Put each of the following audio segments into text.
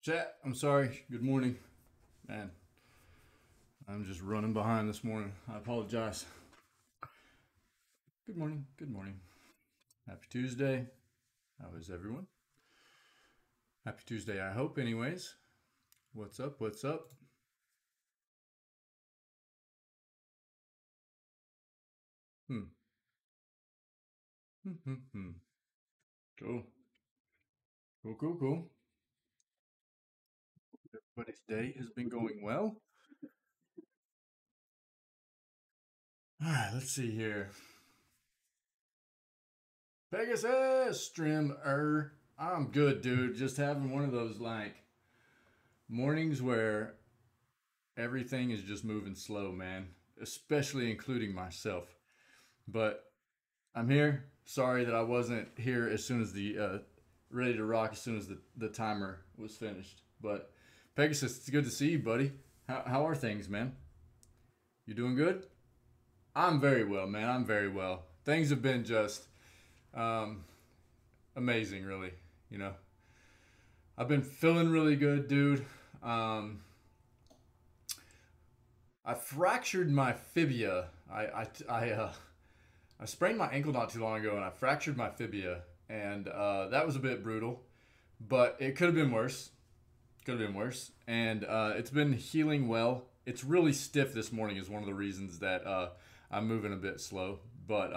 Chat, I'm sorry. Good morning. Man, I'm just running behind this morning. I apologize. Good morning. Good morning. Happy Tuesday. How is everyone? Happy Tuesday, I hope, anyways. What's up? What's up? Hmm. Hmm. Hmm. Hmm. Cool. Cool. Cool. Cool. Everybody's day has been going well. All right, let's see here. Pegasus Streamer. I'm good, dude. Just having one of those like mornings where everything is just moving slow, man. Especially including myself. But I'm here. Sorry that I wasn't here as soon as the ready to rock as soon as the timer was finished. But Pegasus, it's good to see you, buddy. How are things, man? You doing good? I'm very well, man. I'm very well. Things have been just um, amazing, really. You know, I've been feeling really good, dude. Um, I fractured my fibia. I sprained my ankle not too long ago, and I fractured my fibia, and that was a bit brutal. But it could have been worse. Could have been worse, and it's been healing well. It's really stiff this morning is one of the reasons that I'm moving a bit slow. But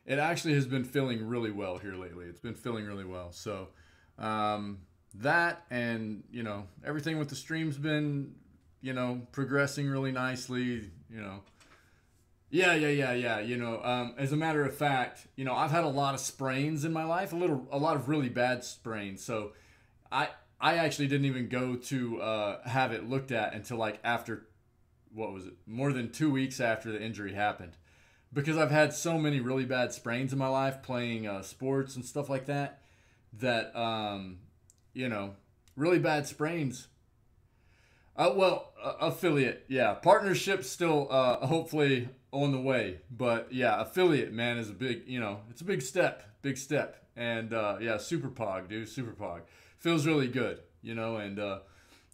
it actually has been feeling really well here lately. It's been feeling really well. So that and everything with the stream's been progressing really nicely. Yeah. As a matter of fact, I've had a lot of sprains in my life, a lot of really bad sprains. So I I actually didn't even go to have it looked at until like after what was it, more than 2 weeks after the injury happened, because I've had so many really bad sprains in my life playing sports and stuff like that. That you know, really bad sprains. Affiliate, yeah. Partnership still hopefully on the way, but yeah, affiliate man is a big, it's a big step, and yeah, super pog, dude, super pog, feels really good, and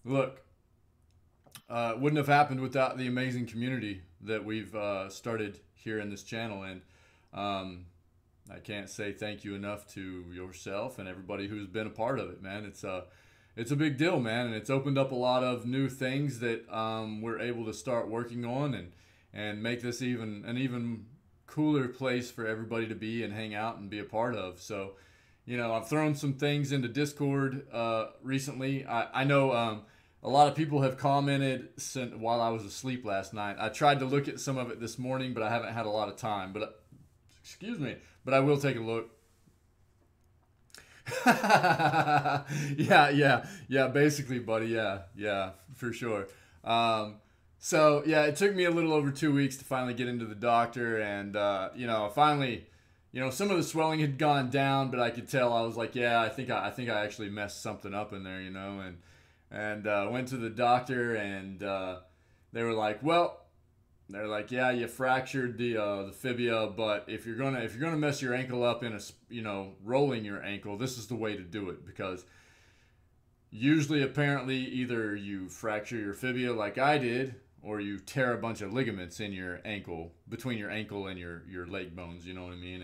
look, wouldn't have happened without the amazing community that we've started here in this channel, and um, I can't say thank you enough to yourself and everybody who's been a part of it, man. It's a big deal, man, and it's opened up a lot of new things that we're able to start working on, and make this even cooler place for everybody to be and hang out and be a part of. So, I've thrown some things into Discord recently. I know a lot of people have commented while I was asleep last night. I tried to look at some of it this morning, but I haven't had a lot of time. But excuse me, but I will take a look. Yeah. Basically, buddy. Yeah, for sure. Um, so yeah, it took me a little over 2 weeks to finally get into the doctor, and finally, some of the swelling had gone down, but I could tell I was like, yeah, I think I actually messed something up in there, and went to the doctor, and they were like, well. They're like, yeah, you fractured the fibia, but if you're gonna mess your ankle up in rolling your ankle, this is the way to do it, because usually apparently either you fracture your fibia like I did, or you tear a bunch of ligaments in your ankle, between your ankle and your leg bones. You know what I mean?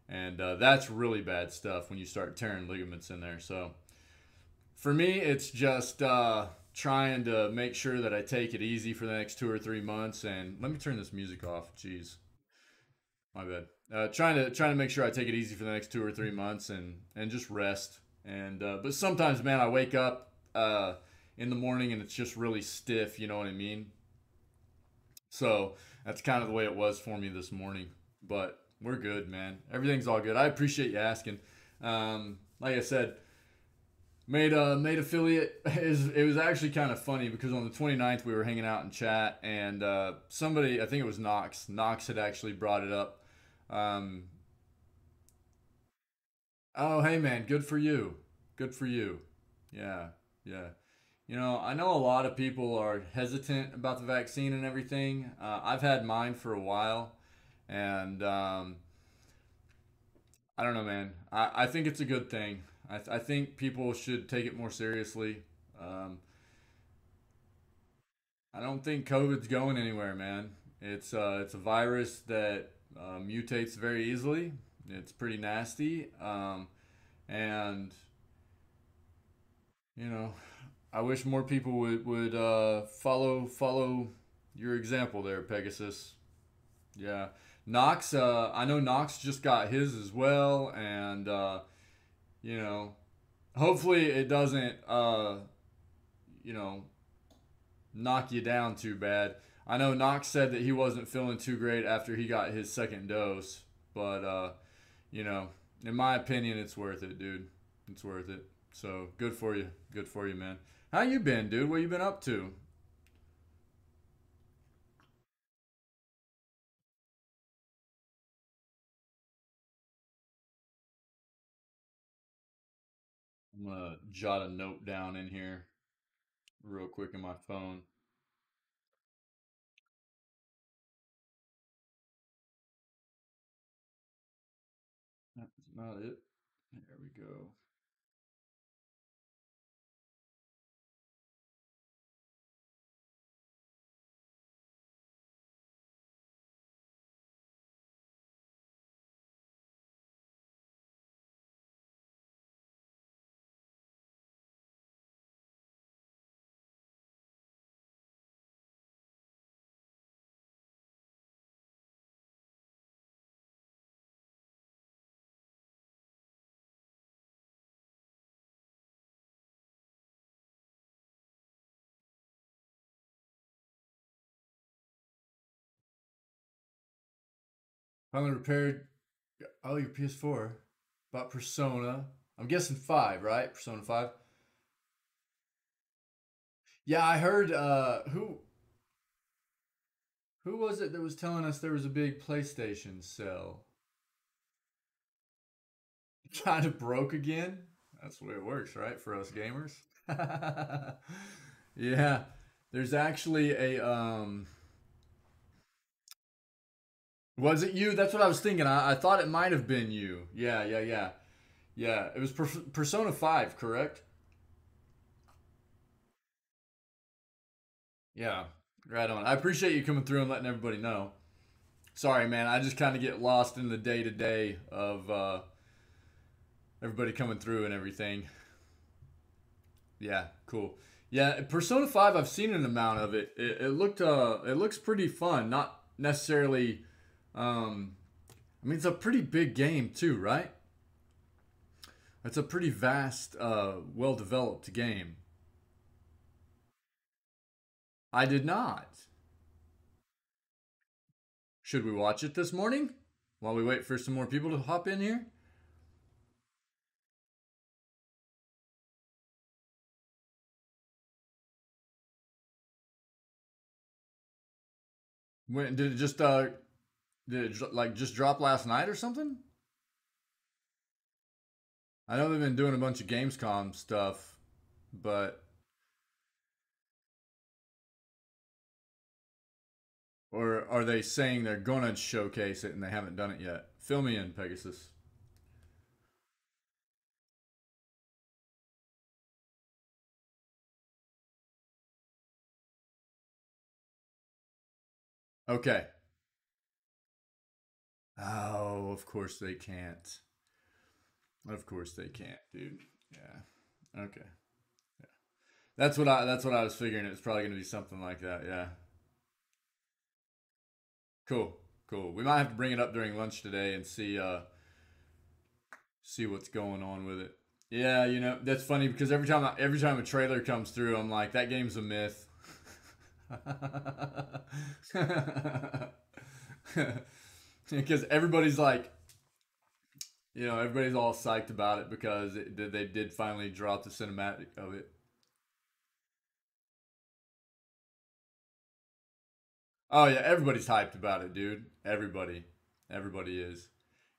And that's really bad stuff when you start tearing ligaments in there. So for me, it's just trying to make sure that I take it easy for the next 2 or 3 months. And let me turn this music off. Jeez, my bad. Trying to make sure I take it easy for the next 2 or 3 months, and just rest. And but sometimes, man, I wake up in the morning and it's just really stiff. You know what I mean? So that's kind of the way it was for me this morning. But we're good, man. Everything's all good. I appreciate you asking. Like I said, made affiliate is it was actually kind of funny, because on the 29th we were hanging out in chat, and somebody, I think it was Knox had actually brought it up. um, oh, hey man, good for you, good for you. Yeah, yeah. I know a lot of people are hesitant about the vaccine and everything. I've had mine for a while, and I don't know, man. I think it's a good thing. I think people should take it more seriously. Um, I don't think COVID's going anywhere, man. It's a virus that mutates very easily. It's pretty nasty, and you know, I wish more people would follow your example there, Pegasus. Yeah, Knox. I know Knox just got his as well, and you know, hopefully it doesn't you know knock you down too bad. I know Knox said that he wasn't feeling too great after he got his second dose, but you know, in my opinion, it's worth it, dude. It's worth it. So good for you. Good for you, man. How you been, dude? What you been up to? I'm gonna jot a note down in here real quick in my phone. That's not it. There we go. Finally repaired. Oh, your PS4. About Persona. I'm guessing 5, right? Persona 5. Yeah, I heard who was it that was telling us there was a big PlayStation sale? Kind of broke again? That's the way it works, right? For us gamers. Yeah. There's actually a was it you? That's what I was thinking. I thought it might have been you. Yeah, yeah, yeah. Yeah, it was Persona 5, correct? Yeah. Right on. I appreciate you coming through and letting everybody know. Sorry, man. I just kind of get lost in the day to day of everybody coming through and everything. Yeah, cool. Yeah, Persona 5, I've seen an amount of it. It looks pretty fun. Not necessarily I mean it's a pretty big game too, right? It's a pretty vast well developed game. I did not. Should we watch it this morning while we wait for some more people to hop in here? When did it just like just drop last night or something? I know they've been doing a bunch of Gamescom stuff, but or are they saying they're gonna showcase it and they haven't done it yet? Fill me in, Pegasus. Okay. Oh, of course they can't. Of course they can't, dude. Yeah. Okay. That's what I was figuring. It was probably gonna be something like that. Yeah. Cool. Cool. We might have to bring it up during lunch today and see what's going on with it. Yeah, you know that's funny because every time a trailer comes through, I'm like, that game's a myth. Because everybody's like, everybody's all psyched about it because they did finally drop the cinematic of it. Oh yeah, everybody's hyped about it, dude. Everybody is.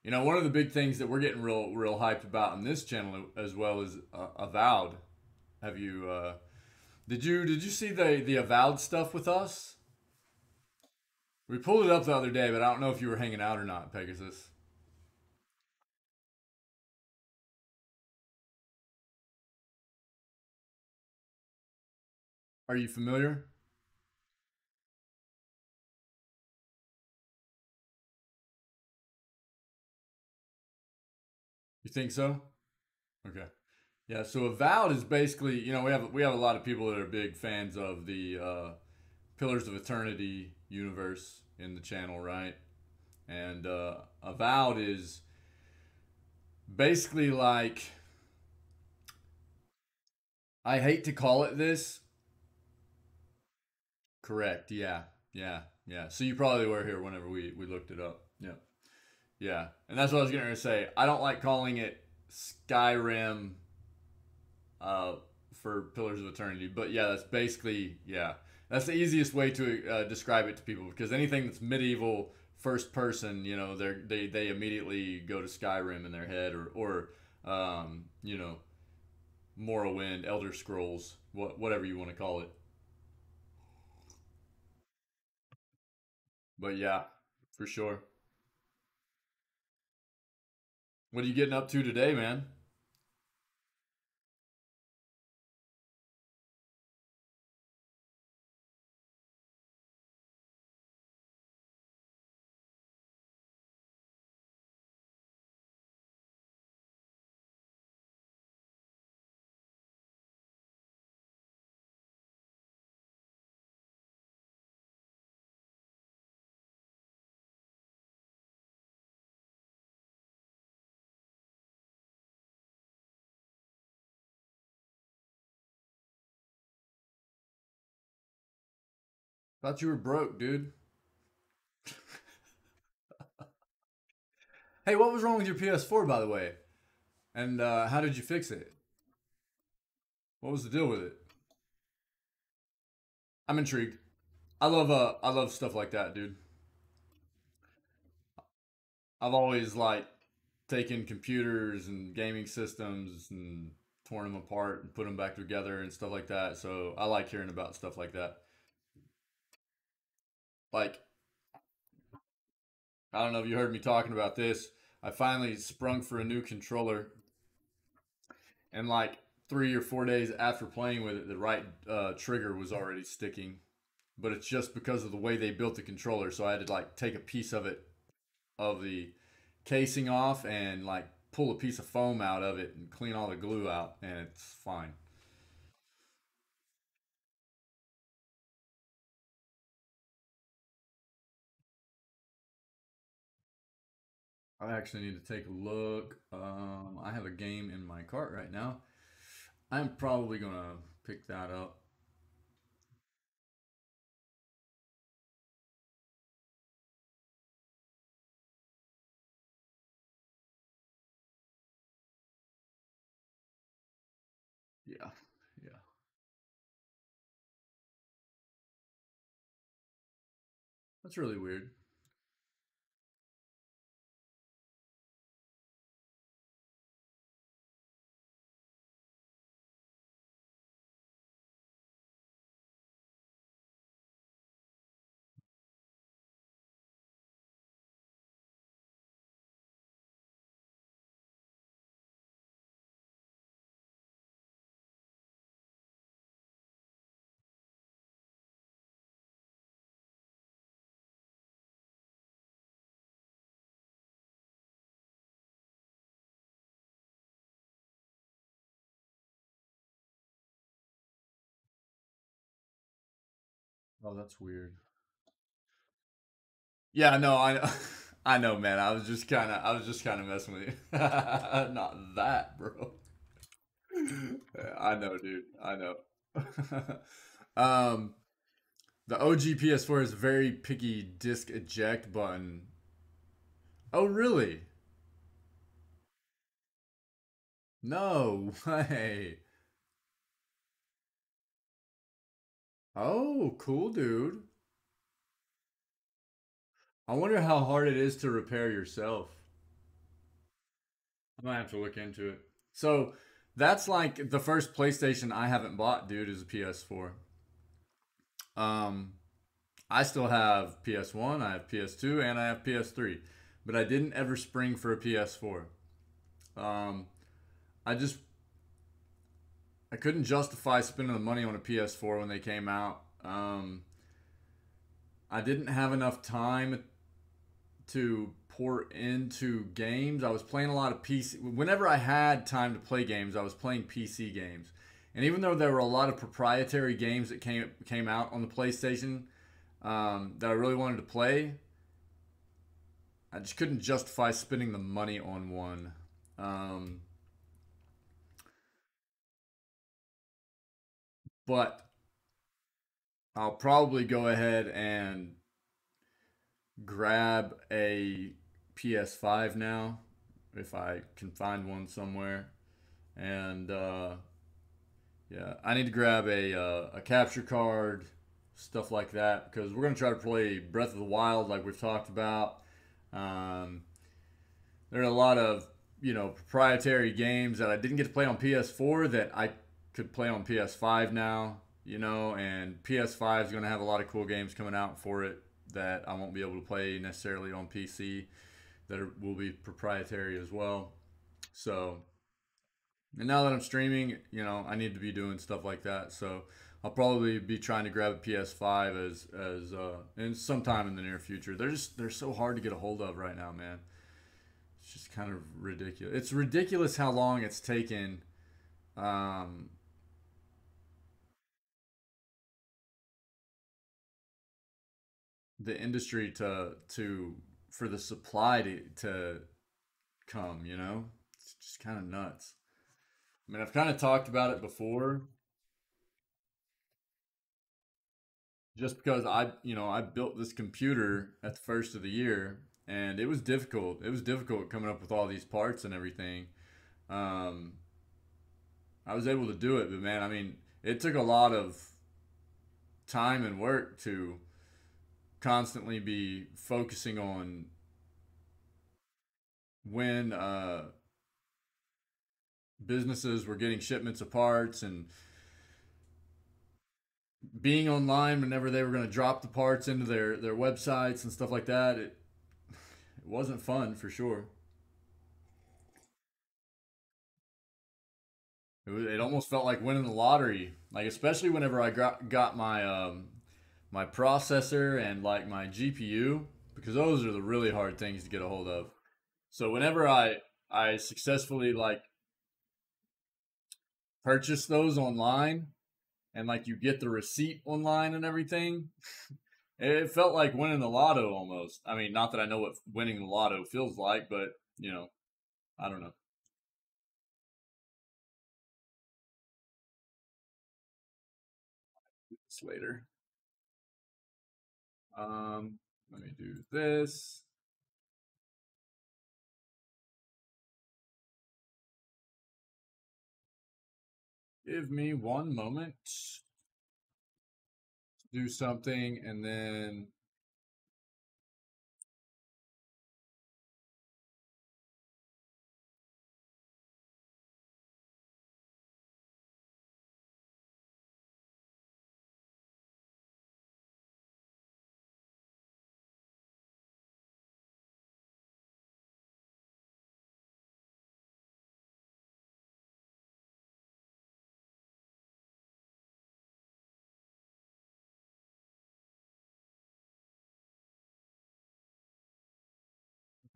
You know, one of the big things that we're getting real hyped about on this channel as well is Avowed. Have you did you see the Avowed stuff with us? We pulled it up the other day, but I don't know if you were hanging out or not, Pegasus. Are you familiar? You think so? Okay. Yeah, so Avowed is basically, we have a lot of people that are big fans of the Pillars of Eternity universe in the channel, right? And Avowed is basically like, I hate to call it this. Correct. Yeah. Yeah. Yeah. So you probably were here whenever we looked it up. Yeah. Yeah. And that's what I was going to say. I don't like calling it Skyrim uh, for Pillars of Eternity. But yeah, that's basically, yeah, that's the easiest way to describe it to people, because anything that's medieval first person, they immediately go to Skyrim in their head, or Morrowind, Elder Scrolls, whatever you want to call it. But yeah, for sure. What are you getting up to today, man? Thought you were broke, dude. Hey, what was wrong with your PS4, by the way? And how did you fix it? What was the deal with it? I'm intrigued. I love stuff like that, dude. I've always like taken computers and gaming systems and torn them apart and put them back together and stuff like that. So I like hearing about stuff like that. Like, I don't know if you heard me talking about this. I finally sprung for a new controller, and like 3 or 4 days after playing with it, the right trigger was already sticking. But it's just because of the way they built the controller. So I had to like take a piece of the casing off and like pull a piece of foam out of it and clean all the glue out, and it's fine. I actually need to take a look. I have a game in my cart right now. I'm probably gonna pick that up. Yeah, yeah, that's really weird. Oh, that's weird. Yeah, no, I know. I know, man. I was just kind of messing with you. Not that, bro. Yeah, I know, dude. I know. um, the OG PS4 is a very picky disc eject button. Oh, really? No way. Oh, cool, dude. I wonder how hard it is to repair yourself. I might have to look into it. So that's like the first PlayStation I haven't bought, dude, is a PS4. Um, I still have PS1, I have PS2, and I have PS3, but I didn't ever spring for a PS4. Um, I just I couldn't justify spending the money on a PS4 when they came out. I didn't have enough time to pour into games. I was playing a lot of PC. Whenever I had time to play games, I was playing PC games. And even though there were a lot of proprietary games that came out on the PlayStation that I really wanted to play, I just couldn't justify spending the money on one. Um, but I'll probably go ahead and grab a PS5 now if I can find one somewhere. And yeah, I need to grab a capture card, stuff like that, because we're gonna try to play Breath of the Wild like we've talked about. Um, there are a lot of proprietary games that I didn't get to play on PS4 that I could play on PS5 now. And PS5 is gonna have a lot of cool games coming out for it that I won't be able to play necessarily on PC will be proprietary as well. So and now that I'm streaming, I need to be doing stuff like that. So I'll probably be trying to grab a PS5 as in sometime in the near future. They're so hard to get a hold of right now, man. It's just kind of ridiculous. It's ridiculous how long it's taken um, the industry to for the supply to come. It's just kind of nuts. I mean, I've kind of talked about it before, just because I built this computer at the first of the year, and it was difficult. It was difficult coming up with all these parts and everything. Um, I was able to do it, but man, I mean, it took a lot of time and work to constantly be focusing on when businesses were getting shipments of parts and being online whenever they were going to drop the parts into their websites and stuff like that. It wasn't fun for sure. It almost felt like winning the lottery. Like especially whenever I got my processor and like my GPU, because those are the really hard things to get a hold of. So whenever I successfully like purchase those online and like you get the receipt online and everything, it felt like winning the lotto almost. I mean, not that I know what winning the lotto feels like, but I don't know. It's later. Let me do this. Give me one moment to do something and then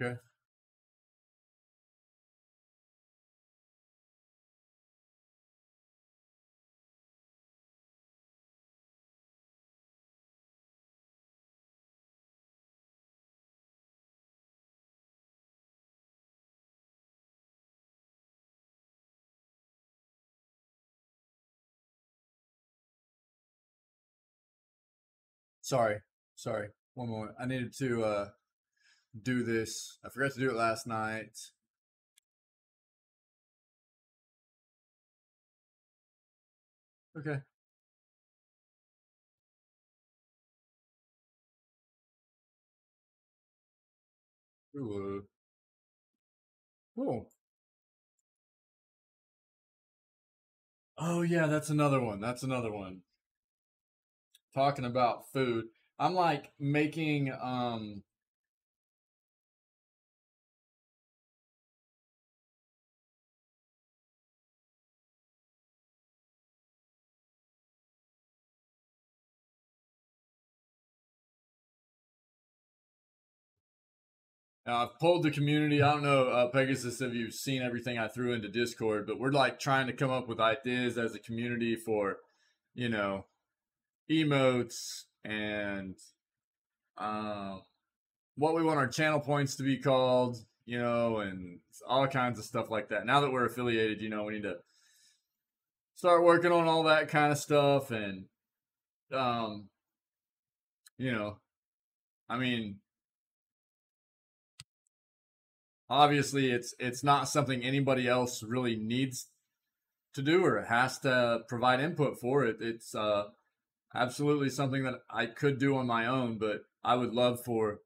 okay. Sorry. Sorry. One moment. I needed to do this. I forgot to do it last night. Okay. Ooh, cool. Oh yeah, that's another one. That's another one. Talking about food. I'm like making I've pulled the community. I don't know, Pegasus, if you've seen everything I threw into Discord, but we're like trying to come up with ideas as a community for, you know, emotes and um, what we want our channel points to be called, and all kinds of stuff like that. Now that we're affiliated, we need to start working on all that kind of stuff. And, um, you know, I mean, obviously it's not something anybody else really needs to do or has to provide input for. It's absolutely something that I could do on my own, but I would love for.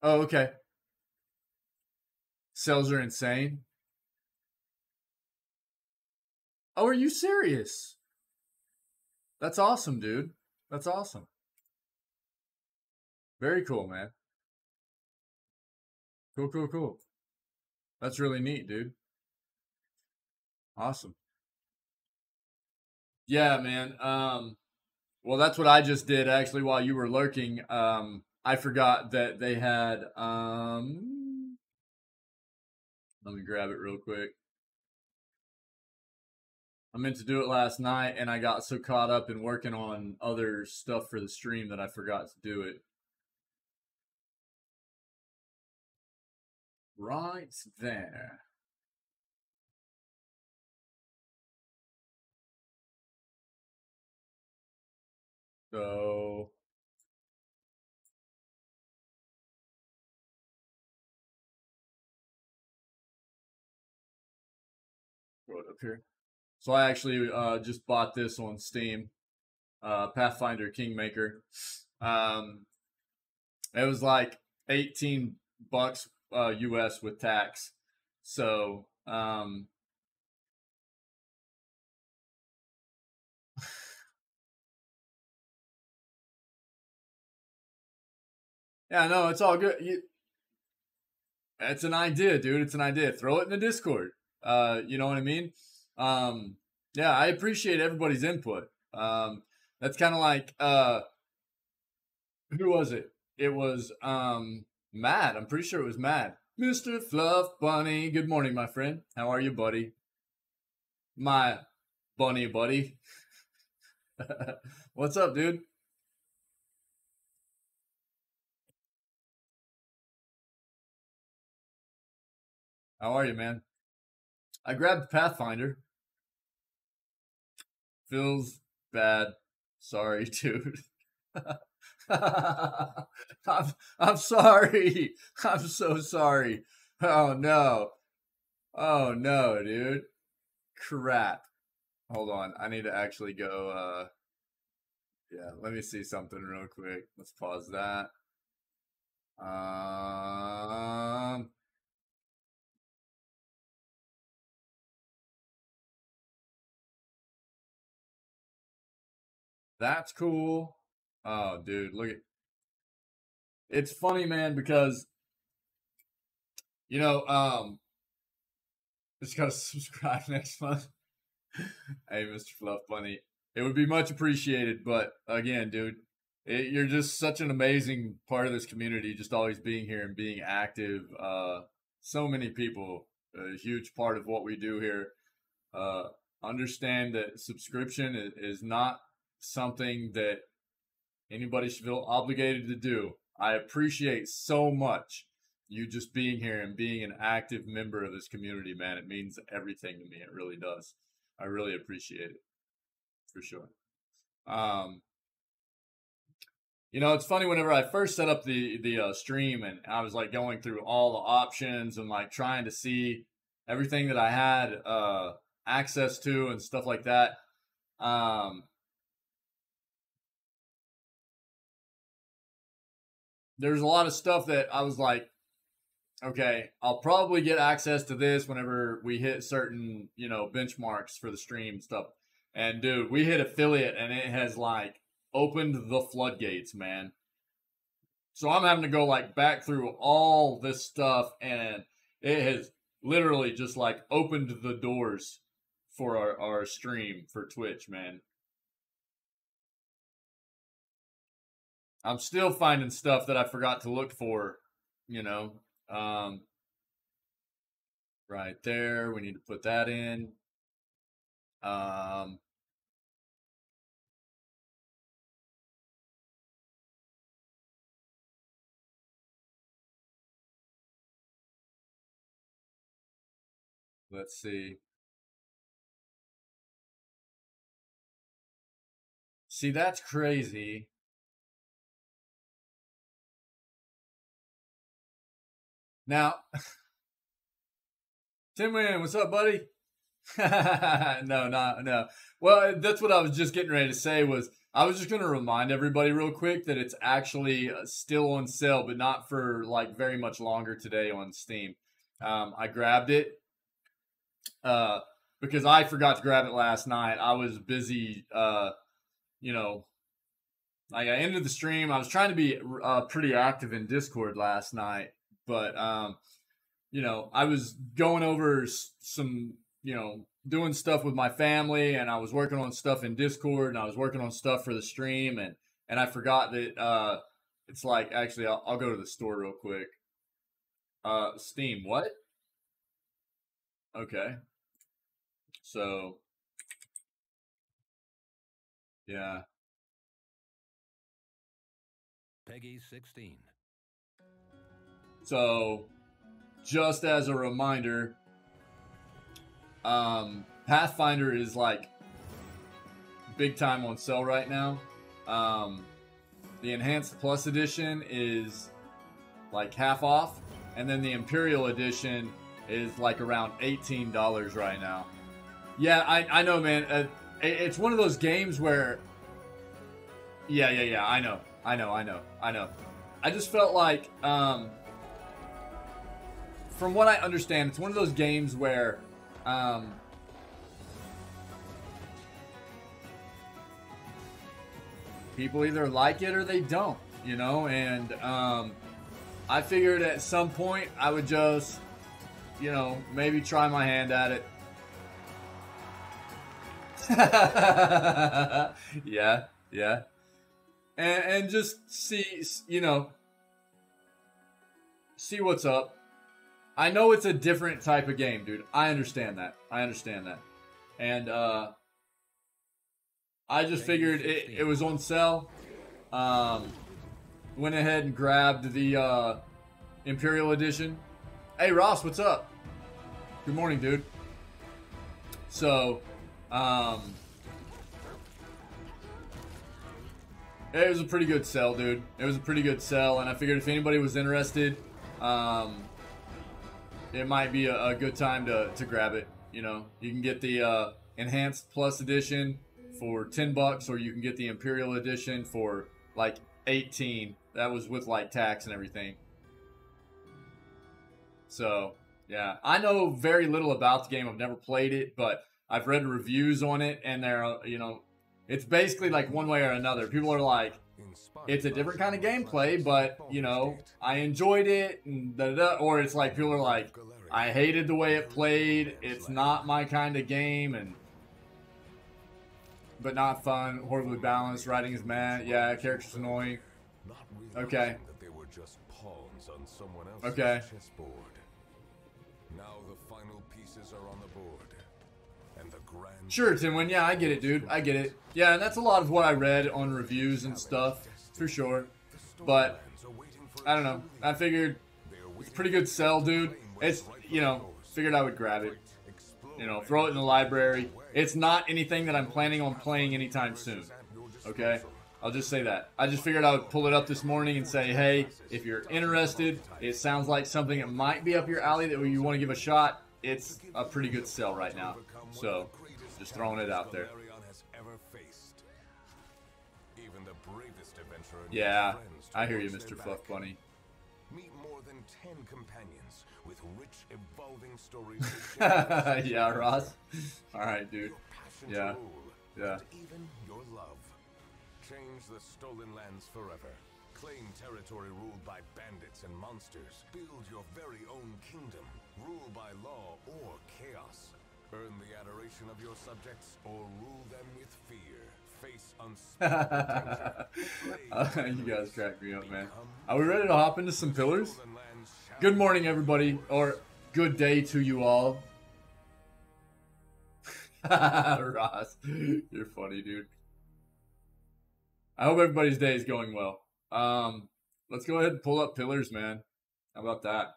Oh, okay. Cells are insane. Oh, are you serious? That's awesome, dude. That's awesome. Very cool, man. Cool, cool, cool. That's really neat, dude. Awesome. Yeah, man. Well, that's what I just did actually while you were lurking. I forgot that they had let me grab it real quick. I meant to do it last night and I got so caught up in working on other stuff for the stream that I forgot to do it. Right there. So go up here. So I actually just bought this on Steam, Pathfinder Kingmaker. Um, it was like 18 bucks US with tax. So yeah, no, it's all good. It's an idea, dude. It's an idea. Throw it in the Discord. You know what I mean? Um, yeah, I appreciate everybody's input. That's kind of like who was it? It was Matt. I'm pretty sure it was Matt. Mr. Fluff Bunny. Good morning, my friend. How are you, buddy? My bunny buddy. What's up, dude? How are you, man? I grabbed Pathfinder. Feels bad. Sorry, dude. I'm sorry. I'm so sorry. Oh no. Oh no, dude. Crap. Hold on. I need to actually go yeah, let me see something real quick. Let's pause that. Um that's cool. Oh dude, look at it's funny, man, because you know, just gotta subscribe next month. Hey, Mr. Fluff Bunny. It would be much appreciated, but again, dude, you're just such an amazing part of this community, just always being here and being active. So many people, a huge part of what we do here. Uh, Understand that subscription is not something that anybody should feel obligated to do. I appreciate so much you just being here and being an active member of this community, man. It means everything to me. It really does. I really appreciate it for sure. Um, it's funny whenever I first set up the stream and I was like going through all the options and like trying to see everything that I had access to and stuff like that. Um, there's a lot of stuff that I was like, okay, I'll probably get access to this whenever we hit certain, benchmarks for the stream stuff. And dude, we hit affiliate and it has like opened the floodgates, man. So I'm having to go like back through all this stuff and it has literally just like opened the doors for our stream for Twitch, man. I'm still finding stuff that I forgot to look for, you know. Um, right there. We need to put that in. Um, let's see. See, that's crazy. Now, Tim Wynn, what's up, buddy? No, no. Well, that's what I was just getting ready to say was I was just going to remind everybody real quick that it's actually still on sale, but not for like very much longer today on Steam. I grabbed it uh, because I forgot to grab it last night. I was busy, you know, like I ended the stream. I was trying to be pretty active in Discord last night, but I was going over some, doing stuff with my family, and I was working on stuff in Discord, and I was working on stuff for the stream, and I forgot that it's like actually I'll go to the store real quick. Steam, what? Okay, so yeah. Peggy 16. So just as a reminder, Pathfinder is like big time on sale right now. The Enhanced Plus Edition is like half off, and then the Imperial Edition is like around $18 right now. Yeah, I know, man. It's one of those games where, yeah. I know. I just felt like, from what I understand, it's one of those games where, people either like it or they don't, and I figured at some point I would just, maybe try my hand at it. Yeah. And just see, see what's up. I know it's a different type of game, dude. I understand that. And I just figured it was on sale. Went ahead and grabbed the Imperial Edition. Hey, Ross, what's up? Good morning, dude. So, it was a pretty good sell, dude. It was a pretty good sell, and I figured if anybody was interested, it might be a good time to grab it. You can get the Enhanced Plus Edition for $10, or you can get the Imperial Edition for like 18. That was with like tax and everything. So yeah, I know very little about the game. I've never played it, but I've read reviews on it, and they're it's basically like one way or another. People are like, it's a different kind of gameplay, but I enjoyed it, and or it's like people are like, I hated the way it played. It's not my kind of game, but not fun. Horribly balanced. Writing is mad. Yeah, characters annoying. Okay. Okay. Now the final pieces are on the board. And the grand Sure, Timwin. Yeah, I get it, dude. I get it. Yeah, and that's a lot of what I read on reviews and stuff, for sure. But I don't know. I figured it's a pretty good sell, dude. It's figured I would grab it. Throw it in the library. It's not anything that I'm planning on playing anytime soon. Okay? I'll just say that. I just figured I would pull it up this morning and say, hey, if you're interested, it sounds like something that might be up your alley that you want to give a shot. It's a pretty good sell right now. So, just throwing it out there. Yeah, I hear you, Mr. Fluff Bunny. Meet more than 10 companions with rich, evolving stories. Yeah, Ross. All right, dude. Yeah. Even your love. Change the stolen lands forever. Claim territory ruled by bandits and monsters. Build your very own kingdom. Rule by law or chaos. Earn the adoration of your subjects or rule them with fear, face unspeakable danger. You guys crack me up, man. Are we ready to hop into some pillars? Good morning, everybody, or good day to you all. Ross, you're funny, dude. I hope everybody's day is going well. Let's go ahead and pull up pillars, man. How about that?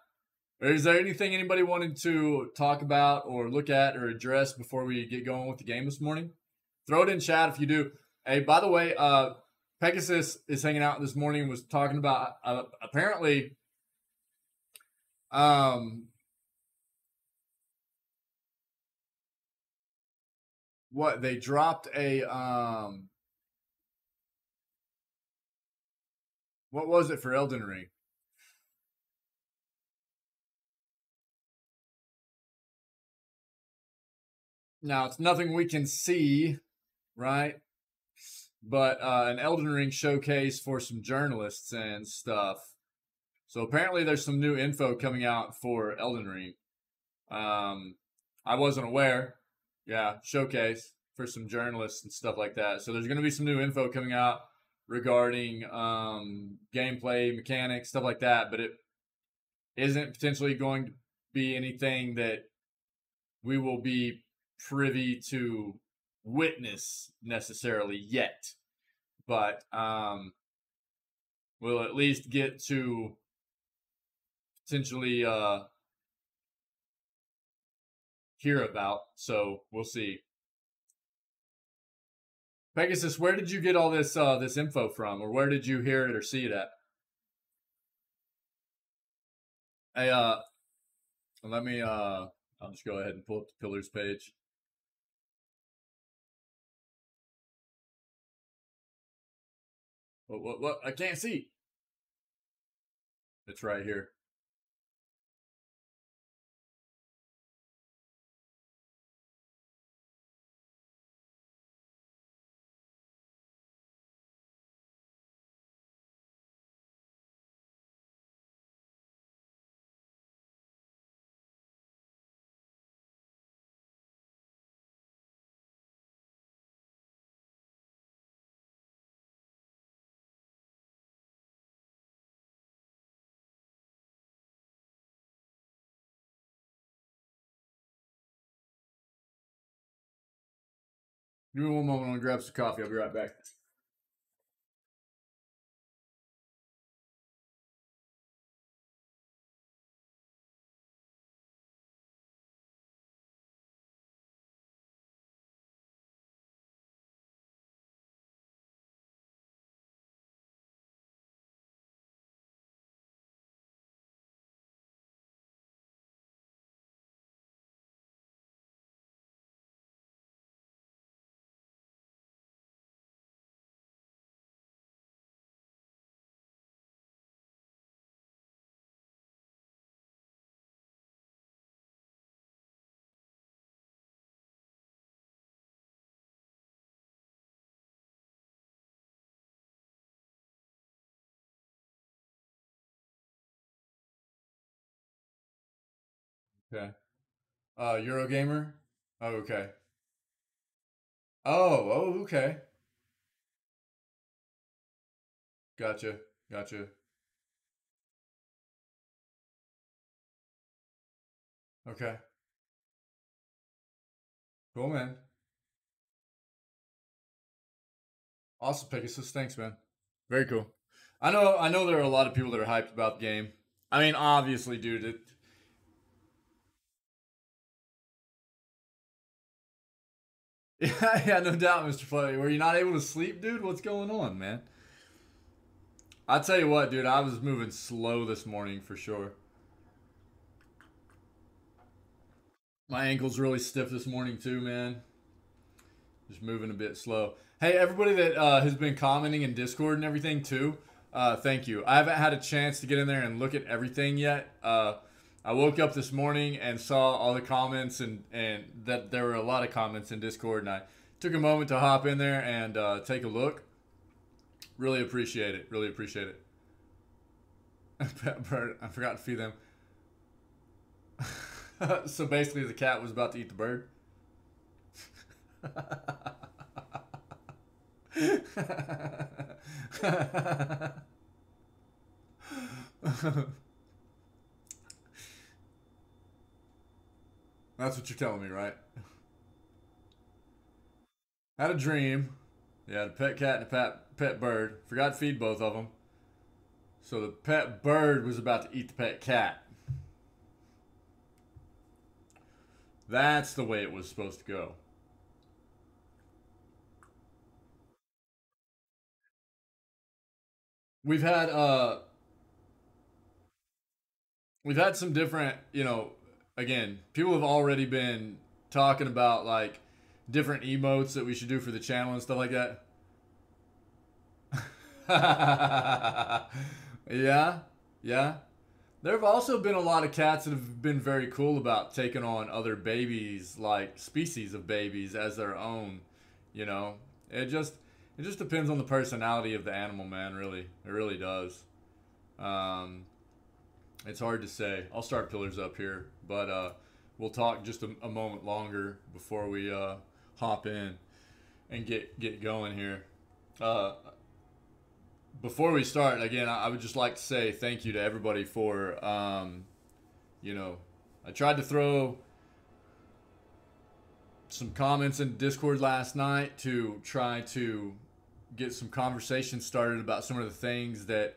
Is there anything anybody wanted to talk about or look at or address before we get going with the game this morning? Throw it in chat if you do. Hey, by the way, Pegasus is hanging out this morning and was talking about apparently what they dropped a what was it for Elden Ring? Now, it's nothing we can see, right? But an Elden Ring showcase for some journalists and stuff. So apparently there's some new info coming out for Elden Ring. I wasn't aware. Yeah, showcase for some journalists and stuff like that. So there's going to be some new info coming out regarding gameplay, mechanics, stuff like that. But it isn't potentially going to be anything that we will be privy to witness necessarily yet, but we'll at least get to potentially hear about. So we'll see. Pegasus, where did you get all this this info from, or where did you hear it or see it at? Hey, let me I'll just go ahead and pull up the pillars page. What? I can't see. It's right here. Give me one moment. I'm gonna grab some coffee. I'll be right back. Okay. Eurogamer? Oh, okay. Oh, okay. Gotcha. Gotcha. Okay. Cool, man. Awesome, Pegasus. Thanks, man. Very cool. I know there are a lot of people that are hyped about the game. I mean, obviously, dude, yeah, no doubt, Mr. Flay. Were you not able to sleep, dude? What's going on, man? I tell you what, dude, I was moving slow this morning for sure. My ankle's really stiff this morning too, man. Just moving a bit slow. Hey, everybody that has been commenting in Discord and everything too, thank you. I haven't had a chance to get in there and look at everything yet. I woke up this morning and saw all the comments and that there were a lot of comments in Discord, and I took a moment to hop in there and take a look. Really appreciate it. Really appreciate it. Bird, I forgot to feed them. So basically, the cat was about to eat the bird. That's what you're telling me, right? Had a dream. Yeah, a pet cat and a pet bird. Forgot to feed both of them. So the pet bird was about to eat the pet cat. That's the way it was supposed to go. We've had we've had some different, again, people have already been talking about like different emotes that we should do for the channel and stuff like that. Yeah, yeah. There have also been a lot of cats that have been very cool about taking on other babies, like species of babies, as their own. You know, it just it just depends on the personality of the animal, man. Really, it really does. Um, it's hard to say. I'll start pillars up here, but we'll talk just a moment longer before we hop in and get going here. Uh, Before we start, again, I would just like to say thank you to everybody for, I tried to throw some comments in Discord last night to try to get some conversation started about some of the things that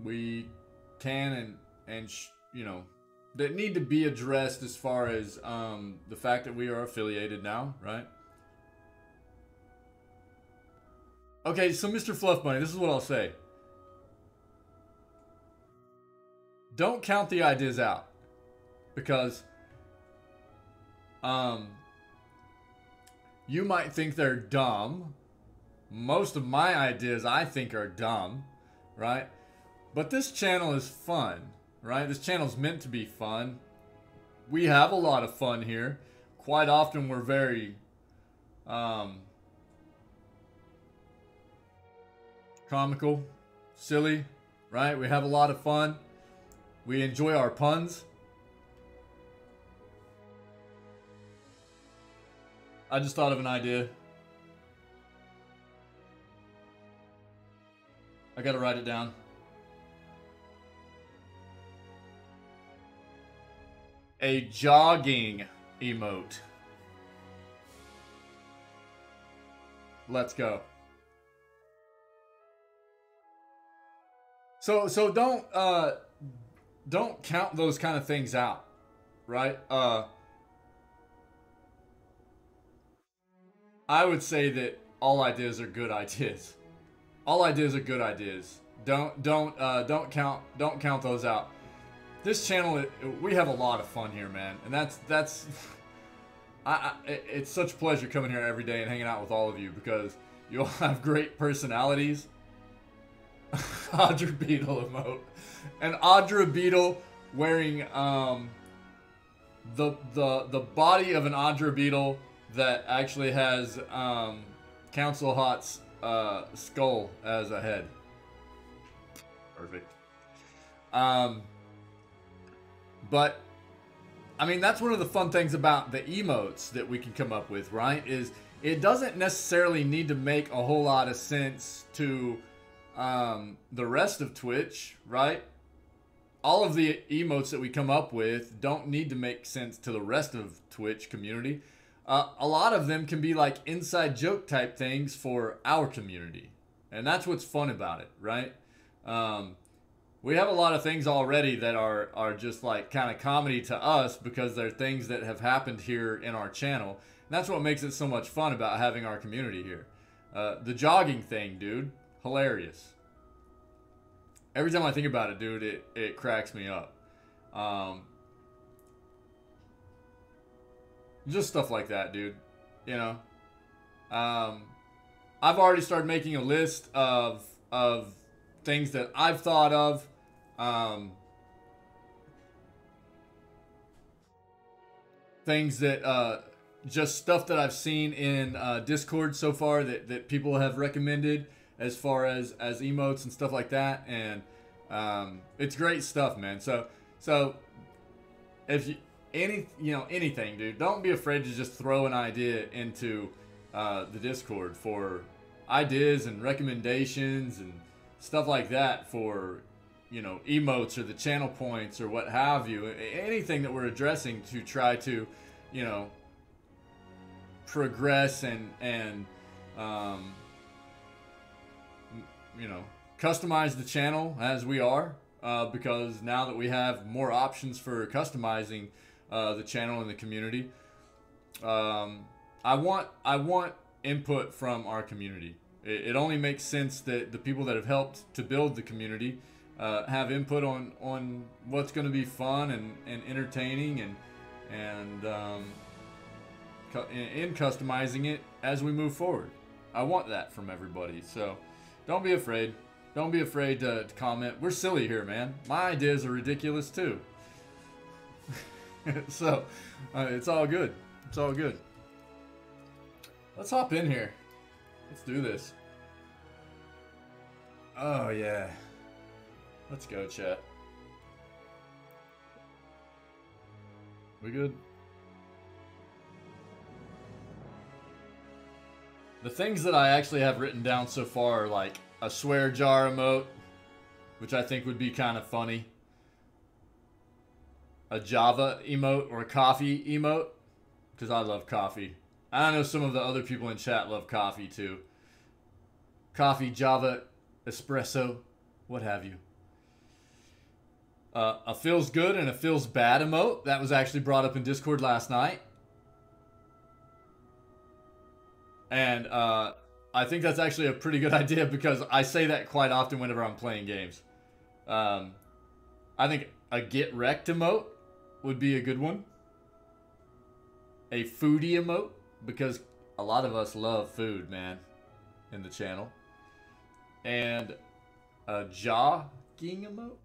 we can that need to be addressed as far as the fact that we are affiliated now, right? Okay, so Mr. Fluff Bunny, this is what I'll say. Don't count the ideas out. Because you might think they're dumb. Most of my ideas I think are dumb, right? But this channel is fun, right? This channel is meant to be fun. We have a lot of fun here. Quite often we're very comical, silly, right? We have a lot of fun. We enjoy our puns. I just thought of an idea. I gotta write it down. A jogging emote. Let's go. So don't count those kind of things out, right? I would say that all ideas are good ideas. All ideas are good ideas. Don't count those out. This channel, we have a lot of fun here, man, and that's it's such a pleasure coming here every day and hanging out with all of you because you all have great personalities. Audra Beetle emote. An Audra Beetle wearing the body of an Audra Beetle that actually has Council Hot's skull as a head. Perfect. But I mean, that's one of the fun things about the emotes that we can come up with, right? Is it doesn't necessarily need to make a whole lot of sense to the rest of Twitch, right? All of the emotes that we come up with don't need to make sense to the rest of Twitch community. A lot of them can be like inside joke type things for our community. And that's what's fun about it, right? We have a lot of things already that are just like kind of comedy to us because they're things that have happened here in our channel. And that's what makes it so much fun about having our community here. The jogging thing, dude. Hilarious. Every time I think about it, dude, it cracks me up. Just stuff like that, dude. You know? I've already started making a list of things that I've thought of. Things that just stuff that I've seen in Discord so far that people have recommended as far as emotes and stuff like that, and it's great stuff, man. So if you anything, dude, don't be afraid to just throw an idea into the Discord for ideas and recommendations and stuff like that for, you know, emotes or the channel points or what have you. Anything that we're addressing to try to, you know, progress and you know, customize the channel as we are, because now that we have more options for customizing the channel and the community, I want input from our community. It only makes sense that the people that have helped to build the community have input on what's going to be fun and entertaining and in customizing it as we move forward. I want that from everybody. So don't be afraid. Don't be afraid to comment. We're silly here, man. My ideas are ridiculous too. So it's all good. It's all good. Let's hop in here. Let's do this. Oh yeah. Let's go, chat. We good? The things that I actually have written down so far are like a swear jar emote, which I think would be kind of funny. A Java emote or a coffee emote, because I love coffee. I know some of the other people in chat love coffee too. Coffee, Java, espresso, what have you. A feels good and a feels bad emote. That was actually brought up in Discord last night. And I think that's actually a pretty good idea because I say that quite often whenever I'm playing games. I think a get wrecked emote would be a good one. A foodie emote, because a lot of us love food, man, in the channel. And a jogging emote.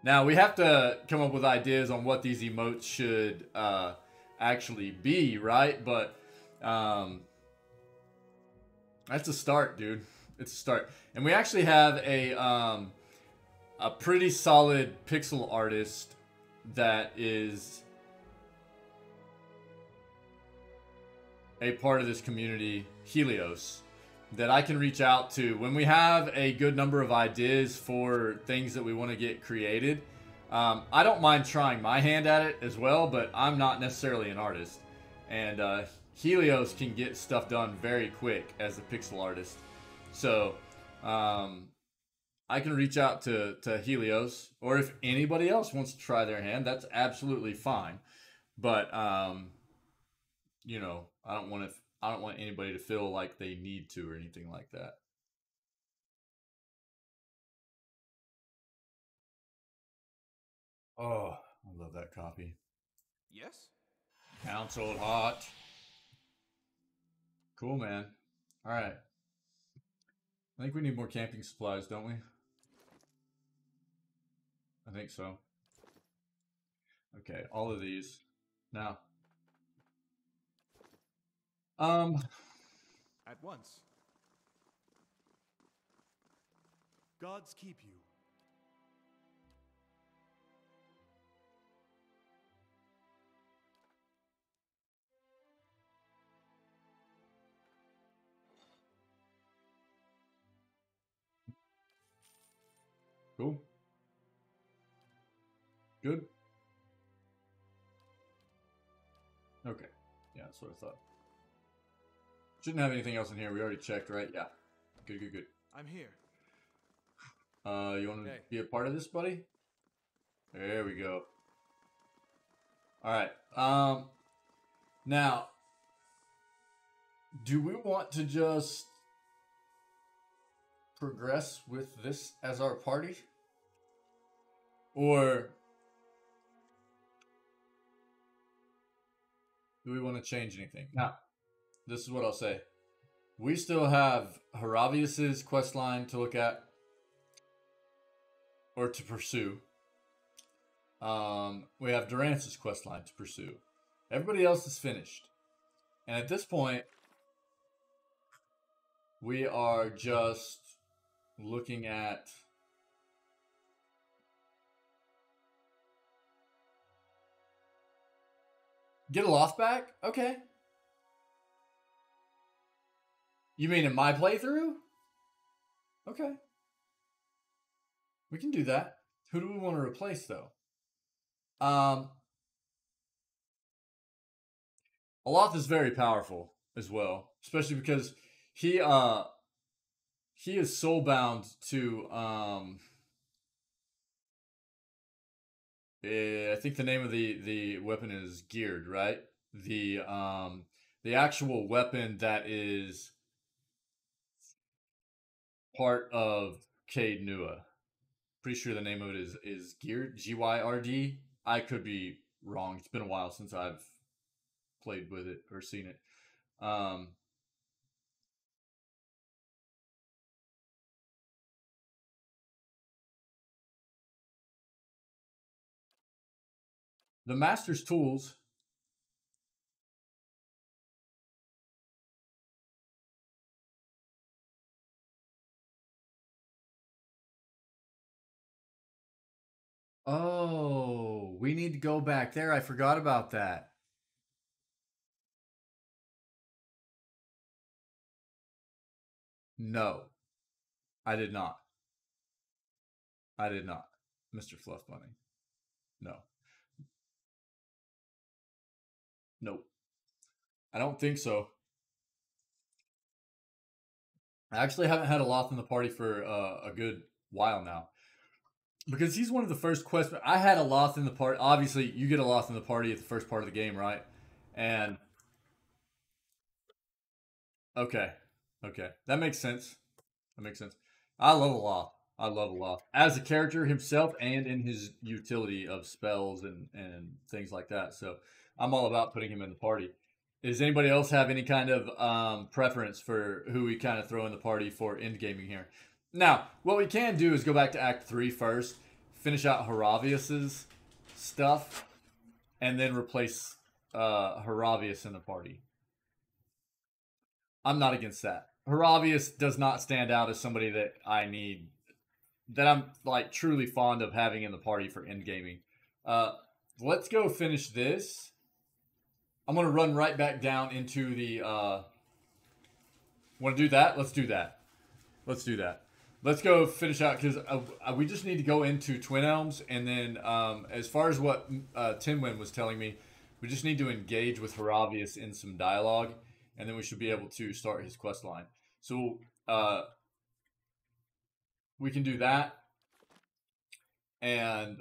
Now, we have to come up with ideas on what these emotes should actually be, right? But that's a start, dude. It's a start. And we actually have a pretty solid pixel artist that is a part of this community, Helios, that I can reach out to when we have a good number of ideas for things that we want to get created. I don't mind trying my hand at it as well, but I'm not necessarily an artist. And Helios can get stuff done very quick as a pixel artist. So I can reach out to Helios, or if anybody else wants to try their hand, that's absolutely fine. But you know, I don't want anybody to feel like they need to or anything like that. Oh, I love that coffee. Yes? Council hot. Cool, man. All right. I think we need more camping supplies, don't we? I think so. Okay, all of these. Now. At once. Gods keep you. Cool. Good. Okay. Yeah, that's what I thought. Shouldn't have anything else in here. We already checked, right? Yeah. Good, good, good. I'm here. You want to be a part of this, buddy? There we go. All right. Now, do we want to just progress with this as our party? Or do we want to change anything? Now, this is what I'll say. We still have Haravius's quest line to look at or to pursue. We have Durance's quest line to pursue. Everybody else is finished. And at this point, we are just looking at get a loft back? Okay. You mean in my playthrough? Okay. We can do that. Who do we want to replace, though? Aloth is very powerful as well, especially because he is soulbound to I think the name of the weapon is geared, right? The actual weapon that is part of Cade Nua. Pretty sure the name of it is geared, Gyrd. I could be wrong. It's been a while since I've played with it or seen it. The master's tools. Oh, we need to go back there. I forgot about that. No, I did not. I did not, Mr. Fluff Bunny. No, nope. I don't think so. I actually haven't had a Loth in the party for a good while now. Because he's one of the first quests. I had a Loth in the party. Obviously, you get a Loth in the party at the first part of the game, right? And okay, okay, that makes sense. That makes sense. I love a Loth. I love a Loth as a character himself and in his utility of spells and things like that. So I'm all about putting him in the party. Does anybody else have any kind of preference for who we kind of throw in the party for end gaming here? Now, what we can do is go back to Act 3 first, finish out Haravius's stuff, and then replace Haravius in the party. I'm not against that. Haravius does not stand out as somebody that I need, that I'm like truly fond of having in the party for end gaming. Let's go finish this. I'm gonna run right back down into the. Want to do that? Let's do that. Let's do that. Let's go finish out because we just need to go into Twin Elms, and then as far as what Tinwin was telling me, we just need to engage with Haravius in some dialogue, and then we should be able to start his quest line. So we can do that, and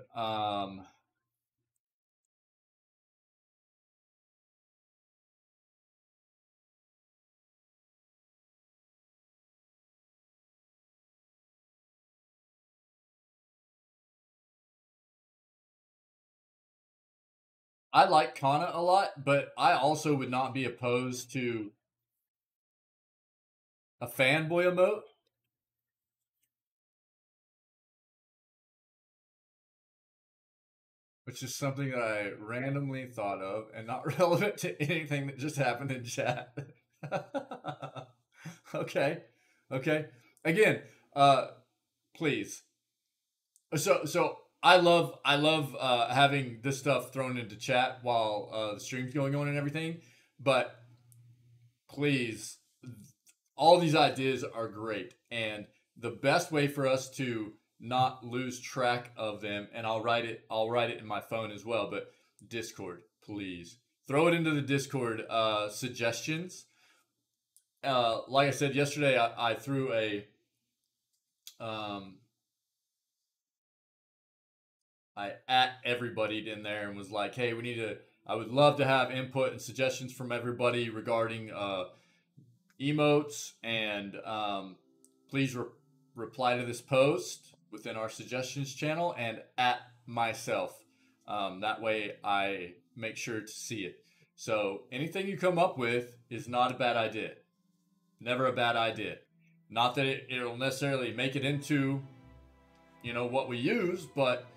I like Kana a lot, but I also would not be opposed to a fanboy emote. Which is something that I randomly thought of and not relevant to anything that just happened in chat. Okay. Okay. Again, please. So I love having this stuff thrown into chat while the stream's going on and everything, but please, all these ideas are great, and the best way for us to not lose track of them, and I'll write it in my phone as well, but Discord, please throw it into the Discord suggestions. Like I said yesterday, I threw a I at everybody in there and was like, hey, we need to. I would love to have input and suggestions from everybody regarding emotes, and please reply to this post within our suggestions channel and at myself. That way I make sure to see it. So anything you come up with is not a bad idea. Never a bad idea. Not that it'll necessarily make it into, what we use, but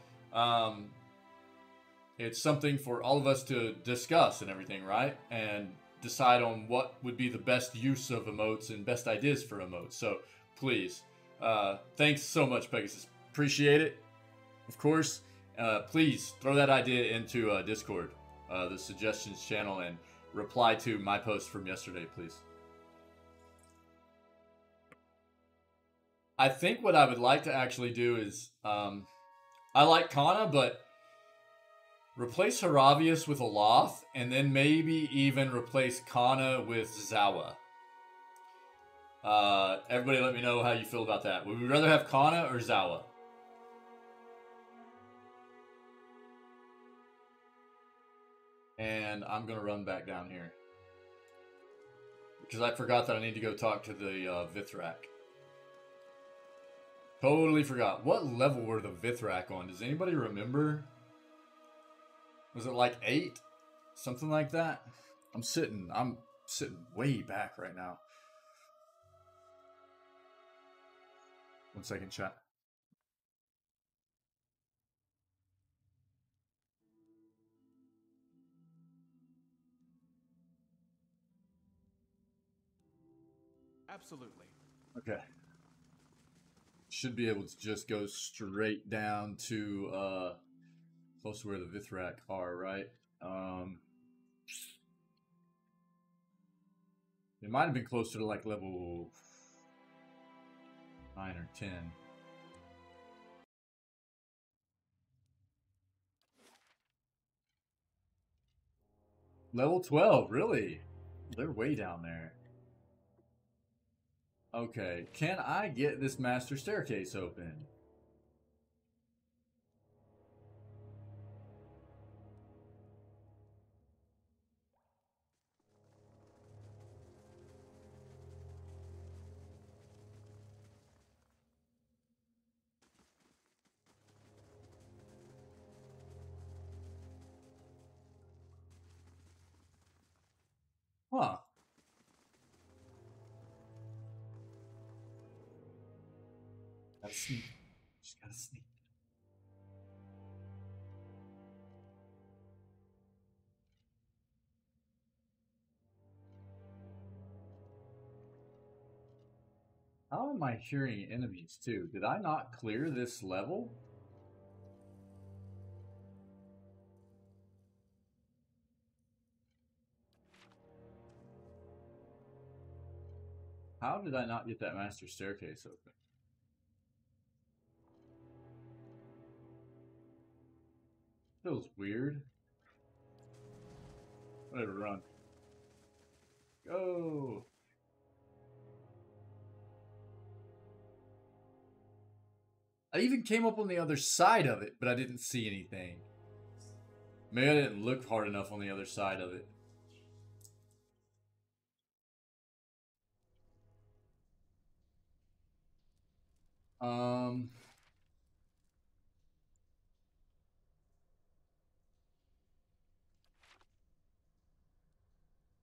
it's something for all of us to discuss and everything, right? And decide on what would be the best use of emotes and best ideas for emotes. So please, thanks so much, Pegasus. Appreciate it. Of course, please throw that idea into Discord, the suggestions channel, and reply to my post from yesterday, please. I think what I would like to actually do is, I like Kana, but replace Haravius with Aloth, and then maybe even replace Kana with Zawa. Everybody let me know how you feel about that. Would we rather have Kana or Zawa? And I'm going to run back down here. Because I forgot that I need to go talk to the Vithrak. Totally forgot. What level were the Vithrak on? Does anybody remember? Was it like 8? Something like that? I'm sitting way back right now. One second, chat. Absolutely. Okay. Should be able to just go straight down to close to where the Vithrak are, right? It might have been closer to like level 9 or 10. Level 12, really? They're way down there. Okay, can I get this master staircase open? Huh. Gotta sneak. Just gotta sneak. How am I hearing enemies too? Did I not clear this level? How did I not get that master staircase open? Feels weird. Whatever, run. Go! I even came up on the other side of it, but I didn't see anything. Maybe I didn't look hard enough on the other side of it.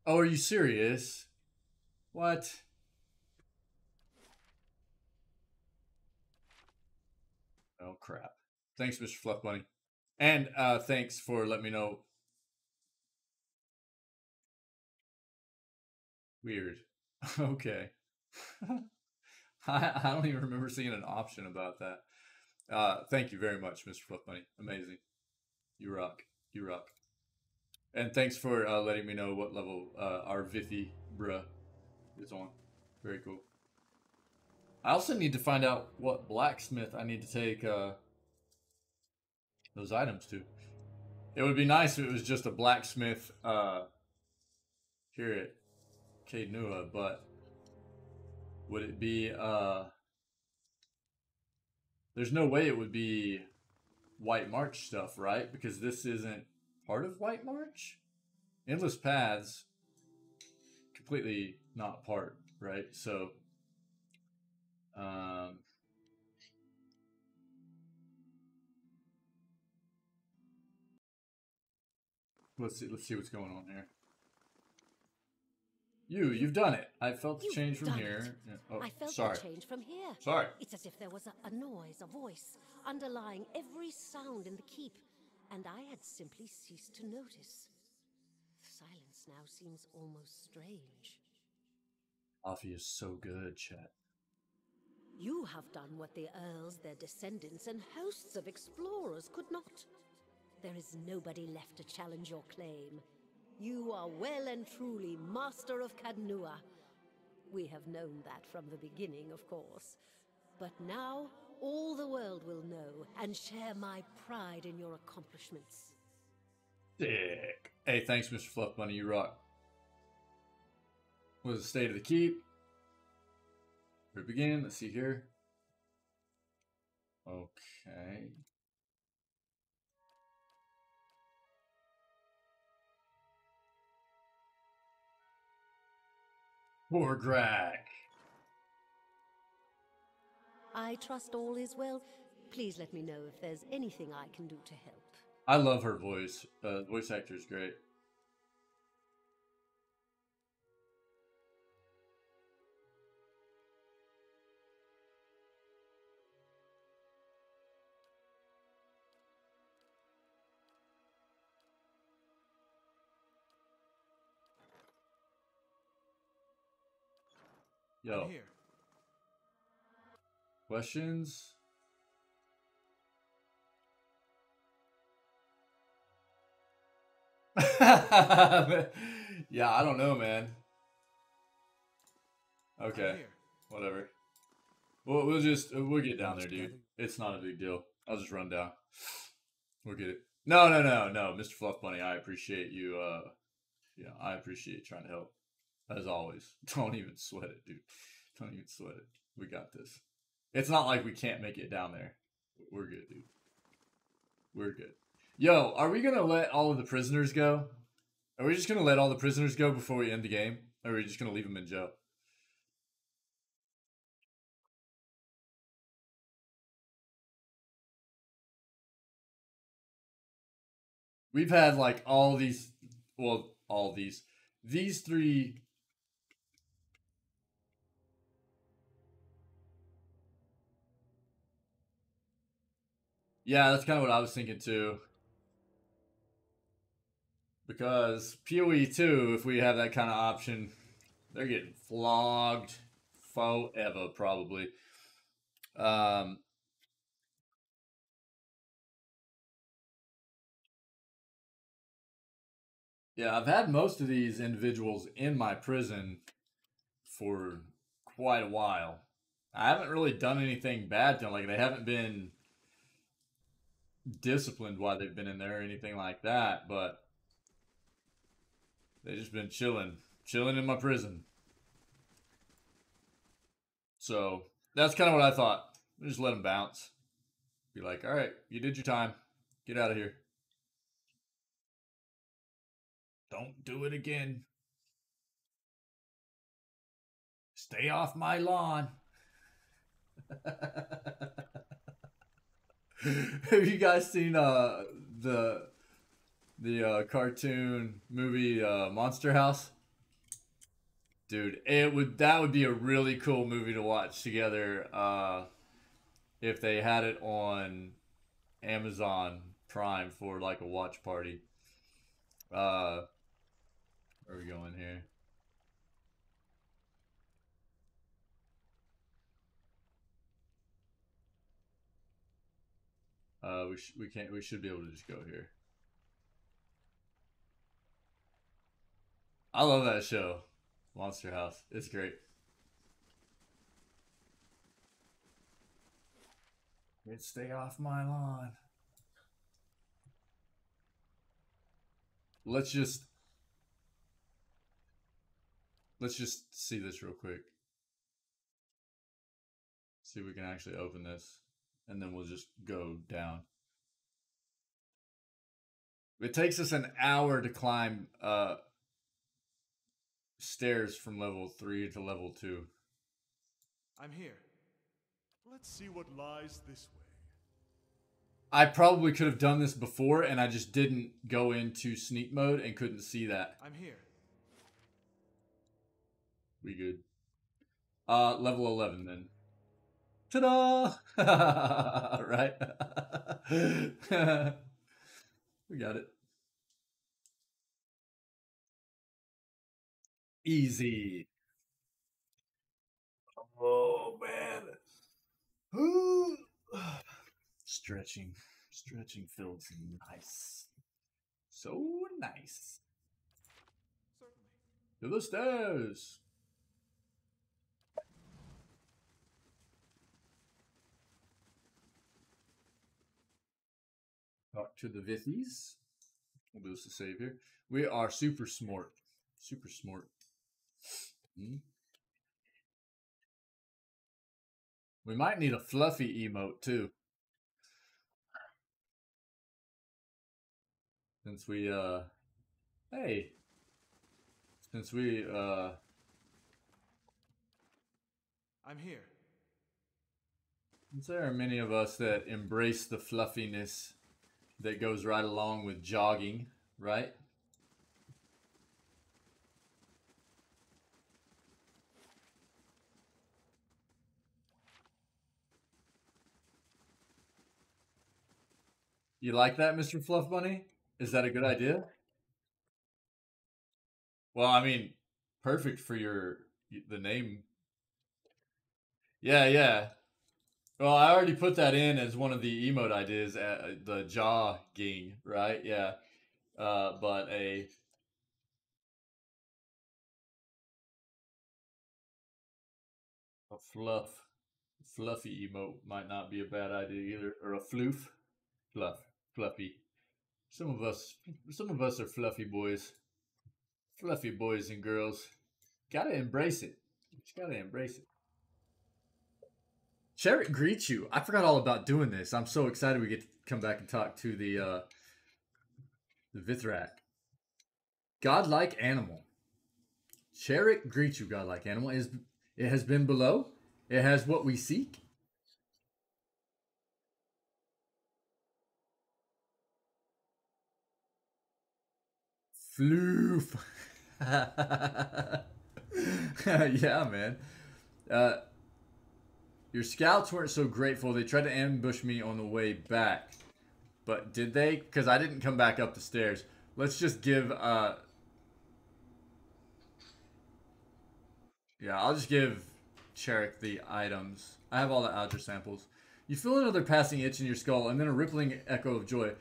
Oh, are you serious? What? Oh, crap. Thanks, Mr. Fluff Bunny. And thanks for letting me know. Weird. Okay. I don't even remember seeing an option about that. Thank you very much, Mr. Fluff Bunny. Amazing. You rock. You rock. And thanks for letting me know what level our Vithi bruh is on. Very cool. I also need to find out what blacksmith I need to take those items to. It would be nice if it was just a blacksmith here at Caed Nua, but would it be there's no way it would be White March stuff, right? Because this isn't part of White March? Endless Paths, completely not part, right? So let's see what's going on here. You've done it. I felt the change from here. Yeah. Oh, I felt sorry. the change from here. Sorry. It's as if there was a noise, a voice, underlying every sound in the keep, and I had simply ceased to notice. Silence now seems almost strange. Afi is so good, chat. You have done what the Earls, their descendants, and hosts of explorers could not. There is nobody left to challenge your claim. You are well and truly master of Caed Nua. We have known that from the beginning, of course. But now, all the world will know and share my pride in your accomplishments. Sick. Hey, thanks, Mr. Fluff Bunny. You rock. What is the state of the keep? Where to begin? Let's see here. Okay. Poor Greg. I trust all is well. Please let me know if there's anything I can do to help. I love her voice. Voice actor is great. Yo. I'm here. Questions? Yeah, I don't know, man. Okay, whatever. We'll get down there, dude. It's not a big deal. I'll just run down. We'll get it. No, Mr. Fluff Bunny. I appreciate you. I appreciate you trying to help. As always, don't even sweat it, dude. Don't even sweat it. We got this. It's not like we can't make it down there. We're good, dude. We're good. Yo, are we gonna let all of the prisoners go? Are we just gonna let all the prisoners go before we end the game? Or are we just gonna leave them in jail? We've had like all these, well, all these three. Yeah, that's kind of what I was thinking too. Because PoE 2, if we have that kind of option, they're getting flogged forever, probably. Yeah, I've had most of these individuals in my prison for quite a while. I haven't really done anything bad to them. Like, they haven't been disciplined while they've been in there or anything like that, but they've just been chilling in my prison. So that's kind of what I thought. Just let them bounce. Be like, all right, you did your time. Get out of here. Don't do it again. Stay off my lawn. Have you guys seen the cartoon movie Monster House? Dude, that would be a really cool movie to watch together if they had it on Amazon Prime for like a watch party. Where are we going here? We should be able to just go here. I love that show, Monster House. It's great. Stay off my lawn. Let's just see this real quick. See if we can actually open this, and then we'll just go down. It takes us an hour to climb stairs from level 3 to level 2. I'm here. Let's see what lies this way. I probably could have done this before, and I just didn't go into sneak mode and couldn't see that. I'm here. We good. Level 11 then. Ta-da! Right? We got it. Easy. Oh, man. Ooh. Stretching feels nice. So nice. Certainly. To the stairs. to the Vithies. We'll do this to save here. We are super smart. Super smart. We might need a fluffy emote too. Since we hey. Since we I'm here. Since there are many of us that embrace the fluffiness that goes right along with jogging, right? You like that, Mr. Fluff Bunny? Is that a good idea? Well, I mean, perfect for the name. Yeah, yeah. Well, I already put that in as one of the emote ideas, the jogging, right? Yeah. But a fluffy emote might not be a bad idea either, or a floof, fluffy. Some of us are fluffy boys, and girls. Gotta embrace it. Just gotta embrace it. Sherrick greets you. I forgot all about doing this. I'm so excited we get to come back and talk to the Vithrak. Godlike animal. Sherrick greets you, godlike animal. It has been below. It has what we seek. Floof. Yeah, man. Your scouts weren't so grateful. They tried to ambush me on the way back. But did they? Because I didn't come back up the stairs. Let's just give... yeah, I'll just give Cherrick the items. I have all the Alger samples. You feel another passing itch in your skull, and then a rippling echo of joy.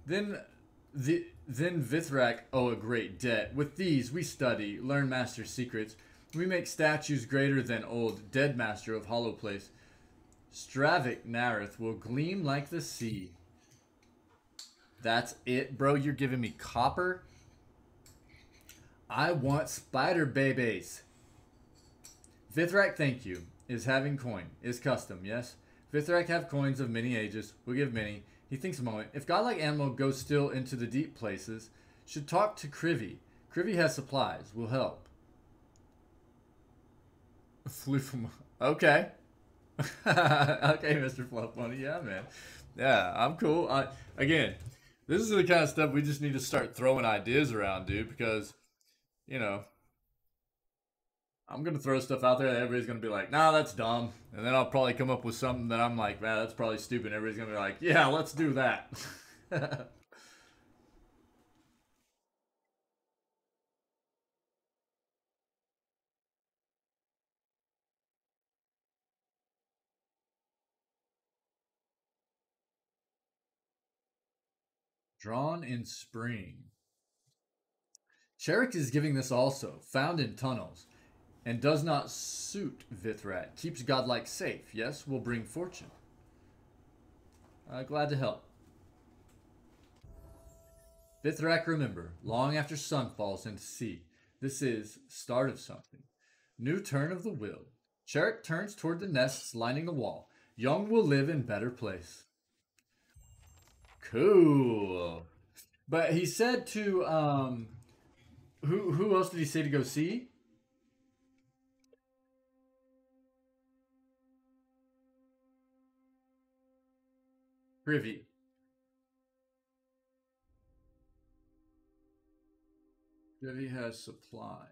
Then Vithrak owe a great debt. With these, we study, learn master secrets. We make statues greater than old, dead master of Hollow Place. Stravik Nareth will gleam like the sea. That's it, bro? You're giving me copper? I want spider babies. Vithrak, thank you. Is having coin. Is custom, yes? Vithrak have coins of many ages. We'll give many. He thinks a moment. If godlike animal goes still into the deep places, should talk to Krivy. Krivy has supplies. Will help. Okay. Okay, Mr. Fluff Bunny. Yeah, man. Yeah, I'm cool. Again, this is the kind of stuff we just need to start throwing ideas around, dude, because, you know, I'm going to throw stuff out there that everybody's going to be like, nah, that's dumb. And then I'll probably come up with something that I'm like, man, that's probably stupid. Everybody's going to be like, yeah, let's do that. Drawn in spring. Cherrick is giving this also. Found in tunnels. And does not suit Vithrak. Keeps godlike safe. Yes, will bring fortune. Glad to help. Vithrak, remember, long after sun falls into sea. This is start of something. New turn of the will. Cherrick turns toward the nests lining the wall. Young will live in better place. Cool. But he said to who else did he say to go see? Privy. Privy has supplies.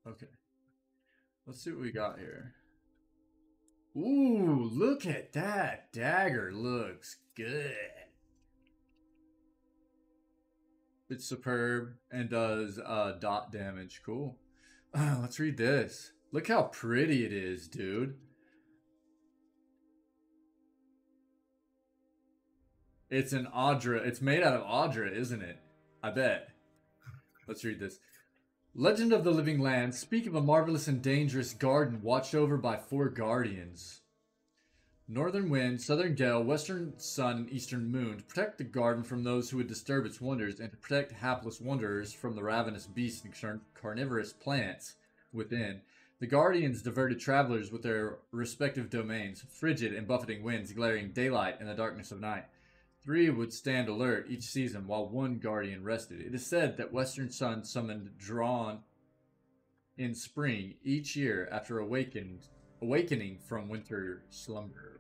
Okay. Let's see what we got here. Ooh, look at that. Dagger looks good. It's superb and does dot damage. Cool. Let's read this. Look how pretty it is, dude. It's an Audra. It's made out of Audra, isn't it? I bet. Let's read this. Legend of the Living Land. Speak of a marvelous and dangerous garden watched over by 4 guardians. Northern wind, southern gale, western sun, and eastern moon, to protect the garden from those who would disturb its wonders, and to protect hapless wanderers from the ravenous beasts and carnivorous plants within. The guardians diverted travelers with their respective domains, frigid and buffeting winds glaring daylight in the darkness of night. 3 would stand alert each season while 1 guardian rested. It is said that western sun summoned drawn in spring each year after awakening from winter slumber.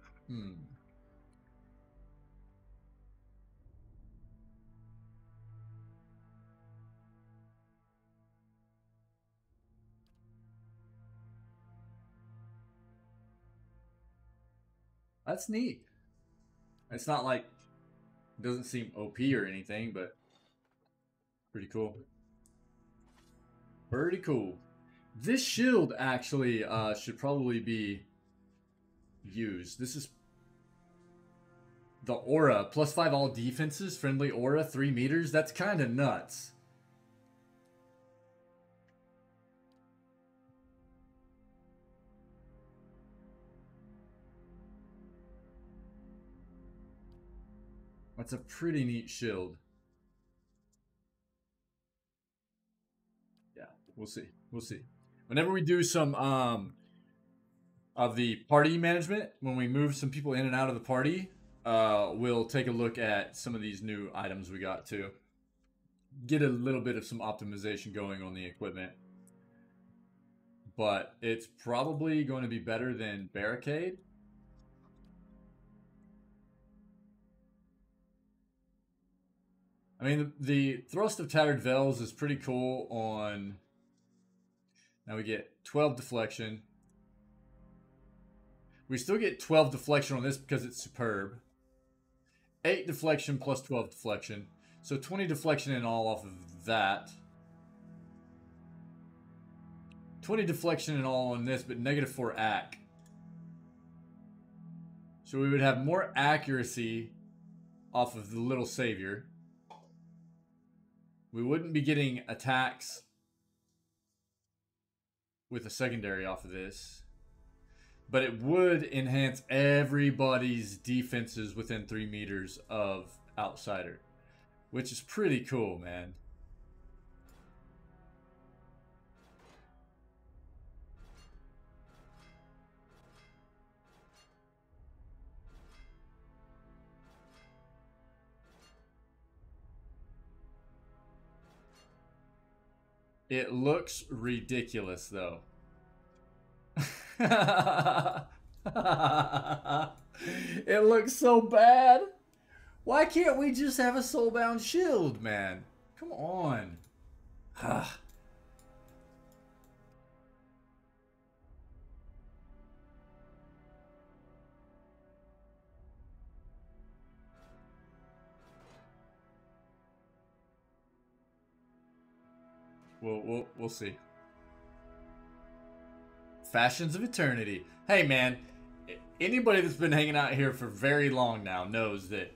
That's neat. It's not like it doesn't seem OP or anything, but pretty cool. Pretty cool. This shield actually should probably be used. This is the aura. +5 all defenses, friendly aura, 3 meters. That's kind of nuts. That's a pretty neat shield. Yeah, we'll see. We'll see. Whenever we do some of the party management, when we move some people in and out of the party, we'll take a look at some of these new items we got too. Get a little bit of some optimization going on the equipment. But it's probably going to be better than Barricade. I mean, the Thrust of Tattered Veils is pretty cool on... Now we get 12 deflection. We still get 12 deflection on this because it's superb. 8 deflection plus 12 deflection. So 20 deflection in all off of that. 20 deflection in all on this, but -4 AC. So we would have more accuracy off of the Little Savior. We wouldn't be getting attacks with a secondary off of this. But it would enhance everybody's defenses within 3 meters of Outsider. Which is pretty cool, man. It looks ridiculous, though. It looks so bad. Why can't we just have a soulbound shield, man? Come on. We'll see. Fashions of Eternity. Hey, man. Anybody that's been hanging out here for very long now knows that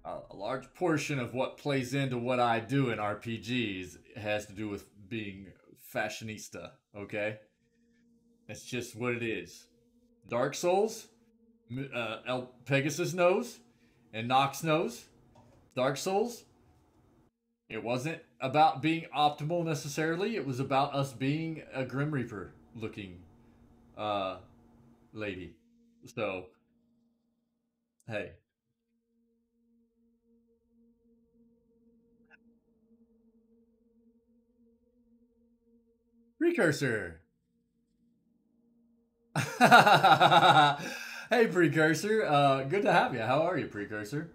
a large portion of what plays into what I do in RPGs has to do with being fashionista, okay? That's just what it is. Dark Souls, Pegasus knows, and Nox knows. Dark Souls, it wasn't about being optimal necessarily. It was about us being a Grim Reaper looking lady. So, hey. Precursor. Hey, Precursor. Good to have you. How are you, Precursor?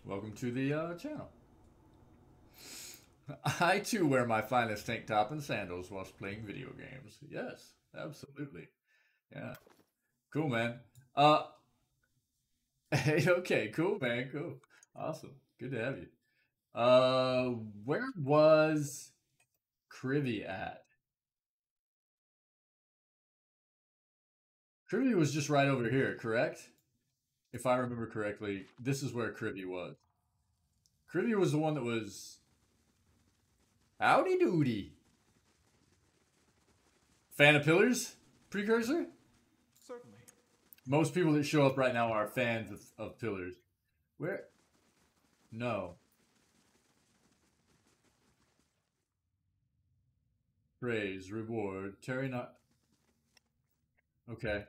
Welcome to the channel. I too wear my finest tank top and sandals whilst playing video games. Yes, absolutely. Yeah. Cool, man. Hey, okay, cool, man, cool. Awesome. Good to have you. Where was Krivy at? Krivy was just right over here, correct? If I remember correctly, this is where Krivy was. Krivy was the one that was... Howdy doody. Fan of Pillars? Precursor? Most people that show up right now are fans of Pillars. Where? No. Praise, reward, Terry not. Okay.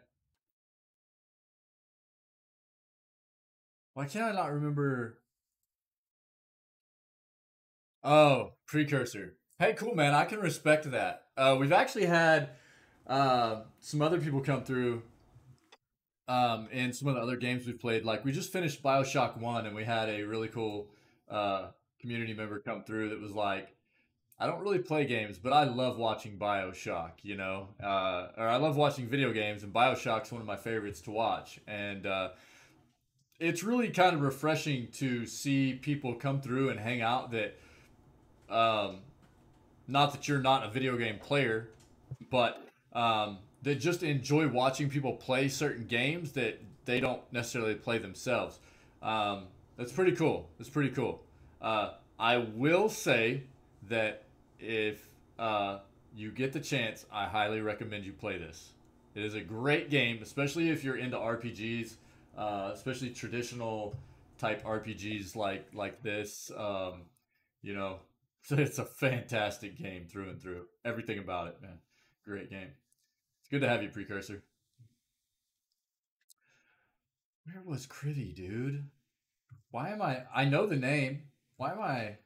Why can't I not remember? Oh, precursor. Hey, cool, man. I can respect that. We've actually had some other people come through in some of the other games we've played. Like, we just finished Bioshock 1, and we had a really cool uh, community member come through that was like, I don't really play games, but I love watching Bioshock, you know? Or I love watching video games, and Bioshock's one of my favorites to watch. And it's really kind of refreshing to see people come through and hang out that, um, not that you're not a video game player, but that just enjoy watching people play certain games that they don't necessarily play themselves. That's pretty cool. That's pretty cool. I will say that if you get the chance, I highly recommend you play this. It is a great game, especially if you're into RPGs, especially traditional type RPGs like this. You know, so it's a fantastic game through and through. Everything about it, man. Great game. It's good to have you, Precursor. Where was Krivy, dude? Why am I know the name. Why am I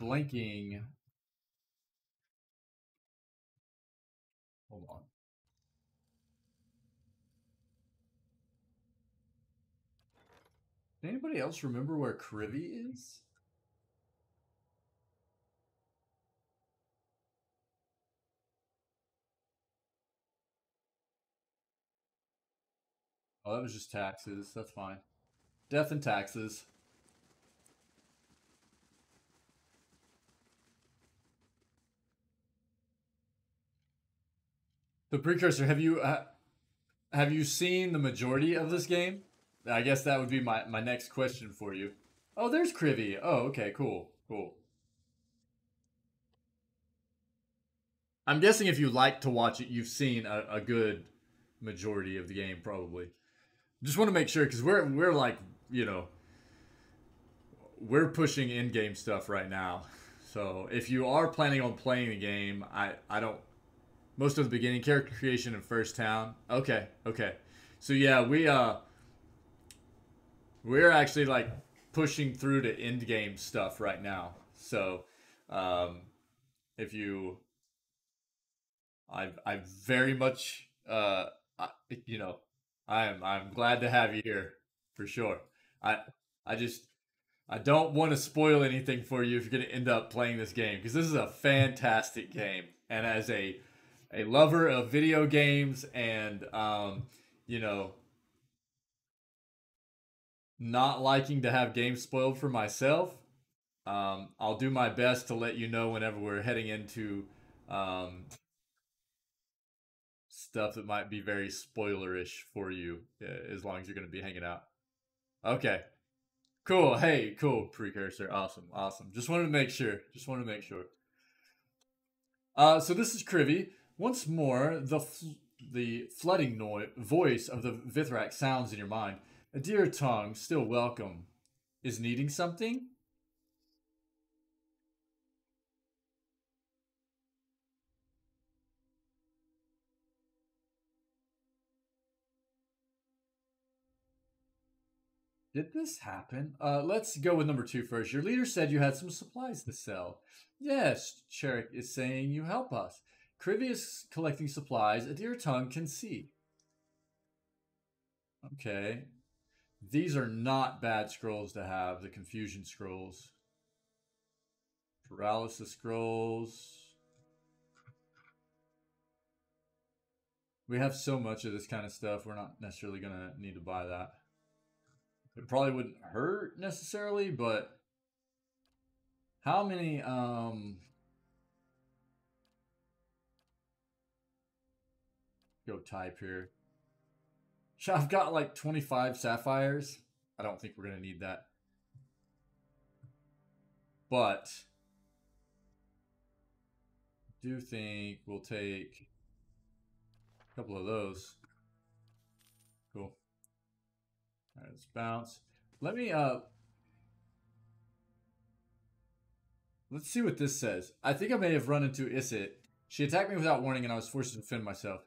blanking? Hold on. Anybody else remember where Krivy is? Oh, that was just taxes. That's fine. Death and taxes. The Precursor, have you seen the majority of this game? I guess that would be my next question for you. Oh, there's Krivy. Oh, okay, cool. Cool. I'm guessing if you like to watch it, you've seen a good majority of the game, probably. Just want to make sure because we're like you know we're pushing in-game stuff right now. So if you are planning on playing the game, I don't most of the beginning character creation in First Town. Okay, okay. So yeah, we're actually like pushing through to end game stuff right now. So um, if you I very much I, you know I'm glad to have you here for sure. I I just I don't want to spoil anything for you if you're going to end up playing this game because this is a fantastic game. And as a lover of video games and you know not liking to have games spoiled for myself, I'll do my best to let you know whenever we're heading into um, stuff that might be very spoilerish for you, as long as you're going to be hanging out. Okay, cool. Hey, cool, Precursor. Awesome, awesome. Just wanted to make sure. Just wanted to make sure. So this is Krivy. Once more, the flooding voice of the Vithrak sounds in your mind. A dear tongue, still welcome. Is needing something? Did this happen? Let's go with number 2 first. Your leader said you had some supplies to sell. Yes, Cherik is saying you help us. Krivy is collecting supplies a dear tongue can see. Okay. These are not bad scrolls to have, the confusion scrolls. Paralysis scrolls. We have so much of this kind of stuff, we're not necessarily going to need to buy that. It probably wouldn't hurt necessarily, but how many go type here. I've got like 25 sapphires. I don't think we're going to need that. But I do think we'll take A couple of those. Cool. All right, let's bounce. Let me let's see what this says. I think I may have run into Issit. She attacked me without warning and I was forced to defend myself.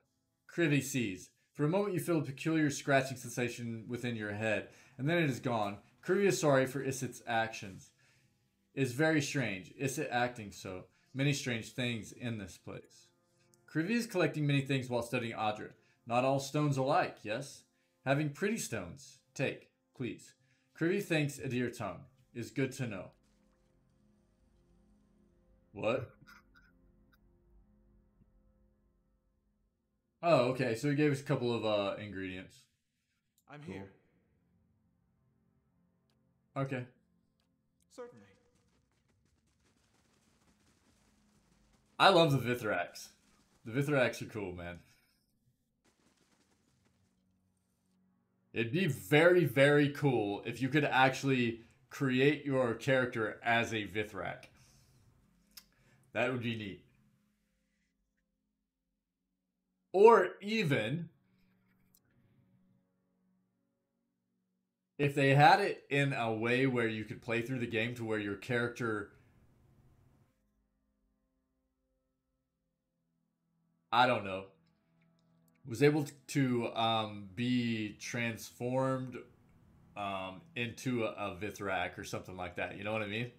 Crivy sees. For a moment you feel a peculiar scratching sensation within your head, and then it is gone. Crivy is sorry for Issit's actions. It is very strange. Issit acting so. Many strange things in this place. Crivy is collecting many things while studying Adra. Not all stones alike, yes? Having pretty stones. Take, please. Crivy thanks a dear tongue. Is good to know. What? Oh, okay. So he gave us a couple of ingredients. I'm Cool. here. Okay. Certainly. I love the Vithraks. The Vithraks are cool, man. It'd be very, very cool if you could actually create your character as a Vithrak. That would be neat. Or even if they had it in a way where you could play through the game to where your character, I don't know, was able to be transformed into a Vithrak or something like that. You know what I mean?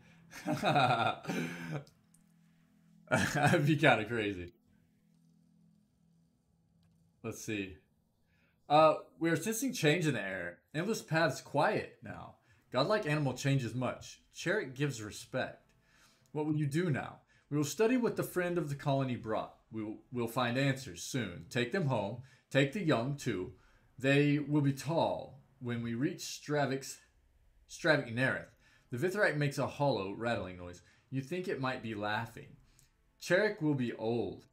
That'd be kind of crazy. Let's see. We are sensing change in the air. Endless paths quiet now. Godlike animal changes much. Chariot gives respect. What will you do now? We will study what the friend of the colony brought. We'll find answers soon. Take them home. Take the young too. They will be tall. When we reach Stravik Nerith, the Vithrak makes a hollow, rattling noise. You think it might be laughing. Cherik will be old.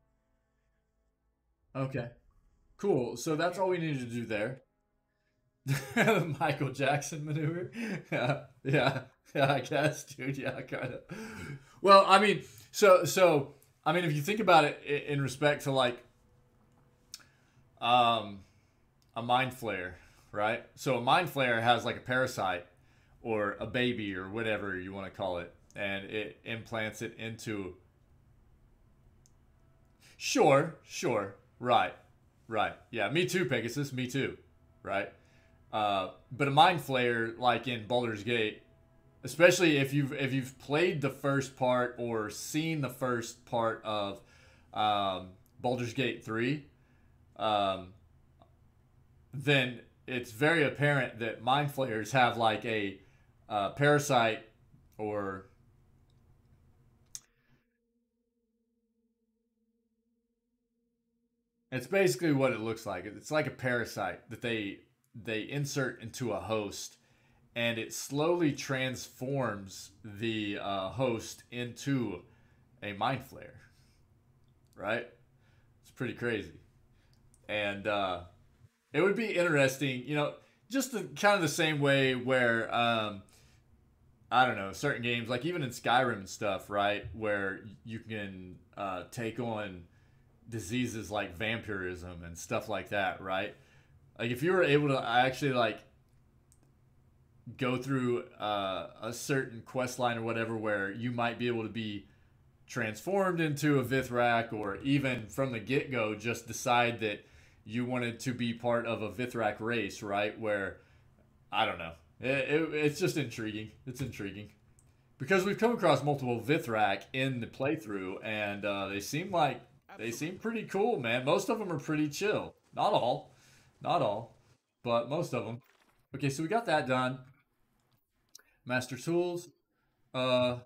Okay. Cool. So that's all we needed to do there. The Michael Jackson maneuver. Yeah, I guess, dude. Yeah, kind of. Well, I mean, I mean, if you think about it in respect to like um, a mind flare, right? So a mind flare has like a parasite or a baby or whatever you want to call it, and it implants it into. Sure, right. Yeah, me too, Pegasus. Me too, right? But a mind flayer, like in Baldur's Gate, especially if you've played the first part or seen the first part of Baldur's Gate 3, um, then it's very apparent that mind flayers have like a parasite or it's basically what it looks like. It's like a parasite that they insert into a host, and it slowly transforms the host into a mind flare. Right? It's pretty crazy, and it would be interesting, just kind of the same way where I don't know, certain games like even in Skyrim and stuff, right, where you can take on diseases like vampirism and stuff like that, right? Like if you were able to actually like go through a certain quest line or whatever where you might be able to be transformed into a Vithrak or even from the get-go just decide that you wanted to be part of a Vithrak race, right? Where I don't know. It's just intriguing. It's intriguing. Because we've come across multiple Vithrak in the playthrough, and they seem Absolutely. pretty cool, man. Most of them are pretty chill. Not all, but most of them. Okay, so we got that done. Master tools. Uh,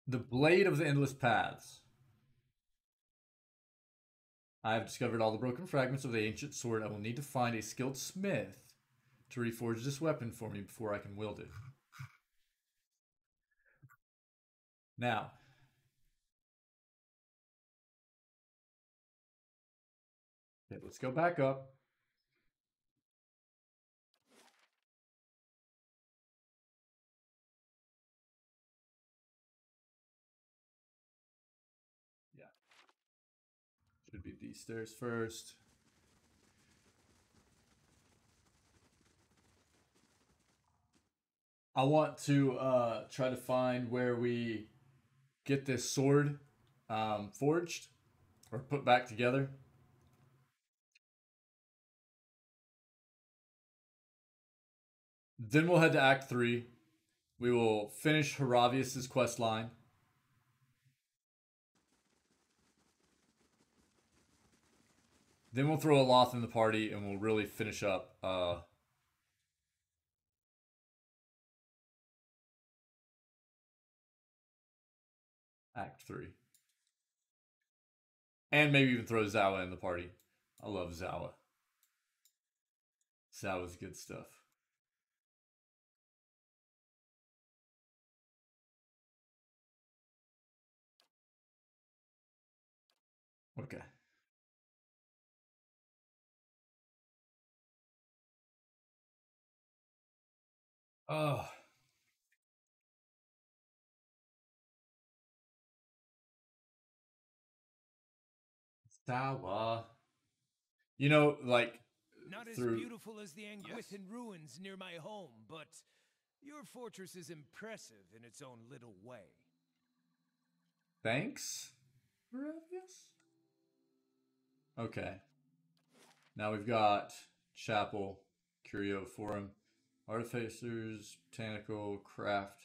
the blade of the endless paths. I have discovered all the broken fragments of the ancient sword. I will need to find a skilled smith to reforge this weapon for me before I can wield it. Now, okay, let's go back up. Yeah. these stairs first. I want to try to find where we get this sword forged or put back together. Then we'll head to Act 3. We will finish Haravius' quest line. Then we'll throw Aloth in the party and we'll really finish up Act 3. And maybe even throw Zawa in the party. I love Zawa. Zawa's good stuff. Okay. Oh. Zawa. You know, like, not as beautiful as the Anguithan ruins near my home, but your fortress is impressive in its own little way. Thanks, Haravius? Okay. Now we've got Chapel, Curio Forum, Artificers, Botanical, Craft.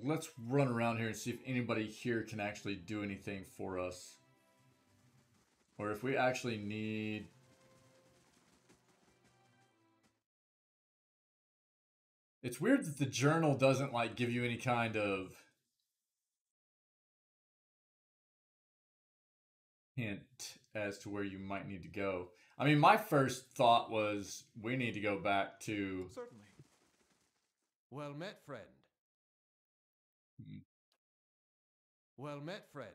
Let's run around here and see if anybody here can actually do anything for us. Or if we actually need... It's weird that the journal doesn't, like, give you any kind of hint as to where you might need to go. I mean, my first thought was we need to go back to... Certainly. Well met, friend. Well met, friend.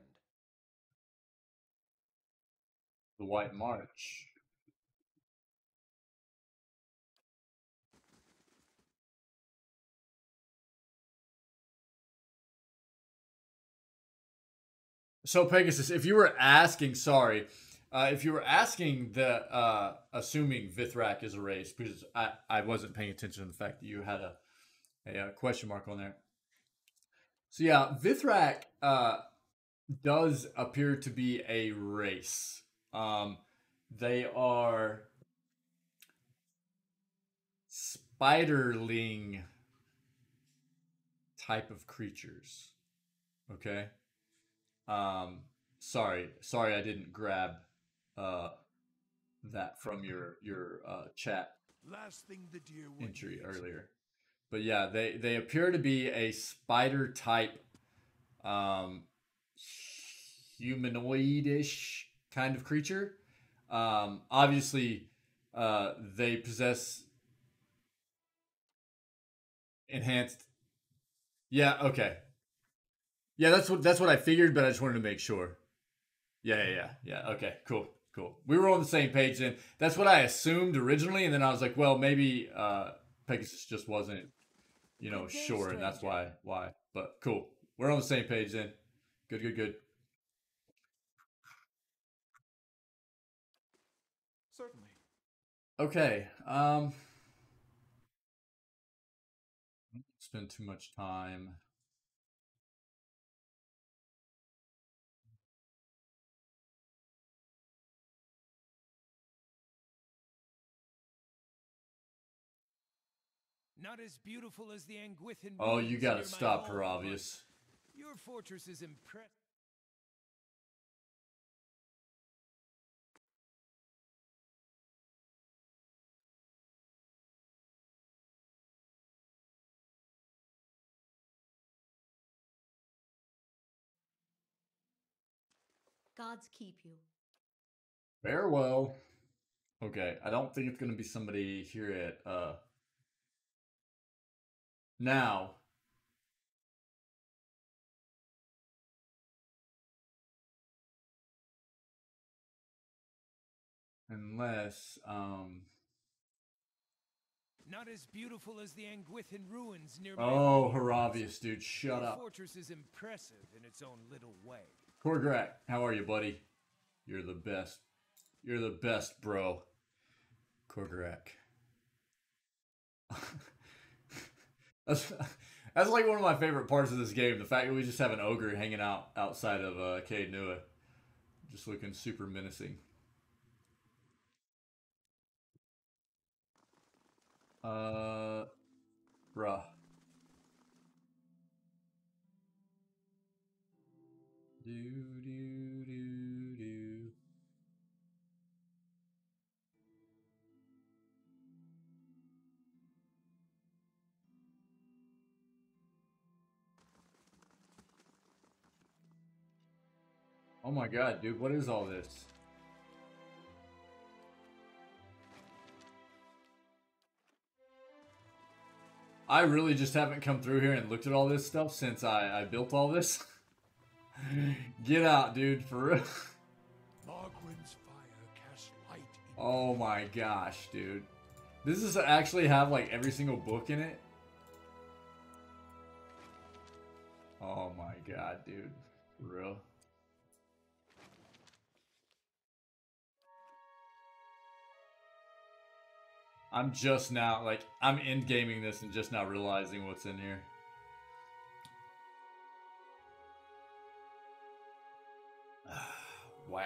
The White March. So Pegasus, if you were asking, if you were asking the assuming Vithrak is a race, because I wasn't paying attention to the fact that you had a question mark on there. So yeah, Vithrak does appear to be a race. They are spiderling type of creatures. Okay. Sorry, I didn't grab that from your chat Last thing the deer would entry eat. earlier. But yeah, they appear to be a spider type humanoid-ish kind of creature. Obviously they possess enhanced. Yeah, okay. Yeah, that's what I figured, but I just wanted to make sure. Yeah. Okay, cool. We were on the same page then. That's what I assumed originally, and then I was like, well, maybe Pegasus just wasn't, sure, and that's why. But cool. We're on the same page then. Good. Certainly. Okay. Spend too much time. Not as beautiful as the Anguithan. Oh, you gotta stop her, obvious. Your fortress is impressive. Gods keep you. Farewell. Okay, I don't think it's gonna be somebody here at now. Unless, Not as beautiful as the Anguithin ruins near my oh, home. Haravius, dude, shut Your up. fortress is impressive in its own little way. Korgrak, how are you, buddy? You're the best. You're the best, bro. Korgrak. that's, that's like one of my favorite parts of this game. The fact that we just have an ogre hanging out outside of Caed Nua. Just looking super menacing. Bruh. Do. Oh my god, dude, what is all this? I really just haven't come through here and looked at all this stuff since I built all this. Get out, dude, for real. Margrin's fire casts light in Oh my gosh, dude. This is actually have like every single book in it. Oh my god, dude. For real. I'm just now, like, I'm endgaming this and just now realizing what's in here. Wow.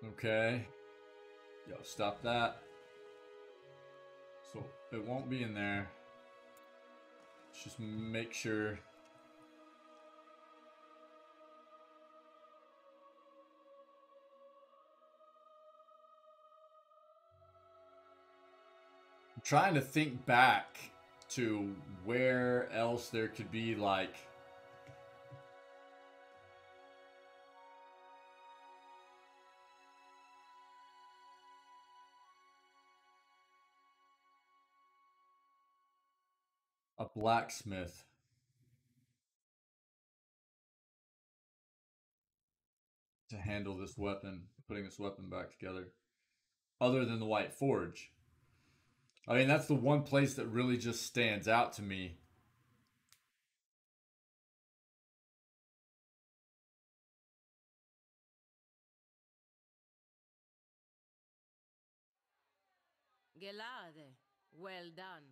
Okay. Yo, stop that. So, it won't be in there. Let's just make sure. I'm trying to think back to where else there could be, like, a blacksmith to handle this weapon, putting this weapon back together, other than the White Forge. I mean, that's the one place that really just stands out to me. Gelade, well done.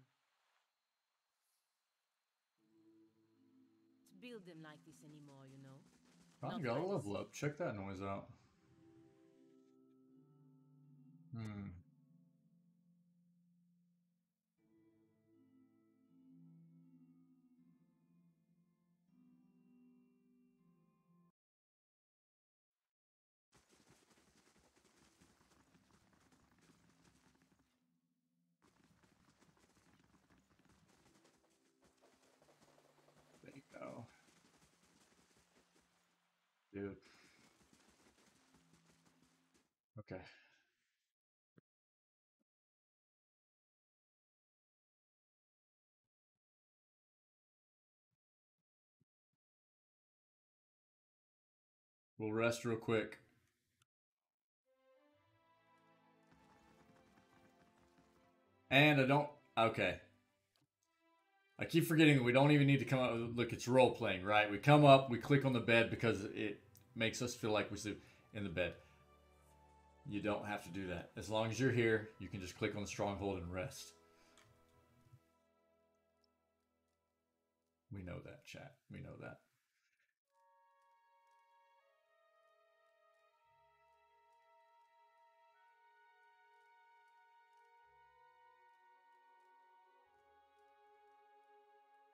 To build them like this anymore, you know. Probably Not got a like level this. up. Check that noise out. There you go. Dude. Okay. We'll rest real quick. And I don't... Okay. I keep forgetting that we don't even need to come up... Look, it's role-playing, right? We come up, we click on the bed because it makes us feel like we sleep in the bed. You don't have to do that. As long as you're here, you can just click on the stronghold and rest. We know that, chat. We know that.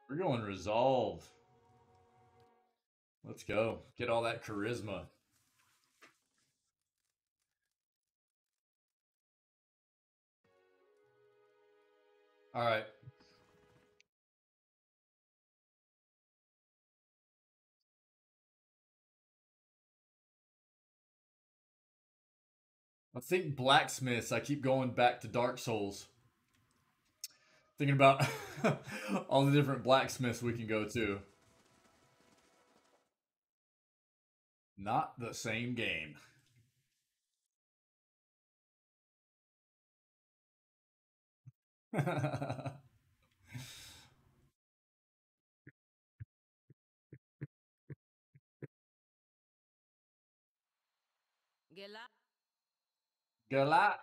We're going resolve. Let's go. Get all that charisma. All right. I think blacksmiths, I keep going back to Dark Souls. Thinking about all the different blacksmiths we can go to. Not the same game. Gela. Galat.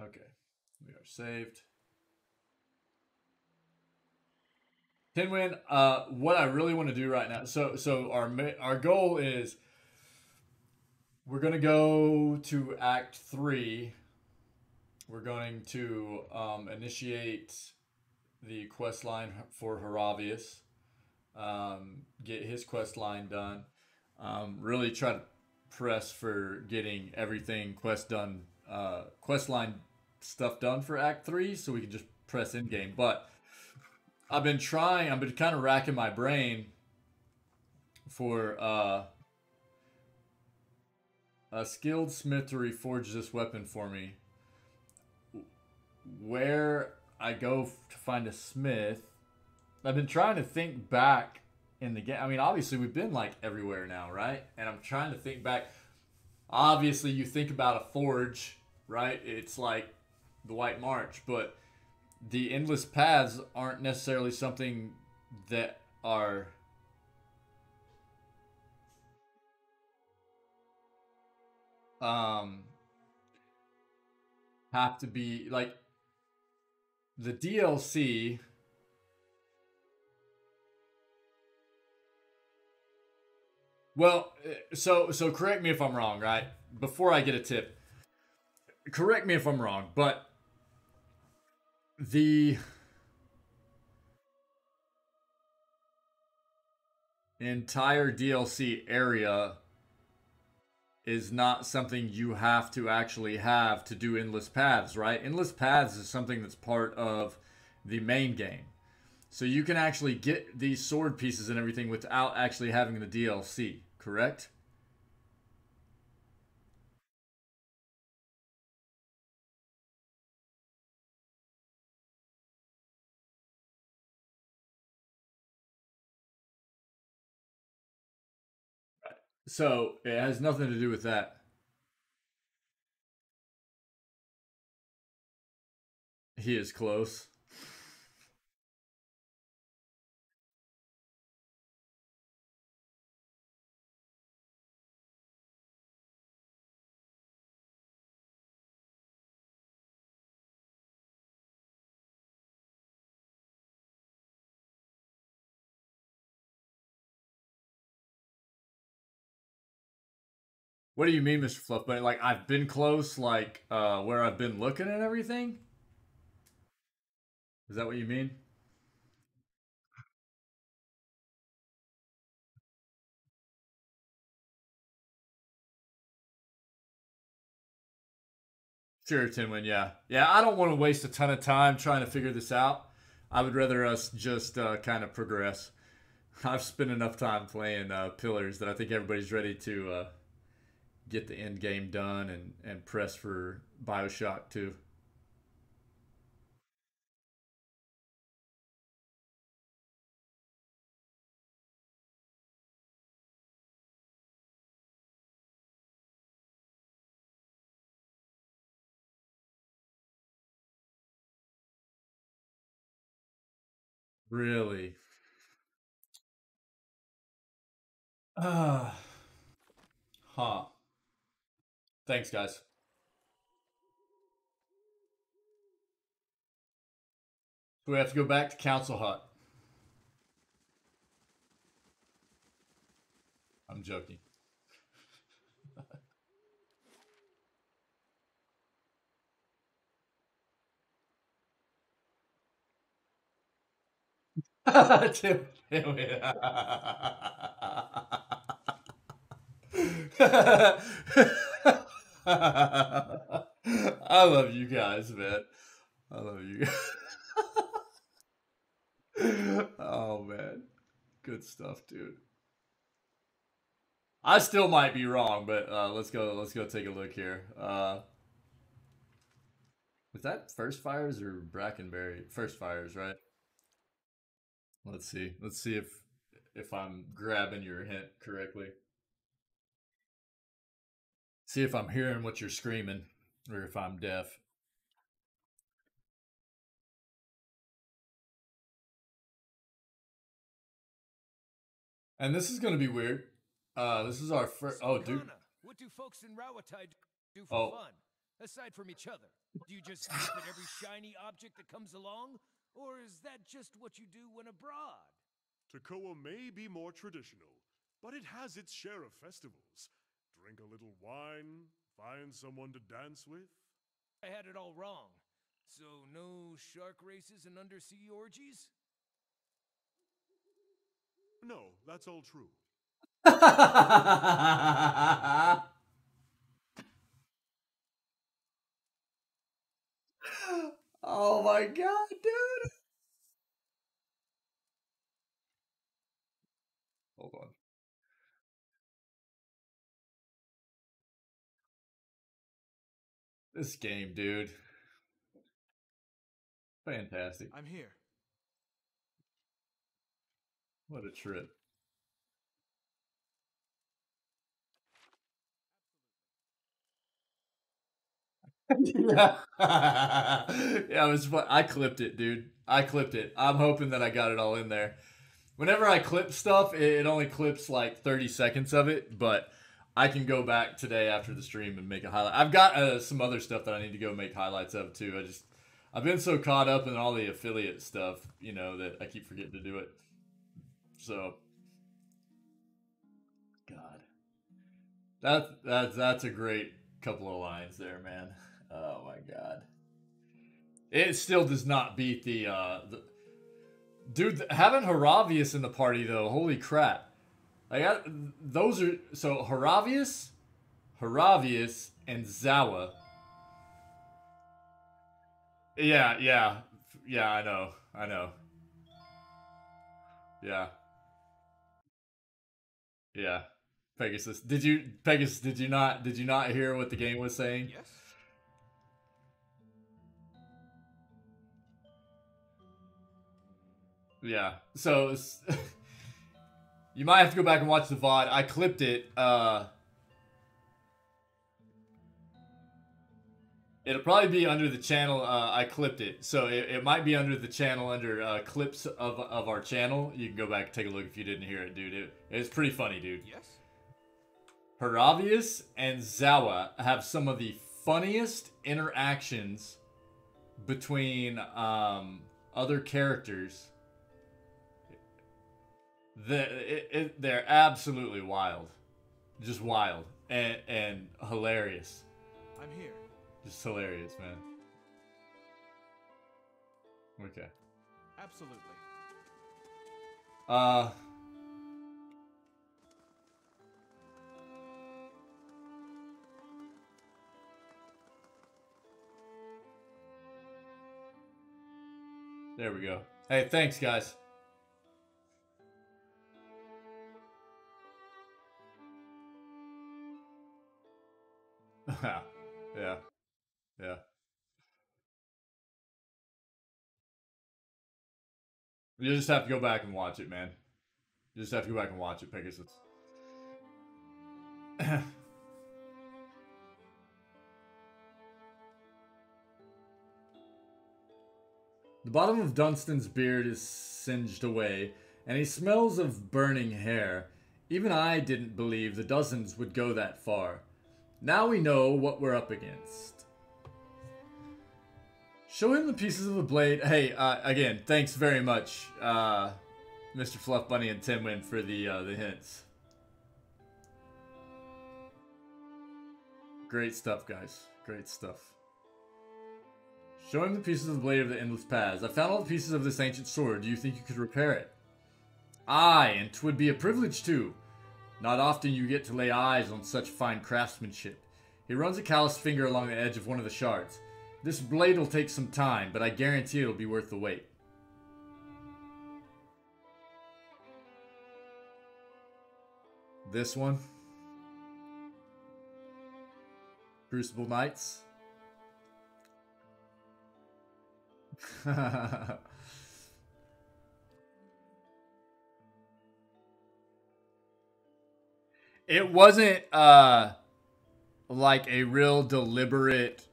Okay, we are saved. Tinwin, what I really want to do right now. So our goal is we're gonna go to Act 3. We're going to initiate the quest line for Haravius. Get his quest line done. Really try to press for getting everything quest line stuff done for Act 3, so we can just press in game. But I've been kind of racking my brain for a skilled smith to reforge this weapon for me. Where I go to find a smith. I've been trying to think back in the game. I mean, obviously we've been like everywhere now, right? And I'm trying to think back. Obviously, you think about a forge, right? It's like the White March, but the endless paths aren't necessarily something that are have to be like the DLC. Well, so correct me if I'm wrong, right? Before I get a tip, correct me if I'm wrong, but the entire DLC area is not something you have to actually have to do Endless Paths, right? Endless Paths is something that's part of the main game. So you can actually get these sword pieces and everything without actually having the DLC, correct? So it has nothing to do with that. He is close. What do you mean, Mr. Fluff? But like I've been close, like where I've been looking at everything? Is that what you mean? Sure, Tinwin, yeah. Yeah, I don't want to waste a ton of time trying to figure this out. I would rather us just kind of progress. I've spent enough time playing Pillars that I think everybody's ready to get the end game done and press for Bioshock 2. Really? Ah, huh. Thanks, guys. So we have to go back to Council Hut. I'm joking. Tim- I love you guys, man. I love you. Oh man, good stuff, dude. I still might be wrong, but let's go. Let's go take a look here. Was that First Fires or Brackenberry? First Fires, right? Let's see. Let's see if I'm grabbing your hint correctly. See if I'm hearing what you're screaming or if I'm deaf. And this is going to be weird. This is our first. Oh, dude. What do folks in Rawatide do Oh. for fun? Aside from each other, do you just snap at every shiny object that comes along? Or is that just what you do when abroad? Takoa may be more traditional, but it has its share of festivals. Drink a little wine, find someone to dance with. I had it all wrong. So no shark races and undersea orgies? No, that's all true. Oh my god, dude. Hold on. This game, dude. Fantastic. I'm here. What a trip. Yeah. Yeah, it was fun. I clipped it, dude. I clipped it. I'm hoping that I got it all in there. Whenever I clip stuff, it only clips like 30 seconds of it, but I can go back today after the stream and make a highlight. I've got some other stuff that I need to go make highlights of too. I've been so caught up in all the affiliate stuff, you know, that I keep forgetting to do it. So, God, that's a great couple of lines there, man. Oh my God, it still does not beat the dude having Haravius in the party though. Holy crap! Those are so Haravius, and Zawa. Yeah. I know. Yeah. Pegasus, did you not hear what the game was saying? Yes? Yeah. So you might have to go back and watch the VOD. I clipped it. It'll probably be under the channel. I clipped it, so it might be under the channel under clips of our channel. You can go back and take a look if you didn't hear it, dude. It's pretty funny, dude. Yes? Haravius and Zawa have some of the funniest interactions between other characters. They're absolutely wild, just wild and hilarious. I'm here. Just hilarious, man. Okay. Absolutely. There we go. Hey, thanks, guys. Yeah. You just have to go back and watch it, man. You just have to go back and watch it, Pegasus. The bottom of Dunstan's beard is singed away, and he smells of burning hair. Even I didn't believe the dozens would go that far. Now we know what we're up against. Show him the pieces of the blade. Hey, again, thanks very much, Mr. Fluff Bunny and Timwin for the hints. Great stuff, guys. Great stuff. Show him the pieces of the blade of the endless paths. I found all the pieces of this ancient sword. Do you think you could repair it? Aye, and 'twould be a privilege too. Not often you get to lay eyes on such fine craftsmanship. He runs a calloused finger along the edge of one of the shards. This blade will take some time, but I guarantee it'll be worth the wait. This one. Crucible Knights. It wasn't like a real deliberate.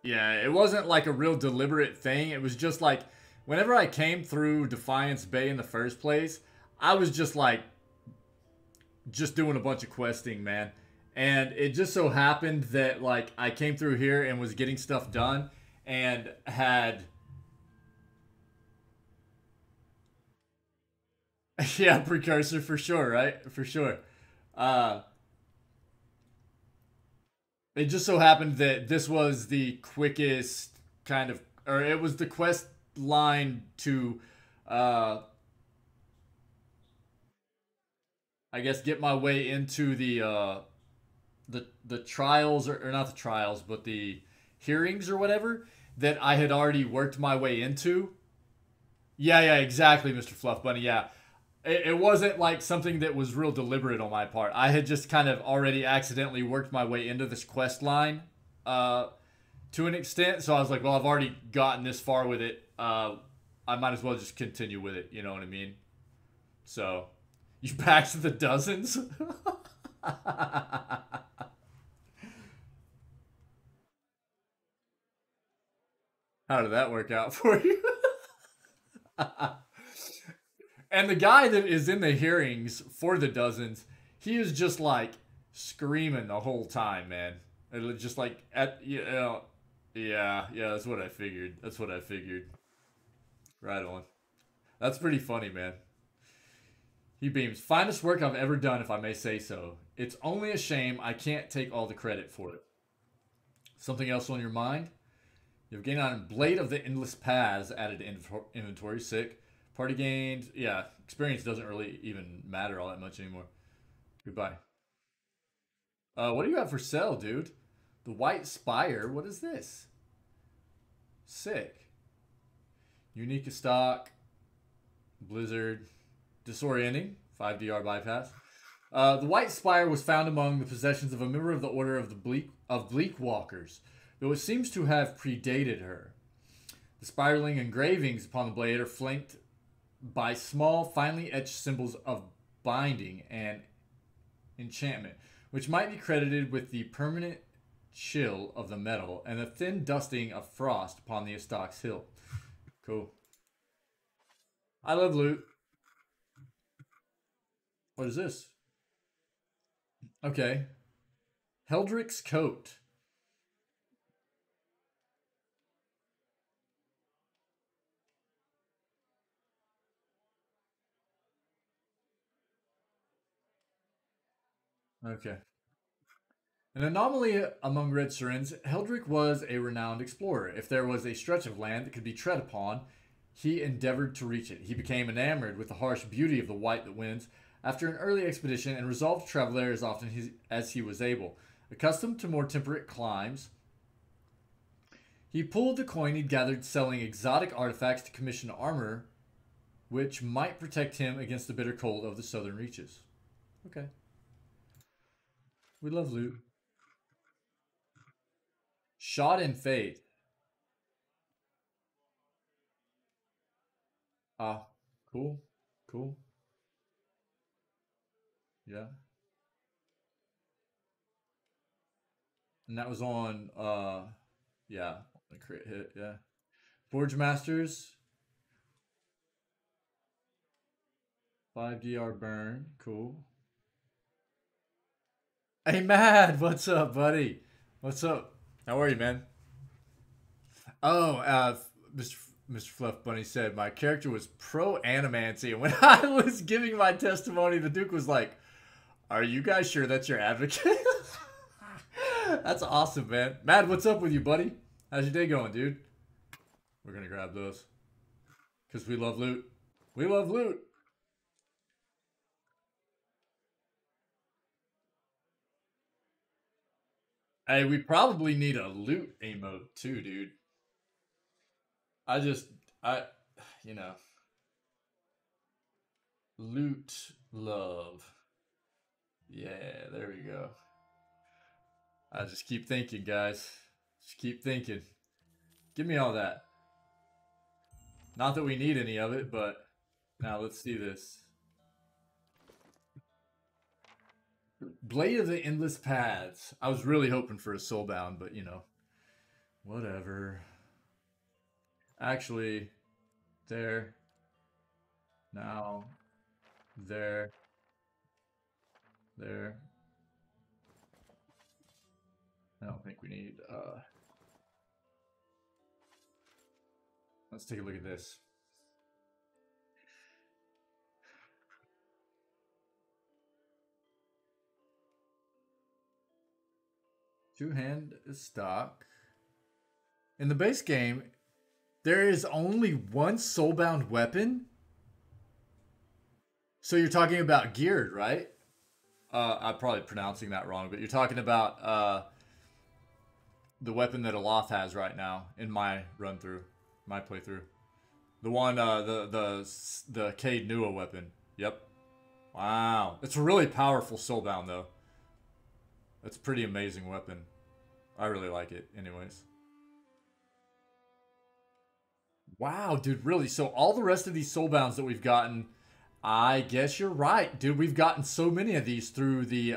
Yeah, it wasn't like a real deliberate thing. It was just like whenever I came through Defiance Bay in the first place, I was just like just doing a bunch of questing, man. And it just so happened that like I came through here and was getting stuff done and had yeah, precursor for sure, right? For sure. Uh it just so happened that this was the quickest kind of or it was the quest line to uh I guess get my way into the trials or not the trials, but the hearings or whatever that I had already worked my way into. Yeah, yeah, exactly, Mr. Fluff Bunny. Yeah, it wasn't like something that was real deliberate on my part. I had just kind of already accidentally worked my way into this quest line uh, to an extent. So I was like, well, I've already gotten this far with it. I might as well just continue with it. You know what I mean? So you back to the dozens? How did that work out for you? And the guy that is in the hearings for the dozens, he is just like screaming the whole time, man. It was just like yeah, that's what I figured. That's what I figured. Right on. That's pretty funny, man. He beams. Finest work I've ever done, if I may say so. It's only a shame I can't take all the credit for it. Something else on your mind? You've gained on Blade of the Endless Paths added to inventory. Sick. Party gained. Yeah, experience doesn't really even matter all that much anymore. Goodbye. What do you have for sale, dude? The White Spire. What is this? Sick. Unique stock. Blizzard. Disorienting. 5 DR bypass. The White Spire was found among the possessions of a member of the Order of the Bleak Walkers, though it seems to have predated her. The spiraling engravings upon the blade are flanked by small, finely etched symbols of binding and enchantment, which might be credited with the permanent chill of the metal and a thin dusting of frost upon the Estox hill. Cool. I love loot. What is this? Okay. Heldrick's coat. Okay. An anomaly among Red Surins, Heldrick was a renowned explorer. If there was a stretch of land that could be tread upon, he endeavored to reach it. He became enamored with the harsh beauty of the white that wins after an early expedition and resolved to travel there as often as he was able. Accustomed to more temperate climes, he pulled the coin he'd gathered selling exotic artifacts to commission armor which might protect him against the bitter cold of the southern reaches. Okay. We love loot. Shot in Fate. Ah, cool. Cool. Yeah. And that was on yeah, a crit hit, yeah. Forge Masters, 5 DR burn, cool. Hey Mad, what's up, buddy? What's up? How are you, man? Oh, Mr. Fluff Bunny said my character was pro animancy, and when I was giving my testimony, the Duke was like, "Are you guys sure that's your advocate?" That's awesome, man. Mad, what's up with you, buddy? How's your day going, dude? We're gonna grab those because we love loot. We love loot. Hey, we probably need a loot emote too, dude. I just, I, you know, loot love. Yeah, there we go. I just keep thinking, guys. Just keep thinking. Give me all that. Not that we need any of it, but now let's see this. Blade of the Endless Paths. I was really hoping for a Soulbound, but you know, whatever. Actually, there. Now, there. There. I don't think we need, let's take a look at this. Two-hand is stock. In the base game, there is only one soulbound weapon. So you're talking about geared, right? I'm probably pronouncing that wrong, but you're talking about the weapon that Aloth has right now in my run through, my playthrough. The one, the Cade Nua weapon. Yep. Wow, it's a really powerful soulbound though. That's a pretty amazing weapon. I really like it, anyways. Wow, dude, really? So all the rest of these soulbounds that we've gotten, I guess you're right, dude. We've gotten so many of these through the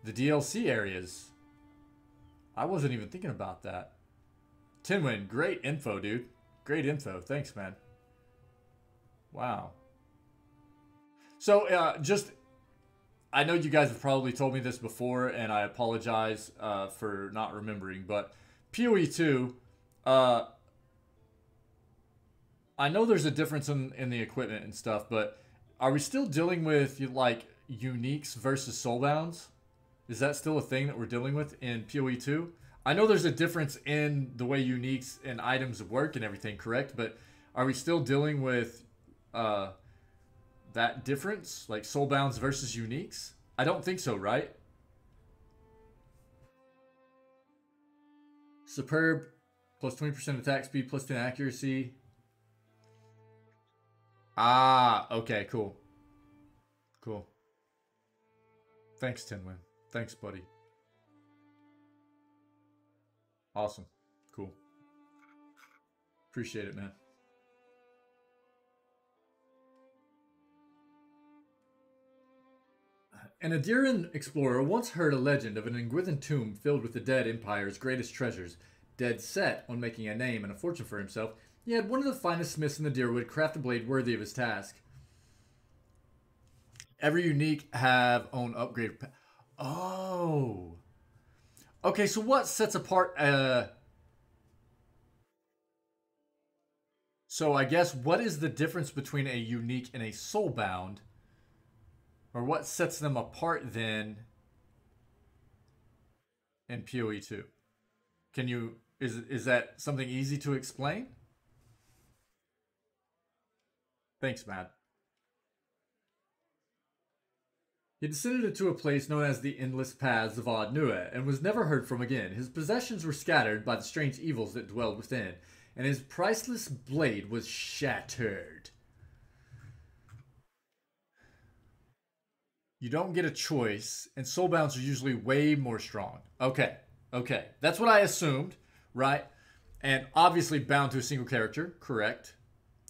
DLC areas. I wasn't even thinking about that. Tinwin, great info, dude. Great info. Thanks, man. Wow. So, just... I know you guys have probably told me this before, and I apologize for not remembering, but PoE 2, I know there's a difference in the equipment and stuff, but are we still dealing with, like, uniques versus soulbounds? Is that still a thing that we're dealing with in PoE 2? I know there's a difference in the way uniques and items work and everything, correct? But are we still dealing with that difference? Like soulbounds versus uniques? I don't think so, right? Superb, plus 20% attack speed, plus 10 accuracy. Ah, okay, cool. Cool. Thanks, Tinwin. Thanks, buddy. Awesome. Cool. Appreciate it, man. An Adiran explorer once heard a legend of an Engwithan tomb filled with the dead empire's greatest treasures. Dead set on making a name and a fortune for himself, he had one of the finest smiths in the Deerwood craft a blade worthy of his task. Every unique have own upgrade. Oh. Okay, so what sets apart... So I guess what is the difference between a unique and a soulbound? Or what sets them apart then in PoE 2? Can you... Is that something easy to explain? Thanks, Matt. He descended into a place known as the Endless Paths of Odd Nua, and was never heard from again. His possessions were scattered by the strange evils that dwelled within, and his priceless blade was shattered. You don't get a choice, and soulbounds are usually way more strong. Okay, okay. That's what I assumed, right? And obviously bound to a single character, correct?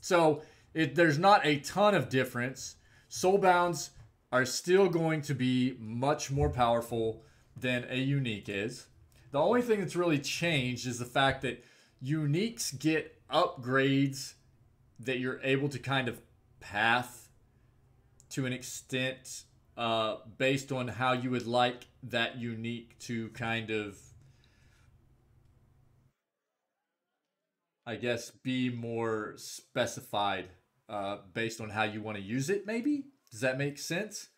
So there's not a ton of difference. Soulbounds are still going to be much more powerful than a unique is. The only thing that's really changed is the fact that uniques get upgrades that you're able to kind of path to an extent based on how you would like that unique to kind of, I guess, be more specified based on how you want to use it, maybe? Does that make sense?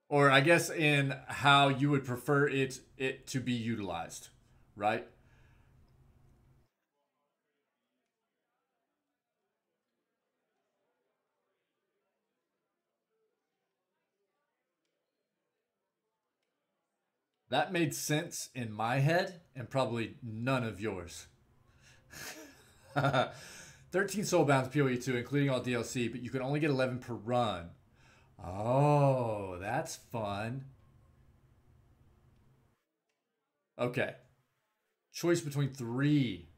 Or I guess in how you would prefer it to be utilized, right? That made sense in my head and probably none of yours. 13 soulbounds PoE 2, including all DLC, but you can only get 11 per run. Oh, that's fun. Okay. Choice between 3.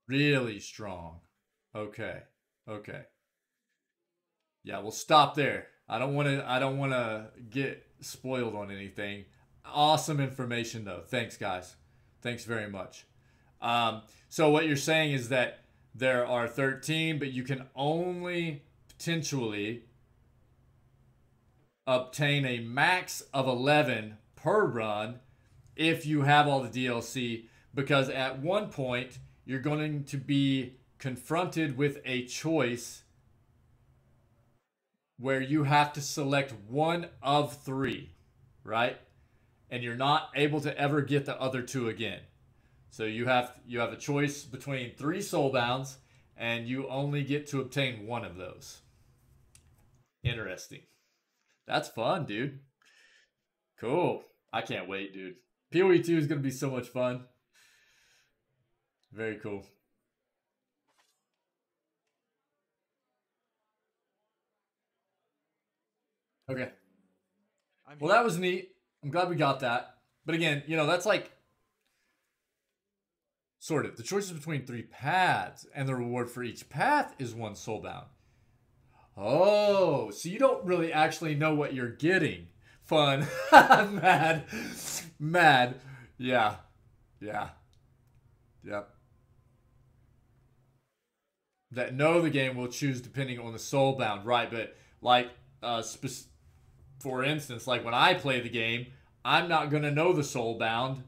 Really strong. Okay. Okay. Yeah, we'll stop there. I don't want to get spoiled on anything. Awesome information though. Thanks guys. Thanks very much. So what you're saying is that there are 13, but you can only potentially obtain a max of 11 per run if you have all the DLC, because at one point you're going to be confronted with a choice where you have to select one of 3, right? And you're not able to ever get the other 2 again. So you have a choice between 3 soulbounds, and you only get to obtain one of those. Interesting. That's fun, dude. Cool. I can't wait, dude. PoE 2 is going to be so much fun. Very cool. Okay. Well, that was neat. I'm glad we got that. But again, you know, that's like sort of the choices between 3 paths, and the reward for each path is 1 soulbound. Oh, so you don't really actually know what you're getting. Fun. Mad. Mad. Yeah. Yeah. Yep. That know the game will choose depending on the soulbound, right? But like, for instance, like when I play the game, I'm not gonna know the soulbound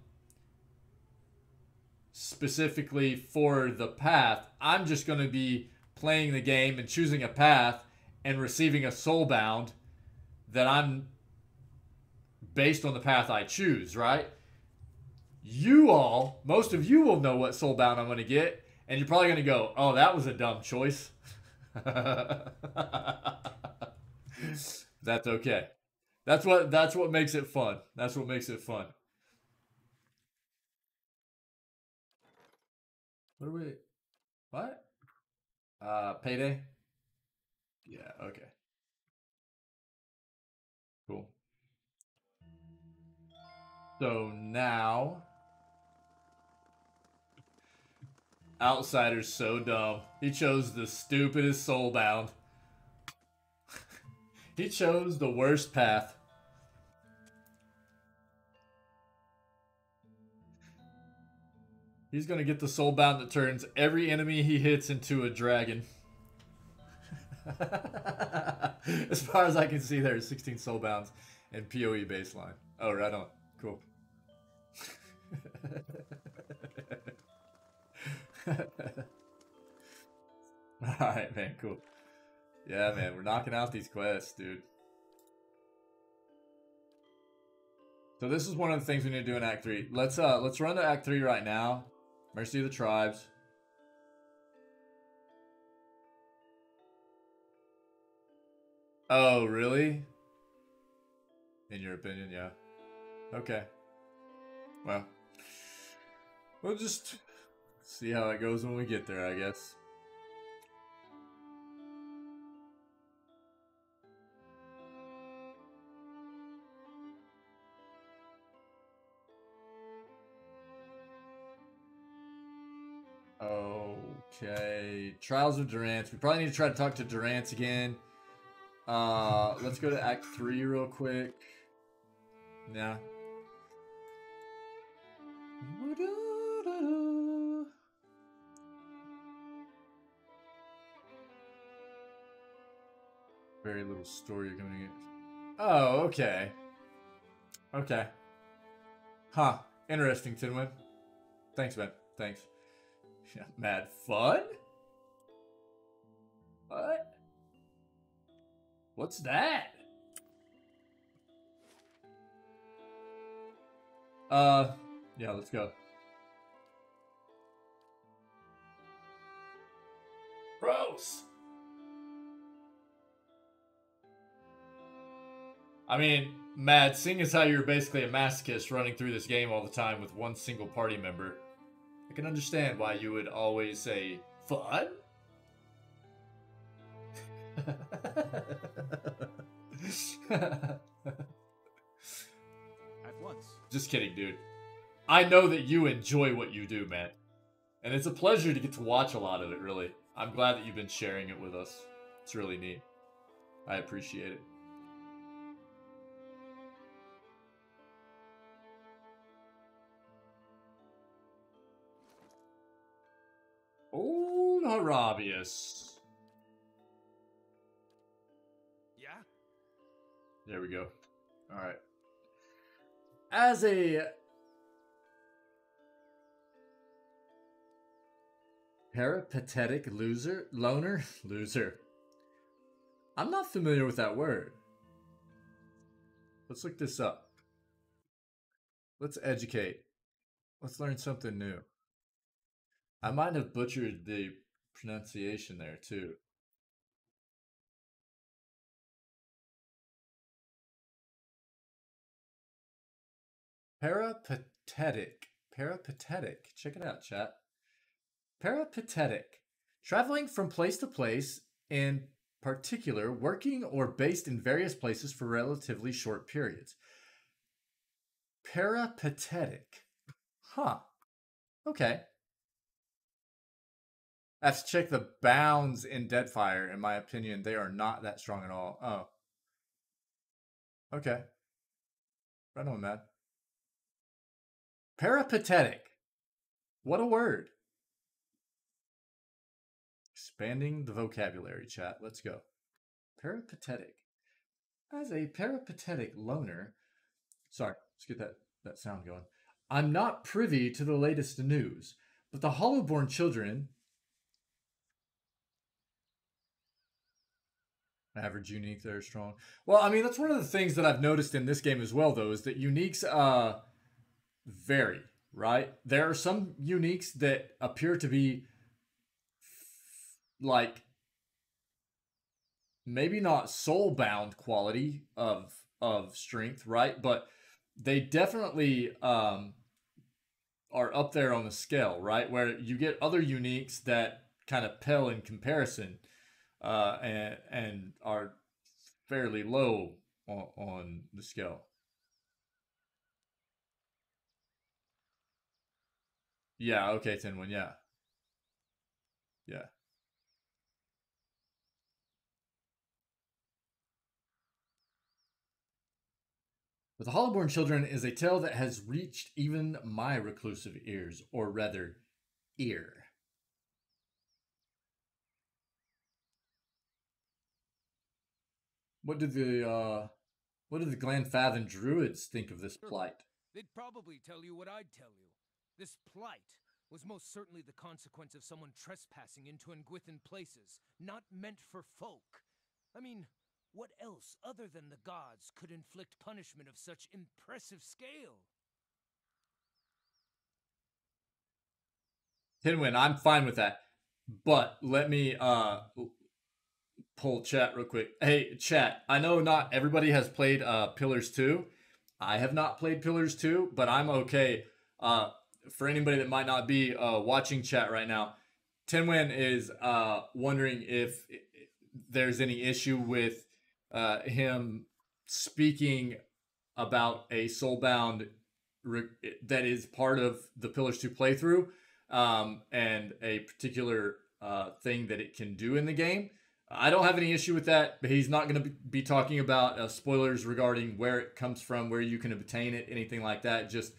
specifically for the path. I'm just gonna be playing the game and choosing a path and receiving a soulbound that I'm based on the path I choose, right? Most of you will know what soulbound I'm gonna get, and you're probably gonna go, "Oh, that was a dumb choice." That's okay. That's what makes it fun. That's what makes it fun. What are we? What? Payday? Yeah, okay. Cool. So now Outsider's so dumb. He chose the stupidest soulbound. He chose the worst path. He's gonna get the soulbound that turns every enemy he hits into a dragon. As far as I can see, there are 16 soulbounds and PoE baseline. Oh, right on. Cool. Alright, man, cool. Yeah, man, we're knocking out these quests, dude. So this is one of the things we need to do in Act 3. Let's run to Act 3 right now. Mercy of the Tribes. Oh, really? In your opinion, yeah. Okay. Well, we'll just see how it goes when we get there, I guess. Okay. Trials of Durance. We probably need to try to talk to Durance again. Let's go to Act 3 real quick. Yeah. Very little story you're coming in. Oh, okay. Okay. Huh. Interesting, Tinwin. Thanks, man. Thanks. Yeah, mad fun? What? What's that? Yeah, let's go. Gross! I mean, Mad, seeing as how you're basically a masochist running through this game all the time with one single party member, I can understand why you would always say, fun? Just kidding, dude. I know that you enjoy what you do, man. And it's a pleasure to get to watch a lot of it, really. I'm glad that you've been sharing it with us. It's really neat. I appreciate it. Old Harabius. Yeah? There we go. Alright. As a peripatetic loner? Loser. I'm not familiar with that word. Let's look this up. Let's educate. Let's learn something new. I might have butchered the pronunciation there too. Peripatetic. Peripatetic. Check it out, chat. Peripatetic. Traveling from place to place, in particular, working or based in various places for relatively short periods. Peripatetic. Huh. Okay. I have to check the bounds in Deadfire. In my opinion, they are not that strong at all. Oh. Okay. Right on, man. Peripatetic. What a word. Expanding the vocabulary, chat. Let's go. Peripatetic. As a peripatetic loner... Sorry, let's get that sound going. I'm not privy to the latest news, but the Hollowborn children... Average unique, they're strong. Well, I mean, that's one of the things that I've noticed in this game as well, though, is that uniques vary, right? There are some uniques that appear to be like maybe not soul-bound quality of strength, right? But they definitely are up there on the scale, right? Where you get other uniques that kind of pale in comparison and are fairly low on the scale. Yeah, okay, Tinwin, yeah. Yeah. But the Hollowborn Children is a tale that has reached even my reclusive ears, or rather, ear. What did the Glanfathen Druids think of this plight? They'd probably tell you what I'd tell you. This plight was most certainly the consequence of someone trespassing into Engwithan places, not meant for folk. I mean, what else other than the gods could inflict punishment of such impressive scale? Tinwin, I'm fine with that. But let me pull chat real quick. Hey, chat, I know not everybody has played Pillars 2. I have not played Pillars 2, but I'm okay. For anybody that might not be watching chat right now, Tinwin is wondering if there's any issue with him speaking about a soulbound that is part of the Pillars 2 playthrough and a particular thing that it can do in the game. I don't have any issue with that, but he's not going to be talking about spoilers regarding where it comes from, where you can obtain it, anything like that. Just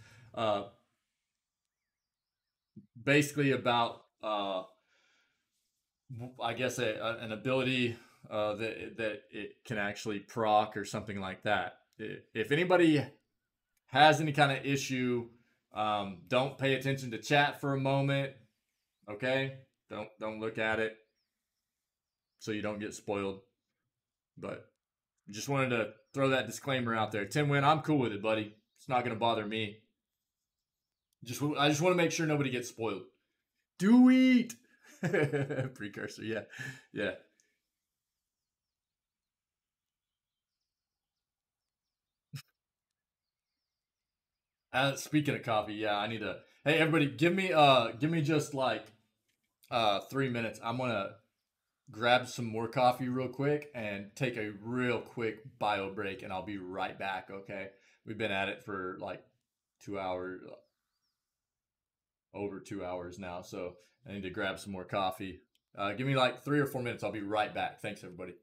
basically about, I guess, an ability that it can actually proc or something like that. If anybody has any kind of issue, don't pay attention to chat for a moment. Okay, don't look at it so you don't get spoiled. But just wanted to throw that disclaimer out there. Tinwin, I'm cool with it, buddy. It's not gonna bother me. I just want to make sure nobody gets spoiled. Do it. Precursor, yeah. Speaking of coffee, yeah, I need to. Hey, everybody, give me just like 3 minutes. I'm gonna grab some more coffee real quick and take a real quick bio break, and I'll be right back. Okay, we've been at it for like over 2 hours now. So I need to grab some more coffee. Give me like 3 or 4 minutes. I'll be right back. Thanks, everybody.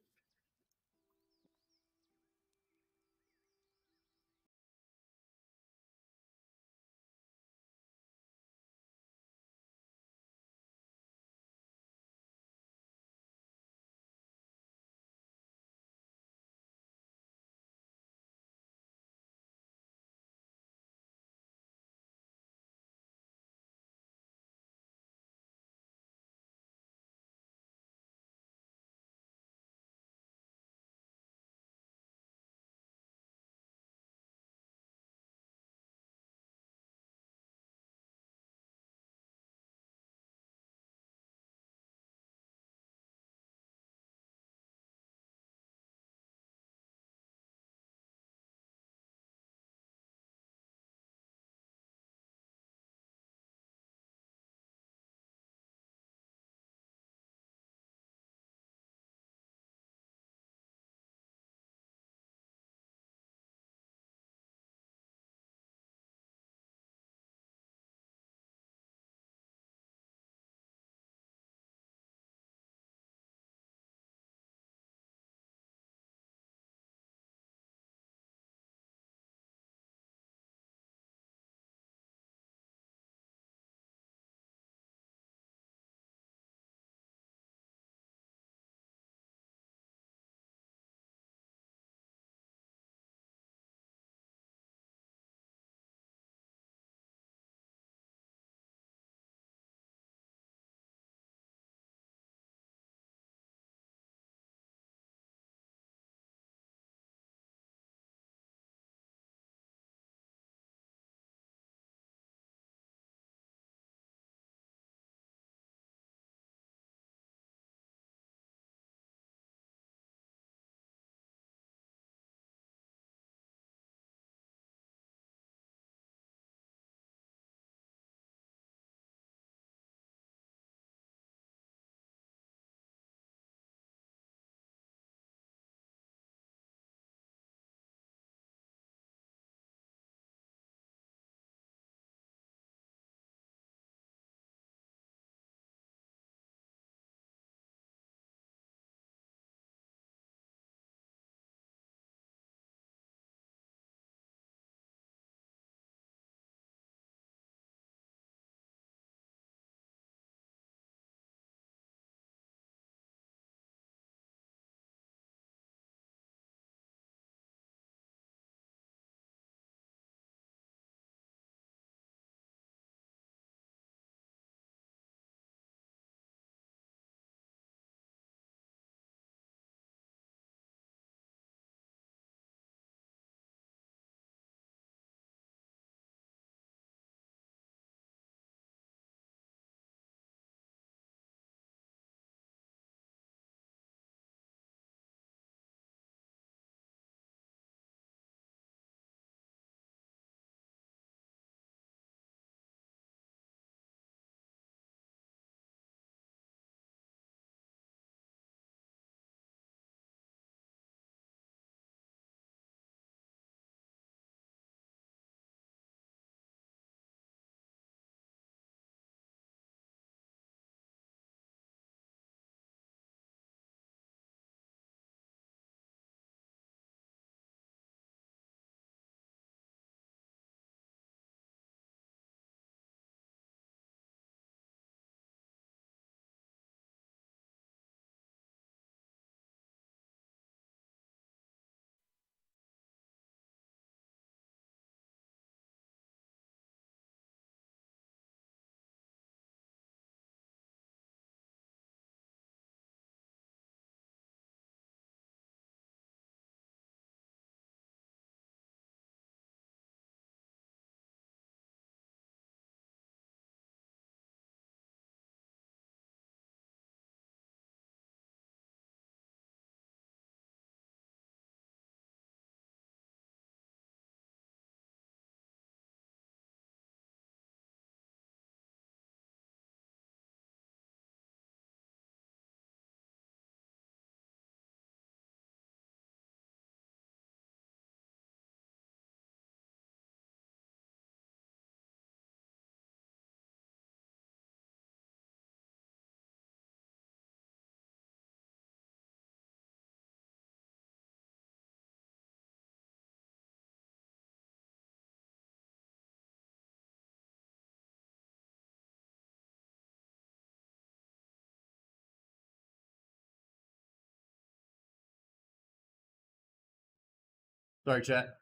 Sorry, chat.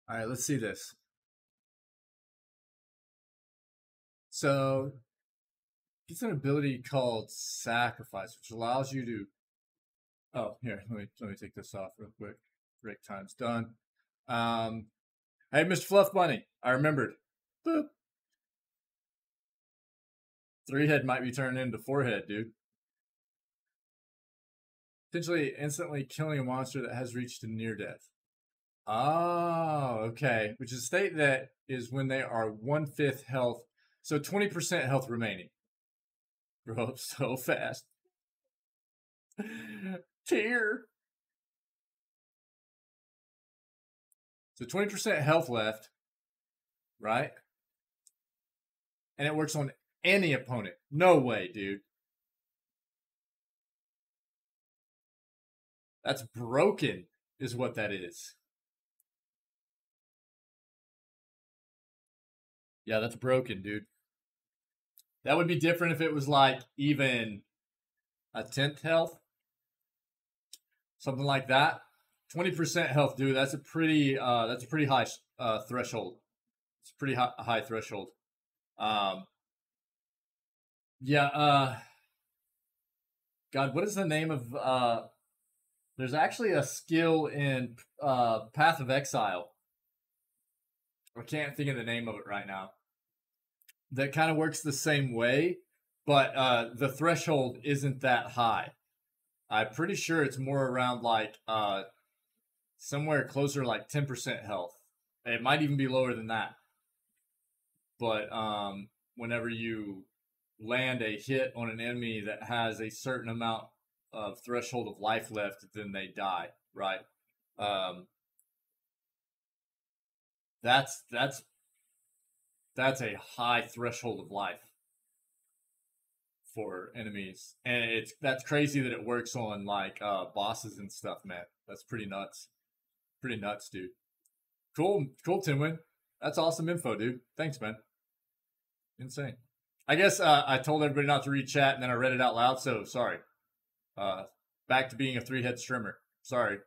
All right, let's see this. So, it's an ability called Sacrifice, which allows you to... Oh, here, let me take this off real quick. Break time's done. Hey, Mr. Fluff Bunny, I remembered. Boop. 3-head might be turned into 4-head, dude. Potentially instantly killing a monster that has reached a near death. Oh, okay. Which is a state that is when they are 1/5 health. So 20% health remaining. Grow up so fast. Tear. So 20% health left, right? And it works on any opponent. No way, dude. That's broken, is what that is. Yeah, that's broken, dude. That would be different if it was like even a 10th health. Something like that. 20% health, dude. That's a pretty high threshold. It's a pretty high threshold. Yeah, God, what is the name of there's actually a skill in Path of Exile. I can't think of the name of it right now. That kind of works the same way, but the threshold isn't that high. I'm pretty sure it's more around like somewhere closer to like 10% health. It might even be lower than that. But whenever you land a hit on an enemy that has a certain amount of threshold of life left, then they die, right? That's a high threshold of life for enemies, and that's crazy that it works on like bosses and stuff, man. That's pretty nuts. Pretty nuts, dude. Cool, Tinwin. That's awesome info, dude. Thanks, man. Insane. I guess I told everybody not to read chat, and then I read it out loud, so sorry. Back to being a 3-head streamer. Sorry.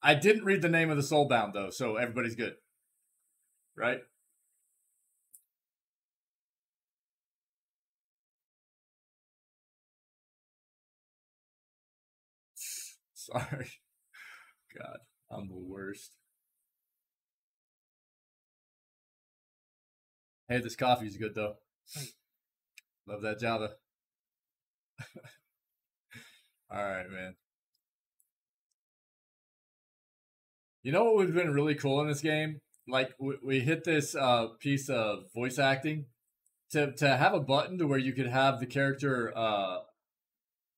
I didn't read the name of the Soulbound, though, so everybody's good. Right? Sorry. God, I'm the worst. Hey, this coffee's good, though. Love that Java. All right, man. You know what would have been really cool in this game? Like, we hit this piece of voice acting. To have a button to where you could have the character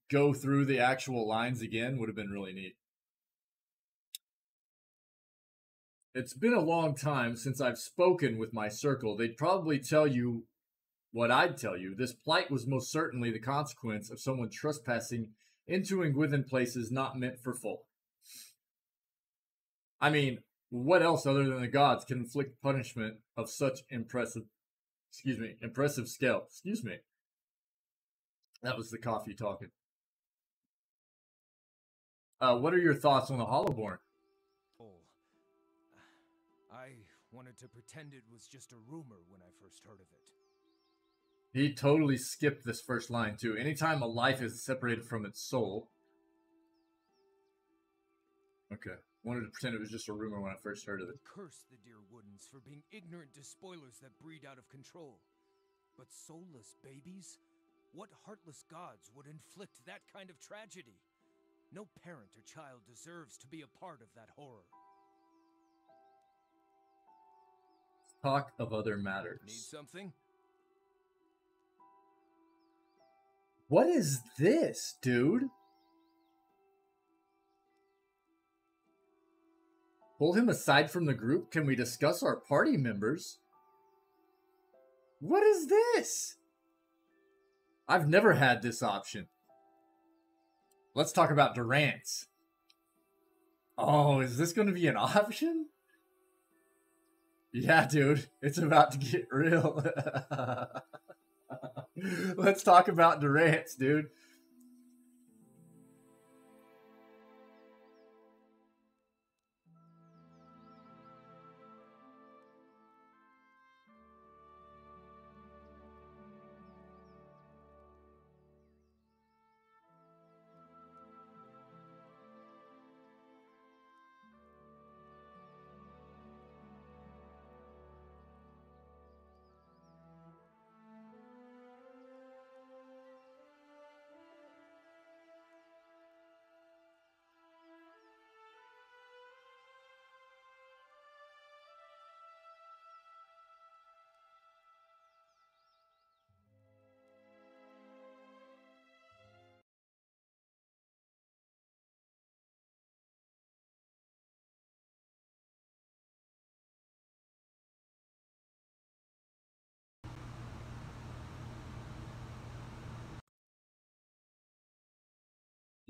go through the actual lines again would have been really neat. It's been a long time since I've spoken with my circle. They'd probably tell you what I'd tell you. This plight was most certainly the consequence of someone trespassing into and within places not meant for folk. I mean, what else other than the gods can inflict punishment of such impressive scale? Excuse me. That was the coffee talking. What are your thoughts on the Hollowborn? I wanted to pretend it was just a rumor when I first heard of it. He totally skipped this first line, too. Anytime a life is separated from its soul... Okay. Wanted to pretend it was just a rumor when I first heard of it. Curse the dear Woodens for being ignorant to spoilers that breed out of control. But soulless babies? What heartless gods would inflict that kind of tragedy? No parent or child deserves to be a part of that horror. Talk of other matters. Need something? What is this, dude? Pull him aside from the group? Can we discuss our party members? What is this? I've never had this option. Let's talk about Durant's. Oh, is this going to be an option? Yeah, dude. It's about to get real. Let's talk about Durant's, dude.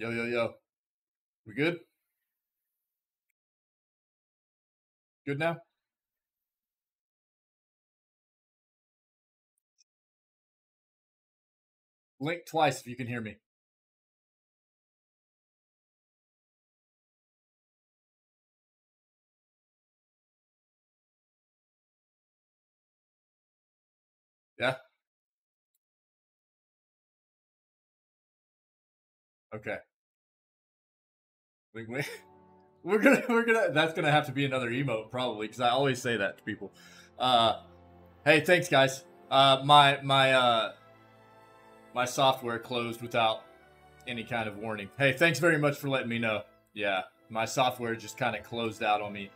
Yo, yo, yo. We good? Good now? Blink twice if you can hear me. Yeah? Okay. Blink, blink. We're gonna that's gonna have to be another emote probably, because I always say that to people. Hey, thanks guys. My software closed without any kind of warning. Hey, thanks very much for letting me know. Yeah, my software just kind of closed out on me.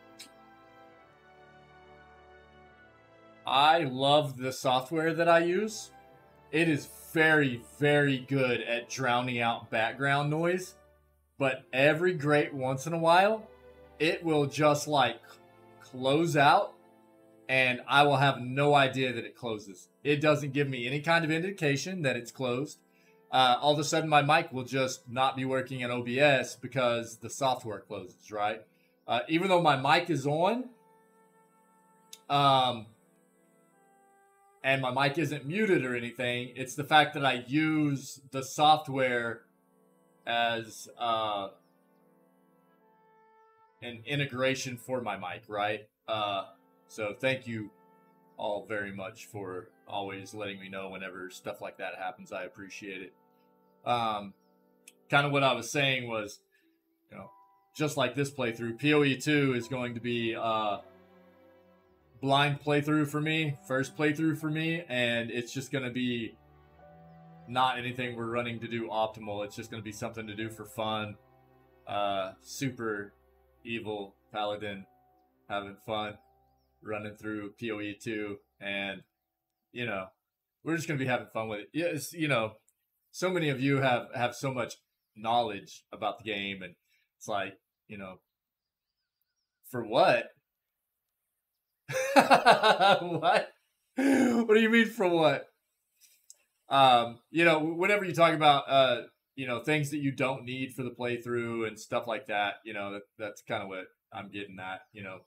I love the software that I use. It is very, very good at drowning out background noise. But every great once in a while, it will just like close out and I will have no idea that it closes. It doesn't give me any kind of indication that it's closed. All of a sudden, my mic will just not be working in OBS because the software closes, right? Even though my mic is on, and my mic isn't muted or anything, it's the fact that I use the software as an integration for my mic, right? So thank you all very much for always letting me know whenever stuff like that happens. I appreciate it. Kind of what I was saying was, you know, just like this playthrough, PoE 2 is going to be blind playthrough for me, first playthrough for me, and it's just going to be not anything we're running to do optimal. It's just going to be something to do for fun. Super evil paladin having fun running through PoE 2, and you know, we're just going to be having fun with it. Yes, you know, so many of you have so much knowledge about the game, and it's like, you know, for what? What? What do you mean for what? You know, whenever you talk about you know, things that you don't need for the playthrough and stuff like that, you know, that's kind of what I'm getting at, you know.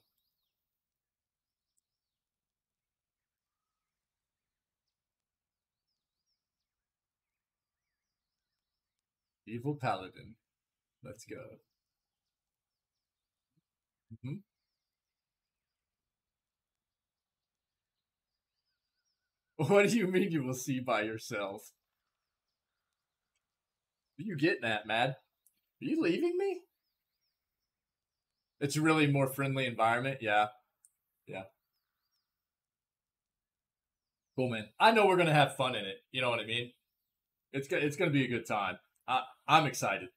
Evil paladin. Let's go. Mm-hmm. What do you mean you will see by yourself? What are you getting at, Mad? Are you leaving me? It's a really more friendly environment. Yeah. Yeah. Cool, man. I know we're going to have fun in it. You know what I mean? It's going to be a good time. I'm excited.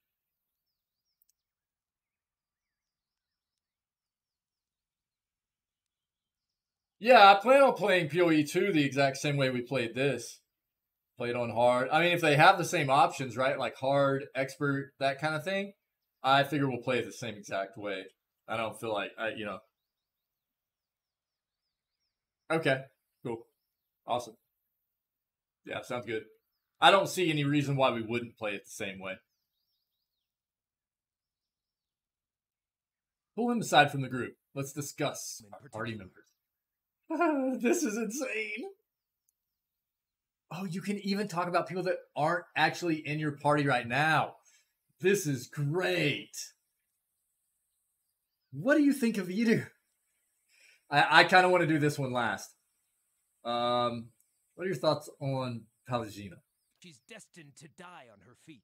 Yeah, I plan on playing PoE 2 the exact same way we played this. Played on hard. I mean, if they have the same options, right? Like hard, expert, that kind of thing, I figure we'll play it the same exact way. I don't feel like, you know. Okay, cool. Awesome. Yeah, sounds good. I don't see any reason why we wouldn't play it the same way. Pull him aside from the group. Let's discuss our party members. This is insane. Oh, you can even talk about people that aren't actually in your party right now. This is great. What do you think of either? I kind of want to do this one last. What are your thoughts on Pallegina? She's destined to die on her feet.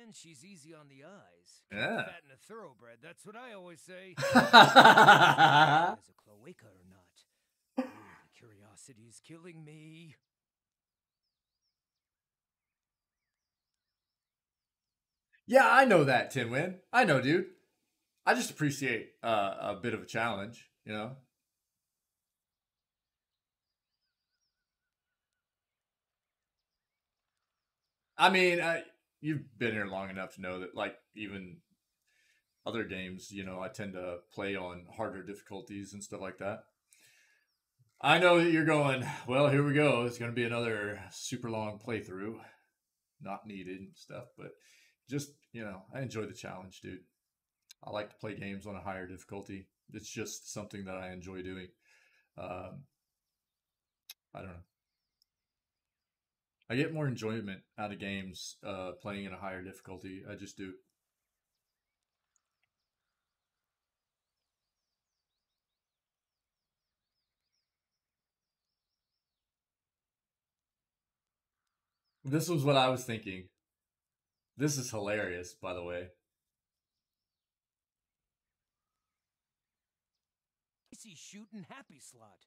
And she's easy on the eyes. Yeah. Fat and a thoroughbred, that's what I always say. Yeah, As a cloaca or not. Ooh, the curiosity is killing me. I know that, Tinwin. I know, dude. I just appreciate a bit of a challenge, you know? I mean, you've been here long enough to know that, like, even other games, you know, I tend to play on harder difficulties and stuff like that. I know that you're going, well, here we go. It's going to be another super long playthrough. Not needed and stuff, but just, you know, I enjoy the challenge, dude. I like to play games on a higher difficulty. It's just something that I enjoy doing. I don't know. I get more enjoyment out of games playing in a higher difficulty. I just do. This was what I was thinking. This is hilarious, by the way. Easy shooting happy slot.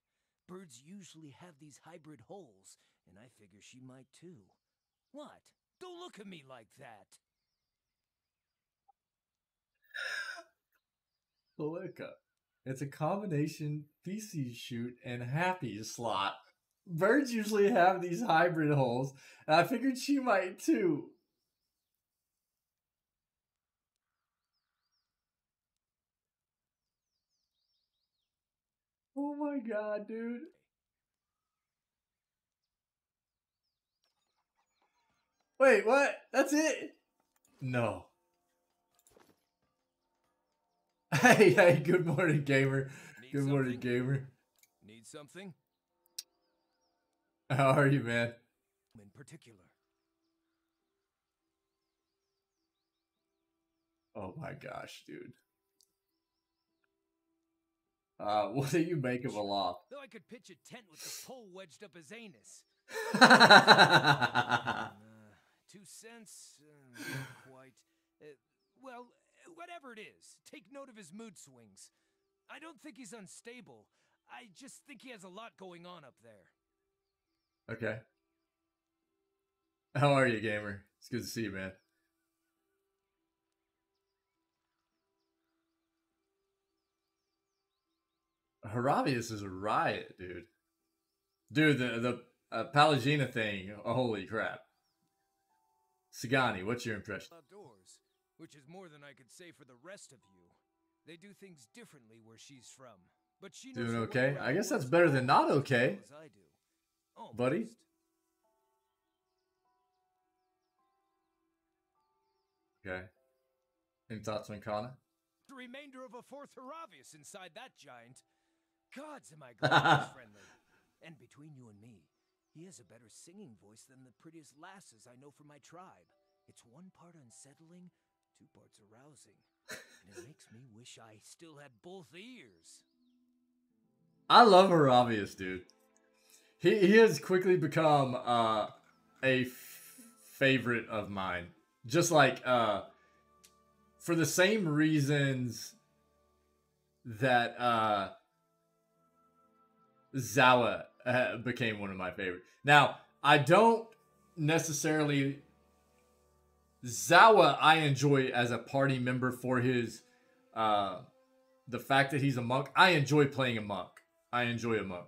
Birds usually have these hybrid holes, and I figure she might too. What? Don't look at me like that. Look up. It's a combination PC shoot and happy slot. Birds usually have these hybrid holes, and I figured she might too. Oh my god, dude. Wait, what? That's it? No. Hey, good morning, gamer. Good morning, gamer. Need something? How are you, man? In particular. Oh my gosh, dude. What do you make of a loft? Though I could pitch a tent with the pole wedged up his anus. 2 cents? Not quite. Well, whatever it is, take note of his mood swings. I don't think he's unstable. I just think he has a lot going on up there. Okay. How are you, gamer? It's good to see you, man. Haravius is a riot, dude. Dude, the Pallegina thing, holy crap. Sagani, what's your impression? Outdoors, which is more than I could say for the rest of you. They do things differently where she's from. But she knows Doing okay? I guess that's better than not okay. As I do. Almost. Buddy? Okay. Any thoughts on Kana? The remainder of a 4th Haravius inside that giant. Gods, am I glad he's friendly. And between you and me, he has a better singing voice than the prettiest lasses I know from my tribe. It's 1 part unsettling, 2 parts arousing. And it makes me wish I still had both ears. I love Haravius, dude. He has quickly become a favorite of mine. Just like for the same reasons that Zawa became one of my favorites. Now, I don't necessarily... Zawa I enjoy as a party member for his... the fact that he's a monk. I enjoy playing a monk. I enjoy a monk.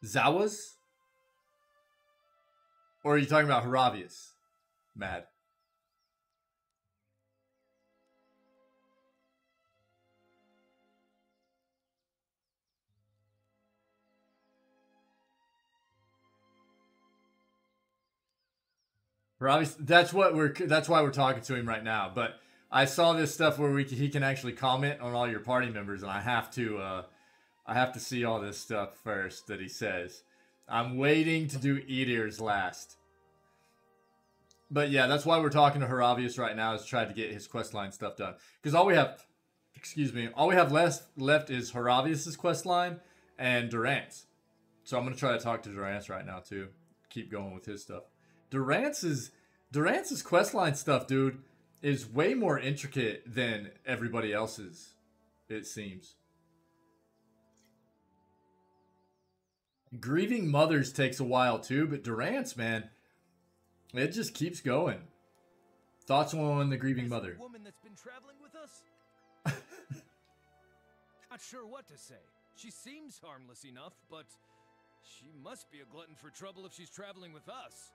Zawas? Or are you talking about Haravius? Mad. Haravius, that's why we're talking to him right now. But I saw this stuff where he can actually comment on all your party members, and I have to see all this stuff first that he says. I'm waiting to do Edir's last. But yeah, that's why we're talking to Haravius right now, is try to get his questline stuff done. Because all we have, all we have left is Haravius' questline and Durant's. So I'm going to try to talk to Durant's right now too. Keep going with his stuff. Durant's questline stuff, dude, is way more intricate than everybody else's, it seems. Grieving Mothers takes a while too, but Durant's, man, it just keeps going. Thoughts on the Grieving Mother? The woman that's been traveling with us? Not sure what to say. She seems harmless enough, but she must be a glutton for trouble if she's traveling with us.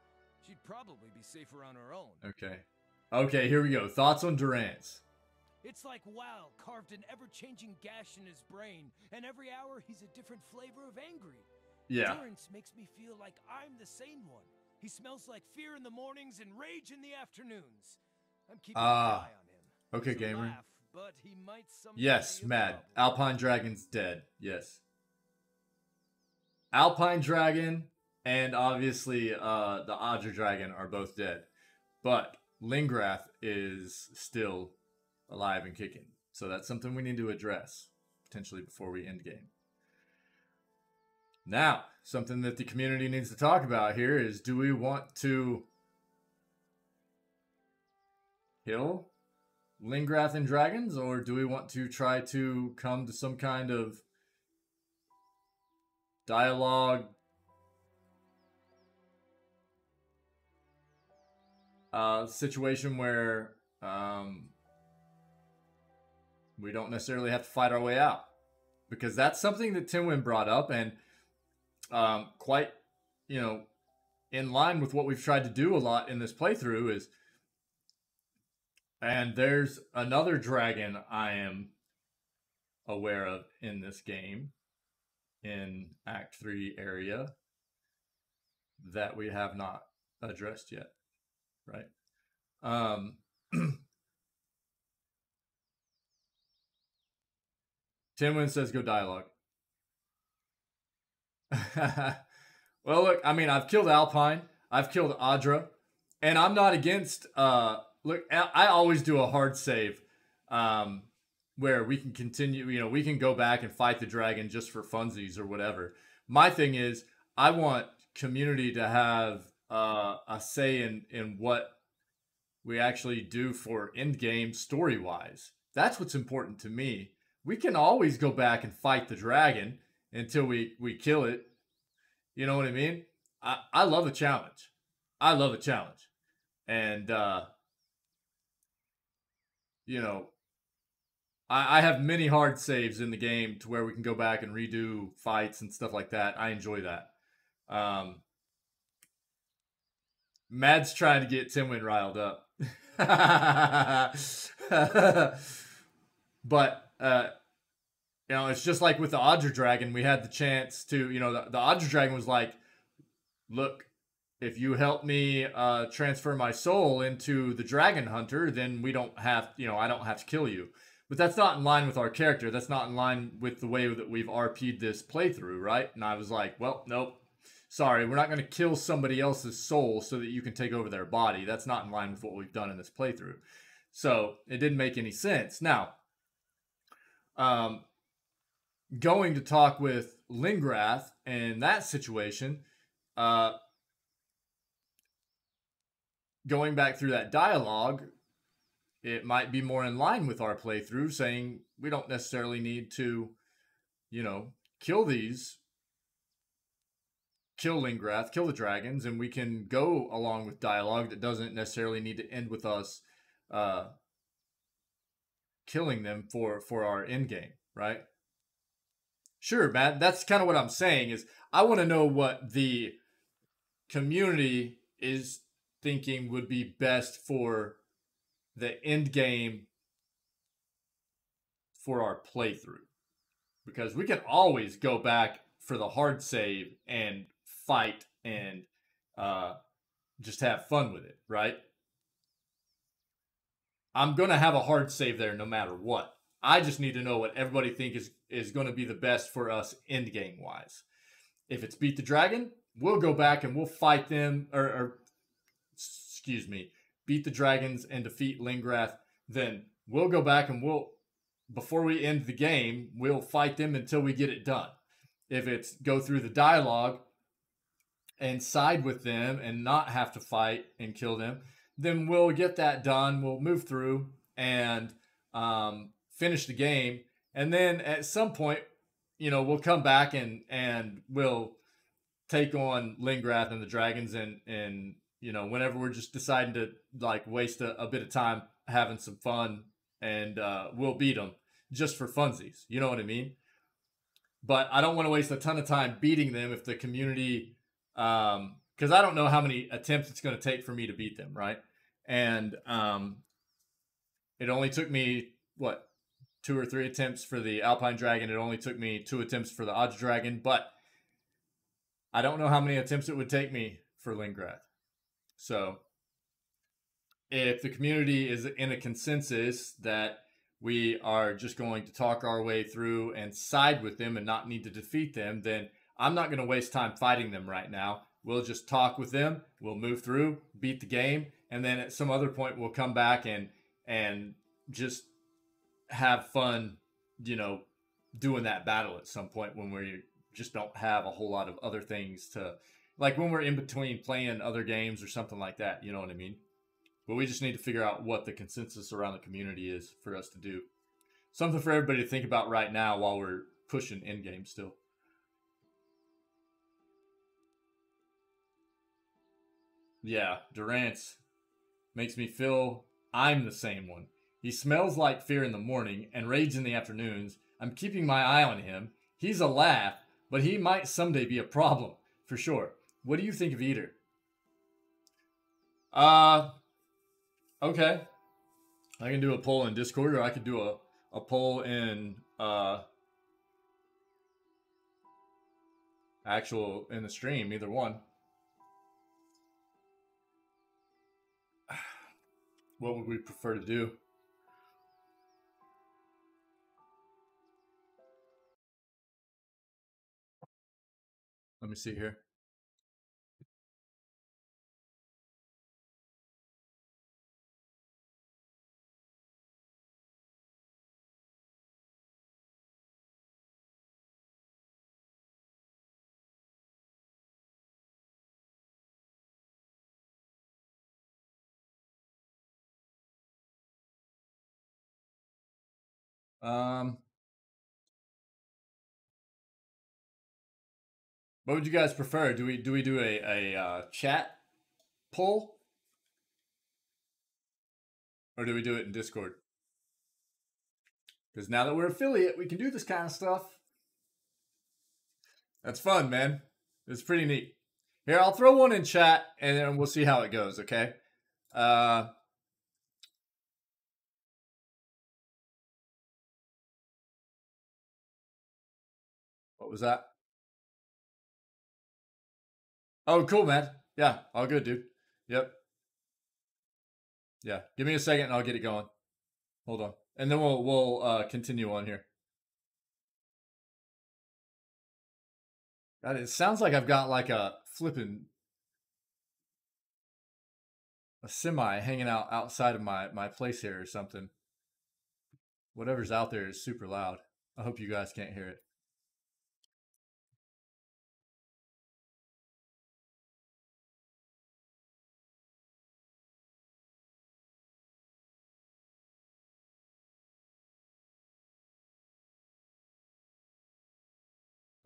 She'd probably be safer on her own. Okay. Okay, here we go. Thoughts on Durant's. It's like WoW carved an ever-changing gash in his brain, and every hour he's a different flavor of angry. Yeah. Durance makes me feel like I'm the sane one. He smells like fear in the mornings and rage in the afternoons. I'm keeping an eye on him. Okay, He's a gamer. laugh, but he might someday Yes, be a Mad. problem. Alpine Dragon's dead. Yes. Alpine Dragon and obviously the Adra Dragon are both dead. But Lingrath is still alive and kicking. So that's something we need to address, potentially before we end game. Now, something that the community needs to talk about here is, do we want to kill Lingrath and dragons, or do we want to try to come to some kind of dialogue situation where we don't necessarily have to fight our way out? Because that's something that Tinwin brought up, and quite, you know, in line with what we've tried to do a lot in this playthrough is, and there's another dragon I am aware of in this game, in Act 3 area, that we have not addressed yet, right? Tinwin says go dialogue. Well, look, I mean, I've killed Alpine, I've killed Adra, and I'm not against, look, I always do a hard save, where we can continue, you know, we can go back and fight the dragon just for funsies or whatever. My thing is, I want community to have a say in what we actually do for endgame story-wise. That's what's important to me. We can always go back and fight the dragon until we kill it. You know what I mean? I love a challenge. I love a challenge. And, you know, I have many hard saves in the game to where we can go back and redo fights and stuff like that. I enjoy that. Mad's trying to get Tinwin riled up. But, you know, it's just like with the Adra Dragon. We had the chance to, you know, the Adra Dragon was like, look, if you help me transfer my soul into the Dragon Hunter, then we don't have, you know, I don't have to kill you. But that's not in line with our character. That's not in line with the way that we've RP'd this playthrough, right? And I was like, well, nope. Sorry, we're not going to kill somebody else's soul so that you can take over their body. That's not in line with what we've done in this playthrough. So it didn't make any sense. Now, going to talk with Lingrath in that situation, going back through that dialogue, it might be more in line with our playthrough, saying we don't necessarily need to, you know, kill Lingrath, kill the dragons, and we can go along with dialogue that doesn't necessarily need to end with us killing them for our end game, right? Sure, Matt, that's kind of what I'm saying is I want to know what the community is thinking would be best for the end game for our playthrough. Because we can always go back for the hard save and fight and just have fun with it, right? I'm going to have a hard save there no matter what. I just need to know what everybody think is going to be the best for us end game wise. If it's beat the dragon, we'll go back and we'll fight them, or excuse me, beat the dragons and defeat Lingrath. Then we'll go back and before we end the game, we'll fight them until we get it done. If it's go through the dialogue and side with them and not have to fight and kill them, then we'll get that done. We'll move through and finish the game. And then at some point, we'll come back and we'll take on Lingrath and the dragons and whenever we're just deciding to like waste a bit of time having some fun, and we'll beat them just for funsies. You know what I mean? But I don't want to waste a ton of time beating them if the community, because I don't know how many attempts it's going to take for me to beat them, right? And it only took me, 2 or 3 attempts for the Alpine Dragon. It only took me 2 attempts for the Odds Dragon, but I don't know how many attempts it would take me for Lingrath. So if the community is in a consensus that we are just going to talk our way through and side with them and not need to defeat them, then I'm not going to waste time fighting them right now. We'll just talk with them. We'll move through, beat the game, and then at some other point we'll come back and just have fun, doing that battle at some point when we just don't have a whole lot of other things to, like when we're in between playing other games or something like that. You know what I mean? But we just need to figure out what the consensus around the community is for us to do. Something for everybody to think about right now while we're pushing endgame still. Yeah, Durant's makes me feel I'm the same one. He smells like fear in the morning and rage in the afternoons. I'm keeping my eye on him. He's a laugh, but he might someday be a problem, for sure. What do you think of Eater? Okay. I can do a poll in Discord, or I could do a poll in in the stream, either one. What would we prefer to do? Let me see here. What would you guys prefer? Do we do a chat poll, or do we do it in Discord? Because now that we're affiliate, we can do this kind of stuff. That's fun, man. It's pretty neat. Here, I'll throw one in chat, and then we'll see how it goes. Okay. What was that? Oh, cool, man. Yeah, all good, dude. Yep. Yeah, give me a second and I'll get it going. Hold on, and then we'll continue on here. God, it sounds like I've got like a semi hanging out outside of my place here or something. Whatever's out there is super loud. I hope you guys can't hear it.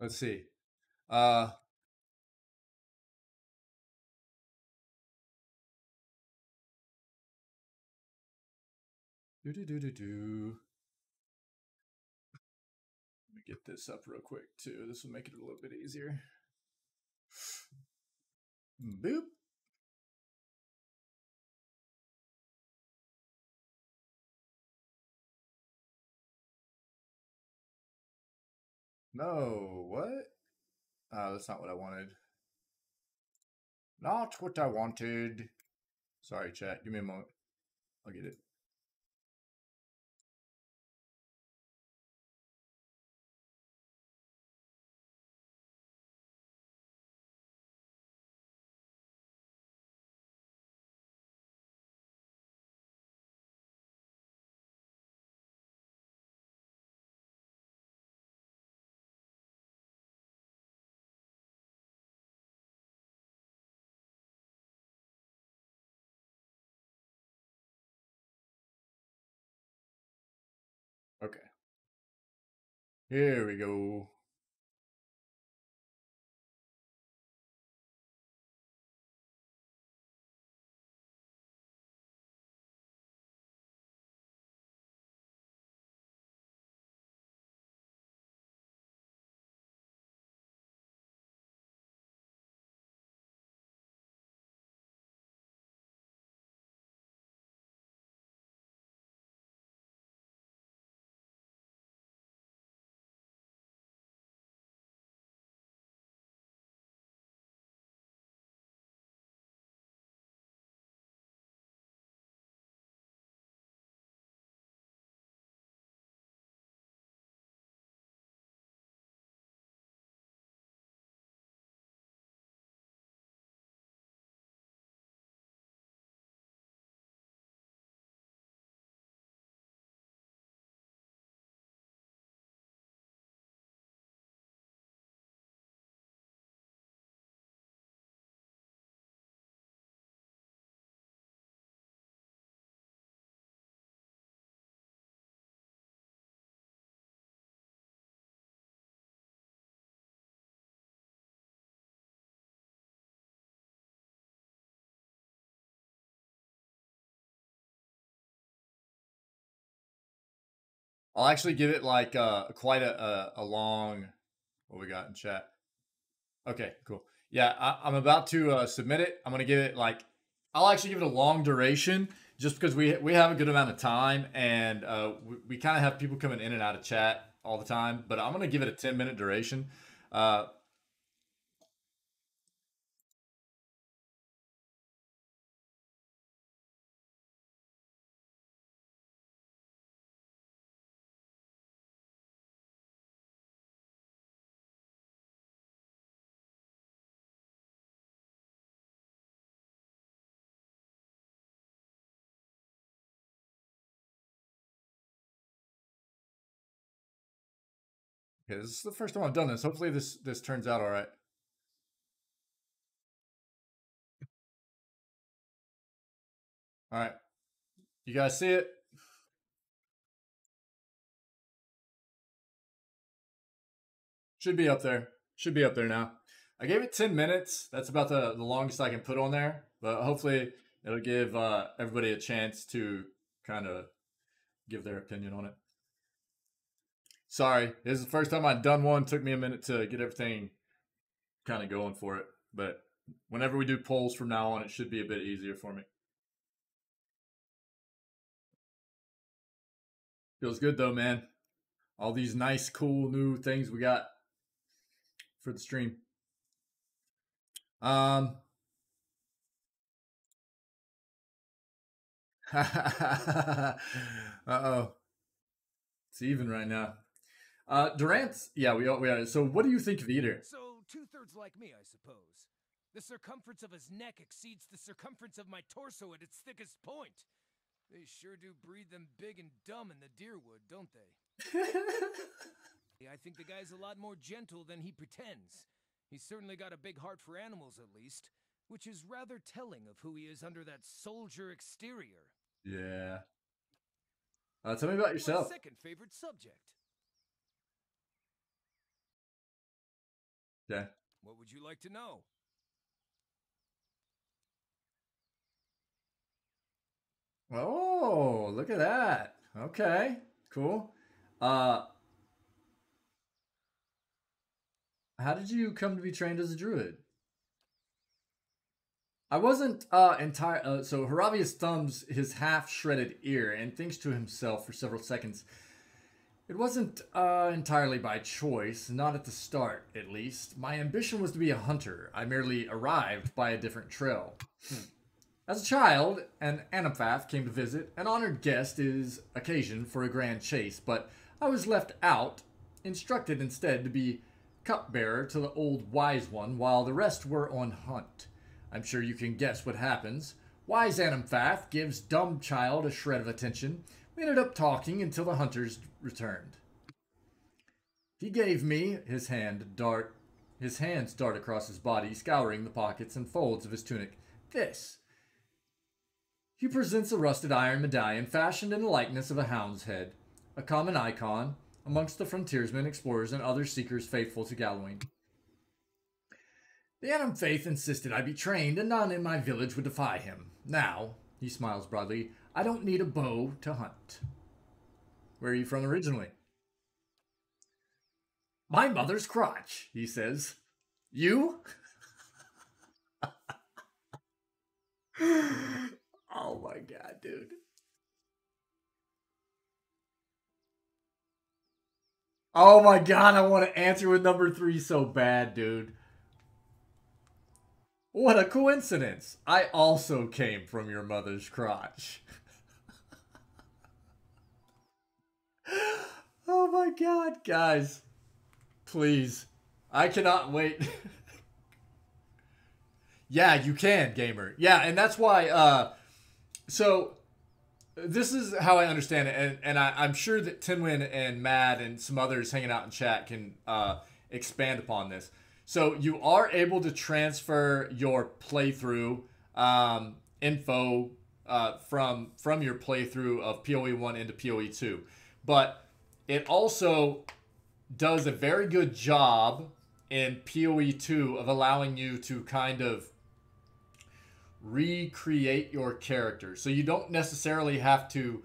Let's see. Let me get this up real quick too. This will make it a little bit easier. Boop. No, what? Oh, that's not what I wanted. Not what I wanted. Sorry, chat. Give me a moment. I'll get it. Okay. Here we go. I'll actually give it like quite a long. What we got in chat? Okay, cool. Yeah, I'm about to submit it. I'm gonna give it like I'll actually give it a long duration just because we have a good amount of time and we kind of have people coming in and out of chat all the time. But I'm gonna give it a 10-minute duration. Uh, okay, this is the first time I've done this. Hopefully this turns out all right. All right, you guys see it? Should be up there. Should be up there now. I gave it 10 minutes. That's about the longest I can put on there. But hopefully it'll give everybody a chance to kind of give their opinion on it. Sorry, this is the first time I've done one. Took me a minute to get everything kind of going for it. But whenever we do polls from now on, it should be a bit easier for me. Feels good though, man. All these nice, cool new things we got for the stream. Uh oh. It's even right now. Durant's, yeah, we are. So, what do you think of Eater? So, two-thirds like me, I suppose. The circumference of his neck exceeds the circumference of my torso at its thickest point. They sure do breed them big and dumb in the deerwood, don't they? I think the guy's a lot more gentle than he pretends. He's certainly got a big heart for animals, at least, which is rather telling of who he is under that soldier exterior. Yeah. Tell me about yourself. My second favorite subject. Yeah. What would you like to know? Oh, look at that. Okay, cool. How did you come to be trained as a druid? I wasn't entire. So Haravius thumbs his half-shredded ear and thinks to himself for several seconds. It wasn't entirely by choice, not at the start, at least. My ambition was to be a hunter. I merely arrived by a different trail. As a child, an Anapath came to visit. An honored guest is occasion for a grand chase, but I was left out, instructed instead to be cupbearer to the old wise one, while the rest were on hunt. I'm sure you can guess what happens. Wise Anapath gives dumb child a shred of attention. We ended up talking until the hunters returned. He gave me his hands dart across his body, scouring the pockets and folds of his tunic. This. He presents a rusted iron medallion fashioned in the likeness of a hound's head. a common icon amongst the frontiersmen, explorers, and other seekers faithful to Galloween. The Anim Faith insisted I be trained, and none in my village would defy him. Now, he smiles broadly, I don't need a bow to hunt. Where are you from originally? My mother's crotch, he says. You? Oh my god, dude. Oh my god, I want to answer with number 3 so bad, dude. What a coincidence. I also came from your mother's crotch. Oh my god, guys. Please. I cannot wait. Yeah, you can, gamer. Yeah, and that's why, so this is how I understand it, and I'm sure that Tinwin and Mad and some others hanging out in chat can expand upon this. So you are able to transfer your playthrough info from your playthrough of PoE 1 into PoE 2, but it also does a very good job in PoE 2 of allowing you to kind of recreate your character. So you don't necessarily have to,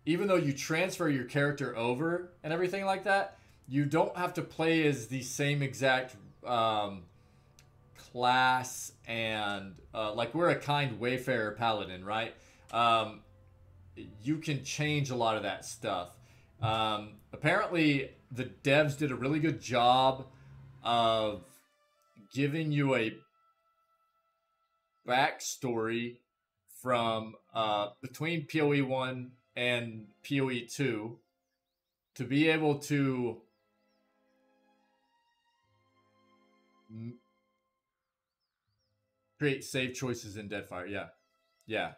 even though you transfer your character over and everything like that, you don't have to play as the same exact class and like we're a kind wayfarer paladin, right? You can change a lot of that stuff. Apparently the devs did a really good job of giving you a backstory from between PoE 1 and PoE 2 to be able to create save choices in Deadfire. Yeah. Yeah.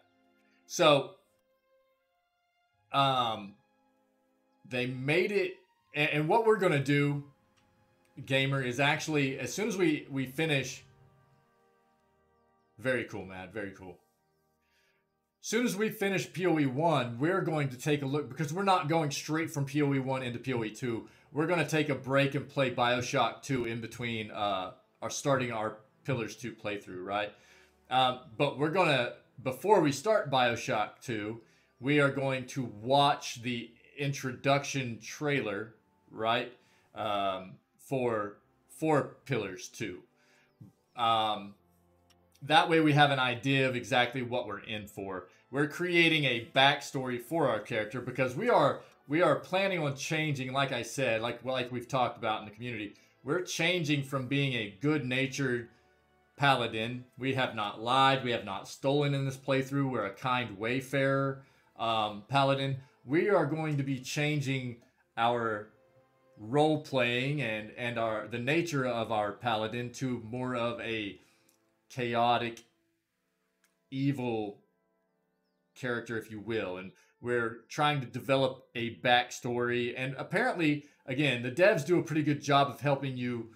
So they made it, and what we're gonna do, gamer, is actually as soon as we finish. Very cool, man. Very cool. As soon as we finish PoE 1, we're going to take a look, because we're not going straight from PoE 1 into PoE 2. We're going to take a break and play Bioshock 2 in between starting our Pillars 2 playthrough, right? But we're going to, before we start Bioshock 2, we are going to watch the introduction trailer, right? For Pillars 2. That way we have an idea of exactly what we're in for. We're creating a backstory for our character because we are planning on changing, like I said, like we've talked about in the community. We're changing from being a good-natured paladin. We have not lied. We have not stolen in this playthrough. We're a kind wayfarer paladin. We are going to be changing our role-playing and the nature of our paladin to more of a chaotic, evil character, if you will, and we're trying to develop a backstory. And apparently, again, the devs do a pretty good job of helping you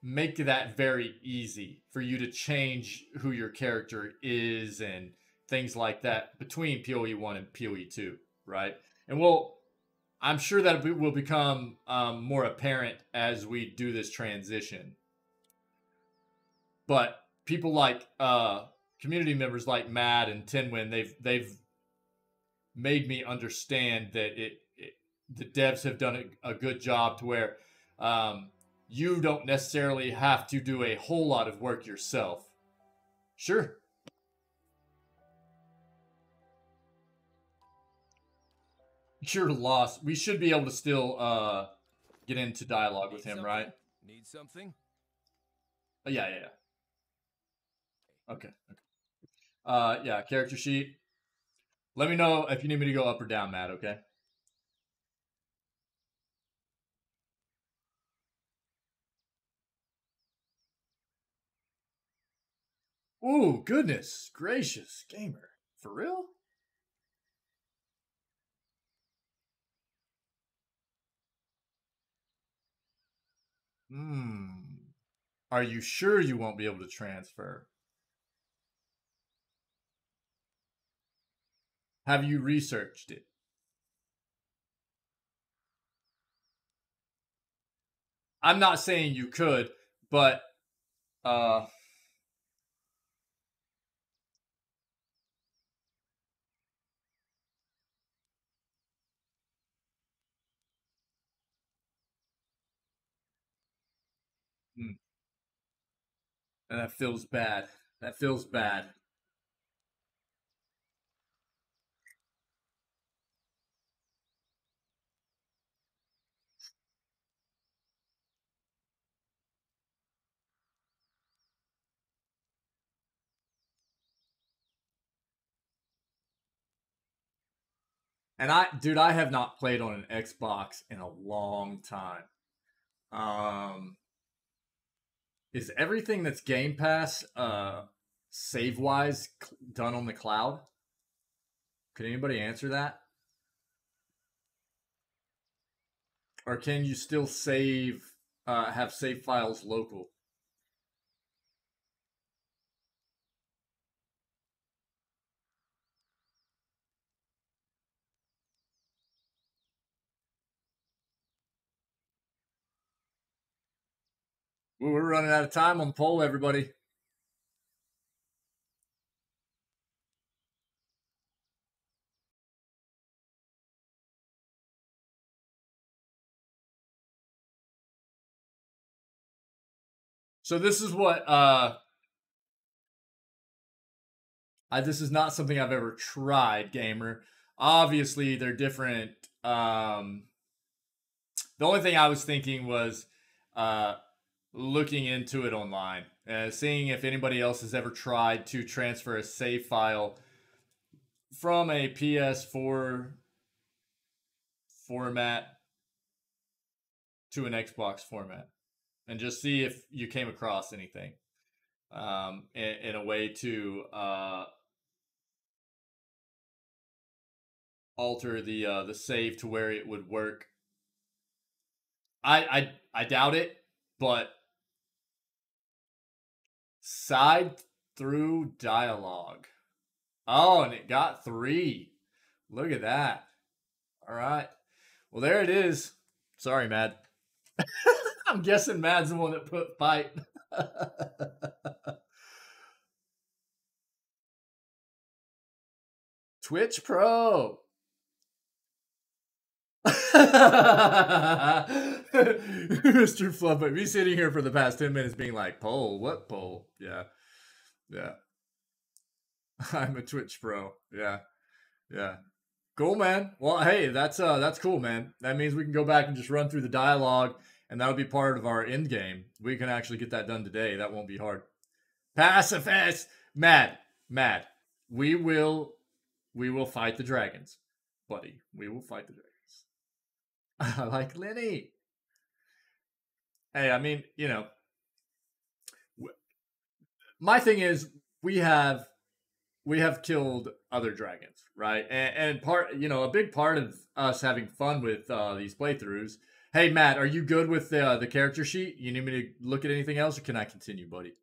make that very easy for you to change who your character is and things like that between PoE 1 and PoE 2, right? And I'm sure that it will become more apparent as we do this transition. But people like community members like Mad and Tinwin, they've made me understand that the devs have done a good job to where you don't necessarily have to do a whole lot of work yourself. Sure. You're lost. We should be able to still get into dialogue with him, right? Need something? Yeah. Okay. Yeah, character sheet. Let me know if you need me to go up or down, Matt, okay? Ooh, goodness gracious, gamer. For real? Are you sure you won't be able to transfer? Have you researched it? I'm not saying you could, but and that feels bad. That feels bad. And dude, I have not played on an Xbox in a long time. Is everything that's Game Pass, save wise, done on the cloud? Could anybody answer that? Or can you still save, have save files local? Well, we're running out of time on the poll, everybody. So this is what this is not something I've ever tried, gamer. Obviously, they're different. The only thing I was thinking was looking into it online, seeing if anybody else has ever tried to transfer a save file from a PS4 format to an Xbox format, and just see if you came across anything in a way to alter the save to where it would work. I doubt it, but side through dialogue. Oh, and it got 3. Look at that. All right. Well, there it is. Sorry, Mad. I'm guessing Mad's the one that put fight. Twitch Pro. Mr. Fluff, but me sitting here for the past 10 minutes being like, poll, what poll? Yeah. Yeah. I'm a Twitch Pro. Yeah. Yeah. Cool, man. Well, hey, that's cool, man. That means we can go back and just run through the dialogue, and that'll be part of our end game. We can actually get that done today. That won't be hard. Pacifist! Mad. We will fight the dragons, buddy. We will fight the dragons. I like Lenny. Hey, I mean, you know, my thing is we have killed other dragons, right? And part, you know, a big part of us having fun with these playthroughs. Hey, Matt, are you good with the character sheet? You need me to look at anything else, or can I continue, buddy?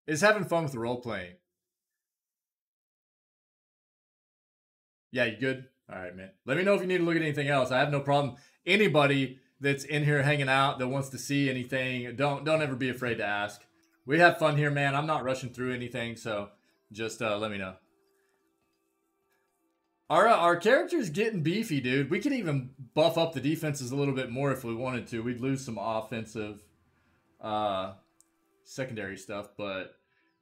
Is having fun with the role playing. Yeah, you good? All right, man. Let me know if you need to look at anything else. I have no problem. Anybody that's in here hanging out that wants to see anything, don't ever be afraid to ask. We have fun here, man. I'm not rushing through anything, so just let me know. Our character's getting beefy, dude. We could even buff up the defenses a little bit more if we wanted to. We'd lose some offensive secondary stuff, but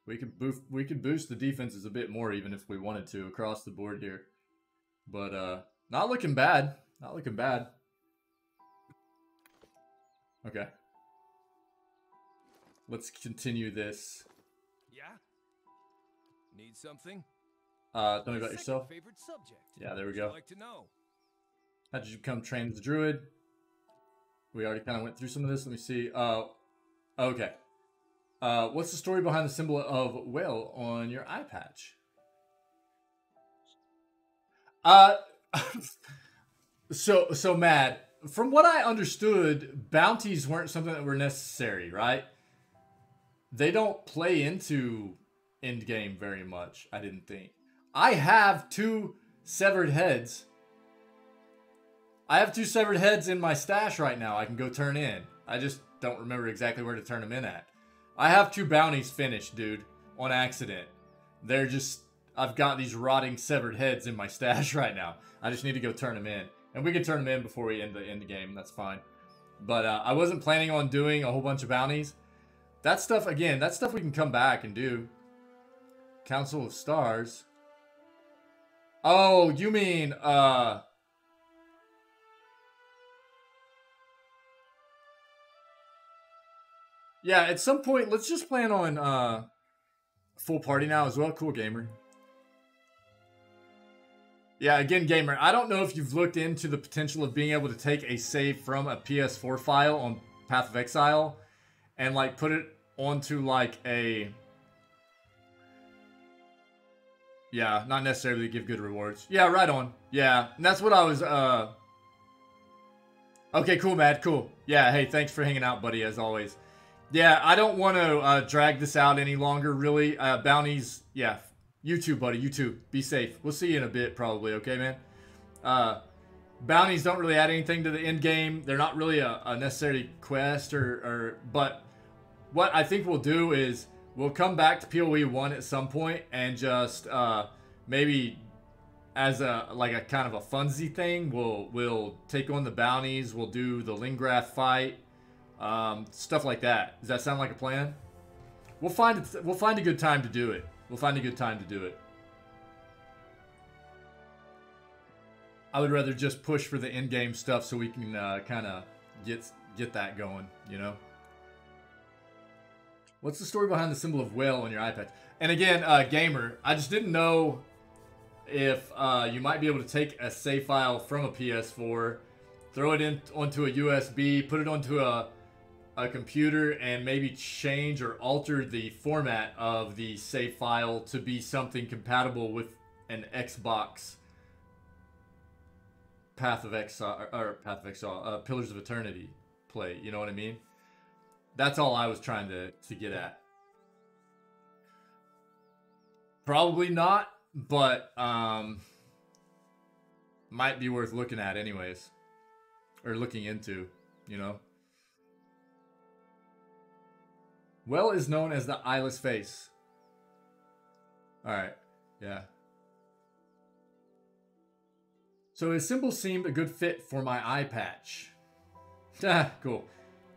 we could boost the defenses a bit more even if we wanted to across the board here. But not looking bad. Not looking bad. Okay. Let's continue this. Yeah? Need something? Tell me about yourself. Favorite subject. Yeah, there we go. Like to know. How did you become trained as a druid? We already kind of went through some of this. Let me see. Okay. What's the story behind the symbol of whale on your eye patch? So Matt, from what I understood, bounties weren't something that were necessary, right? They don't play into endgame very much, I didn't think. I have 2 severed heads. I have 2 severed heads in my stash right now I can go turn in. I just don't remember exactly where to turn them in at. I have 2 bounties finished, dude, on accident. They're just... I've got these rotting severed heads in my stash right now. I just need to go turn them in. And we can turn them in before we end the game. That's fine. But I wasn't planning on doing a whole bunch of bounties. That stuff, again, that stuff we can come back and do. Council of Stars. Oh, you mean, yeah, at some point, let's just plan on, full party now as well. Cool, gamer. Yeah, again, gamer, I don't know if you've looked into the potential of being able to take a save from a PS4 file on Path of Exile and, like, put it onto, like, a... Yeah, not necessarily to give good rewards. Yeah, right on. Yeah, and that's what I was, Okay, cool, Matt, cool. Yeah, hey, thanks for hanging out, buddy, as always. Yeah, I don't want to drag this out any longer, really. Bounties, yeah. You too, buddy. You too. Be safe. We'll see you in a bit, probably. Okay, man? Bounties don't really add anything to the end game. They're not really a necessary quest but what I think we'll do is we'll come back to PoE 1 at some point and just maybe as a kind of a funsy thing, we'll take on the bounties. We'll do the Lingrath fight. Stuff like that. Does that sound like a plan? We'll find a good time to do it. We'll find a good time to do it. I would rather just push for the in-game stuff so we can kind of get that going, you know? What's the story behind the symbol of whale on your iPad? And again, gamer, I just didn't know if you might be able to take a save file from a PS4, throw it onto a USB, put it onto a computer, and maybe change or alter the format of the save file to be something compatible with an Xbox Path of Exile, Pillars of Eternity play. You know what I mean? That's all I was trying to get at. Probably not, but might be worth looking at anyways, or looking into, you know. Well is known as the eyeless face. Alright, yeah. So his symbol seemed a good fit for my eye patch. Ah, cool.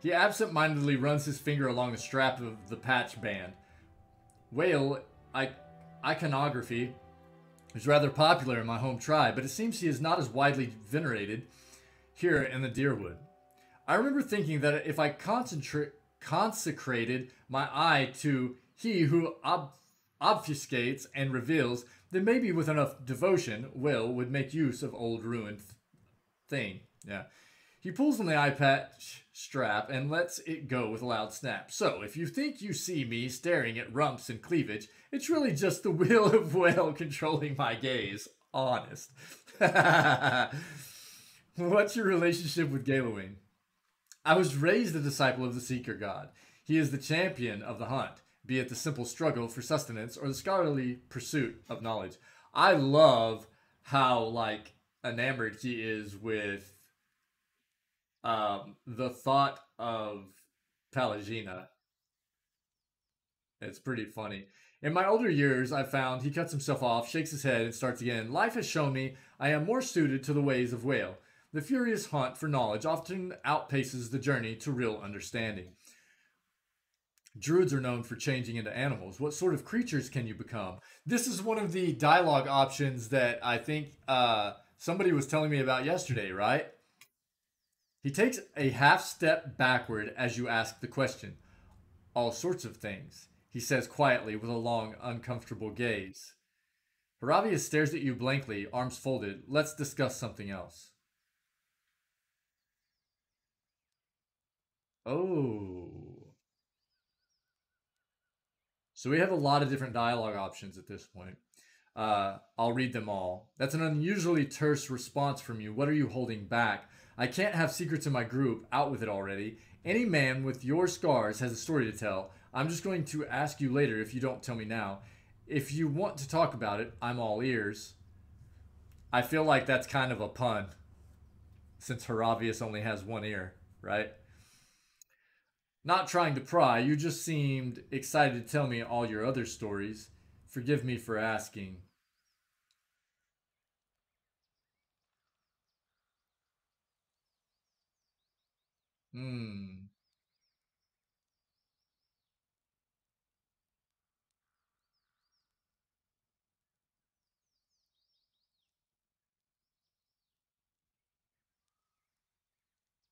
He absent-mindedly runs his finger along the strap of the patch band. Whale iconography is rather popular in my home tribe, but it seems he is not as widely venerated here in the Deerwood. I remember thinking that if I consecrated my eye to he who obfuscates and reveals, then maybe with enough devotion, Will would make use of old ruined thing. Yeah. He pulls on the eye patch strap and lets it go with a loud snap. So, if you think you see me staring at rumps and cleavage, it's really just the will of Whale controlling my gaze. Honest. What's your relationship with Galowing? I was raised a disciple of the Seeker God. He is the champion of the hunt, be it the simple struggle for sustenance or the scholarly pursuit of knowledge. I love how, like, enamored he is with the thought of Palagina. It's pretty funny. In my older years, I found he cuts himself off, shakes his head, and starts again. Life has shown me I am more suited to the ways of Whale. The furious hunt for knowledge often outpaces the journey to real understanding. Druids are known for changing into animals. What sort of creatures can you become? This is one of the dialogue options that I think somebody was telling me about yesterday, right? He takes a half step backward as you ask the question. All sorts of things, he says quietly with a long, uncomfortable gaze. Haravia stares at you blankly, arms folded. Let's discuss something else. Oh. So we have a lot of different dialogue options at this point. I'll read them all. That's an unusually terse response from you. What are you holding back? I can't have secrets in my group. Out with it already. Any man with your scars has a story to tell. I'm just going to ask you later if you don't tell me now. if you want to talk about it, I'm all ears. I feel like that's kind of a pun, since Haravius only has one ear, right? Not trying to pry, you just seemed excited to tell me all your other stories. Forgive me for asking. Hmm.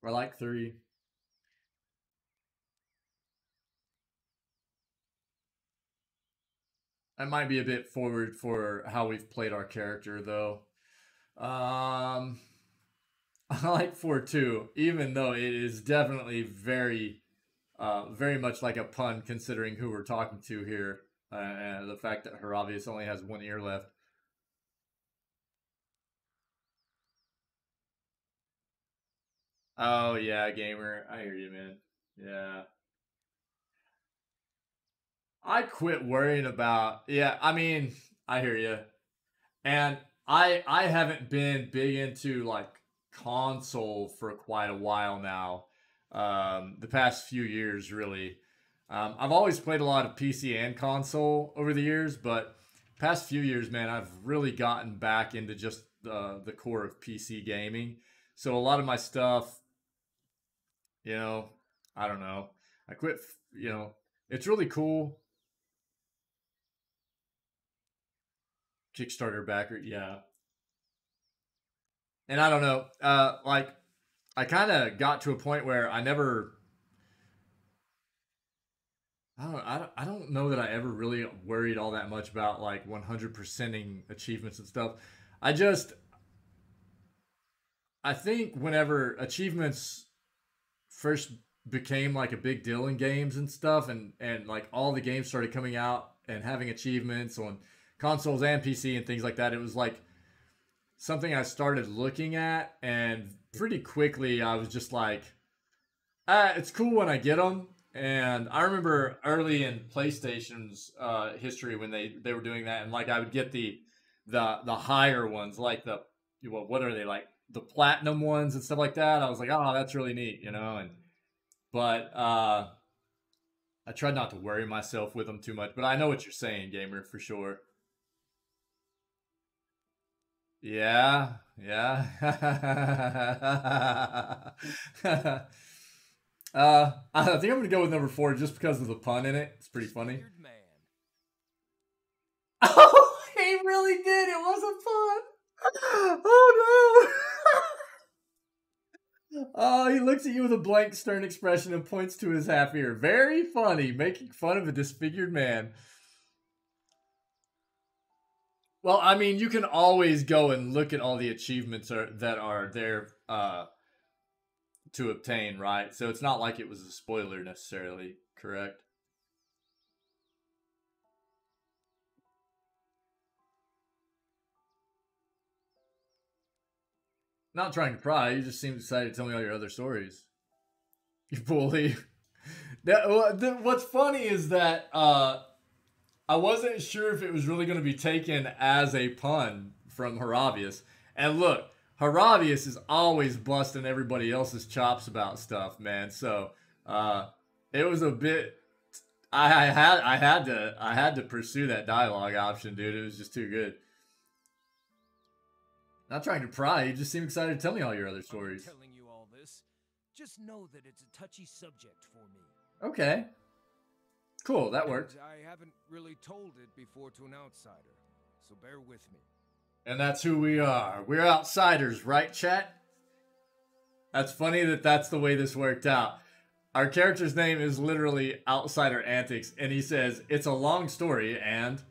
I like 3. That might be a bit forward for how we've played our character, though. Um, I like 4 too, even though it is definitely very much like a pun considering who we're talking to here, and the fact that Haravius only has one ear left. Oh yeah, gamer, I hear you, man. Yeah, I quit worrying about. Yeah, I mean, I hear you, and I haven't been big into like console for quite a while now. The past few years, really. I've always played a lot of PC and console over the years, but past few years, man, I've really gotten back into just the core of PC gaming. So a lot of my stuff, you know, I don't know. I quit, it's really cool. Kickstarter backer, yeah. And I don't know, like I kind of got to a point where I don't know that I ever really worried all that much about like 100%ing achievements and stuff. I just I think whenever achievements first became like a big deal in games and stuff, and like all the games started coming out and having achievements on consoles and PC and things like that, it was like something I started looking at, and pretty quickly I was just like, it's cool when I get them. And I remember early in PlayStation's history when they were doing that, and like I would get the higher ones, like what are they, like the platinum ones and stuff like that. I was like, oh, that's really neat, And but I tried not to worry myself with them too much. But I know what you're saying, gamer, for sure. Yeah, yeah. I think I'm gonna go with number 4 just because of the pun in it. It's pretty funny. Man. Oh, he really did. It was a pun. Oh no. Oh, he looks at you with a blank, stern expression and points to his half ear. Very funny, making fun of a disfigured man. Well, I mean, you can always go and look at all the achievements that are there to obtain, right? So it's not like it was a spoiler necessarily, correct? Not trying to pry, you just seem excited to tell me all your other stories. You bully. What's funny is that I wasn't sure if it was really going to be taken as a pun from Haravius. And look, Haravius is always busting everybody else's chops about stuff, man. So it was a bit. I had to pursue that dialogue option, dude. It was just too good. Not trying to pry. You just seem excited to tell me all your other stories. I'm telling you all this. Just know that it's a touchy subject for me. Okay. Cool, that works. And I haven't really told it before to an outsider, so bear with me. And that's who we are. We're outsiders, right, chat? That's funny that that's the way this worked out. Our character's name is literally OutsiderAntics, and he says, it's a long story, and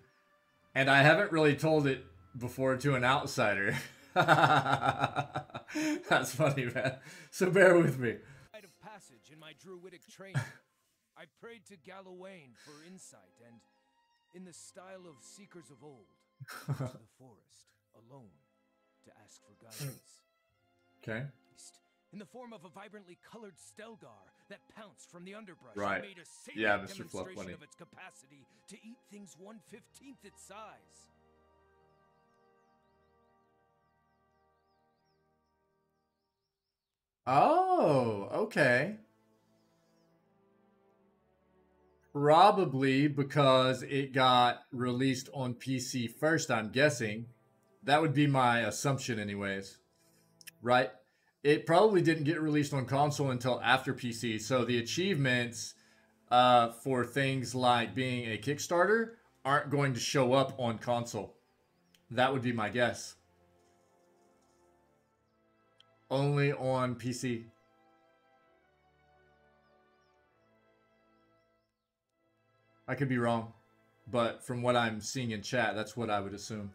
I haven't really told it before to an outsider. That's funny, man. So bear with me. Rite of passage in my druidic training. I prayed to Galawain for insight, and in the style of seekers of old, to the forest, alone, to ask for guidance. Okay. in the form of a vibrantly colored Stelgar that pounced from the underbrush Right. and made a Yeah, salient Mr. Fluff demonstration Bunny. of its capacity to eat things 1/15th its size. Oh, okay. Probably because it got released on PC first, I'm guessing. That would be my assumption, anyways. Right? It probably didn't get released on console until after PC. So the achievements for things like being a Kickstarter aren't going to show up on console. That would be my guess. Only on PC. I could be wrong, but from what I'm seeing in chat, that's what I would assume.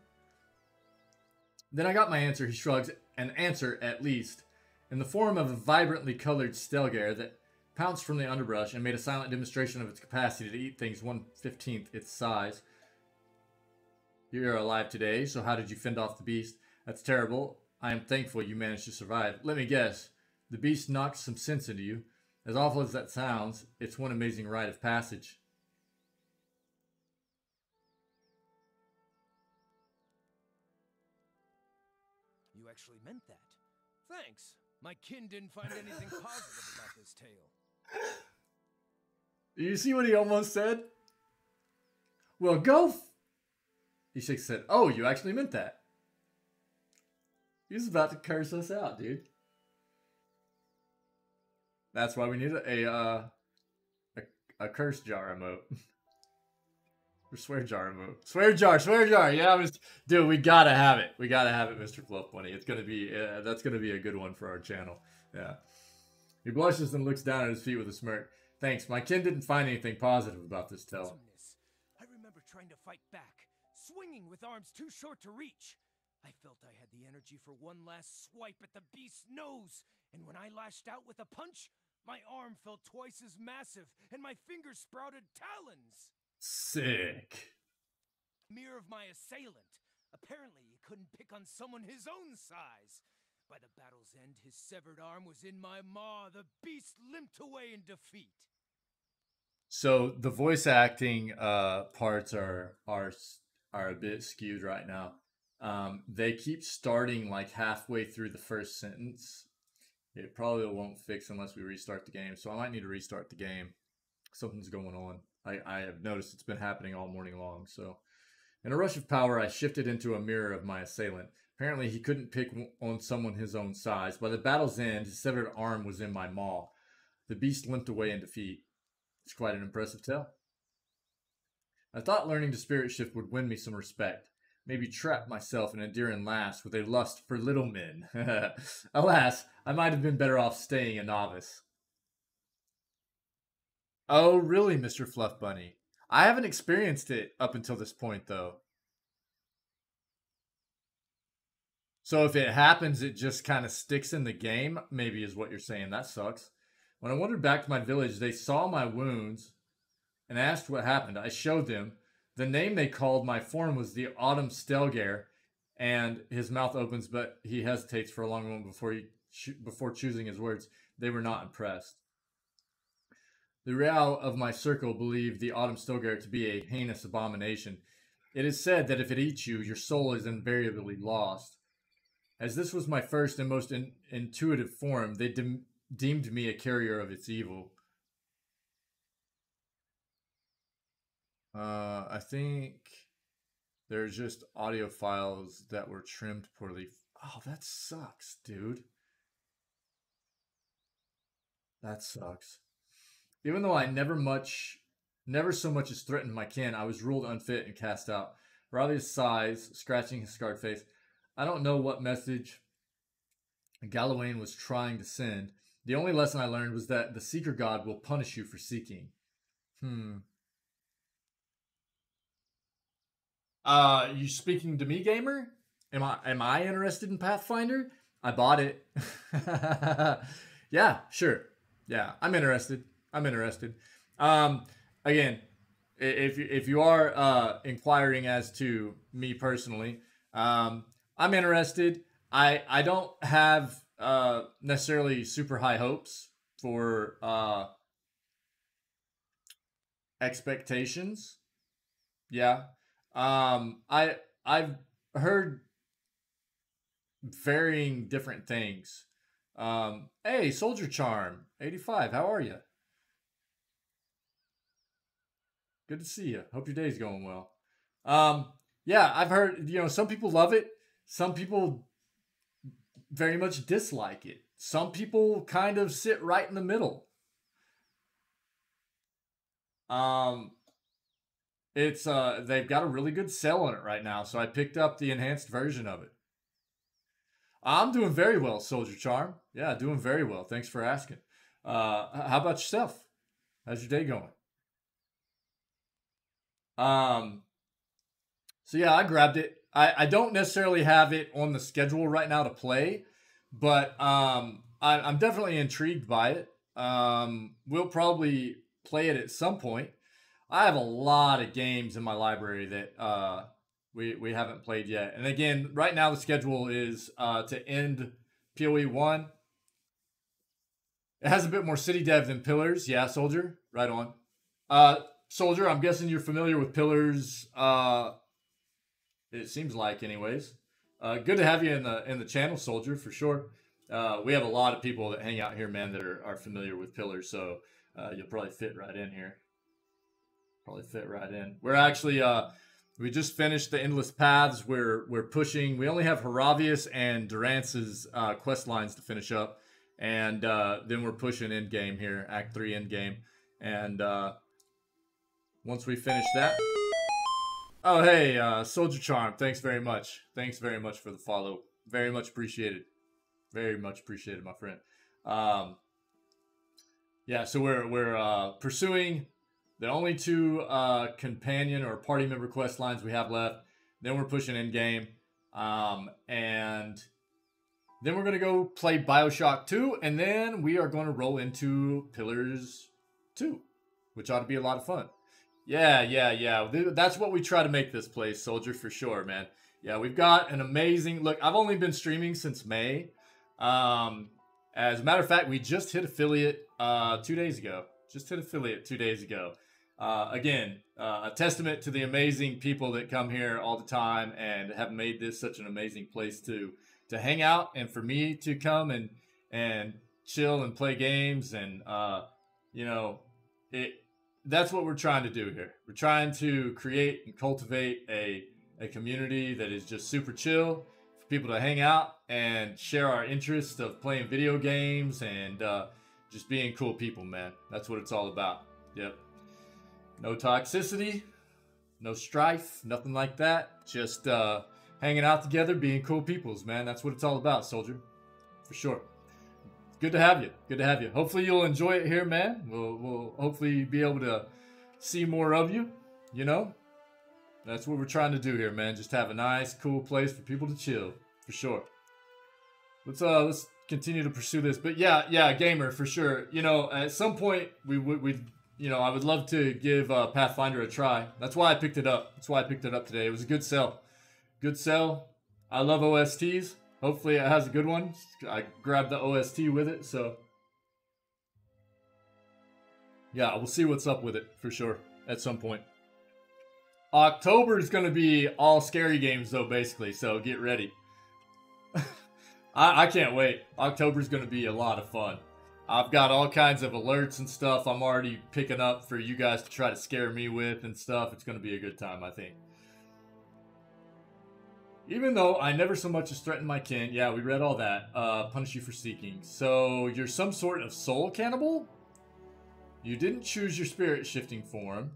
Then I got my answer, he shrugs, an answer at least, in the form of a vibrantly colored Stelgar that pounced from the underbrush and made a silent demonstration of its capacity to eat things 1/15th its size. You're alive today, so how did you fend off the beast? That's terrible. I am thankful you managed to survive. Let me guess. The beast knocked some sense into you. As awful as that sounds, it's one amazing rite of passage. You actually meant that. Thanks. My kin didn't find anything positive about this tale. Do you see what he almost said? Well, go. He shakes his head. Oh, you actually meant that. He was about to curse us out, dude. That's why we need a curse jar emote. Or swear jar emote. Swear jar. Yeah, dude, we gotta have it. We gotta have it, Mr. Fluff Bunny. It's gonna be that's gonna be a good one for our channel. Yeah. He blushes and looks down at his feet with a smirk. Thanks. My kin didn't find anything positive about this tale. I remember trying to fight back, swinging with arms too short to reach. I felt I had the energy for one last swipe at the beast's nose, and when I lashed out with a punch, my arm felt twice as massive, and my fingers sprouted talons. Sick. Mirror of my assailant. Apparently, he couldn't pick on someone his own size. By the battle's end, his severed arm was in my maw. The beast limped away in defeat. So the voice acting parts are a bit skewed right now. They keep starting like halfway through the first sentence. It probably won't fix unless we restart the game. So I might need to restart the game. Something's going on. I have noticed it's been happening all morning long. So in a rush of power, I shifted into a mirror of my assailant. Apparently, he couldn't pick on someone his own size. By the battle's end, his severed arm was in my maw. The beast limped away in defeat. It's quite an impressive tale. I thought learning to spirit shift would win me some respect. Maybe trap myself in endearing lass with a lust for little men. Alas, I might have been better off staying a novice. Oh, really, Mr. Fluff Bunny? I haven't experienced it up until this point, though. So if it happens, it just kind of sticks in the game, maybe is what you're saying. That sucks. When I wandered back to my village, they saw my wounds and asked what happened. I showed them. The name they called my form was the Autumn Stelgar, and his mouth opens, but he hesitates for a long moment before choosing his words. They were not impressed. The Real of my circle believed the Autumn Stelgar to be a heinous abomination. It is said that if it eats you, your soul is invariably lost. As this was my first and most intuitive form, they deemed me a carrier of its evil. I think there's just audio files that were trimmed poorly. Oh, that sucks, dude. That sucks. Even though I never so much as threatened my kin, I was ruled unfit and cast out. Ravius sighs, scratching his scarred face. I don't know what message Galawain was trying to send. The only lesson I learned was that the Seeker God will punish you for seeking. You speaking to me, gamer? Am I interested in Pathfinder? I bought it. Yeah, sure. Yeah, I'm interested. Again, if you are inquiring as to me personally, I'm interested. I don't have necessarily super high hopes for expectations. Yeah. I've heard varying different things. Hey, Soldier Charm 85, how are you? Good to see you. Hope your day's going well. Yeah, I've heard, some people love it. Some people very much dislike it. Some people kind of sit right in the middle. It's they've got a really good sale on it right now, so I picked up the enhanced version of it. I'm doing very well, Soldier Charm. Yeah, doing very well. Thanks for asking. How about yourself? How's your day going? So yeah, I grabbed it. I don't necessarily have it on the schedule right now to play, but I'm definitely intrigued by it. We'll probably play it at some point. I have a lot of games in my library that we haven't played yet. And again, right now the schedule is to end PoE 1. It has a bit more city dev than Pillars. Yeah, Soldier, right on. Soldier, I'm guessing you're familiar with Pillars. It seems like, anyways. Good to have you in the channel, Soldier, for sure. We have a lot of people that hang out here, man, that are familiar with Pillars, so you'll probably fit right in here. Probably fit right in. We're actually we just finished the Endless Paths. We're pushing. We only have Haravius and Durance's quest lines to finish up, and then we're pushing end game here, Act 3 end game, and once we finish that. Oh hey, Soldier Charm. Thanks very much. Thanks very much for the follow. Very much appreciated. Very much appreciated, my friend. Yeah, so we're pursuing the only two companion or party member quest lines we have left. Then we're pushing in game, and then we're gonna go play BioShock 2, and then we are going to roll into Pillars 2, which ought to be a lot of fun. Yeah. That's what we try to make this place, Soldier, for sure, man. Yeah, we've got an amazing look. I've only been streaming since May. As a matter of fact, we just hit affiliate 2 days ago. Again, a testament to the amazing people that come here all the time and have made this such an amazing place to hang out, and for me to come and chill and play games, and that's what we're trying to do here. We're trying to create and cultivate a community that is just super chill for people to hang out and share our interests of playing video games and just being cool people, man. That's what it's all about. Yep. No toxicity, no strife, nothing like that. Just hanging out together, being cool peoples, man. That's what it's all about, Soldier. For sure. Good to have you. Good to have you. Hopefully you'll enjoy it here, man. We'll hopefully be able to see more of you. That's what we're trying to do here, man. Just have a nice, cool place for people to chill, for sure. Let's continue to pursue this. But yeah, gamer, for sure. At some point we I would love to give Pathfinder a try. That's why I picked it up. That's why I picked it up today. It was a good sell. Good sell. I love OSTs. Hopefully it has a good one. I grabbed the OST with it, so yeah, we'll see what's up with it for sure at some point. October is going to be all scary games though, basically, so get ready. I can't wait. October is going to be a lot of fun. I've got all kinds of alerts and stuff I'm already picking up for you guys to try to scare me with and stuff. It's going to be a good time, I think. Even though I never so much as threatened my kin. Yeah, we read all that. Punish you for seeking. So, you're some sort of soul cannibal? You didn't choose your spirit shifting form.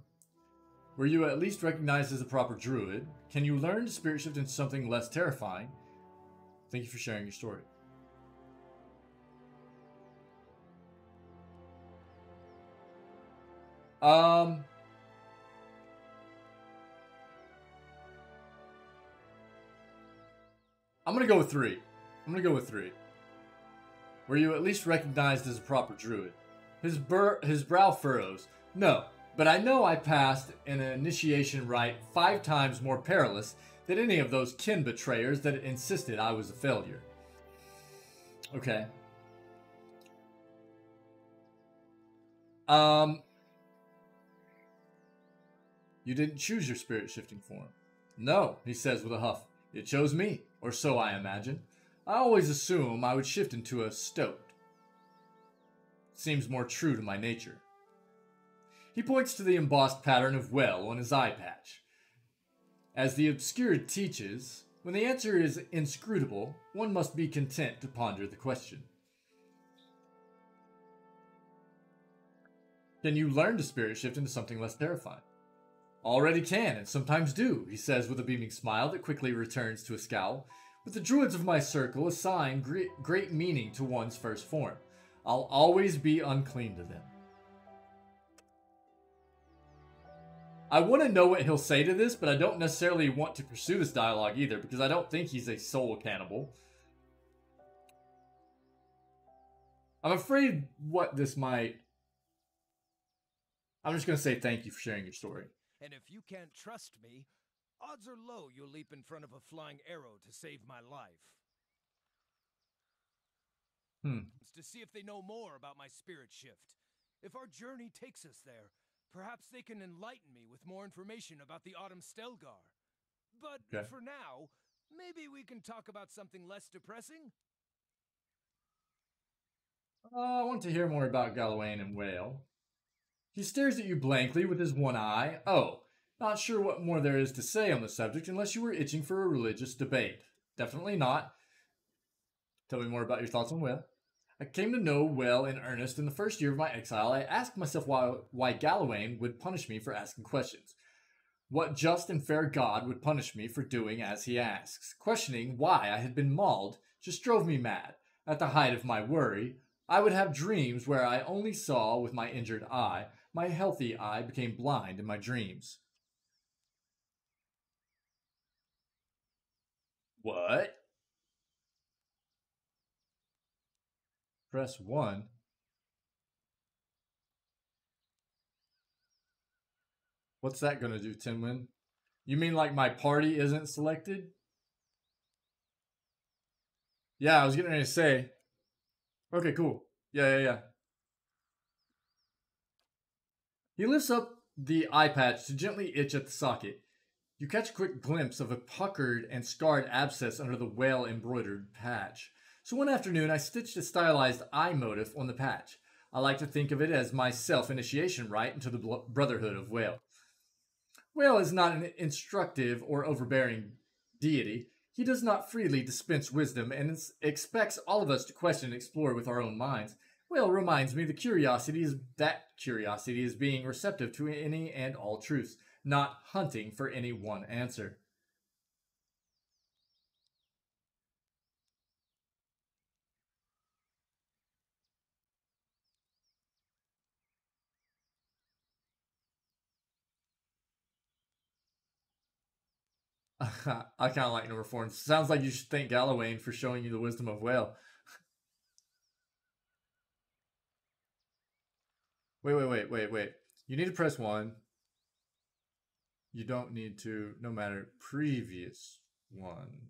Were you at least recognized as a proper druid? Can you learn to spirit shift into something less terrifying? Thank you for sharing your story. I'm going to go with 3. Were you at least recognized as a proper druid? His brow furrows. No, but I know I passed an initiation rite 5 times more perilous than any of those kin betrayers that insisted I was a failure. Okay. You didn't choose your spirit shifting form. No, he says with a huff. It chose me, or so I imagine. I always assume I would shift into a stoat. Seems more true to my nature. He points to the embossed pattern of well on his eye patch. As the obscured teaches, when the answer is inscrutable, one must be content to ponder the question. Can you learn to spirit shift into something less terrifying? Already can, and sometimes do, he says with a beaming smile that quickly returns to a scowl. But the druids of my circle assign great meaning to one's first form. I'll always be unclean to them. I want to know what he'll say to this, but I don't necessarily want to pursue this dialogue either, because I don't think he's a soul cannibal. I'm afraid what this might... I'm just going to say thank you for sharing your story. And if you can't trust me, odds are low you'll leap in front of a flying arrow to save my life. It's to see if they know more about my spirit shift. If our journey takes us there, perhaps they can enlighten me with more information about the Autumn Stelgar. But for now, maybe we can talk about something less depressing? I want to hear more about Galawain and Whale. He stares at you blankly with his one eye. Oh, not sure what more there is to say on the subject unless you were itching for a religious debate. Definitely not. Tell me more about your thoughts on Whale. I came to know Well in earnest in the first year of my exile. I asked myself why Galawain would punish me for asking questions. What just and fair god would punish me for doing as he asks? Questioning why I had been mauled just drove me mad. At the height of my worry, I would have dreams where I only saw with my injured eye. My healthy eye became blind in my dreams. What? Press 1. What's that gonna do, Tinwin? You mean like my party isn't selected? Yeah, I was getting ready to say. Okay, cool. Yeah. He lifts up the eye patch to gently itch at the socket. You catch a quick glimpse of a puckered and scarred abscess under the whale-embroidered patch. So one afternoon, I stitched a stylized eye motif on the patch. I like to think of it as my self-initiation rite into the brotherhood of Whale. Whale is not an instructive or overbearing deity. He does not freely dispense wisdom and expects all of us to question and explore with our own minds. Whale reminds me that curiosity is being receptive to any and all truths, not hunting for any one answer. I kind of like number 4. Sounds like you should thank Galawain for showing you the wisdom of Whale. Wait. You need to press 1. You don't need to, no matter previous one.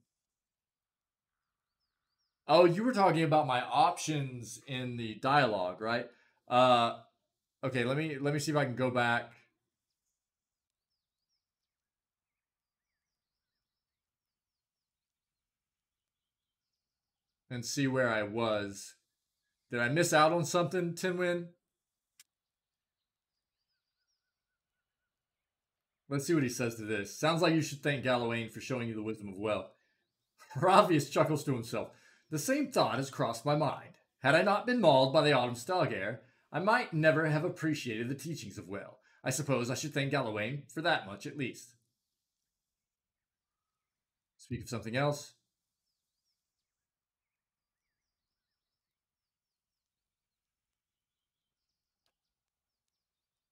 Oh, you were talking about my options in the dialogue, right? Okay, let me see if I can go back. And see where I was. Did I miss out on something, Tinwin? Let's see what he says to this. Sounds like you should thank Galawain for showing you the wisdom of Well. Ravius chuckles to himself. The same thought has crossed my mind. Had I not been mauled by the Autumn Stelgar, I might never have appreciated the teachings of Well. I suppose I should thank Galawain for that much at least. Speak of something else.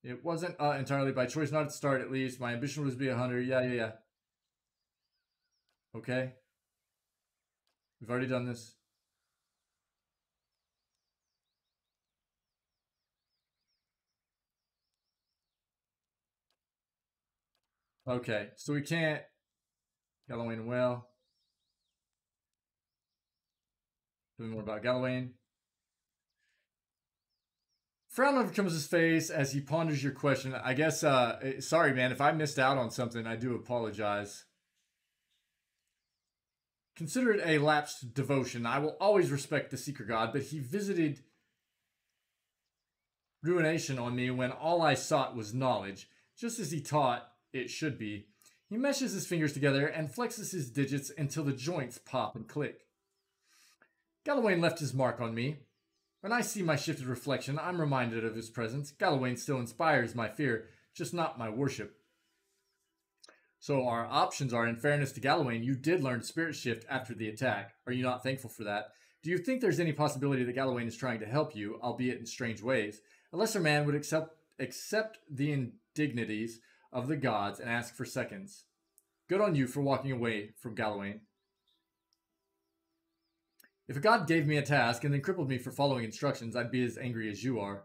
It wasn't entirely by choice, not at the start at least. My ambition was to be a hunter. Yeah. Okay. We've already done this. Okay, so we can't... Galawain and Well. Tell me more about Galawain. Frown overcomes his face as he ponders your question. I guess, sorry, man, if I missed out on something, I do apologize. Consider it a lapsed devotion. I will always respect the Seeker God, but he visited ruination on me when all I sought was knowledge, just as he taught it should be. He meshes his fingers together and flexes his digits until the joints pop and click. Galawain left his mark on me. When I see my shifted reflection, I'm reminded of his presence. Galawain still inspires my fear, just not my worship. So our options are, in fairness to Galawain, you did learn Spirit Shift after the attack. Are you not thankful for that? Do you think there's any possibility that Galawain is trying to help you, albeit in strange ways? A lesser man would accept the indignities of the gods and ask for seconds. Good on you for walking away from Galawain. If a god gave me a task and then crippled me for following instructions, I'd be as angry as you are.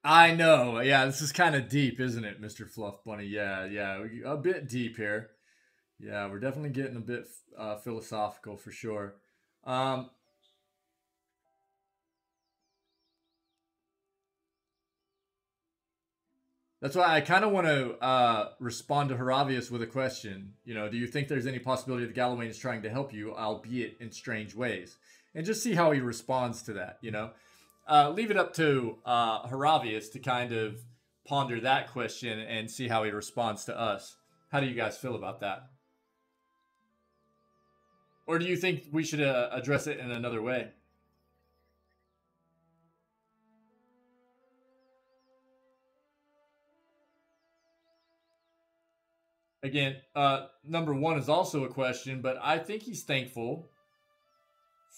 I know. Yeah, this is kind of deep, isn't it, Mr. Fluff Bunny? Yeah. A bit deep here. Yeah, we're definitely getting a bit philosophical for sure. That's why I kind of want to respond to Haravius with a question. You know, do you think there's any possibility that Galawain is trying to help you, albeit in strange ways? And just see how he responds to that, you know? Leave it up to Haravius to kind of ponder that question and see how he responds to us. How do you guys feel about that? Or do you think we should address it in another way? Again, number one is also a question, but I think he's thankful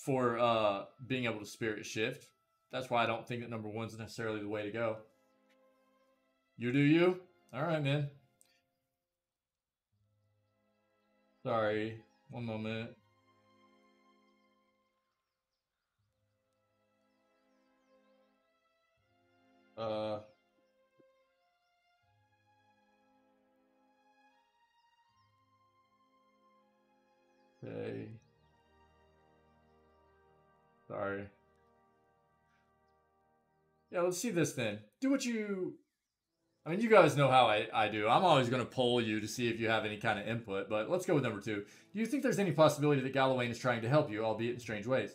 for being able to spirit shift. That's why I don't think that number one's necessarily the way to go. You do you? All right, man. Sorry. One moment. Okay. Sorry. Yeah, let's see this then. Do what you... I mean, you guys know how I do. I'm always going to poll you to see if you have any kind of input, but let's go with number two. Do you think there's any possibility that Galawain is trying to help you, albeit in strange ways?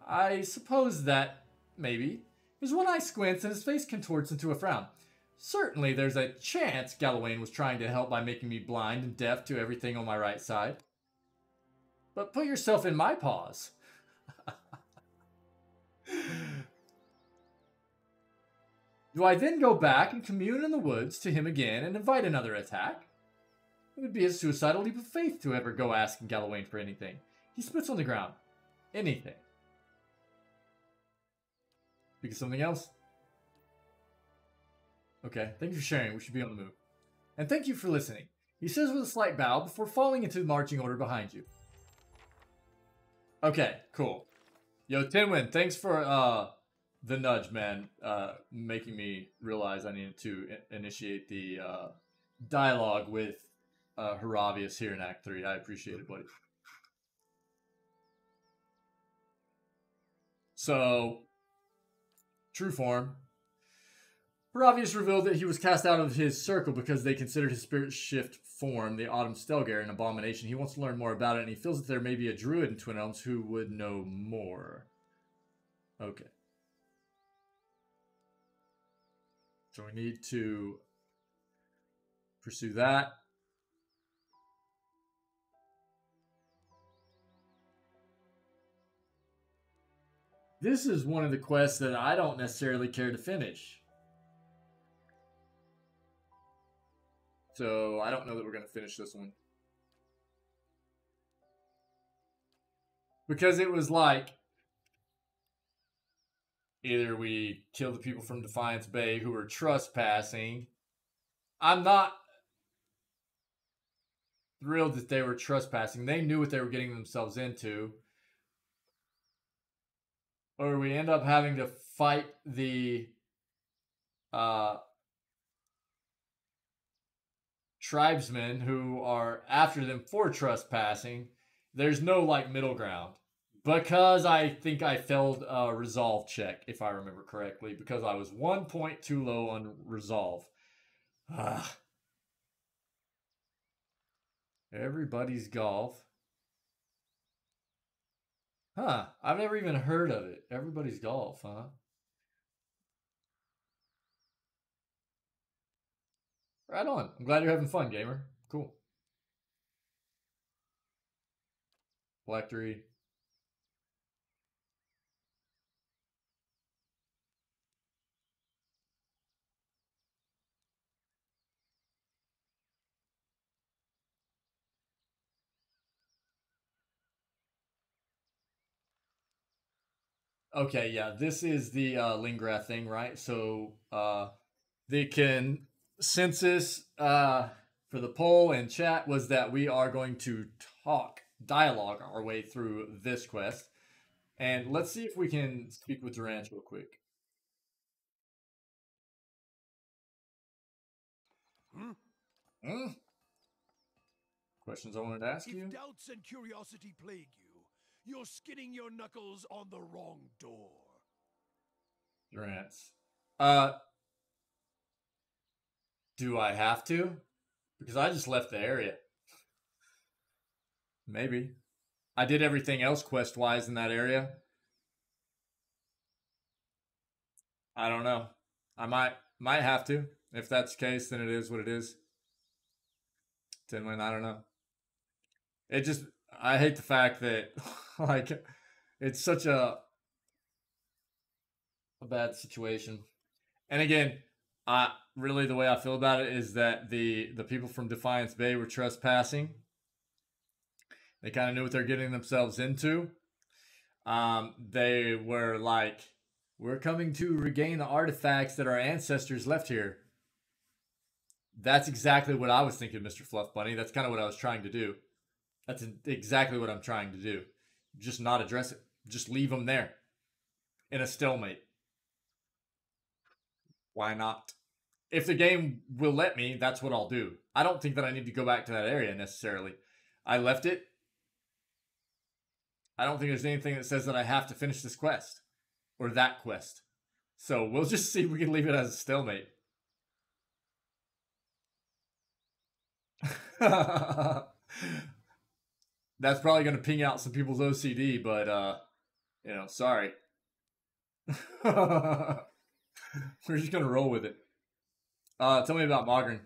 I suppose that, maybe. His one eye squints and his face contorts into a frown. Certainly there's a chance Galawain was trying to help by making me blind and deaf to everything on my right side. But put yourself in my paws. Do I then go back and commune in the woods to him again and invite another attack? It would be a suicidal leap of faith to ever go asking Galawain for anything. He spits on the ground. Anything. Think of something else? Okay, thank you for sharing. We should be on the move. And thank you for listening. He says with a slight bow before falling into the marching order behind you. Okay, cool. Yo, Tinwin, thanks for the nudge, man. Making me realize I needed to initiate the dialogue with Haravius here in Act 3. I appreciate it, buddy. So, true form. Haravius revealed that he was cast out of his circle because they considered his spirit shift form, the Autumn Stelgare, an abomination. He wants to learn more about it, and he feels that there may be a druid in Twin Elms who would know more. Okay. So we need to pursue that. This is one of the quests that I don't necessarily care to finish. So I don't know that we're going to finish this one. Because it was like, either we kill the people from Defiance Bay who were trespassing. I'm not thrilled that they were trespassing. They knew what they were getting themselves into. Or we end up having to fight the tribesmen who are after them for trespassing. There's no like middle ground. Because I think I failed a resolve check, if I remember correctly, because I was 1 point too low on resolve. Everybody's golf. Huh, I've never even heard of it. Everybody's golf, huh? Right on. I'm glad you're having fun, gamer. Cool. Phylactery. Okay, yeah, this is the Lingrath thing, right? So the consensus for the poll and chat was that we are going to dialogue our way through this quest. And let's see if we can speak with Durant real quick. Hmm? Questions I wanted to ask you? If doubts and curiosity plague you, you're skinning your knuckles on the wrong door. Durant. Do I have to? Because I just left the area. Maybe. I did everything else quest-wise in that area. I don't know. I might have to. If that's the case, then it is what it is. Tinlin, I don't know. It just, I hate the fact that, like, it's such a bad situation. And again, really the way I feel about it is that the people from Defiance Bay were trespassing. They kind of knew what they're getting themselves into. They were like, we're coming to regain the artifacts that our ancestors left here. That's exactly what I was thinking, Mr. Fluff Bunny. That's kind of what I was trying to do. That's exactly what I'm trying to do. Just not address it. Just leave them there. In a stalemate. Why not? If the game will let me, that's what I'll do. I don't think that I need to go back to that area necessarily. I left it. I don't think there's anything that says that I have to finish this quest. Or that quest. So we'll just see if we can leave it as a stalemate. That's probably going to ping out some people's OCD, but, you know, sorry. We're just going to roll with it. Tell me about Mogren.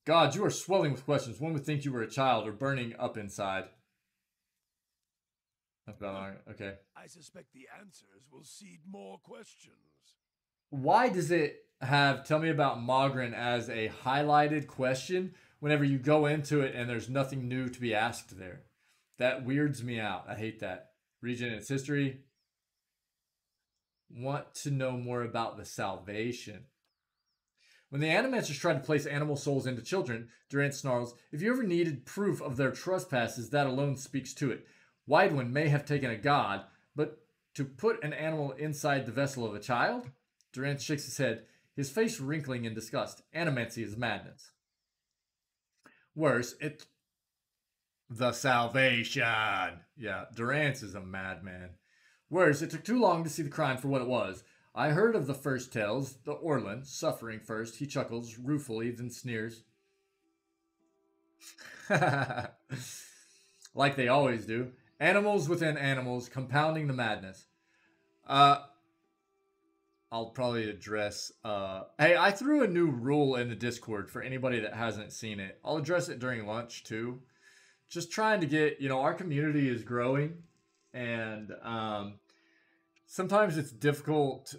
God, you are swelling with questions. One would think you were a child or burning up inside. That's about Mogren. Okay. I suspect the answers will seed more questions. Why does it have, tell me about Mogren as a highlighted question whenever you go into it and there's nothing new to be asked there? That weirds me out. I hate that. Region and its history. Want to know more about the salvation. When the Animancers tried to place animal souls into children, Durant snarls, if you ever needed proof of their trespasses, that alone speaks to it. Widewind may have taken a god, but to put an animal inside the vessel of a child? Durant shakes his head, his face wrinkling in disgust. Animancy is madness. Worse, the salvation. Yeah, Durant is a madman. Worse, it took too long to see the crime for what it was. I heard of the first tales, the Orlan, suffering first. He chuckles, ruefully, then sneers. Like they always do. Animals within animals, compounding the madness. I'll probably address... hey, I threw a new rule in the Discord for anybody that hasn't seen it. I'll address it during lunch, too. Just trying to get... You know, our community is growing. And... sometimes it's difficult,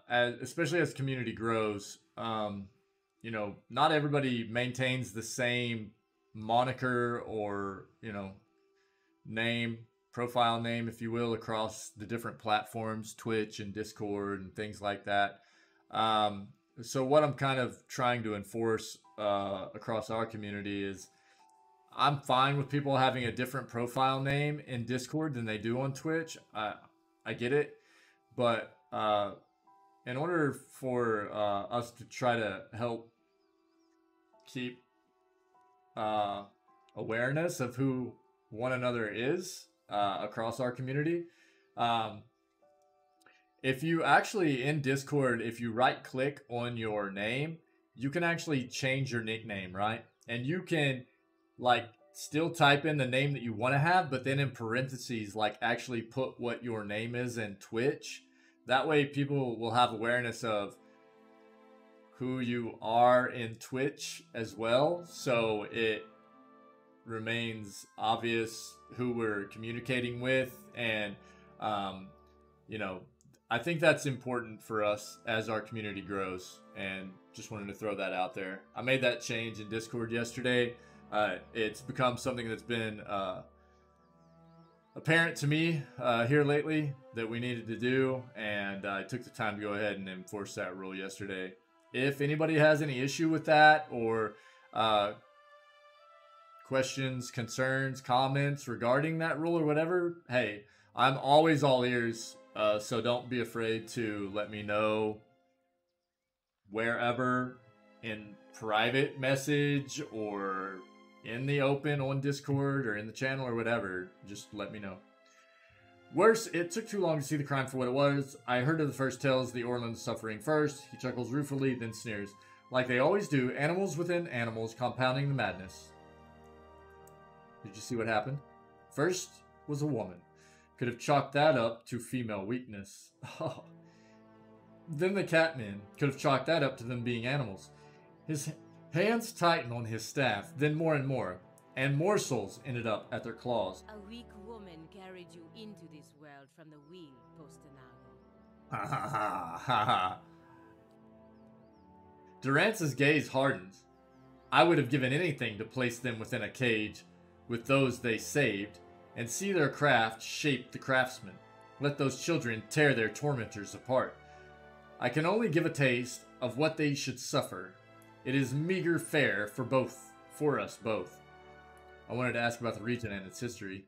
especially as community grows. You know, not everybody maintains the same moniker or, you know, name profile name, if you will, across the different platforms, Twitch and Discord and things like that. So what I'm kind of trying to enforce across our community is I'm fine with people having a different profile name in Discord than they do on Twitch. I get it, but in order for us to try to help keep awareness of who one another is across our community, if you actually in Discord, if you right click on your name, you can actually change your nickname, right? And you can like still type in the name that you want to have, but then in parentheses, like actually put what your name is in Twitch. That way people will have awareness of who you are in Twitch as well. So it remains obvious who we're communicating with. And, you know, I think that's important for us as our community grows, and just wanted to throw that out there. I made that change in Discord yesterday. It's become something that's been apparent to me here lately that we needed to do, and I took the time to go ahead and enforce that rule yesterday. If anybody has any issue with that, or questions, concerns, comments regarding that rule or whatever, hey, I'm always all ears. So don't be afraid to let me know wherever, in private message or in the open on Discord or in the channel or whatever. Just let me know. Worse, it took too long to see the crime for what it was. I heard of the first tales, the Orland suffering first. He chuckles ruefully, then sneers. Like they always do, animals within animals, compounding the madness. Did you see what happened? First was a woman. Could have chalked that up to female weakness. Oh. Then the catmen could have chalked that up to them being animals. His hands tightened on his staff, then more and morsels ended up at their claws. A weak woman carried you into this world from the wheel, Postanago. Ha ha ha ha ha. Durance's gaze hardens. I would have given anything to place them within a cage with those they saved, and see their craft shape the craftsman. Let those children tear their tormentors apart. I can only give a taste of what they should suffer. It is meager fare for us both. I wanted to ask about the region and its history.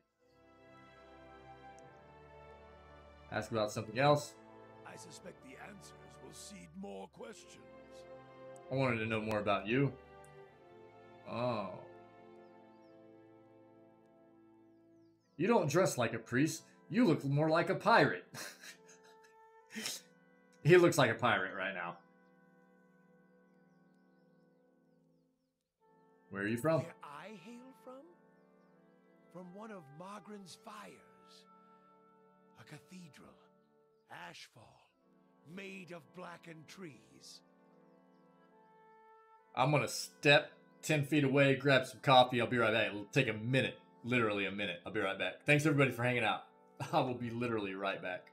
Ask about something else. I suspect the answers will seed more questions. I wanted to know more about you. Oh. You don't dress like a priest. You look more like a pirate. He looks like a pirate right now. Where are you from? Where I hail from? From one of Magran's fires. A cathedral. Ashfall. Made of blackened trees. I'm gonna step 10 feet away, grab some coffee. I'll be right back. It'll take a minute. Literally a minute. I'll be right back. Thanks everybody for hanging out. I will be literally right back.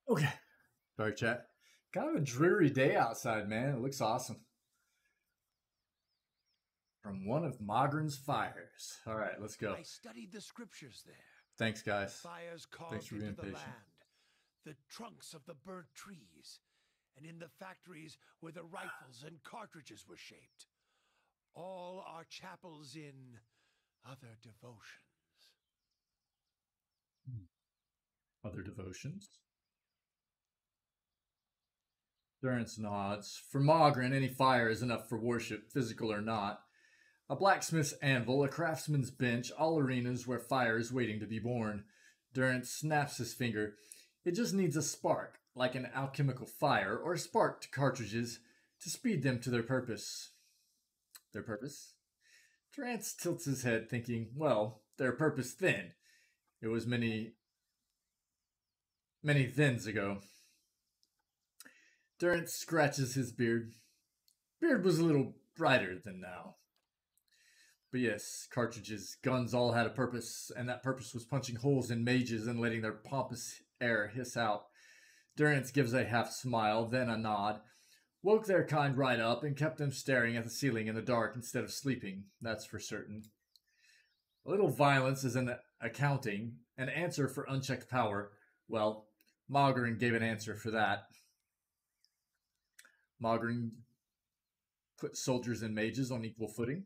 Okay. Sorry, chat. Kind of a dreary day outside, man. It looks awesome. From one of Magran's fires. All right, let's go. I studied the scriptures there. Thanks, guys. Fires Thanks carved for being into the patient. land. The trunks of the burnt trees. And in the factories where the rifles and cartridges were shaped. All are chapels in other devotions. Other devotions? Durance nods. For Mogren, any fire is enough for worship, physical or not. A blacksmith's anvil, a craftsman's bench, all arenas where fire is waiting to be born. Durance snaps his finger. It just needs a spark, like an alchemical fire, or a spark to cartridges, to speed them to their purpose. Their purpose? Durance tilts his head, thinking, well, their purpose then. It was many thens ago. Durance scratches his beard. Beard was a little brighter than now. But yes, cartridges, guns all had a purpose, and that purpose was punching holes in mages and letting their pompous air hiss out. Durance gives a half smile, then a nod, woke their kind right up, and kept them staring at the ceiling in the dark instead of sleeping, that's for certain. A little violence is in accounting, an answer for unchecked power. Well, Mogren gave an answer for that. Mogren put soldiers and mages on equal footing.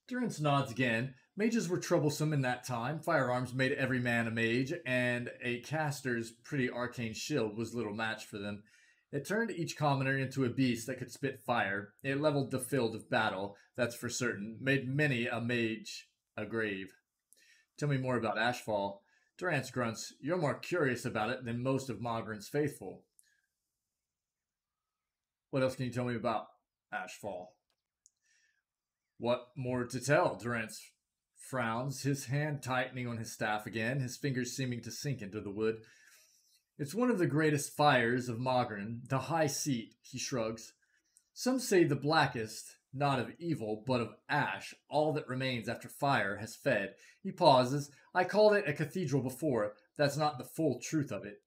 Durance nods again. Mages were troublesome in that time. Firearms made every man a mage, and a caster's pretty arcane shield was little match for them. It turned each commoner into a beast that could spit fire. It leveled the field of battle, that's for certain. Made many a mage a grave. Tell me more about Ashfall. Durance grunts. You're more curious about it than most of Mogren's faithful. What else can you tell me about Ashfall? What more to tell? Durance frowns, his hand tightening on his staff again, his fingers seeming to sink into the wood. It's one of the greatest fires of Mogren, the high seat, he shrugs. Some say the blackest, not of evil, but of ash, all that remains after fire has fed. He pauses. I called it a cathedral before. That's not the full truth of it.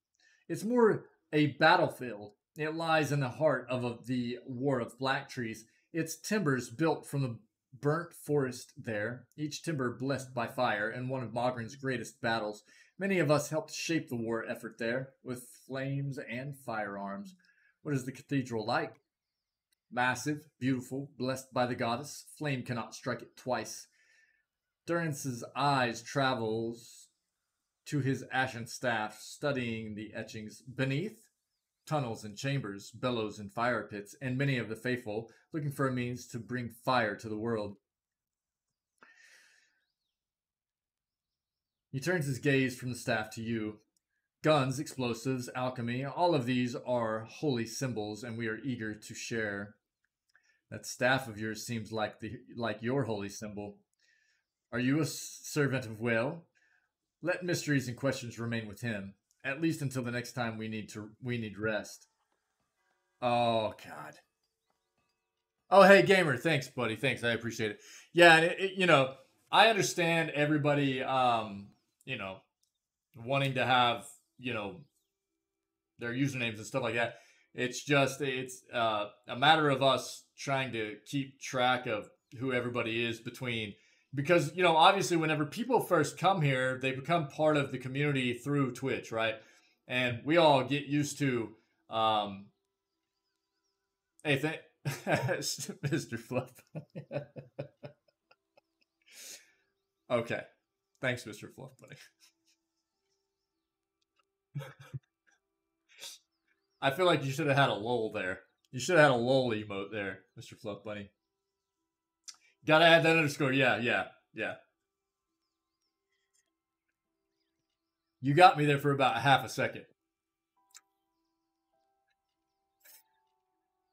It's more a battlefield. It lies in the heart of the War of Black Trees. Its timbers built from the burnt forest there, each timber blessed by fire, and one of Mogren's greatest battles. Many of us helped shape the war effort there, with flames and firearms. What is the cathedral like? Massive, beautiful, blessed by the goddess. Flame cannot strike it twice. Durance's eyes travels to his ashen staff, studying the etchings. Beneath, tunnels and chambers, bellows and fire pits, and many of the faithful, looking for a means to bring fire to the world. He turns his gaze from the staff to you. Guns, explosives, alchemy, all of these are holy symbols, and we are eager to share. That staff of yours seems like your holy symbol. Are you a servant of Will? Let mysteries and questions remain with him, at least until the next time we need rest. Oh God. Oh hey gamer, thanks buddy, thanks, I appreciate it. Yeah, and I understand everybody wanting to have their usernames and stuff like that. It's a matter of us trying to keep track of who everybody is because obviously whenever people first come here, they become part of the community through Twitch, right? And we all get used to Mr. Fluff. Okay. Thanks, Mr. Fluff Buddy. I feel like you should have had a lull there. You should have had a lull emote there, Mr. Fluff Bunny. Gotta add that underscore. Yeah. You got me there for about a half a second.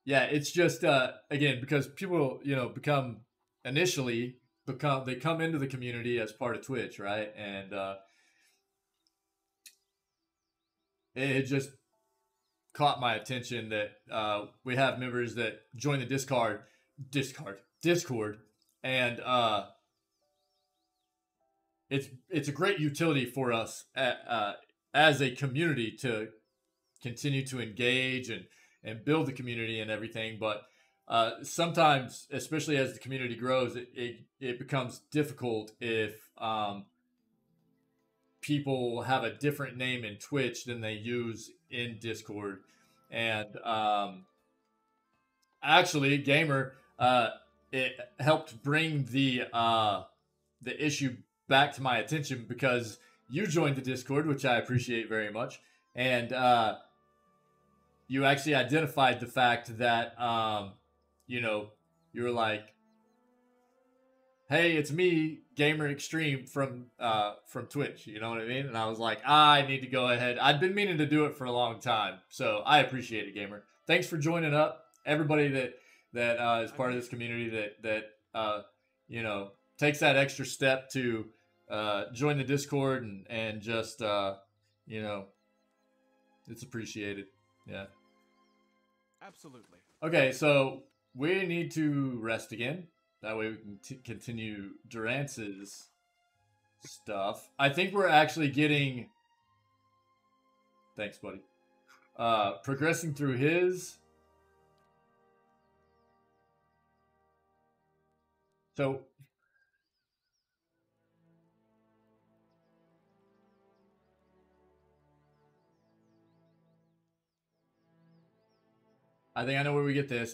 Yeah, it's just, again, because people, they come into the community as part of Twitch, right? And it just caught my attention that we have members that join the Discord, and it's a great utility for us as a community to continue to engage and build the community and everything. But sometimes, especially as the community grows, it becomes difficult if people have a different name in Twitch than they use in Discord. And actually, Gamer, it helped bring the issue back to my attention because you joined the Discord, which I appreciate very much. And you actually identified the fact that, you know, you were like, hey, it's me, Gamer Extreme from Twitch. You know what I mean? And I was like, I need to go ahead. I'd been meaning to do it for a long time, so I appreciate it, Gamer. Thanks for joining up, everybody that is part of this community that you know, takes that extra step to join the Discord and just you know, it's appreciated. Yeah. Absolutely. Okay, so we need to rest again. That way we can continue Durance's stuff. I think we're actually getting... Thanks, buddy. Progressing through his... So... I think I know where we get this.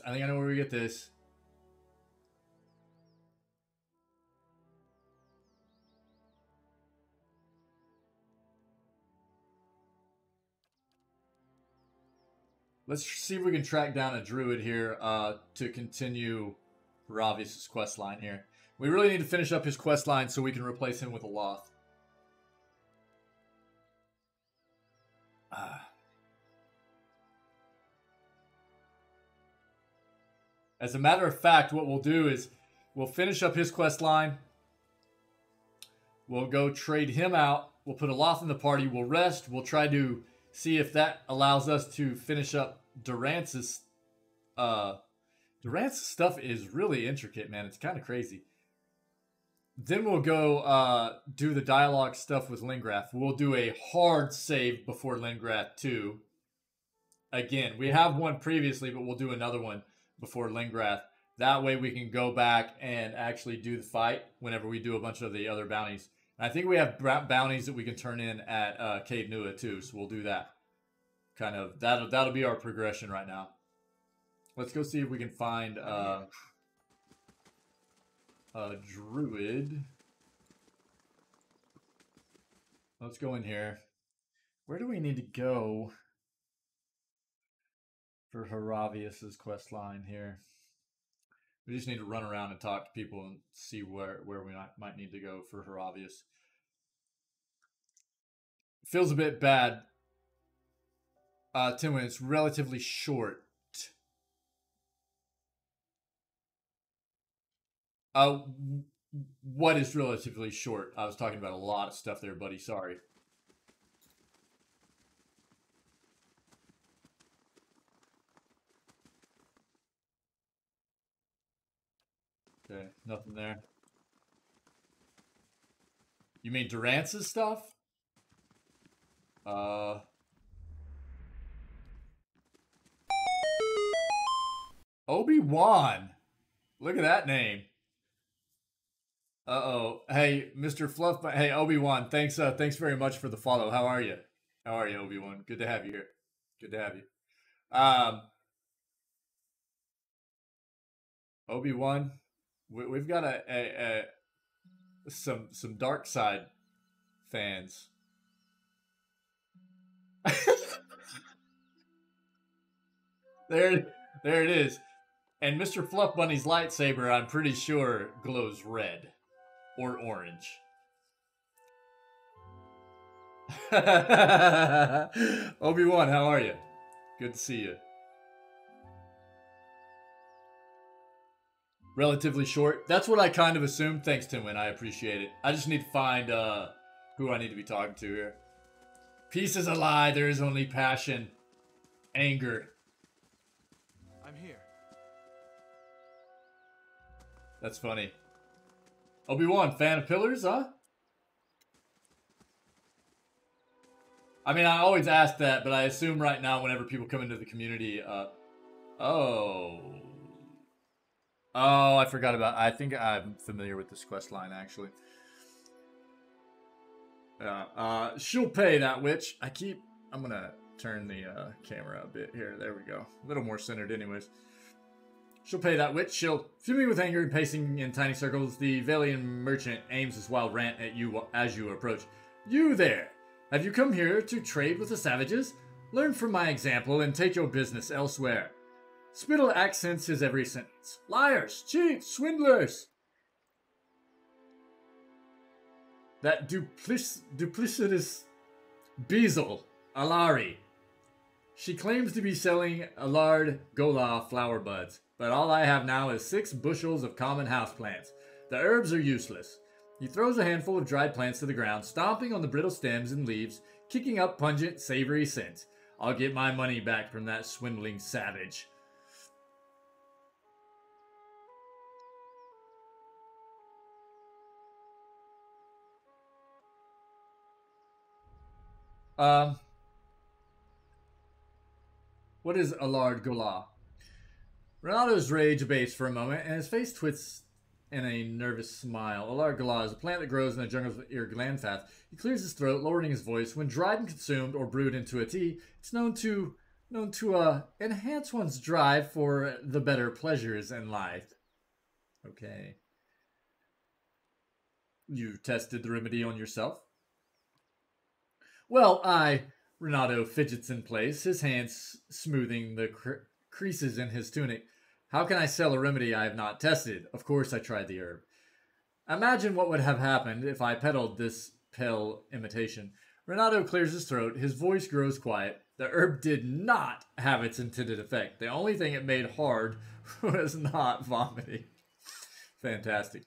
Let's see if we can track down a druid here to continue Ravius' quest line here. We really need to finish up his quest line so we can replace him with a Loth. As a matter of fact, what we'll do is we'll finish up his quest line. We'll go trade him out. We'll put a Loth in the party. We'll rest. We'll try to see if that allows us to finish up Durance's. Durance's stuff is really intricate, man. It's kind of crazy. Then we'll go do the dialogue stuff with Lingrath. We'll do a hard save before Lingrath 2. Again, we have one previously, but we'll do another one before Lingrath. That way we can go back and actually do the fight whenever we do a bunch of the other bounties. And I think we have bounties that we can turn in at Cave Nua too, so we'll do that. Kind of, that'll be our progression right now. Let's go see if we can find a druid. Let's go in here. Where do we need to go for Haravius' quest line here? We just need to run around and talk to people and see where we might need to go for Haravius. Feels a bit bad. Tim, when it's relatively short. What is relatively short? I was talking about a lot of stuff there, buddy. Sorry. Okay, nothing there. You mean Durance's stuff? Obi-Wan. Look at that name. Uh-oh. Hey, Mr. Fluff. Hey, Obi-Wan. Thanks very much for the follow. How are you? How are you, Obi-Wan? Good to have you here. Good to have you. Obi-Wan. We've got some dark side fans. There it is. And Mr. Fluff Bunny's lightsaber, I'm pretty sure, glows red or orange. Obi-Wan, how are you? Good to see you. Relatively short. That's what I kind of assumed. Thanks, Timwin. I appreciate it. I just need to find who I need to be talking to here. Peace is a lie. There is only passion. Anger. I'm here. That's funny. Obi-Wan, fan of pillars, huh? I mean, I always ask that, but I assume right now whenever people come into the community, oh, I forgot about, I think I'm familiar with this quest line, actually. She'll pay, that witch. I'm gonna turn the camera a bit here. There we go. A little more centered anyways. She'll pay, that witch. She'll fuming with anger and pacing in tiny circles. The Valian merchant aims his wild rant at you as you approach. You there! Have you come here to trade with the savages? Learn from my example and take your business elsewhere. Spittle accents his every sentence. Liars, cheats, swindlers. That duplicitous Beazle, Alari. She claims to be selling Alard Gola flower buds, but all I have now is 6 bushels of common houseplants. The herbs are useless. He throws a handful of dried plants to the ground, stomping on the brittle stems and leaves, kicking up pungent, savory scents. I'll get my money back from that swindling savage. What is Alard Gola? Renato's rage abates for a moment, and his face twists in a nervous smile. Alard Gola is a plant that grows in the jungles of Irglanfath. He clears his throat, lowering his voice. When dried and consumed or brewed into a tea, it's known to enhance one's drive for the better pleasures in life. Okay. You tested the remedy on yourself? Well, Renato fidgets in place, his hands smoothing the creases in his tunic. How can I sell a remedy I have not tested? Of course I tried the herb. Imagine what would have happened if I peddled this pale imitation. Renato clears his throat, his voice grows quiet. The herb did not have its intended effect. The only thing it made hard was not vomiting. Fantastic.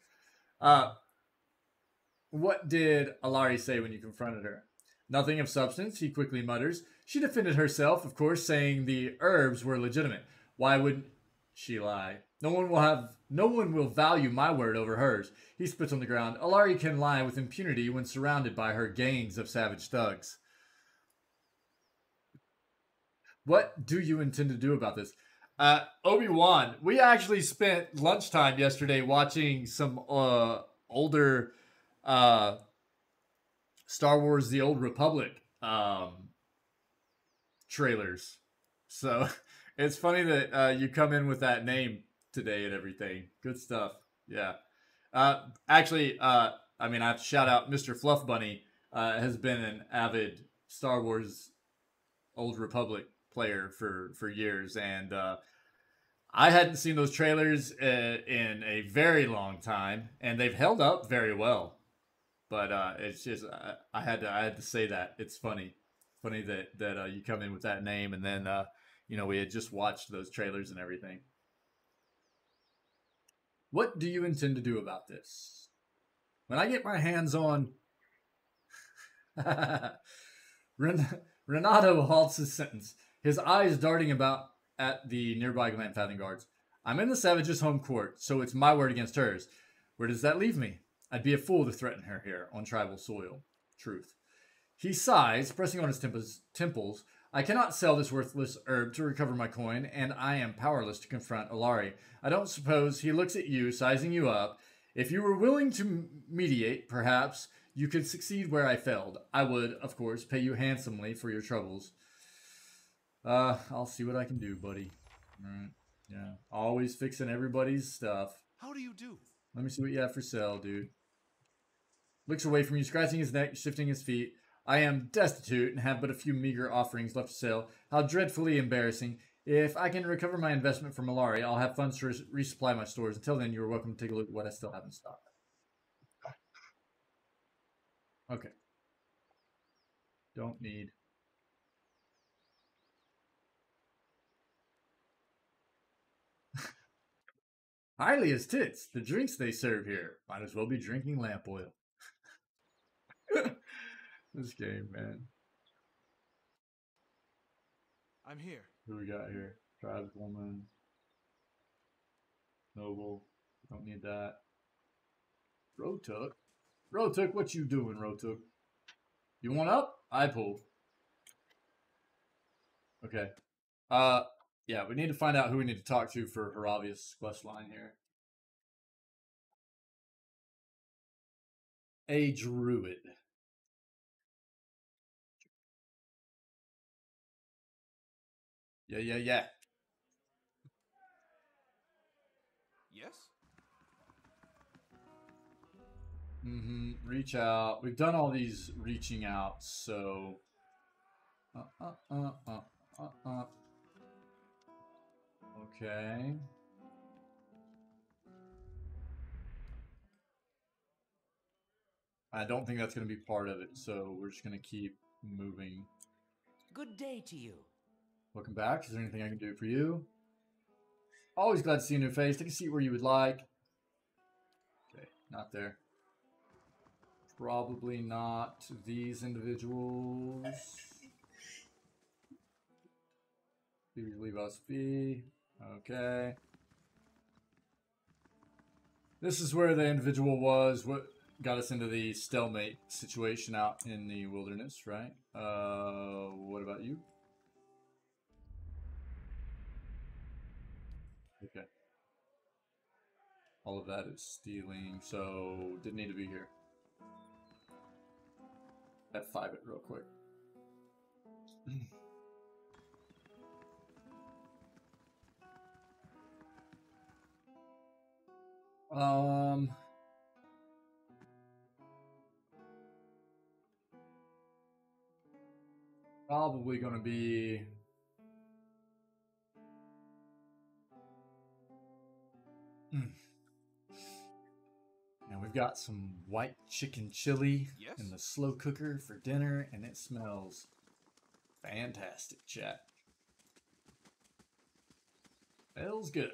What did Alari say when you confronted her? Nothing of substance, he quickly mutters. She defended herself, of course, saying the herbs were legitimate. Why would she lie? No one will value my word over hers. He spits on the ground. Alari can lie with impunity when surrounded by her gangs of savage thugs. What do you intend to do about this? Obi-Wan, we actually spent lunchtime yesterday watching some older Star Wars The Old Republic trailers. So it's funny that you come in with that name today and everything. Good stuff. Yeah. Actually, I have to shout out Mr. Fluff Bunny has been an avid Star Wars Old Republic player for years. And I hadn't seen those trailers in a very long time. And they've held up very well. But it's just I had to say that. It's funny that you come in with that name, and then we had just watched those trailers and everything. What do you intend to do about this? When I get my hands on Renato halts his sentence, his eyes darting about at the nearby Glanfathen guards. I'm in the savage's home court, so it's my word against hers. Where does that leave me? I'd be a fool to threaten her here on tribal soil. Truth. He sighs, pressing on his temples. I cannot sell this worthless herb to recover my coin, and I am powerless to confront Alari. I don't suppose he looks at you, sizing you up. If you were willing to mediate, perhaps you could succeed where I failed. I would, of course, pay you handsomely for your troubles. I'll see what I can do, buddy. Right. Yeah, always fixing everybody's stuff. How do you do? Let me see what you have for sale, dude. Looks away from you, scratching his neck, shifting his feet. I am destitute and have but a few meager offerings left to sell. How dreadfully embarrassing. If I can recover my investment from Malari, I'll have funds to resupply my stores. Until then, you're welcome to take a look at what I still have in stock. Okay. Don't need. Highly as tits. The drinks they serve here. Might as well be drinking lamp oil. This game, man. I'm here. Who we got here? Tribeswoman. Noble. Don't need that. Rotuk. Rotuk, what you doing, Rotuk? You want up? I pull. Okay. Yeah, we need to find out who we need to talk to for her obvious quest line here. A druid. Yeah. Yes? Reach out. We've done all these reaching out, so Okay. I don't think that's going to be part of it, so we're just going to keep moving. Good day to you. Welcome back. Is there anything I can do for you? Always glad to see a new face. Take a seat where you would like. Okay, not there. Probably not these individuals. Please leave us be. Okay. This is where the individual was. What got us into the stalemate situation out in the wilderness, right? What about you? Okay. All of that is stealing, so didn't need to be here. F5 it real quick. Probably gonna be and we've got some white chicken chili in the slow cooker for dinner, and it smells fantastic, chat. Smells good.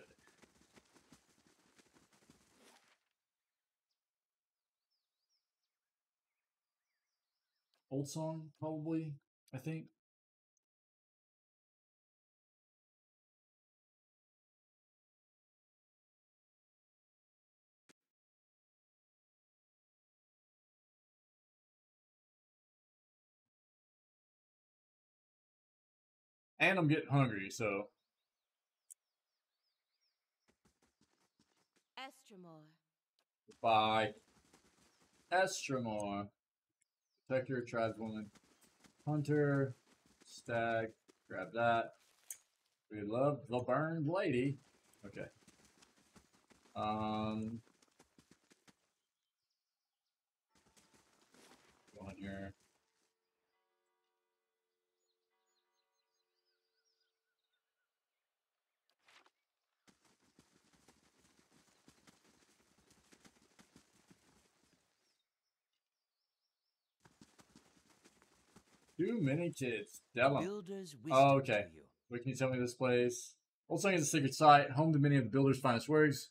Old song, probably, I think. And I'm getting hungry, so. Estremore. Bye. Estremore. Protector, tribeswoman. Hunter. Stag. Grab that. We love the burned lady. Okay. Go on here. Too many kids. Builder's wisdom Oh, okay. to you. What can you tell me this place? Old Song is a secret site, home to many of the builder's finest works.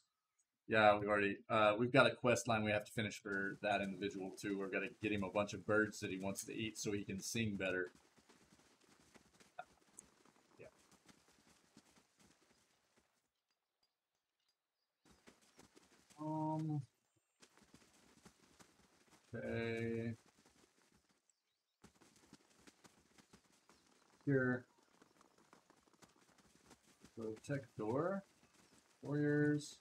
Yeah, we've got a quest line we have to finish for that individual too. We're gonna get him a bunch of birds that he wants to eat so he can sing better. Yeah. Okay. Here. Protector. Warriors.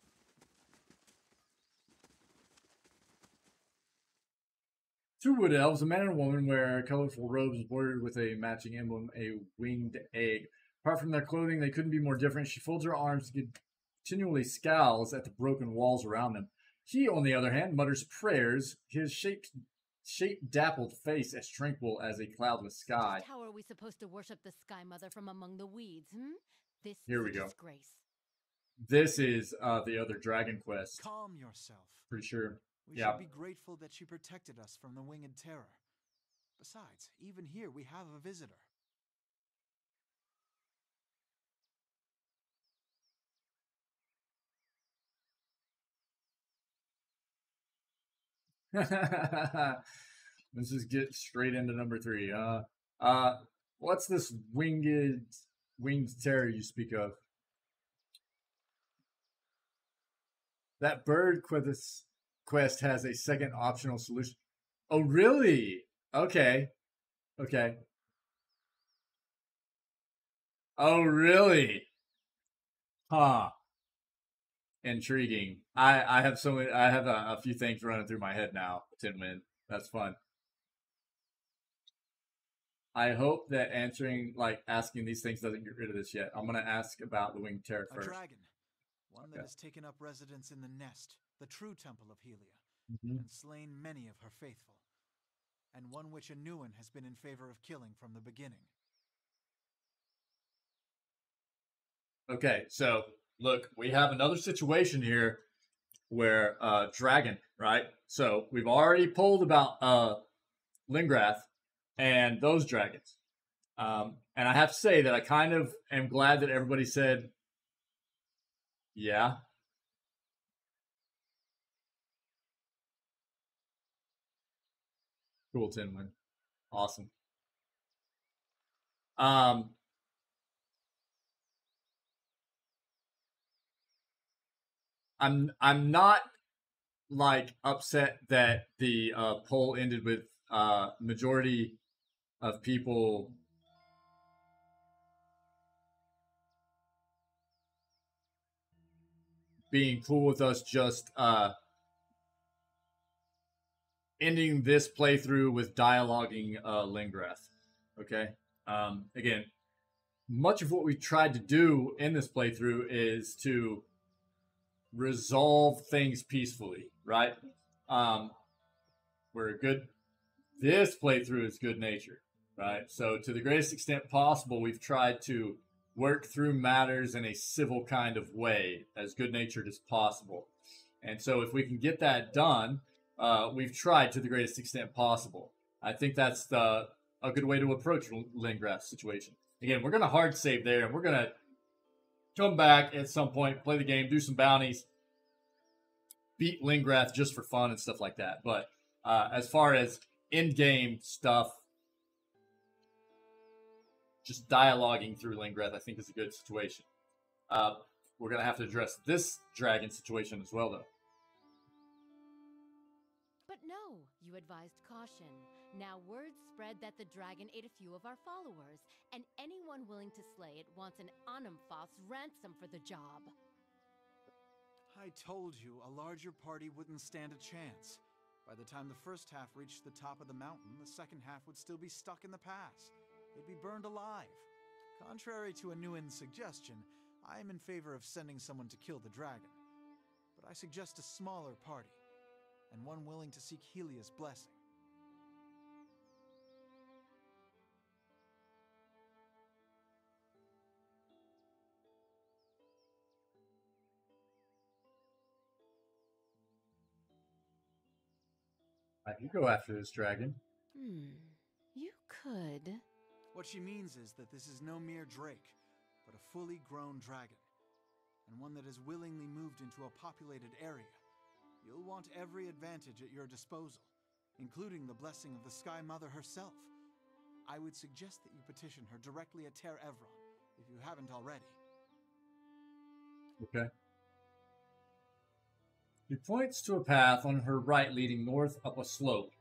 Two wood elves, a man and a woman, wear colorful robes bordered with a matching emblem, a winged egg. Apart from their clothing, they couldn't be more different. She folds her arms and continually scowls at the broken walls around them. He, on the other hand, mutters prayers, his shape-dappled face as tranquil as a cloudless sky. How are we supposed to worship the Sky Mother from among the weeds, This Here we is a go. disgrace. This is the other dragon quest. Calm yourself. Pretty sure. We Yeah. should be grateful that she protected us from the winged terror. Besides, even here we have a visitor. Let's just get straight into number 3. What's this winged terror you speak of? That bird quest has a second optional solution. Oh, really? Okay. Okay. Oh, really? Huh. Intriguing. I have a few things running through my head now, Tinwin. That's fun. I hope that asking these things doesn't get rid of this yet. I'm gonna ask about the winged terror first. A dragon. One that has taken up residence in the nest, the true temple of Helia, and slain many of her faithful. And one which a new one has been in favor of killing from the beginning. Okay, so look, we have another situation here where dragon, right? So we've already pulled about Lingrath and those dragons. And I have to say that I kind of am glad that everybody said, yeah. Cool, Tinwin. Awesome. I'm not like upset that the poll ended with majority of people being cool with us just ending this playthrough with dialoguing Lingrath. Okay. Again, much of what we tried to do in this playthrough is to resolve things peacefully, right? We're good. This playthrough is good natured, right? So to the greatest extent possible, we've tried to work through matters in a civil kind of way, as good natured as possible. And so if we can get that done, we've tried to the greatest extent possible. I think that's a good way to approach Lingrath's situation. Again, we're going to hard save there, and we're going to come back at some point, play the game, do some bounties, beat Lingrath just for fun and stuff like that. But as far as in-game stuff, just dialoguing through Lingrath, I think is a good situation. We're going to have to address this dragon situation as well, though. But no, you advised caution. Now word spread that the dragon ate a few of our followers, and anyone willing to slay it wants an Anumfoth's ransom for the job. I told you a larger party wouldn't stand a chance. By the time the first half reached the top of the mountain, the second half would still be stuck in the pass. They'd be burned alive. Contrary to Anuin's suggestion, I am in favor of sending someone to kill the dragon. But I suggest a smaller party, and one willing to seek Helia's blessing. You go after this dragon. You could. What she means is that this is no mere drake, but a fully grown dragon, and one that has willingly moved into a populated area. You'll want every advantage at your disposal, including the blessing of the Sky Mother herself. I would suggest that you petition her directly at Ter Evron, if you haven't already. Okay. He points to a path on her right leading north up a slope.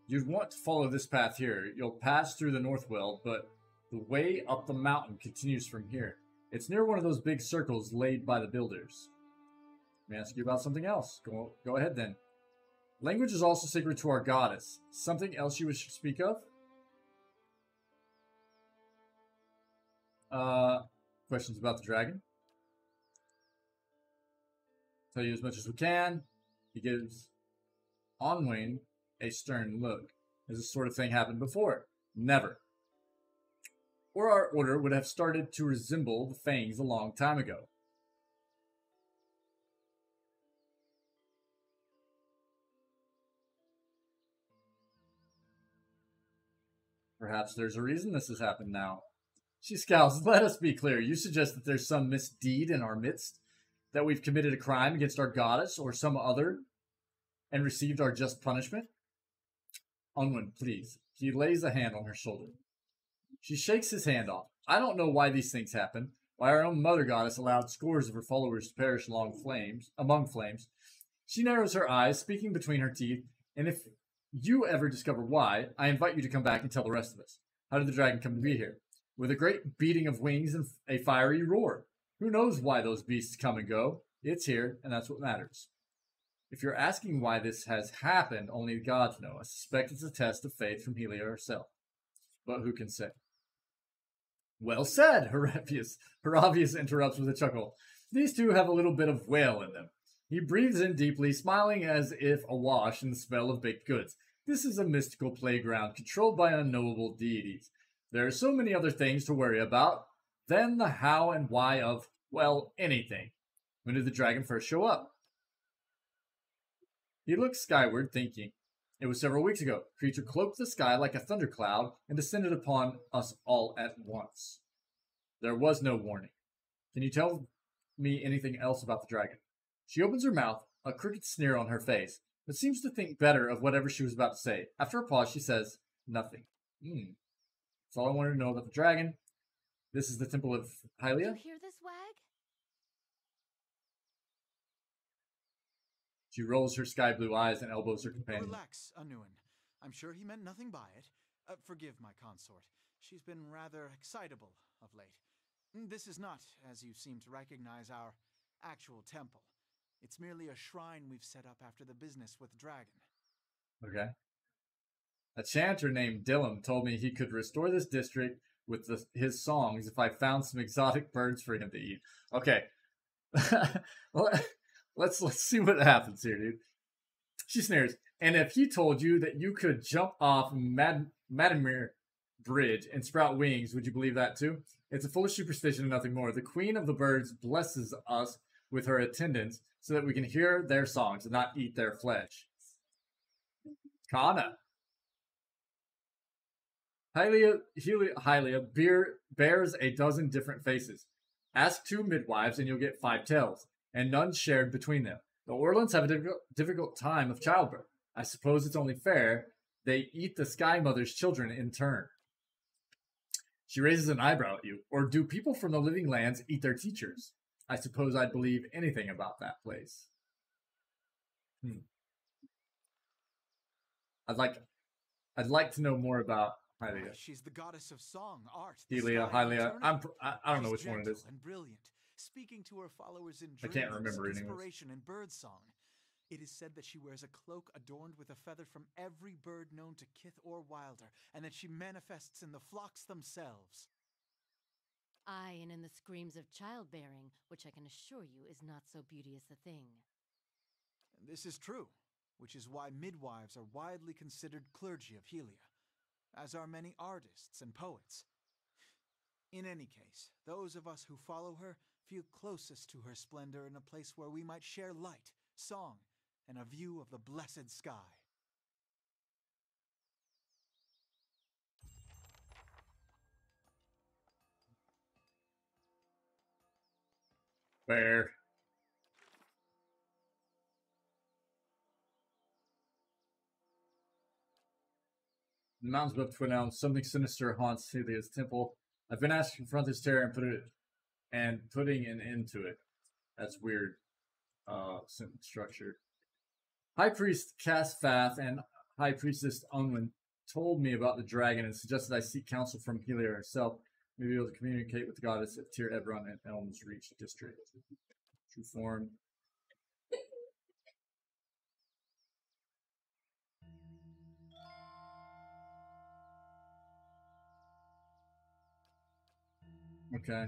You'd want to follow this path here. You'll pass through the Northwell, but the way up the mountain continues from here. It's near one of those big circles laid by the builders. Let me ask you about something else. Go ahead then. Language is also sacred to our goddess. Something else you wish to speak of? Questions about the dragon? Tell you as much as we can. He gives Onwayne a stern look. Has this sort of thing happened before? Never. Or our order would have started to resemble the Fangs a long time ago. Perhaps there's a reason this has happened now. She scowls. Let us be clear. You suggest that there's some misdeed in our midst? That we've committed a crime against our goddess or some other and received our just punishment? Unwin, please. He lays a hand on her shoulder. She shakes his hand off. I don't know why these things happen, why our own mother goddess allowed scores of her followers to perish among flames. She narrows her eyes, speaking between her teeth, and if you ever discover why, I invite you to come back and tell the rest of us. How did the dragon come to be here? With a great beating of wings and a fiery roar. Who knows why those beasts come and go? It's here, and that's what matters. If you're asking why this has happened, only the gods know. I suspect it's a test of faith from Helia herself. But who can say? Well said, Heravius interrupts with a chuckle. These two have a little bit of whale in them. He breathes in deeply, smiling as if awash in the smell of baked goods. This is a mystical playground controlled by unknowable deities. There are so many other things to worry about. then the how and why of, well, anything. When did the dragon first show up? He looked skyward, thinking. It was several weeks ago. The creature cloaked the sky like a thundercloud and descended upon us all at once. There was no warning. Can you tell me anything else about the dragon? She opens her mouth, a crooked sneer on her face, but seems to think better of whatever she was about to say. After a pause, she says, nothing. That's all I wanted to know about the dragon. This is the Temple of Hylia. You hear this, Wag? She rolls her sky blue eyes and elbows her companion. Relax, Anuin. I'm sure he meant nothing by it. Forgive my consort. She's been rather excitable of late. This is not, as you seem to recognize, our actual temple. It's merely a shrine we've set up after the business with the dragon. Okay. A chanter named Dillam told me he could restore this district with his songs if I found some exotic birds for him to eat. Okay. Let's see what happens here, dude. She sneers. And if he told you that you could jump off Madamere Bridge and sprout wings, would you believe that too? It's a foolish superstition and nothing more. The queen of the birds blesses us with her attendants so that we can hear their songs and not eat their flesh. Kana. Hylia bears a dozen different faces. Ask 2 midwives and you'll get 5 tales, and none shared between them. The Orlans have a difficult time of childbirth. I suppose it's only fair they eat the Sky Mother's children in turn. She raises an eyebrow at you. Or do people from the living lands eat their teachers? I suppose I'd believe anything about that place. I'd like to know more about Hylia. She's the goddess of song, art, Hylia. I don't know which one it is. And brilliant, speaking to her followers in I can't remember it anyways. Inspiration and bird song. It is said that she wears a cloak adorned with a feather from every bird known to Kith or Wilder, and that she manifests in the flocks themselves. Aye, and in the screams of childbearing, which I can assure you is not so beauteous a thing. And this is true, which is why midwives are widely considered clergy of Hylia, as are many artists and poets. In any case, those of us who follow her feel closest to her splendor in a place where we might share light, song, and a view of the blessed sky. Fair. The mountains above to announce something sinister haunts Hylia's temple. I've been asked to confront this terror and putting an end to it. That's weird. Sentence structure. High Priest Casfath and High Priestess Unwin told me about the dragon and suggested I seek counsel from Hylia herself. Maybe able to communicate with the goddess at Tyr Ebron and Elm's Reach district. True form. Okay.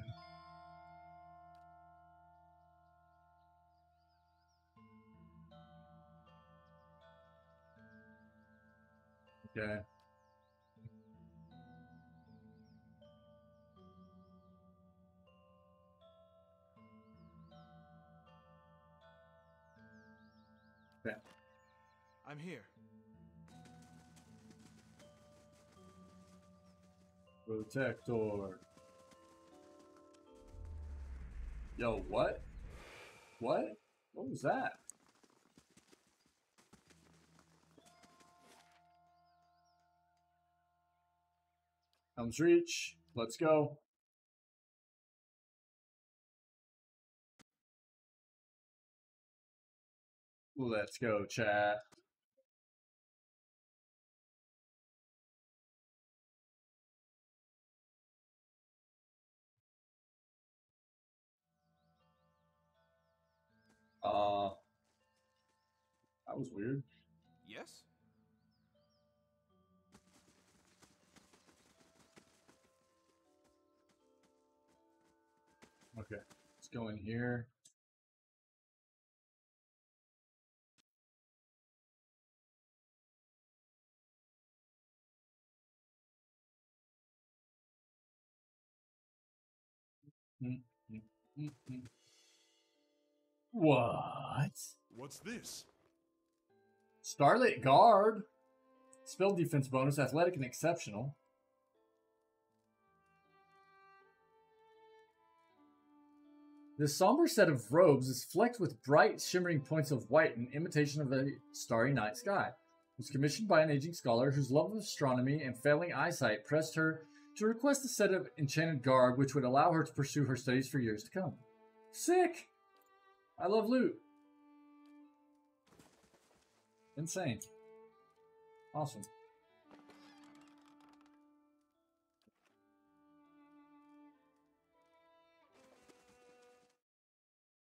Okay. Okay. I'm here. Protector. Yo, what? What? What was that? Elm's Reach. Let's go. Let's go, chat. That was weird. Yes? Okay, let's go in here. What? What's this? Scarlet Guard. Spell defense bonus, athletic and exceptional. This somber set of robes is flecked with bright, shimmering points of white in imitation of a starry night sky. It was commissioned by an aging scholar whose love of astronomy and failing eyesight pressed her to request a set of enchanted garb which would allow her to pursue her studies for years to come. Sick! I love loot. Insane. Awesome.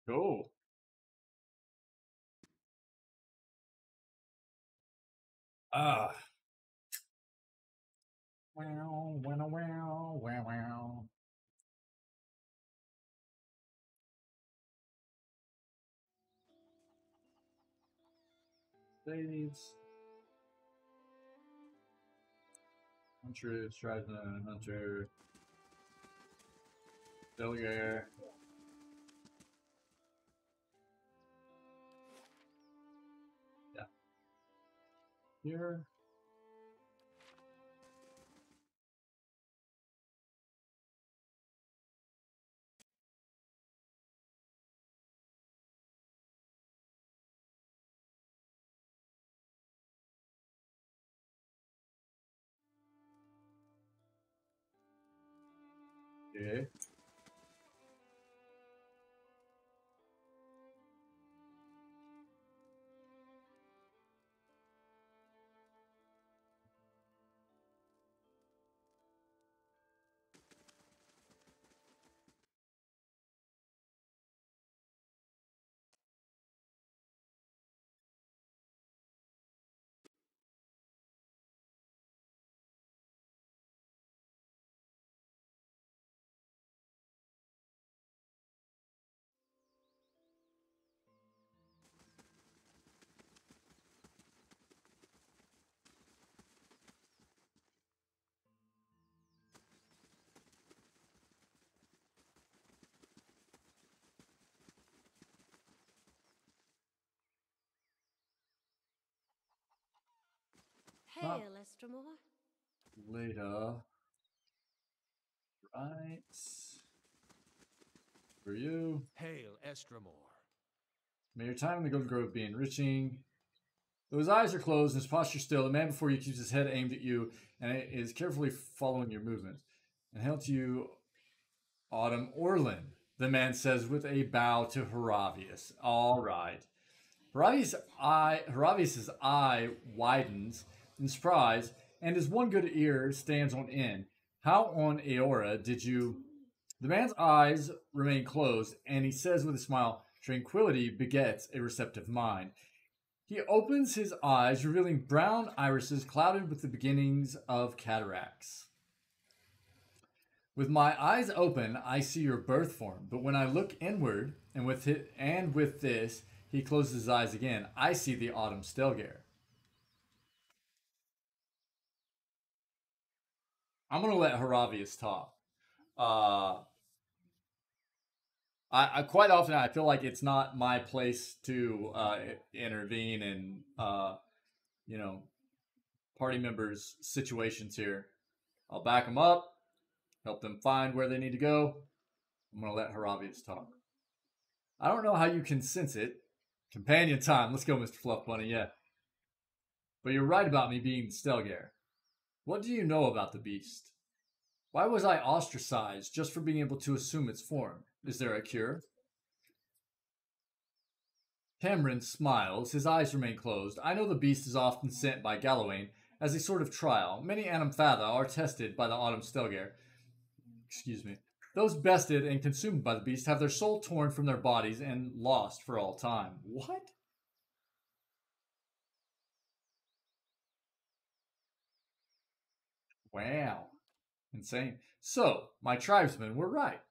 Cool. Ah. Wow, wow, wow, wow, wow. Saves. Hunter, Strident, Hunter. Delgair. Yeah. Here. Okay. Hail, Estremor. Later. Right. For you. Hail, Estremor. May your time in the Golden Grove be enriching. Though his eyes are closed and his posture still, the man before you keeps his head aimed at you and is carefully following your movements. And hail to you, Autumn Orlin, the man says with a bow to Haravius. All right. Haravius' eye widens in surprise, and his one good ear stands on end. How on Aora did you... The man's eyes remain closed, and he says with a smile, tranquility begets a receptive mind. He opens his eyes, revealing brown irises clouded with the beginnings of cataracts. With my eyes open, I see your birth form, but when I look inward, and with this, he closes his eyes again, I see the Autumn Stelgare. I'm going to let Haravius talk. I quite often, I feel like it's not my place to intervene in, party members' situations here. I'll back them up, help them find where they need to go. I'm going to let Haravius talk. I don't know how you can sense it. Companion time. Let's go, Mr. Fluff Bunny, yeah. But you're right about me being Stelgare. What do you know about the beast? Why was I ostracized just for being able to assume its form? Is there a cure? Cameron smiles. His eyes remain closed. I know the beast is often sent by Gallowayne as a sort of trial. Many Anamfatha are tested by the Autumn Stelgare. Excuse me. Those bested and consumed by the beast have their soul torn from their bodies and lost for all time. What? Wow. Insane. So, my tribesmen were right.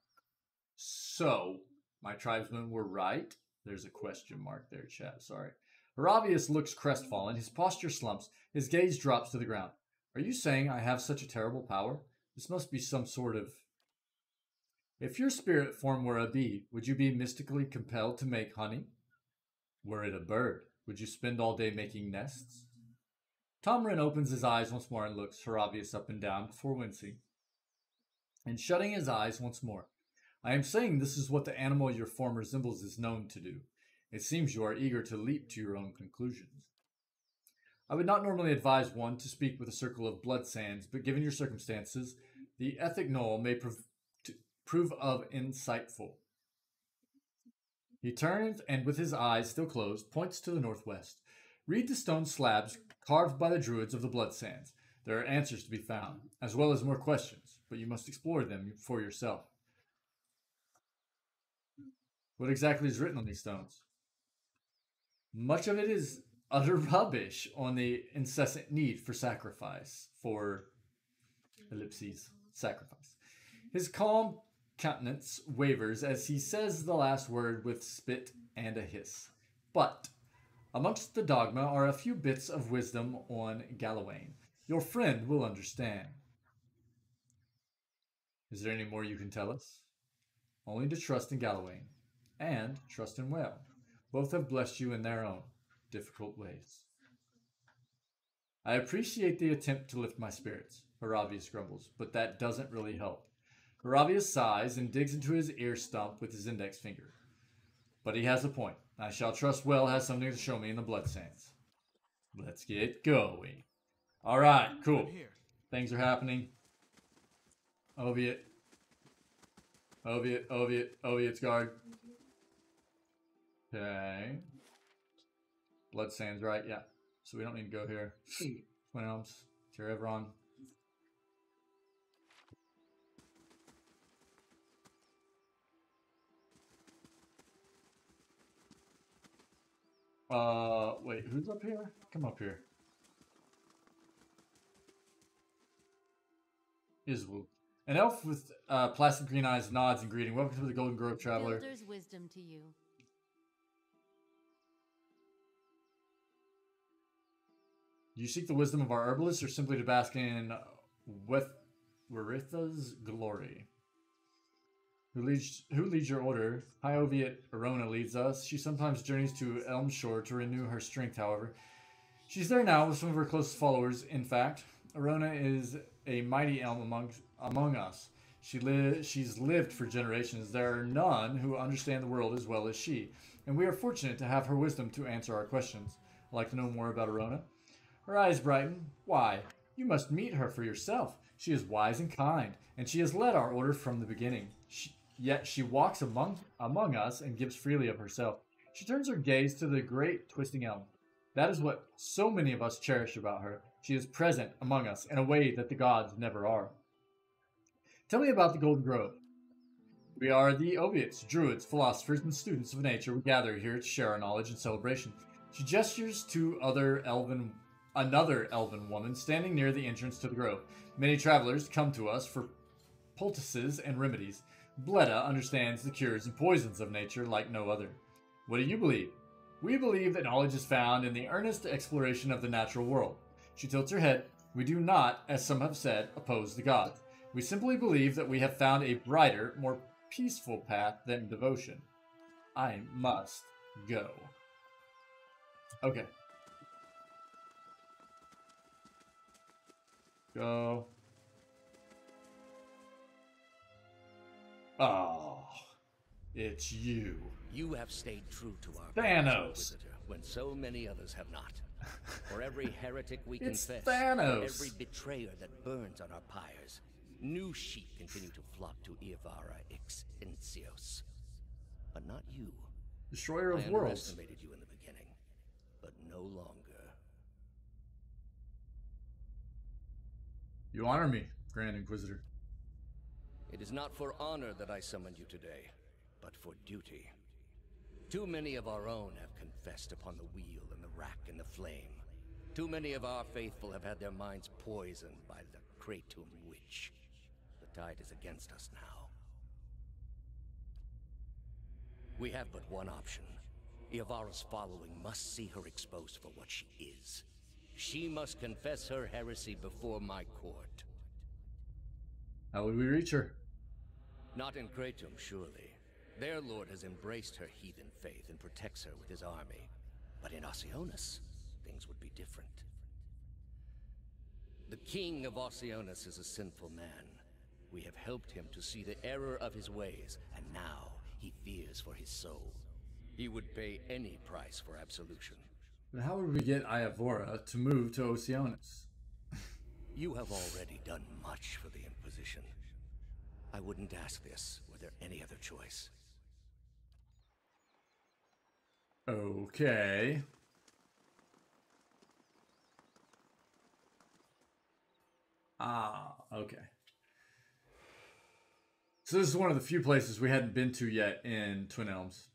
There's a question mark there, chat. Sorry. Haravius looks crestfallen. His posture slumps. His gaze drops to the ground. Are you saying I have such a terrible power? This must be some sort of... If your spirit form were a bee, would you be mystically compelled to make honey? Were it a bird, would you spend all day making nests? Tomrin opens his eyes once more and looks Haravius up and down before wincing, and shutting his eyes once more. I am saying this is what the animal your form resembles is known to do. It seems you are eager to leap to your own conclusions. I would not normally advise one to speak with a circle of blood sands, but given your circumstances, the ethic knoll may prove of insightful. He turns and, with his eyes still closed, points to the northwest. Read the stone slabs carved by the druids of the blood sands. There are answers to be found, as well as more questions, but you must explore them for yourself. What exactly is written on these stones? Much of it is utter rubbish on the incessant need for sacrifice, sacrifice. His calm countenance wavers as he says the last word with spit and a hiss. But amongst the dogma are a few bits of wisdom on Galawain. Your friend will understand. Is there any more you can tell us? Only to trust in Galawain, and trust in Whale. Both have blessed you in their own difficult ways. I appreciate the attempt to lift my spirits, Haravius grumbles, but that doesn't really help. Haravius sighs and digs into his ear stump with his index finger. But he has a point. I shall trust Will has something to show me in the blood sands. Let's get going. All right, cool. Things are happening. Oviate. Oviate's guard. Okay. Blood sands, right? Yeah. So we don't need to go here. Twin Elms. Tier Everon. Wait, who's up here? Come up here. Icewind. An elf with plastic green eyes nods in greeting. Welcome to the Golden Grove, traveler. Builder's wisdom to you. Do you seek the wisdom of our herbalists or simply to bask in Waritha's glory? Who leads your order? High Oviate Arona leads us. She sometimes journeys to Elmshore to renew her strength, however. She's there now with some of her closest followers, in fact. Arona is a mighty elm among us. She's lived for generations. There are none who understand the world as well as she, and we are fortunate to have her wisdom to answer our questions. I'd like to know more about Arona. Her eyes brighten. Why? You must meet her for yourself. She is wise and kind, and she has led our order from the beginning. Yet she walks among us and gives freely of herself. She turns her gaze to the great twisting elm. That is what so many of us cherish about her. She is present among us in a way that the gods never are. Tell me about the Golden Grove. We are the Oviates, druids, philosophers, and students of nature. We gather here to share our knowledge and celebration. She gestures to another elven woman standing near the entrance to the grove. Many travelers come to us for poultices and remedies. Bleda understands the cures and poisons of nature like no other. What do you believe? We believe that knowledge is found in the earnest exploration of the natural world. She tilts her head. We do not, as some have said, oppose the gods. We simply believe that we have found a brighter, more peaceful path than devotion. I must go. Okay. Go. Oh, it's you. You have stayed true to our Thanos, Inquisitor, when so many others have not. For every heretic we it's confess, Thanos. for every betrayer that burns on our pyres, new sheep continue to flock to Iavara Incios. But not you. Destroyer of I worlds. underestimated you in the beginning, but no longer. You honor me, Grand Inquisitor. It is not for honor that I summoned you today, but for duty. Too many of our own have confessed upon the wheel and the rack and the flame. Too many of our faithful have had their minds poisoned by the Kratom witch. The tide is against us now. We have but one option. Iavara's following must see her exposed for what she is. She must confess her heresy before my court. How would we reach her? Not in Kratom, surely. Their lord has embraced her heathen faith and protects her with his army. But in Oceanus, things would be different. The king of Oceanus is a sinful man. We have helped him to see the error of his ways, and now he fears for his soul. He would pay any price for absolution. But how would we get Iavora to move to Oceanus? You have already done much for the Inquisition. I wouldn't ask this were there any other choice. Okay. Ah, okay. So this is one of the few places we hadn't been to yet in Twin Elms.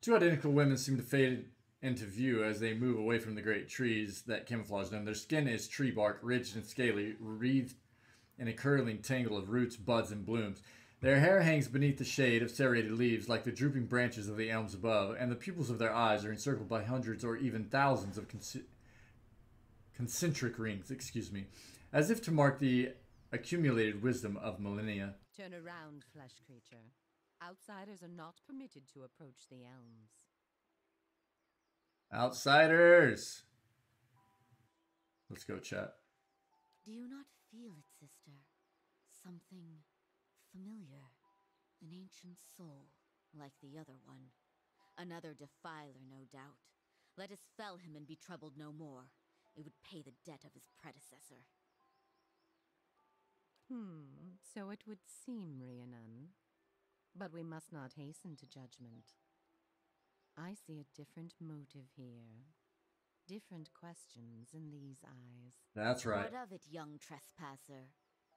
Two identical women seem to fade into view as they move away from the great trees that camouflage them. Their skin is tree bark, ridged and scaly, wreathed in a curling tangle of roots, buds, and blooms. Their hair hangs beneath the shade of serrated leaves like the drooping branches of the elms above, and the pupils of their eyes are encircled by hundreds or even thousands of concentric rings, as if to mark the accumulated wisdom of millennia. Turn around, flesh creature. Outsiders are not permitted to approach the elms. Outsiders! Let's go, chat. Do you not feel it, sister? Something familiar. An ancient soul, like the other one. Another defiler, no doubt. Let us fell him and be troubled no more. It would pay the debt of his predecessor. So it would seem, Rhiannon. But we must not hasten to judgment. I see a different motive here. Different questions in these eyes. That's right. What of it, young trespasser?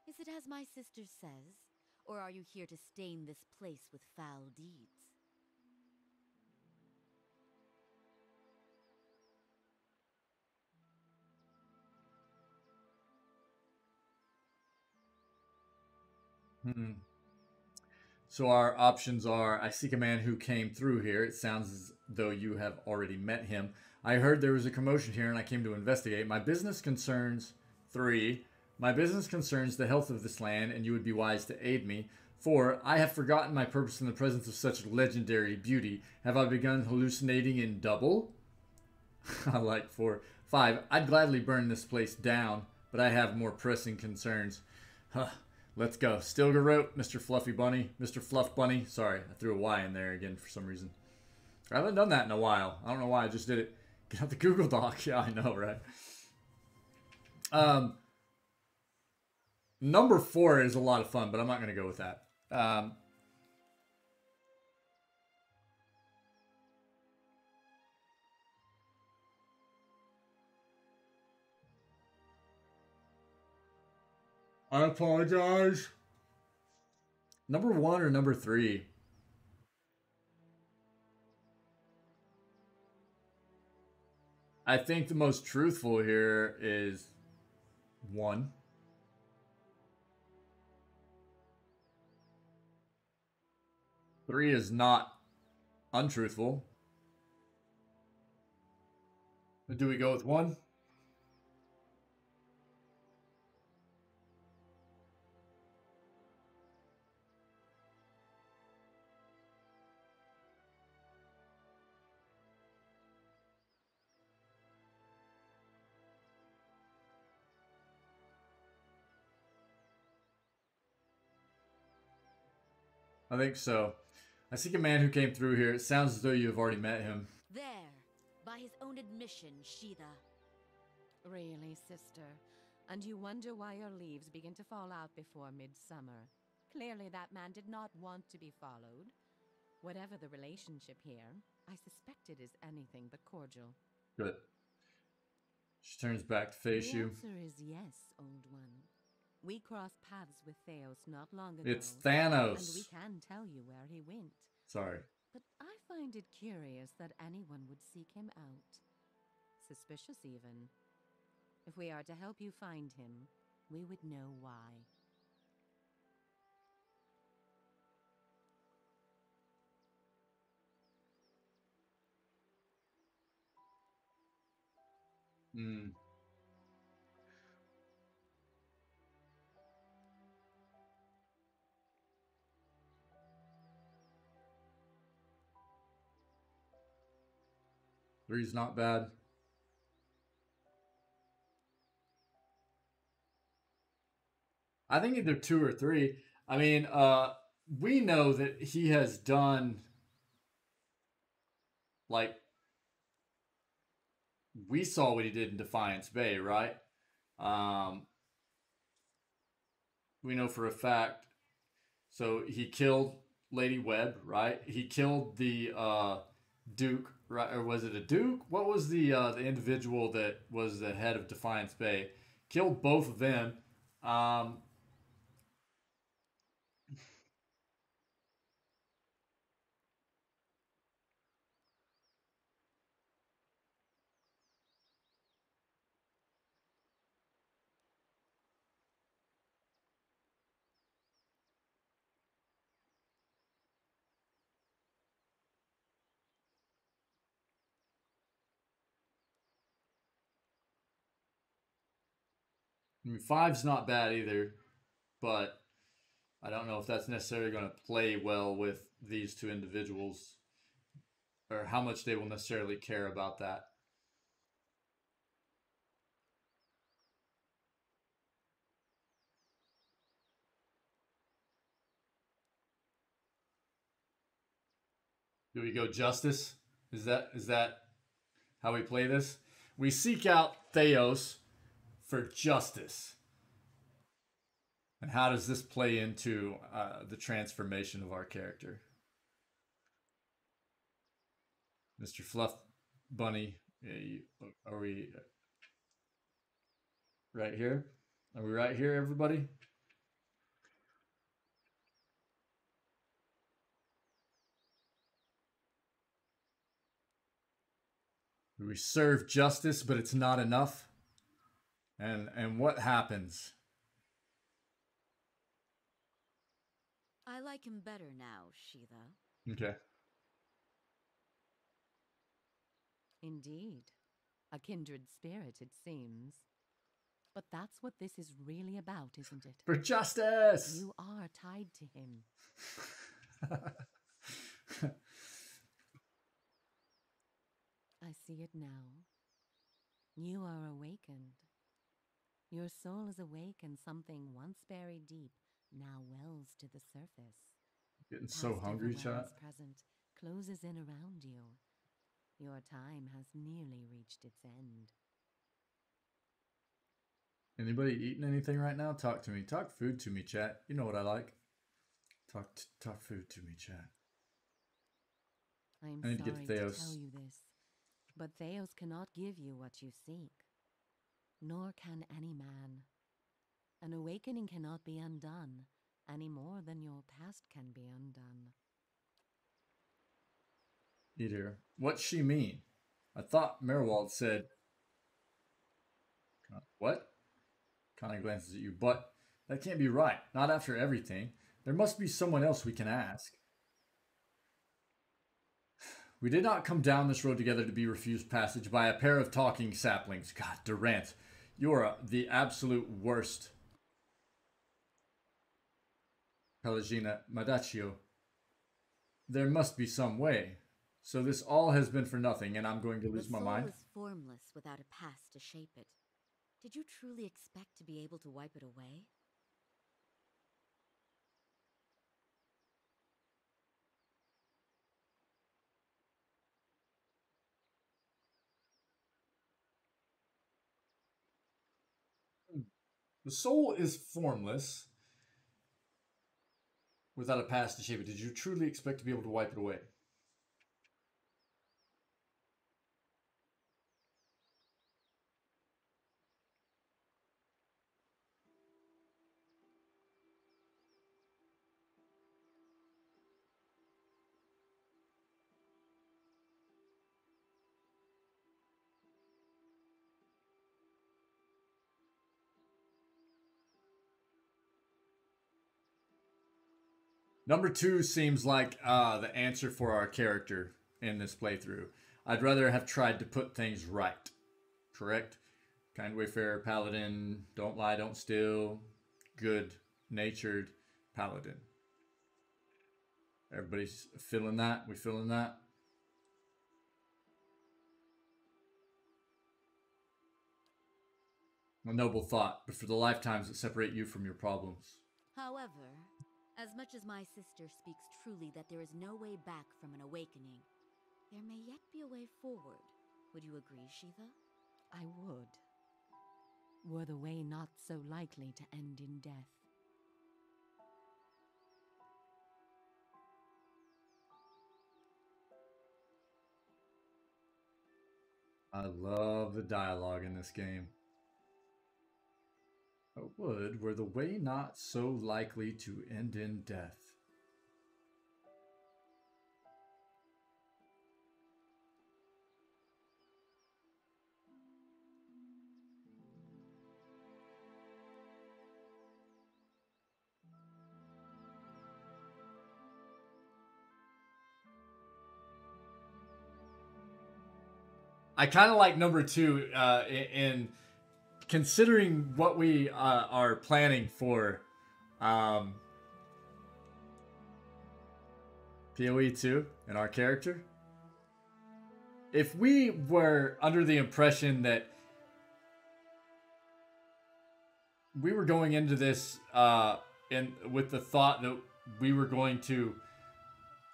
Is it as my sister says? Or are you here to stain this place with foul deeds? So our options are, I seek a man who came through here. It sounds as though you have already met him. I heard there was a commotion here and I came to investigate. My business concerns, 3. My business concerns the health of this land and you would be wise to aid me. 4. I have forgotten my purpose in the presence of such legendary beauty. Have I begun hallucinating in double? I like 4. 5. I'd gladly burn this place down, but I have more pressing concerns. Let's go. Stilgar wrote, Mr. Fluffy Bunny. Mr. Fluff Bunny. Sorry, I threw a Y in there again for some reason. I haven't done that in a while. I don't know why I just did it. Get out the Google Doc. Yeah, I know, right? Number 4 is a lot of fun, but I'm not going to go with that. I apologize. Number 1 or number 3? I think the most truthful here is 1. Three is not untruthful. But do we go with 1? I think so. I seek a man who came through here. It sounds as though you have already met him. There, by his own admission, Sheetha. Really, sister? And you wonder why your leaves begin to fall out before midsummer. Clearly that man did not want to be followed. Whatever the relationship here, I suspect it is anything but cordial. Good. She turns back to face you. The answer is yes, old one. We crossed paths with Theos not long ago. It's Thanos. And we can tell you where he went. Sorry. But I find it curious that anyone would seek him out. Suspicious, even. If we are to help you find him, we would know why. Three's not bad. I think either 2 or 3. I mean, we know that he has done, like, we saw what he did in Defiance Bay, right? We know for a fact. So he killed Lady Webb, right? He killed the Duke, right? Or was it a Duke? What was the individual that was the head of Defiance Bay? Killed both of them. 5's not bad either, but I don't know if that's necessarily going to play well with these two individuals, or how much they will necessarily care about that. Do we go justice? Is that how we play this? We seek out Theos for justice. And how does this play into the transformation of our character? Mr. Fluff Bunny, are we right here? Are we right here, everybody? We serve justice, but it's not enough. And what happens? I like him better now, Sheila. Okay. Indeed. A kindred spirit, it seems. But that's what this is really about, isn't it? For justice! You are tied to him. I see it now. You are awakened. Your soul is awake, and something once buried deep now wells to the surface. Getting so hungry, chat. Present closes in around you. Your time has nearly reached its end. Anybody eating anything right now? Talk to me. Talk food to me, chat. You know what I like. Talk food to me, chat. I'm I need to sorry get Theos. to tell you this, but Theos cannot give you what you seek, nor can any man. An awakening cannot be undone, any more than your past can be undone. Eater. What's she mean? I thought Merwald said... What? Connie glances at you. But that can't be right. Not after everything. There must be someone else we can ask. We did not come down this road together to be refused passage by a pair of talking saplings. God, Durant, you are the absolute worst. Pelagina, Madaccio. There must be some way. So this all has been for nothing, and I'm going to lose my mind? The soul is formless without a past to shape it. Did you truly expect to be able to wipe it away? The soul is formless without a past to shape it. Did you truly expect to be able to wipe it away? Number 2 seems like the answer for our character in this playthrough. I'd rather have tried to put things right. Correct? Kind wayfarer, paladin, don't lie, don't steal, good-natured paladin. Everybody's feeling that? We feeling that? A noble thought, but for the lifetimes that separate you from your problems. However, as much as my sister speaks truly that there is no way back from an awakening, there may yet be a way forward. Would you agree, Shiva? I would. Were the way not so likely to end in death. I love the dialogue in this game. I would, were the way not so likely to end in death. I kind of like number 2 in considering what we are planning for PoE 2 and our character. If we were under the impression that we were going into this with the thought that we were going to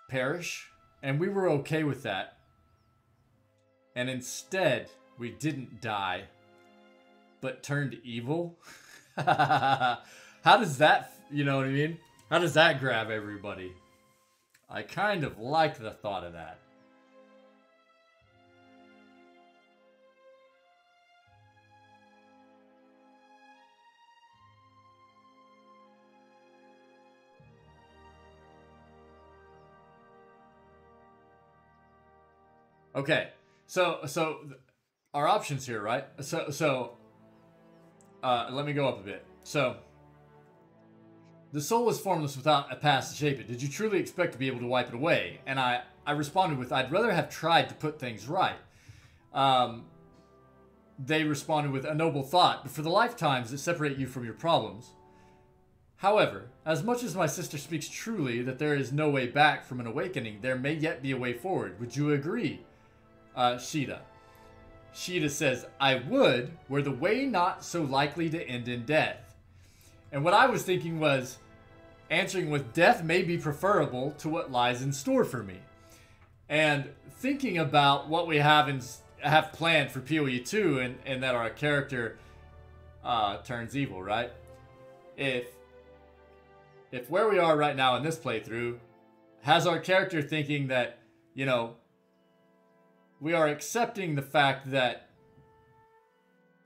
perish, and we were okay with that, and instead we didn't die but turned evil, how does that, you know what I mean? How does that grab everybody? I kind of like the thought of that. Okay, so our options here, right? So let me go up a bit. So the soul was formless without a past to shape it. Did you truly expect to be able to wipe it away? And I responded with, I'd rather have tried to put things right. They responded with, a noble thought, but for the lifetimes that separate you from your problems. However, as much as my sister speaks truly that there is no way back from an awakening, there may yet be a way forward. Would you agree, Sheeta? Sheeta says, I would, were the way not so likely to end in death. And what I was thinking was, answering with death may be preferable to what lies in store for me. And thinking about what we have planned for PoE 2 and that our character turns evil, right? If where we are right now in this playthrough has our character thinking that, you know, we are accepting the fact that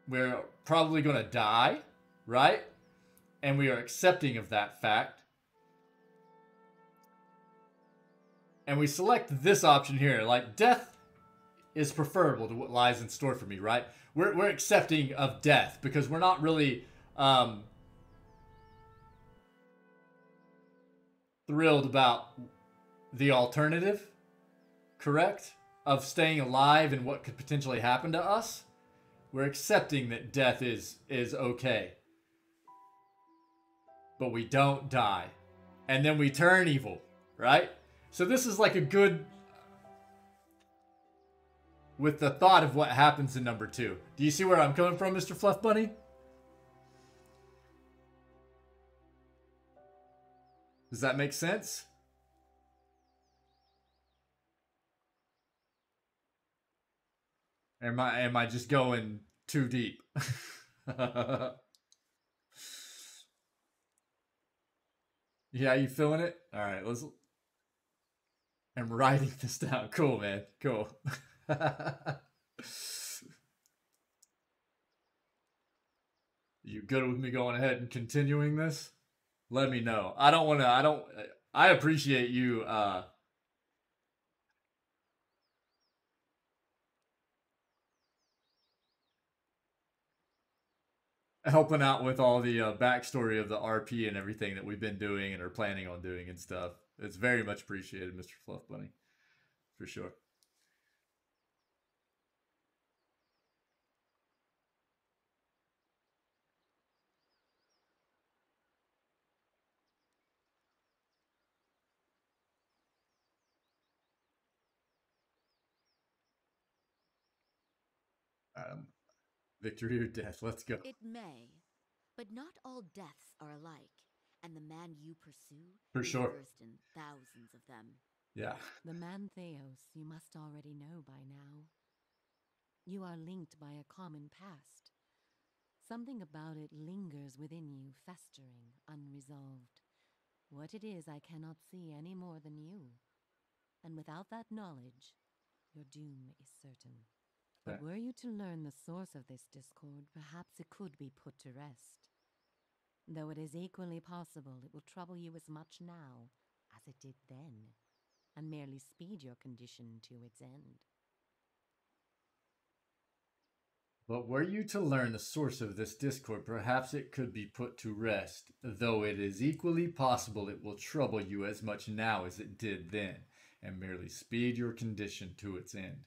we're probably going to die, right? And we are accepting of that fact. And we select this option here, like death is preferable to what lies in store for me, right? We're accepting of death because we're not really thrilled about the alternative, correct? Of staying alive and what could potentially happen to us. We're accepting that death is okay. But we don't die. And then we turn evil, right? So this is like a good, with the thought of what happens in number 2. Do you see where I'm coming from, Mr. Fluff Bunny? Does that make sense? Am I just going too deep? Yeah, you feeling it? All right, I'm writing this down. Cool, man. Cool. You good with me going ahead and continuing this? Let me know. I appreciate you helping out with all the backstory of the RP and everything that we've been doing and are planning on doing and stuff. It's very much appreciated, Mr. Fluff Bunny. For sure. Victory or death. Let's go. It may, but not all deaths are alike, and the man you pursue For is sure. first in thousands of them. Yeah. The man Theos you must already know by now. You are linked by a common past. Something about it lingers within you, festering, unresolved. What it is I cannot see any more than you. And without that knowledge, your doom is certain. But Okay. were you to learn the source of this discord, perhaps it could be put to rest. Though it is equally possible it will trouble you as much now as it did then, and merely speed your condition to its end. But were you to learn the source of this discord, perhaps it could be put to rest, though it is equally possible it will trouble you as much now as it did then, and merely speed your condition to its end.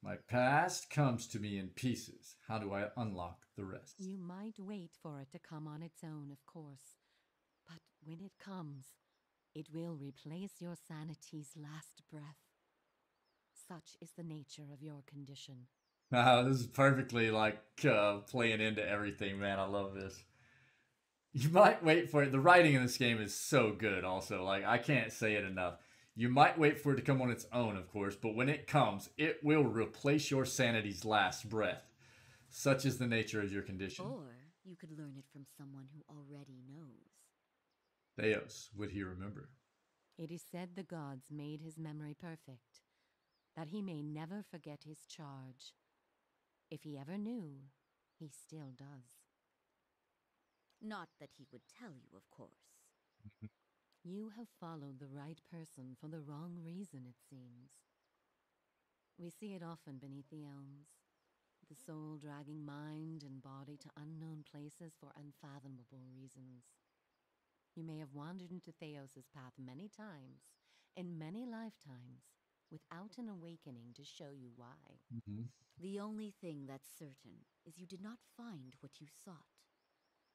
My past comes to me in pieces. How do I unlock the rest? You might wait for it to come on its own, of course. But when it comes, it will replace your sanity's last breath. Such is the nature of your condition. This is perfectly playing into everything, man. I love this. You might wait for it. The writing in this game is so good also. I can't say it enough. You might wait for it to come on its own, of course, but when it comes, it will replace your sanity's last breath. Such is the nature of your condition. Or you could learn it from someone who already knows. Theos, would he remember? It is said the gods made his memory perfect, that he may never forget his charge. If he ever knew, he still does. Not that he would tell you, of course. You have followed the right person for the wrong reason, it seems. We see it often beneath the elms, the soul dragging mind and body to unknown places for unfathomable reasons. You may have wandered into Theos's path many times, in many lifetimes, without an awakening to show you why. The only thing that's certain is you did not find what you sought.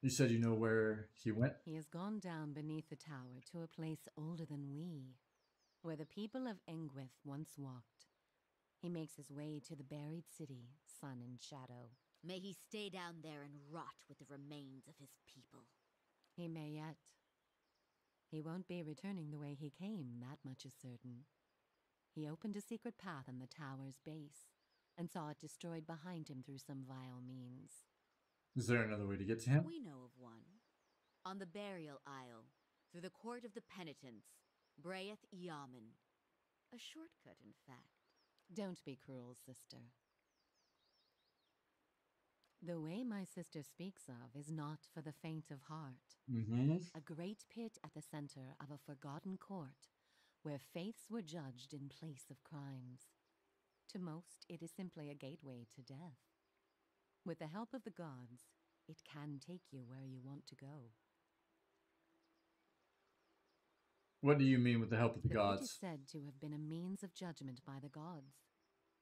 You said you know where he went? He has gone down beneath the tower to a place older than we, where the people of Engwith once walked. He makes his way to the buried city, Sun and Shadow. May he stay down there and rot with the remains of his people. He may yet. He won't be returning the way he came, that much is certain. He opened a secret path in the tower's base, and saw it destroyed behind him through some vile means. Is there another way to get to him? We know of one. On the burial isle, through the court of the penitents, Braeth Yaman. A shortcut, in fact. Don't be cruel, sister. The way my sister speaks of is not for the faint of heart. A great pit at the center of a forgotten court, where faiths were judged in place of crimes. To most, it is simply a gateway to death. With the help of the gods, it can take you where you want to go. What do you mean with the help of the gods? Pit is said to have been a means of judgment by the gods.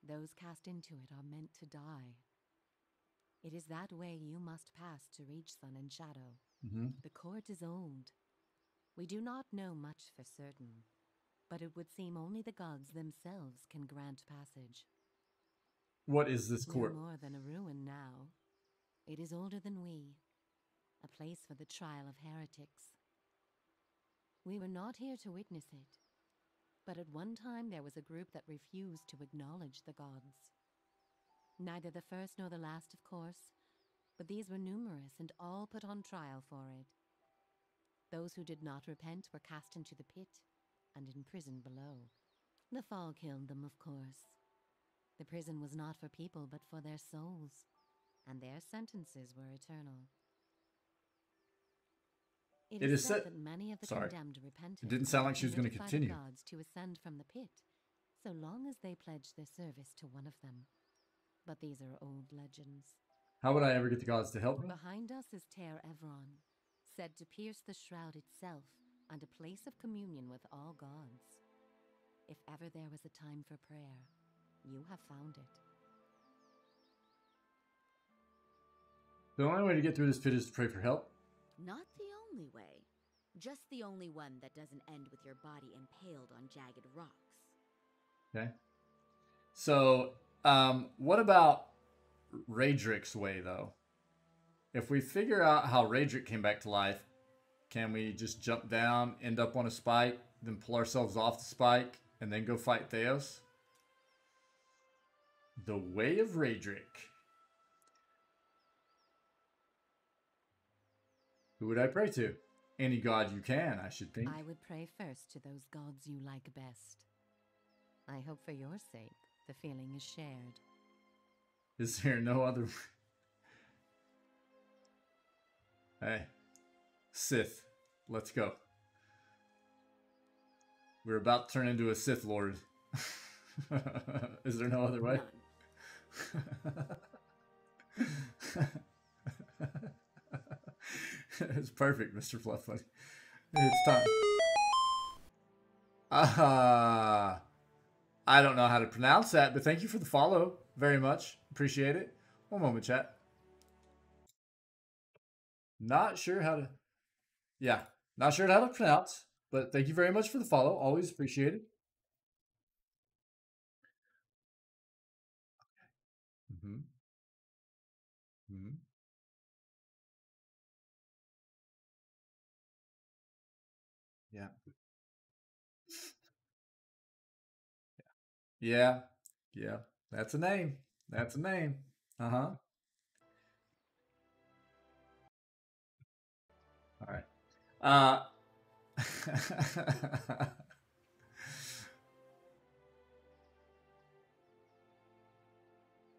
Those cast into it are meant to die. It is that way you must pass to reach Sun and Shadow. The court is old. We do not know much for certain, but it would seem only the gods themselves can grant passage. What is this court? No more than a ruin now. It is older than we, a place for the trial of heretics. We were not here to witness it, but at one time there was a group that refused to acknowledge the gods. Neither the first nor the last, of course, but these were numerous and all put on trial for it. Those who did not repent were cast into the pit and imprisoned below. The fall killed them, of course. The prison was not for people but for their souls, and their sentences were eternal. It is said that many of the condemned repented. It didn't sound like she was going to continue. The gods to ascend from the pit, so long as they pledged their service to one of them. But these are old legends. How would I ever get the gods to help me? Behind us is Ter Evron, said to pierce the shroud itself and a place of communion with all gods. If ever there was a time for prayer, you have found it. The only way to get through this pit is to pray for help? Not the only way. Just the only one that doesn't end with your body impaled on jagged rocks. Okay. So, what about Raedric's way, though. If we figure out how Raedric came back to life, can we just jump down, end up on a spike, then pull ourselves off the spike, and then go fight Theos? The Way of Raedric. Who would I pray to? Any god you can, I should think. I would pray first to those gods you like best. I hope for your sake, the feeling is shared. Is there no other... Hey. Sith. Let's go. We're about to turn into a Sith Lord. Is there no other way? It's perfect, Mr. Fluff Buddy. It's time. I don't know how to pronounce that, but thank you for the follow very much. Appreciate it. One moment, chat. Not sure how to... Yeah, not sure how to pronounce, but thank you very much for the follow. Always appreciate it. Mm-hmm. Mm-hmm. Yeah. Yeah. Yeah. That's a name. That's a name. Uh-huh. All right.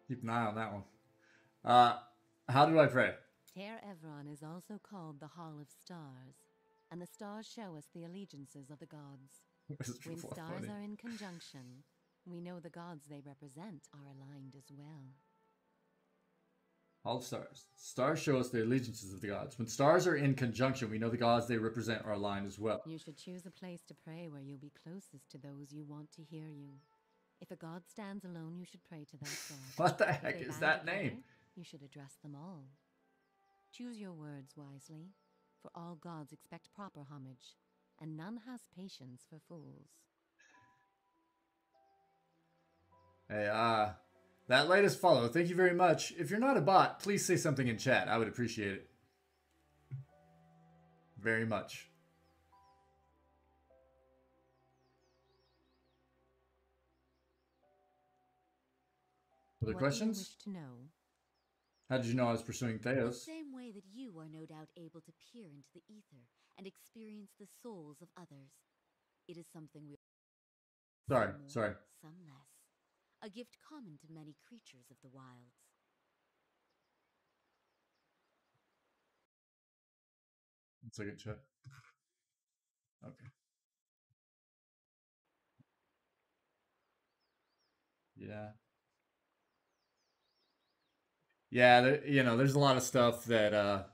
Keep an eye on that one. How do I pray? Ter Evron is also called the Hall of Stars, and the stars show us the allegiances of the gods. When stars are in conjunction, we know the gods they represent are aligned as well. All the stars. Stars show us the allegiances of the gods. When stars are in conjunction, we know the gods they represent are aligned as well. You should choose a place to pray where you'll be closest to those you want to hear you. If a god stands alone, you should pray to that god. What the heck is that name? You should address them all. Choose your words wisely, for all gods expect proper homage, and none has patience for fools. Hey, that latest follow, thank you very much. If you're not a bot, please say something in chat. I would appreciate it. Very much. Other questions? What do you wish to know? How did you know I was pursuing Theos? The same way that you are no doubt able to peer into the ether and experience the souls of others. It is something we... Sorry. Some less. A gift common to many creatures of the wilds. One second, chat. Okay. Yeah. Yeah, there's a lot of stuff that, a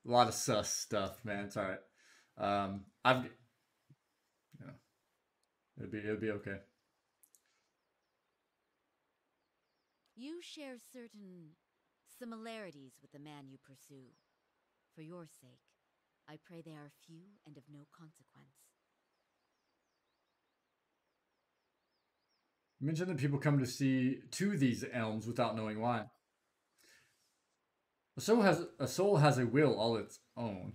lot of sus stuff, man. It's all right. It'll be okay. You share certain similarities with the man you pursue. For your sake, I pray they are few and of no consequence. You mentioned that people come to these elms without knowing why. A soul has a will all its own.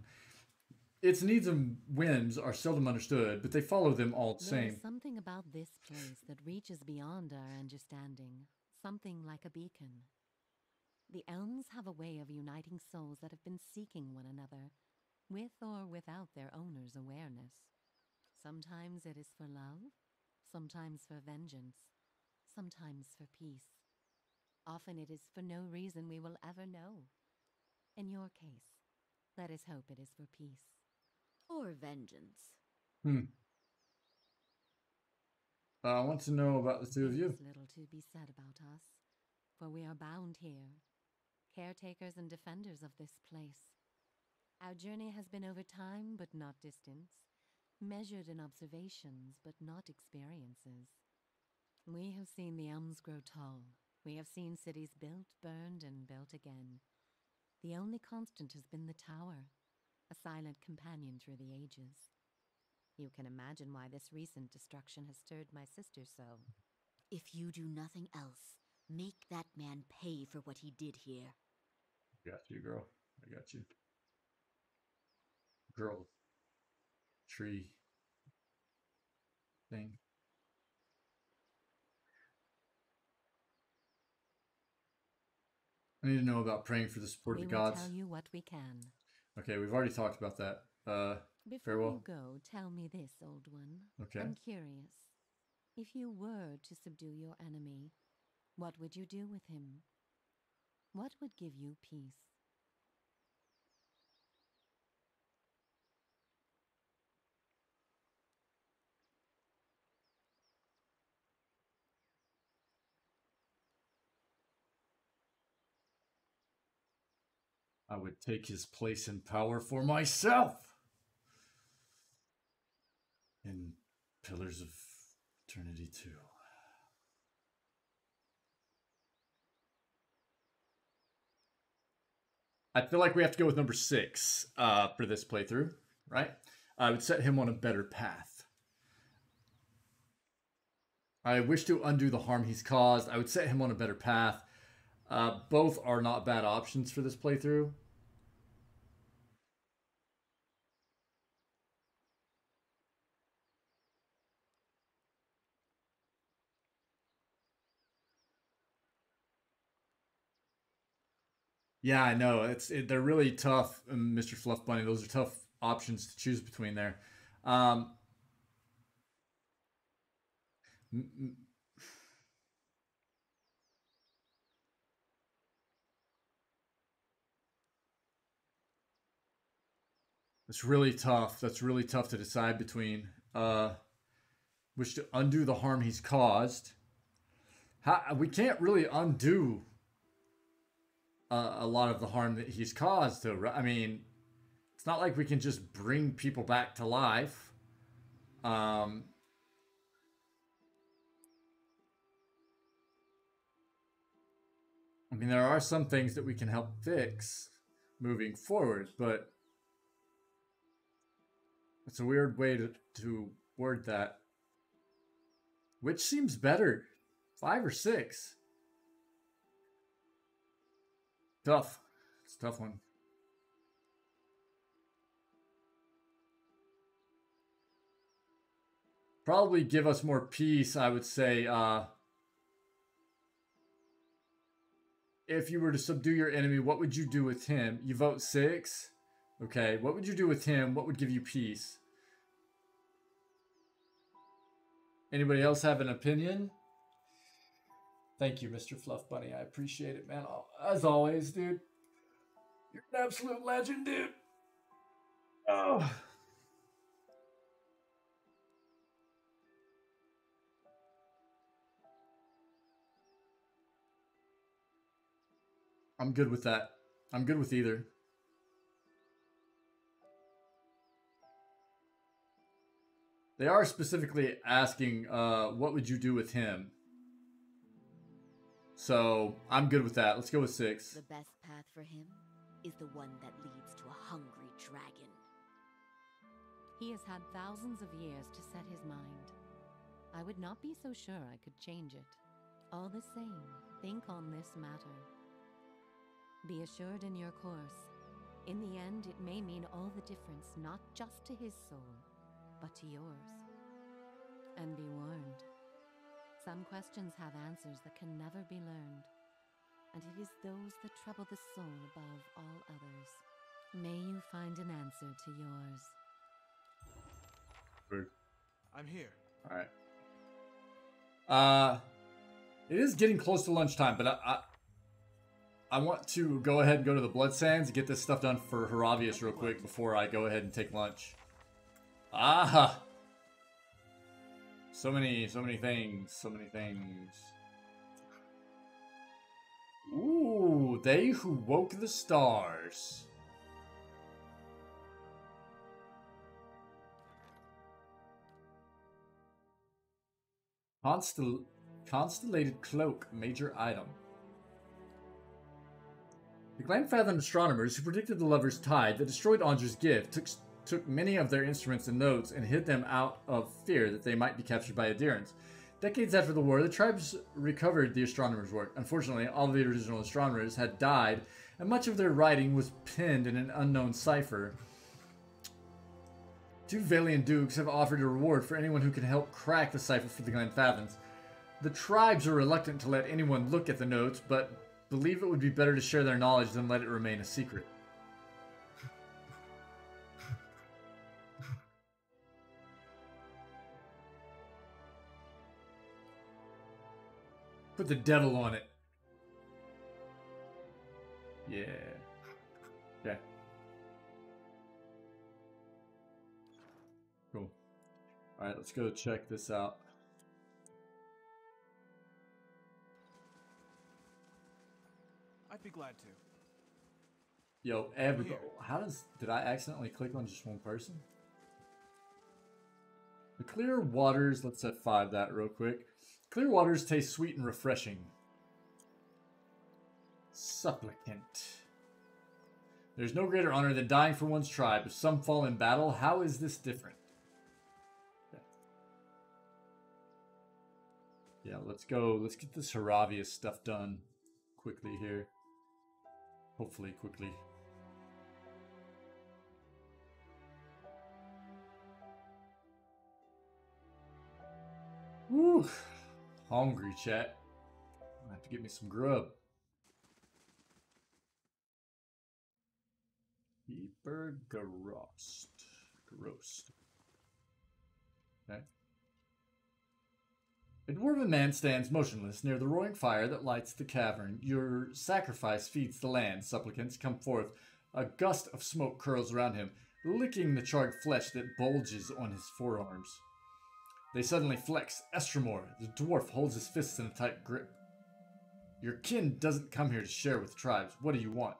Its needs and whims are seldom understood, but they follow them all the same. There's something about this place that reaches beyond our understanding, something like a beacon. The elms have a way of uniting souls that have been seeking one another, with or without their owner's awareness. Sometimes it is for love, sometimes for vengeance, sometimes for peace. Often it is for no reason we will ever know. In your case, let us hope it is for peace. Or vengeance. I want to know about the two of you. There is little to be said about us, for we are bound here, caretakers and defenders of this place. Our journey has been over time, but not distance, measured in observations, but not experiences. We have seen the elms grow tall. We have seen cities built, burned, and built again. The only constant has been the tower, a silent companion through the ages. You can imagine why this recent destruction has stirred my sister so. If you do nothing else, Make that man pay for what he did here. I got you, girl. I got you. Girl. Tree. Thing. I need to know about praying for the support of the gods. We will tell you what we can. Okay, we've already talked about that. Before farewell. you go, tell me this, old one. Okay. I'm curious. If you were to subdue your enemy, what would you do with him? What would give you peace? I would take his place in power for myself. In Pillars of Eternity 2. I feel like we have to go with number 6 for this playthrough, right? I would set him on a better path. I wish to undo the harm he's caused. I would set him on a better path. Both are not bad options for this playthrough. Yeah, I know. They're really tough, Mr. Fluff Bunny. Those are tough options to choose between there. It's really tough. That's really tough to decide between. Wish to undo the harm he's caused. We can't really undo a lot of the harm that he's caused. I mean, it's not like we can just bring people back to life. I mean, there are some things that we can help fix moving forward, but it's a weird way to word that. Which seems better, 5 or 6? Tough. It's a tough one. Probably give us more peace, I would say. If you were to subdue your enemy, what would you do with him? You vote 6? Okay, what would you do with him? What would give you peace? Anybody else have an opinion? Thank you, Mr. Fluff Bunny. I appreciate it, man. As always, dude. You're an absolute legend, dude. Oh. I'm good with that. I'm good with either. They are specifically asking, what would you do with him? So, I'm good with that. Let's go with 6. The best path for him is the one that leads to a hungry dragon. He has had thousands of years to set his mind. I would not be so sure I could change it. All the same, think on this matter. Be assured in your course. In the end, it may mean all the difference, not just to his soul, but to yours. And be warned. Some questions have answers that can never be learned, and it is those that trouble the soul above all others. May you find an answer to yours. Good. I'm here. Alright. It is getting close to lunchtime, but I want to go ahead and go to the Blood Sands and get this stuff done for Haravius real quick before I go ahead and take lunch. Ah! So many things. So many things. Ooh, they who woke the stars. Constellated cloak, major item. The Glenfathomed astronomers who predicted the lovers' tide that destroyed Anger's gift took many of their instruments and notes and hid them out of fear that they might be captured by Adirans. Decades after the war, the tribes recovered the astronomers' work. Unfortunately, all of the original astronomers had died, and much of their writing was penned in an unknown cipher. Two Valiant dukes have offered a reward for anyone who can help crack the cipher for the Glenfathens. The tribes are reluctant to let anyone look at the notes, but believe it would be better to share their knowledge than let it remain a secret. Put the devil on it. Yeah. Yeah. Cool. Alright, let's go check this out. I'd be glad to. Yo, Abigail, did I accidentally click on just one person? The clear waters, let's set 5 that real quick. Clear waters taste sweet and refreshing. Supplicant. There's no greater honor than dying for one's tribe. If some fall in battle, how is this different? Yeah, let's go. Let's get this Haravius stuff done quickly here. Hopefully quickly. Woo! Hungry, chat. I have to get me some grub. Keeper Grost. Okay. A dwarven man stands motionless near the roaring fire that lights the cavern. Your sacrifice feeds the land. Supplicants come forth. A gust of smoke curls around him, licking the charred flesh that bulges on his forearms. They suddenly flex. Estromor, the dwarf, holds his fists in a tight grip. Your kin doesn't come here to share with tribes. What do you want?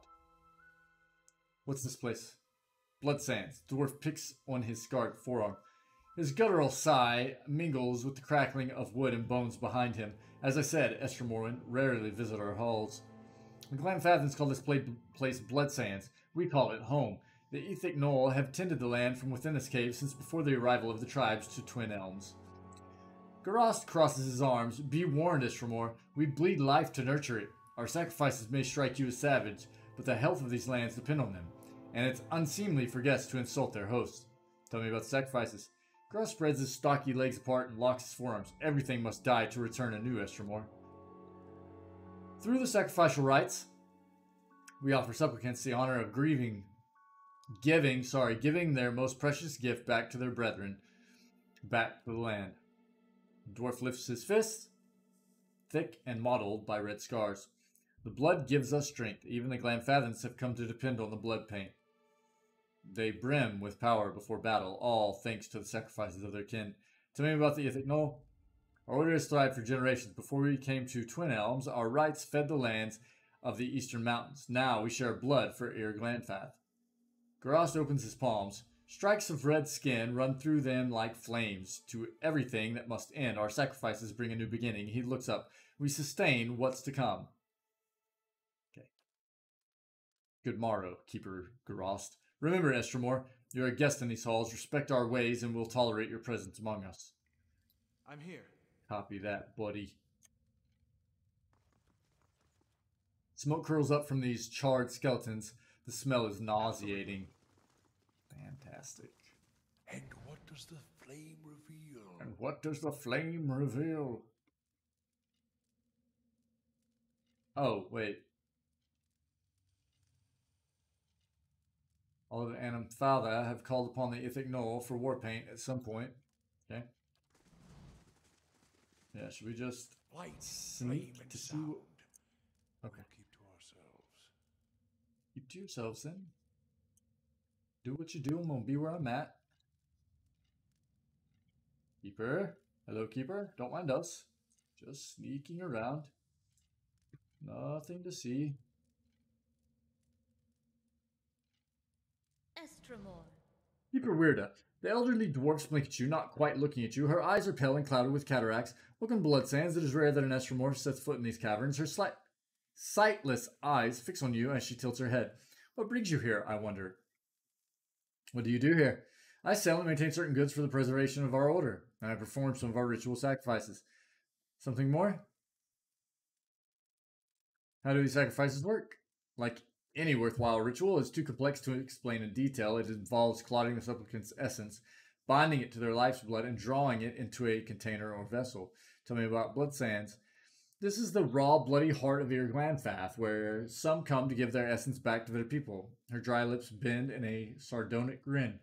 What's this place? Blood Sands. The dwarf picks on his scarred forearm. His guttural sigh mingles with the crackling of wood and bones behind him. As I said, Estromorwen rarely visit our halls. The Glenfathens call this place Blood Sands. We call it home. The Ethic Knoll have tended the land from within this cave since before the arrival of the tribes to Twin Elms. Garast crosses his arms. Be warned, Estromor. We bleed life to nurture it. Our sacrifices may strike you as savage, but the health of these lands depend on them, and it's unseemly for guests to insult their hosts. Tell me about the sacrifices. Garast spreads his stocky legs apart and locks his forearms. Everything must die to return anew, Estromor. Through the sacrificial rites, we offer supplicants the honor of giving their most precious gift back to their brethren, back to the land. The dwarf lifts his fist, thick and mottled by red scars. The blood gives us strength. Even the Glenfathens have come to depend on the blood paint. They brim with power before battle, all thanks to the sacrifices of their kin. Tell me about the Ithic Knoll. Our order has thrived for generations. Before we came to Twin Elms, our rites fed the lands of the eastern mountains. Now we share blood for Ir Glenfath. Garast opens his palms. Strikes of red skin run through them like flames. To everything that must end, our sacrifices bring a new beginning. He looks up. We sustain what's to come. Okay. Good morrow, Keeper Garast. Remember, Estromor, you're a guest in these halls. Respect our ways, and we'll tolerate your presence among us. I'm here. Copy that, buddy. Smoke curls up from these charred skeletons. The smell is nauseating. Fantastic. And what does the flame reveal? And what does the flame reveal? Oh, wait. All of the Anamthalda have called upon the Ithic Knoll for war paint at some point. Okay. Yeah, should we just sneak to see what... Okay. We'll keep to ourselves. Keep to yourselves then. Do what you do. I'm gonna be where I'm at. Keeper. Hello, Keeper. Don't mind us. Just sneaking around. Nothing to see. Estromor. Keeper Weirda. The elderly dwarf blink at you, not quite looking at you. Her eyes are pale and clouded with cataracts. Looking Blood Sands, it is rare that an Estromor sets foot in these caverns. Her sightless eyes fix on you as she tilts her head. What brings you here, I wonder? What do you do here? I sell and maintain certain goods for the preservation of our order, and I perform some of our ritual sacrifices. Something more? How do these sacrifices work? Like any worthwhile ritual, it's too complex to explain in detail. It involves clotting the supplicant's essence, binding it to their life's blood, and drawing it into a container or vessel. Tell me about blood sands. This is the raw, bloody heart of Irglanfath, where some come to give their essence back to their people. Her dry lips bend in a sardonic grin.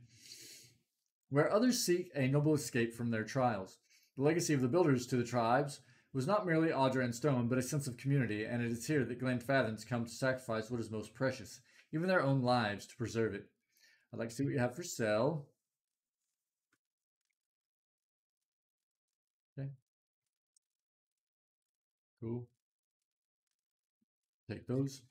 Where others seek a noble escape from their trials. The legacy of the builders to the tribes was not merely Audra and stone, but a sense of community, and it is here that Glenfathens come to sacrifice what is most precious, even their own lives, to preserve it. I'd like to see what you have for sale. Okay. Cool. Take those.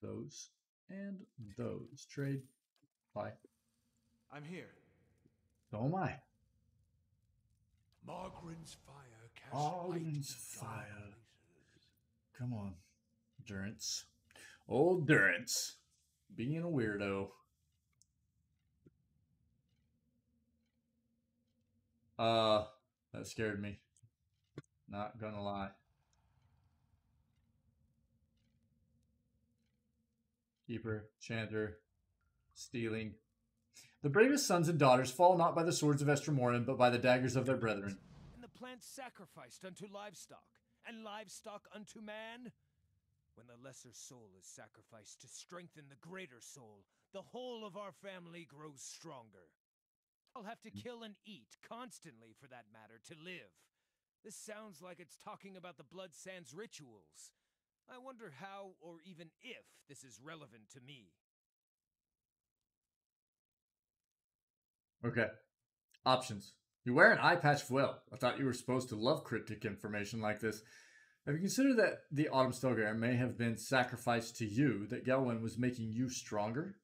Those. And those. Trade. Bye. I'm here. So am I. Margren's fire casts Margren's fire. Come on, Durance. Old Durance. Being a weirdo. That scared me. Not gonna lie. Keeper, chanter, stealing. The bravest sons and daughters fall not by the swords of Estramoran, but by the daggers of their brethren. And the plants sacrificed unto livestock, and livestock unto man. When the lesser soul is sacrificed to strengthen the greater soul, the whole of our family grows stronger. I'll have to kill and eat constantly, for that matter, to live. This sounds like it's talking about the Blood Sands rituals. I wonder how, or even if, this is relevant to me. Okay. Options. You wear an eye patch well. I thought you were supposed to love cryptic information like this. Have you considered that the Autumn Stelgar may have been sacrificed to you, that Gelwyn was making you stronger?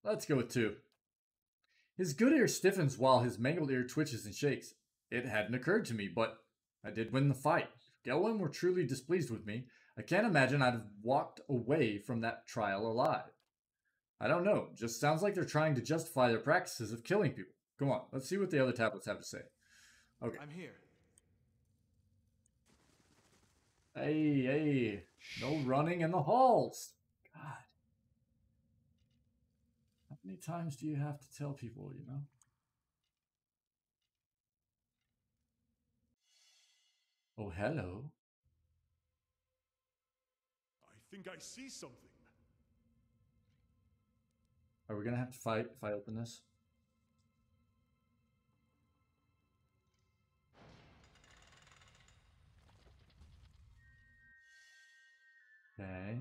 Let's go with 2. His good ear stiffens while his mangled ear twitches and shakes. It hadn't occurred to me, but I did win the fight. If Gelwyn were truly displeased with me, I can't imagine I'd have walked away from that trial alive. I don't know. Just sounds like they're trying to justify their practices of killing people. Come on, let's see what the other tablets have to say. Okay. I'm here. Hey, no running in the halls. God. How many times do you have to tell people, you know? Oh, hello. I think I see something. Are we going to have to fight if I open this? Okay.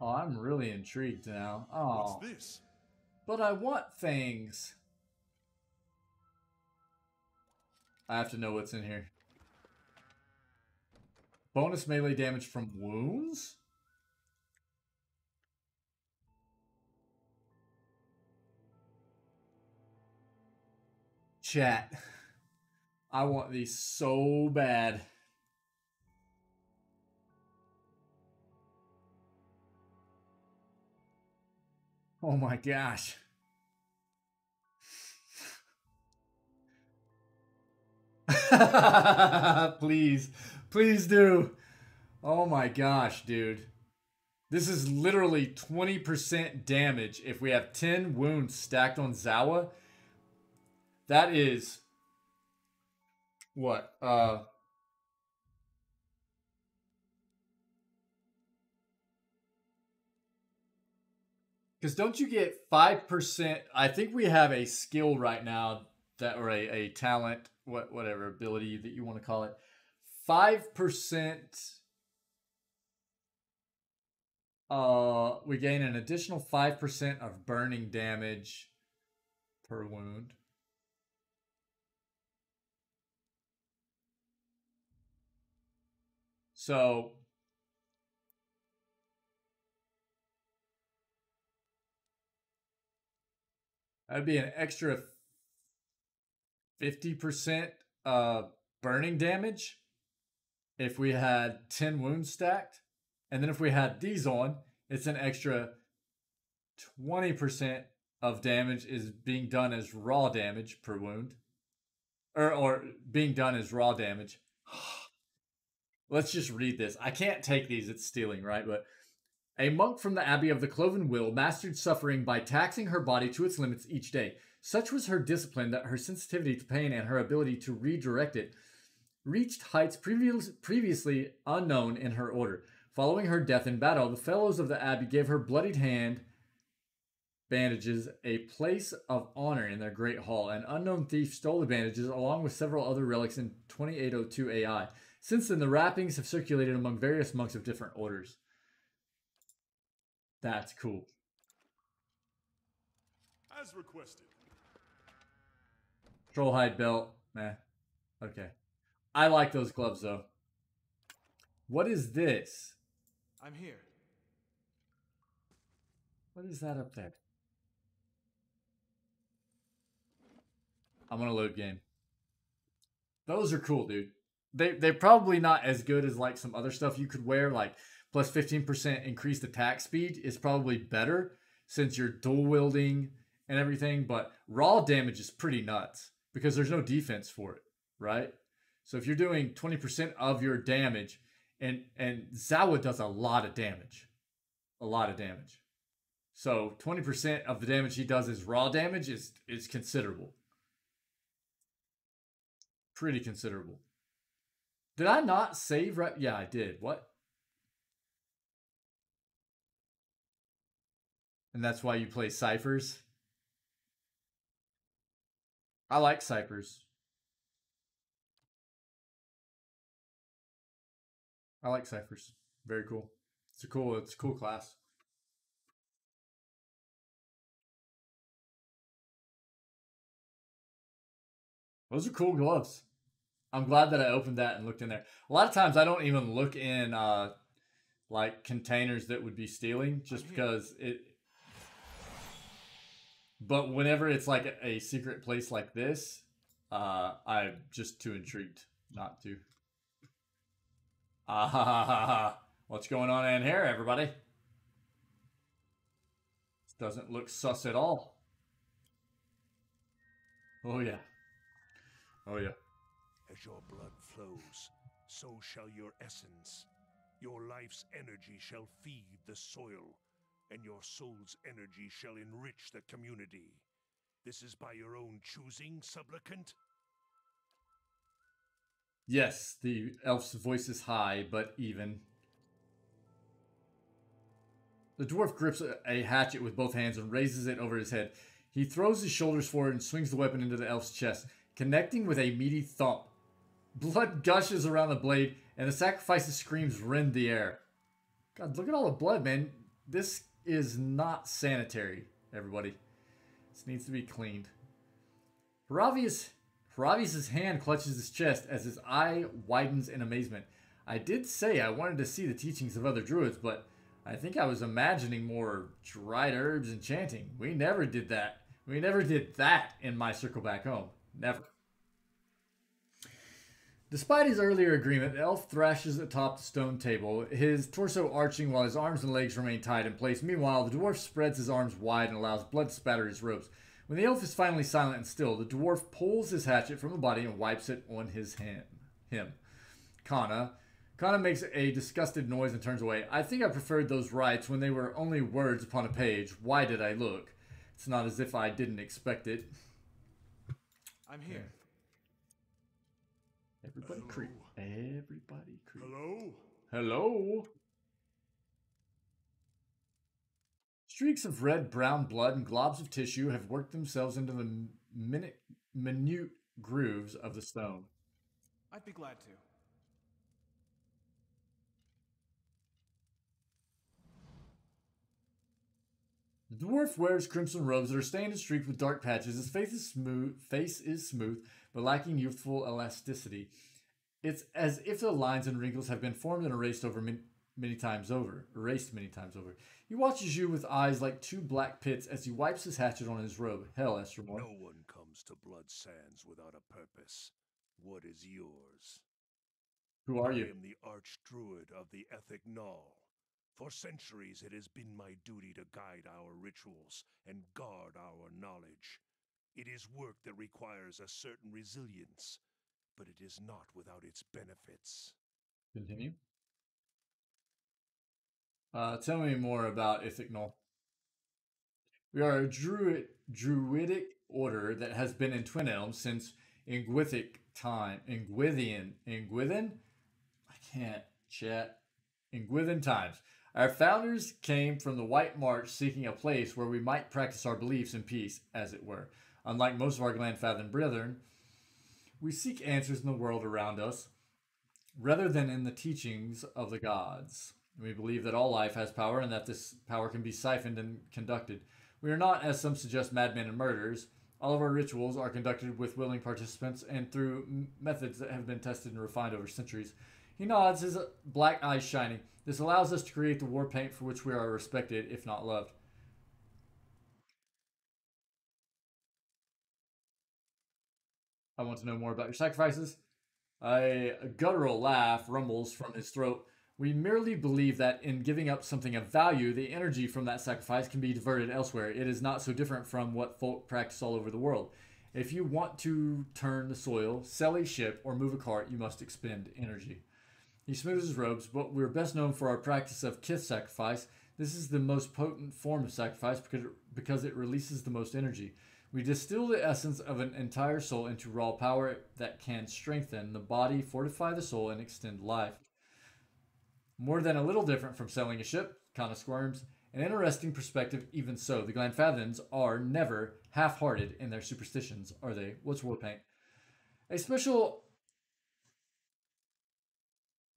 Oh, I'm really intrigued now. Oh. What's this? But I want things. I have to know what's in here. Bonus melee damage from wounds? Chat. I want these so bad. Oh my gosh. Please. Please do. Oh my gosh, dude. This is literally 20% damage if we have 10 wounds stacked on Zawa. That is... what? Because don't you get 5%? I think we have a skill right now that, or a talent, whatever ability that you want to call it. 5%. We gain an additional 5% of burning damage per wound. So that'd be an extra 50% burning damage if we had 10 wounds stacked. And then if we had these on, it's an extra 20% of damage is being done as raw damage per wound. Or being done as raw damage. Let's just read this. I can't take these, it's stealing, right? But a monk from the Abbey of the Cloven Will mastered suffering by taxing her body to its limits each day. Such was her discipline that her sensitivity to pain and her ability to redirect it reached heights previously unknown in her order. Following her death in battle, the fellows of the Abbey gave her bloodied hand bandages a place of honor in their great hall. An unknown thief stole the bandages along with several other relics in 2802 AI. Since then, the wrappings have circulated among various monks of different orders. That's cool. As requested. Trollhide belt. Meh. Okay. I like those gloves, though. What is this? I'm here. What is that up there? I'm gonna load game. Those are cool, dude. They're probably not as good as like some other stuff you could wear. Like plus 15% increased attack speed is probably better since you're dual wielding and everything. But raw damage is pretty nuts because there's no defense for it, right? So if you're doing 20% of your damage, and Zawa does a lot of damage, So 20% of the damage he does as raw damage is considerable. Pretty considerable. Did I not save right? Yeah, I did. What? And that's why you play ciphers? I like ciphers. I like ciphers. Very cool. It's a cool class. Those are cool gloves. I'm glad that I opened that and looked in there. A lot of times I don't even look in like containers that would be stealing just because it. But whenever it's like a secret place like this, I'm just too intrigued not to. Ah ha ha ha ha. What's going on in here, everybody? This doesn't look sus at all. Oh yeah. Oh yeah. As your blood flows, so shall your essence. Your life's energy shall feed the soil, and your soul's energy shall enrich the community. This is by your own choosing, supplicant? Yes, the elf's voice is high, but even. The dwarf grips a hatchet with both hands and raises it over his head. He throws his shoulders forward and swings the weapon into the elf's chest, connecting with a meaty thump. Blood gushes around the blade, and the sacrifice's screams rend the air. God, look at all the blood, man. This is not sanitary, everybody. This needs to be cleaned. Haravius' hand clutches his chest as his eye widens in amazement. I did say I wanted to see the teachings of other druids, but I think I was imagining more dried herbs and chanting. We never did that. We never did that in my circle back home. Never. Despite his earlier agreement, the elf thrashes atop the stone table, his torso arching while his arms and legs remain tied in place. Meanwhile, the dwarf spreads his arms wide and allows blood to spatter his robes. When the elf is finally silent and still, the dwarf pulls his hatchet from the body and wipes it on him. Kana makes a disgusted noise and turns away. I think I preferred those rites when they were only words upon a page. Why did I look? It's not as if I didn't expect it. I'm here. Everybody creep. Everybody creep. Hello? Hello? Streaks of red-brown blood and globs of tissue have worked themselves into the minute grooves of the stone. I'd be glad to. The dwarf wears crimson robes that are stained and streaked with dark patches. His face is smooth, but lacking youthful elasticity. It's as if the lines and wrinkles have been formed and erased many times over. He watches you with eyes like two black pits as he wipes his hatchet on his robe. Hell, Estermore. No one comes to Blood Sands without a purpose. What is yours? Who are you? I am the Archdruid of the Ethic Null. For centuries it has been my duty to guide our rituals and guard our knowledge. It is work that requires a certain resilience, but it is not without its benefits. Continue. Tell me more about Ithicnol. We are a druidic order that has been in Twin Elms since Ingwithic time. Ingwithin? I can't chat. Ingwithin times. Our founders came from the White March seeking a place where we might practice our beliefs in peace, as it were. Unlike most of our Glenfathan brethren, we seek answers in the world around us rather than in the teachings of the gods. We believe that all life has power and that this power can be siphoned and conducted. We are not, as some suggest, madmen and murderers. All of our rituals are conducted with willing participants and through methods that have been tested and refined over centuries. He nods, his black eyes shining. This allows us to create the war paint for which we are respected, if not loved. I want to know more about your sacrifices. A guttural laugh rumbles from his throat. We merely believe that in giving up something of value, the energy from that sacrifice can be diverted elsewhere. It is not so different from what folk practice all over the world. If you want to turn the soil, sell a ship, or move a cart, you must expend energy. He smooths his robes, but we're best known for our practice of kith sacrifice. This is the most potent form of sacrifice because it releases the most energy. We distill the essence of an entire soul into raw power that can strengthen the body, fortify the soul, and extend life. More than a little different from selling a ship, Kana squirms. An interesting perspective, even so. The Glenfathans are never half-hearted in their superstitions, are they? What's war paint? A special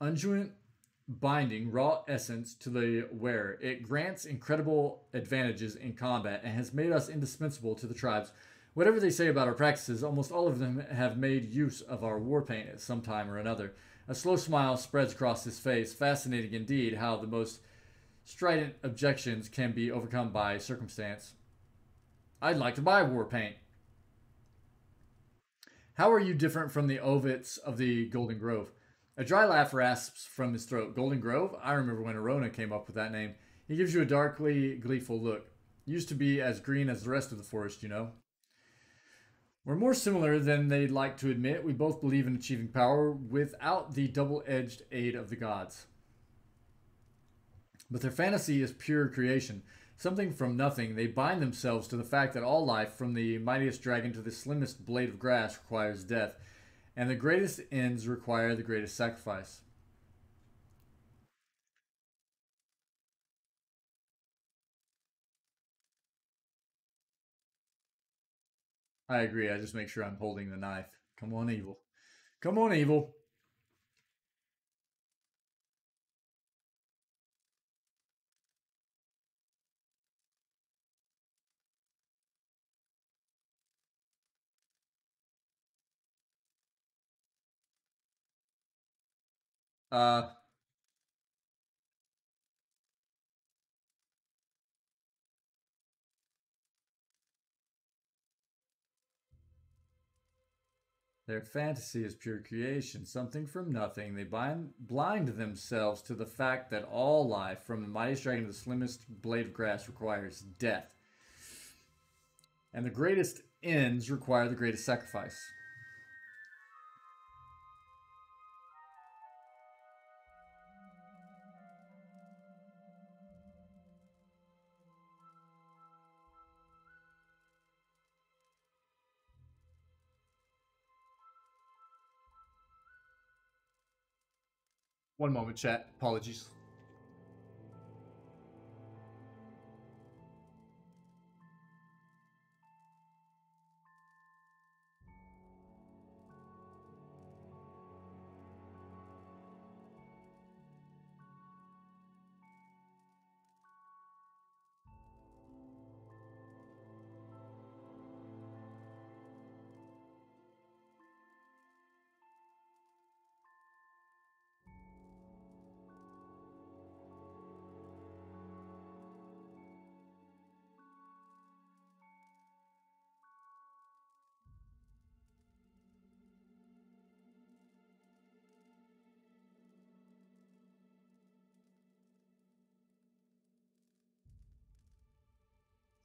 unguent binding raw essence to the wearer. It grants incredible advantages in combat and has made us indispensable to the tribes. Whatever they say about our practices, almost all of them have made use of our war paint at some time or another. A slow smile spreads across his face. Fascinating indeed how the most strident objections can be overcome by circumstance. I'd like to buy war paint. How are you different from the Ovits of the Golden Grove? A dry laugh rasps from his throat. Golden Grove? I remember when Arona came up with that name. He gives you a darkly gleeful look. Used to be as green as the rest of the forest, you know. We're more similar than they'd like to admit. We both believe in achieving power without the double-edged aid of the gods. But their fantasy is pure creation. Something from nothing, they bind themselves to the fact that all life, from the mightiest dragon to the slimmest blade of grass, requires death. And the greatest ends require the greatest sacrifice. I agree. I just make sure I'm holding the knife. Come on, evil. Come on, evil. Uh, Their fantasy is pure creation, something from nothing. They blind themselves to the fact that all life, from the mightiest dragon to the slimmest blade of grass, requires death. And the greatest ends require the greatest sacrifice. One moment, chat. Apologies.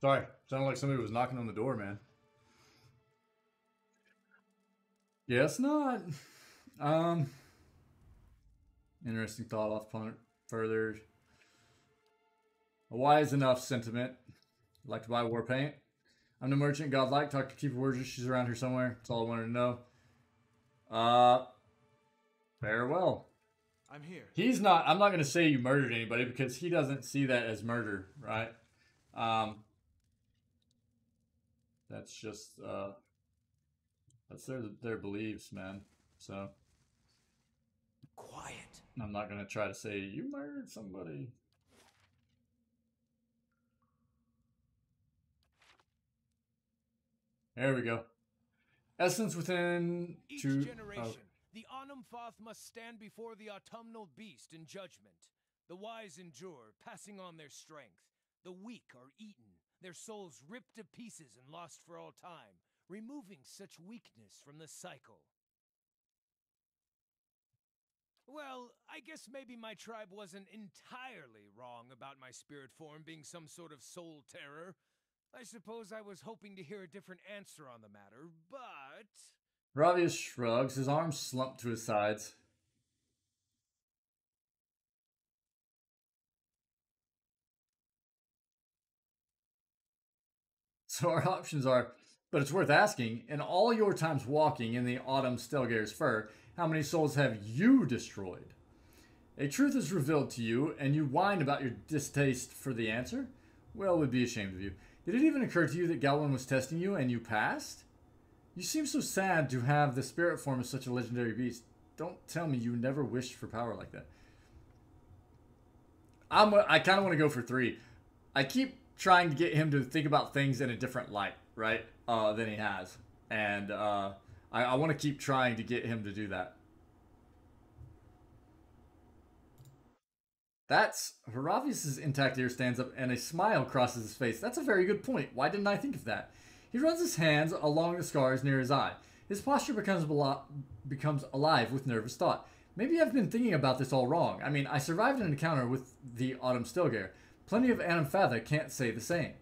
Sorry, sounded like somebody was knocking on the door, man. Guess not. Um, Interesting thought. I'll ponder it further. A wise enough sentiment. I'd like to buy war paint. I'm the merchant, godlike. Talk to Keeper Worders. She's around here somewhere. That's all I wanted to know. Farewell. I'm here. He's not. I'm not going to say you murdered anybody because he doesn't see that as murder, right? That's just that's their beliefs, man. So quiet. I'm not going to try to say you murdered somebody. There we go. Essence within Each two. generation, the Anumfoth must stand before the autumnal beast in judgment. The wise endure, passing on their strength. The weak are eaten, their souls ripped to pieces and lost for all time, removing such weakness from the cycle. Well, I guess maybe my tribe wasn't entirely wrong about my spirit form being some sort of soul terror. I suppose I was hoping to hear a different answer on the matter, but... Ravius shrugs, his arms slumped to his sides. So our options are, but it's worth asking, in all your times walking in the autumn Stelgare's fur, how many souls have you destroyed? A truth is revealed to you, and you whine about your distaste for the answer? Well, we'd be ashamed of you. Did it even occur to you that Galwin was testing you and you passed? You seem so sad to have the spirit form of such a legendary beast. Don't tell me you never wished for power like that. I kind of want to go for 3. I keep trying to get him to think about things in a different light, right, than he has. And I want to keep trying to get him to do that. That's... Haravius' intact ear stands up and a smile crosses his face. That's a very good point. Why didn't I think of that? He runs his hands along the scars near his eye. His posture becomes alive with nervous thought. Maybe I've been thinking about this all wrong. I mean, I survived an encounter with the Autumn Stilgare. Plenty of Anumfatha can't say the same.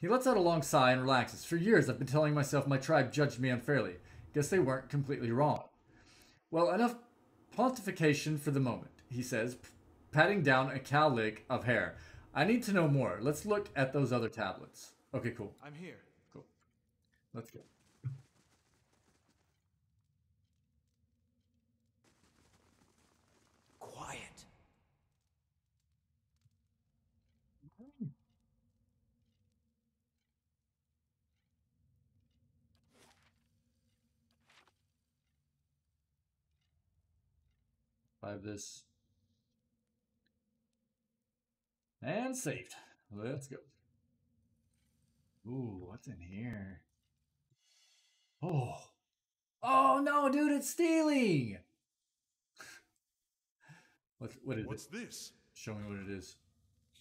He lets out a long sigh and relaxes. For years, I've been telling myself my tribe judged me unfairly. Guess they weren't completely wrong. Well, enough pontification for the moment, he says, patting down a cowlick of hair. I need to know more. Let's look at those other tablets. Okay, cool. I'm here. Cool. Let's go. Quiet. Five this. And saved. Let's go. Ooh, what's in here? Oh. Oh no, dude, it's stealing! What is What's it? this? Show me what it is.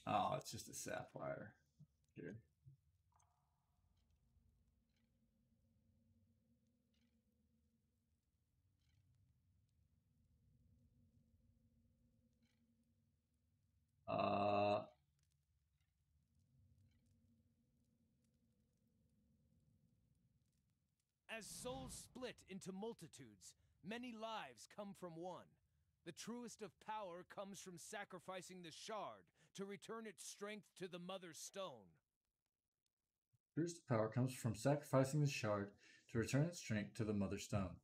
Oh, it's just a sapphire. Good. As souls split into multitudes, many lives come from one. The truest of power comes from sacrificing the shard to return its strength to the Mother Stone. Truest power comes from sacrificing the shard to return its strength to the Mother Stone.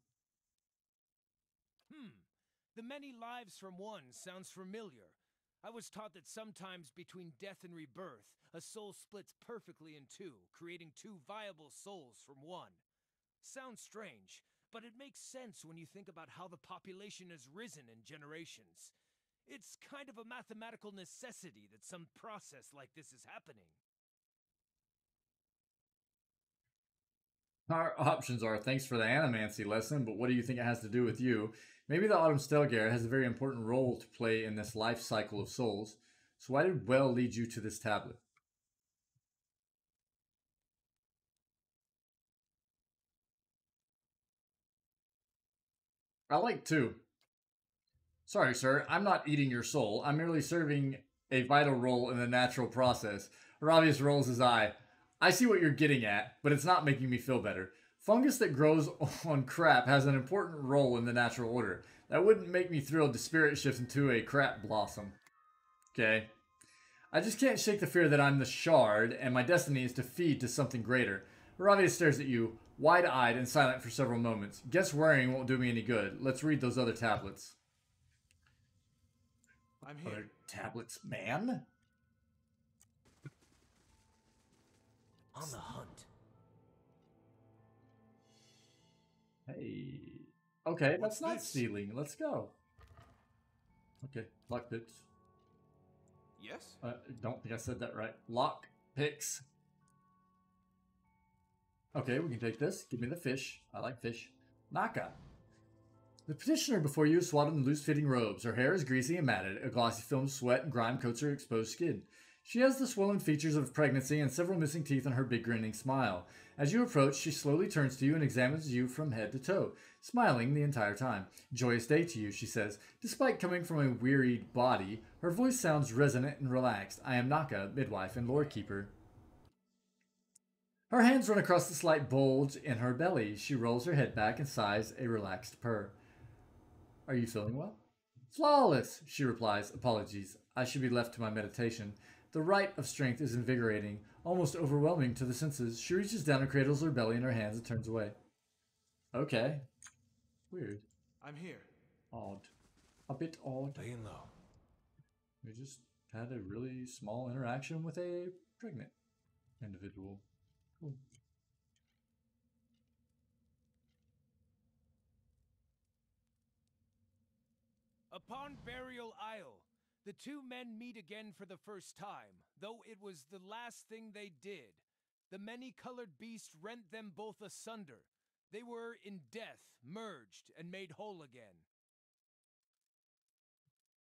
The many lives from one sounds familiar. I was taught that sometimes between death and rebirth, a soul splits perfectly in two, creating two viable souls from one. Sounds strange, but it makes sense when you think about how the population has risen in generations. It's kind of a mathematical necessity that some process like this is happening. Our options are, thanks for the animancy lesson, but what do you think it has to do with you? Maybe the Autumn Stelgare has a very important role to play in this life cycle of souls. So why did Well lead you to this tablet? I like 2. Sorry, sir, I'm not eating your soul. I'm merely serving a vital role in the natural process. Aravius rolls his eye. I see what you're getting at, but it's not making me feel better. Fungus that grows on crap has an important role in the natural order. That wouldn't make me thrilled to spirit shift into a crap blossom. Okay? I just can't shake the fear that I'm the shard, and my destiny is to feed to something greater. Ravi stares at you, wide-eyed and silent for several moments. Guess worrying won't do me any good. Let's read those other tablets. I'm here. Other tablets, man? On the hunt. Hey. Okay, What's that's not this? stealing. Let's go. Okay, lock picks. Yes? Don't think I said that right. Lock picks. Okay, we can take this. Give me the fish. I like fish. Naka. The petitioner before you is swathed in loose-fitting robes. Her hair is greasy and matted. A glossy film of sweat and grime coats her exposed skin. She has the swollen features of pregnancy and several missing teeth on her big grinning smile. As you approach, she slowly turns to you and examines you from head to toe, smiling the entire time. Joyous day to you, she says. Despite coming from a wearied body, her voice sounds resonant and relaxed. I am Naka, midwife and lore keeper. Her hands run across the slight bulge in her belly. She rolls her head back and sighs a relaxed purr. Are you feeling well? Flawless, she replies. Apologies. I should be left to my meditation. The rite of strength is invigorating, almost overwhelming to the senses. She reaches down and cradles her belly in her hands and turns away. Okay. Weird. I'm here. Odd. A bit odd. Laying low. We just had a really small interaction with a pregnant individual. Cool. Upon Burial Isle, the two men meet again for the first time, though it was the last thing they did. The many-colored beast rent them both asunder. They were, in death, merged and made whole again.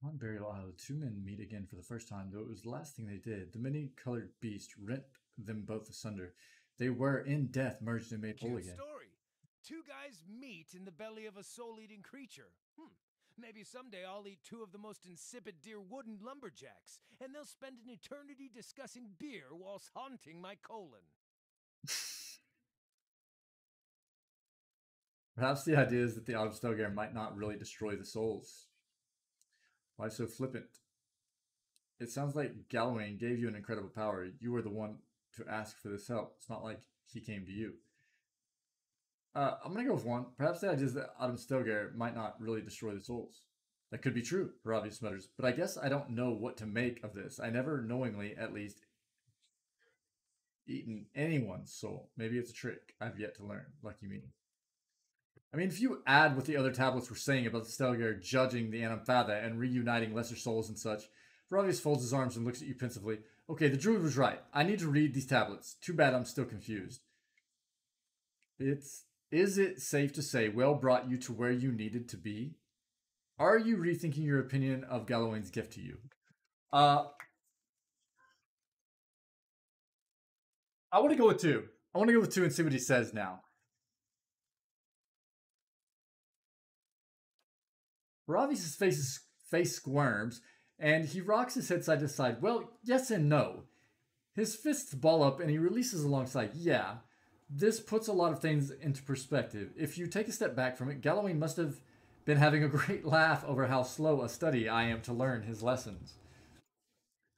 On Burial Isle, the two men meet again for the first time, though it was the last thing they did. The many-colored beast rent them both asunder. They were, in death, merged and made whole Cute again. story. Two guys meet in the belly of a soul-eating creature. Maybe someday I'll eat two of the most insipid deer wooden lumberjacks, and they'll spend an eternity discussing beer whilst haunting my colon. Perhaps the idea is that the Autumn Stelgare might not really destroy the souls. Why so flippant? It sounds like Galawain gave you an incredible power. You were the one to ask for this help. It's not like he came to you. I'm going to go with one. Perhaps the idea is that Autumn Stelgare might not really destroy the souls. That could be true, Ravi mutters. But I guess I don't know what to make of this. I never knowingly, at least, eaten anyone's soul. Maybe it's a trick I've yet to learn. Lucky me. I mean, if you add what the other tablets were saying about the Stelgare judging the Anamfatha and reuniting lesser souls and such, Ravi folds his arms and looks at you pensively. Okay, the druid was right. I need to read these tablets. Too bad I'm still confused. Is it safe to say Well brought you to where you needed to be? Are you rethinking your opinion of Galawain's gift to you? I want to go with 2. I want to go with 2 and see what he says now. Ravi's face squirms, and he rocks his head side to side. Well, yes and no. His fists ball up, and he releases alongside. Yeah. This puts a lot of things into perspective. If you take a step back from it, Galawain must have been having a great laugh over how slow a study I am to learn his lessons.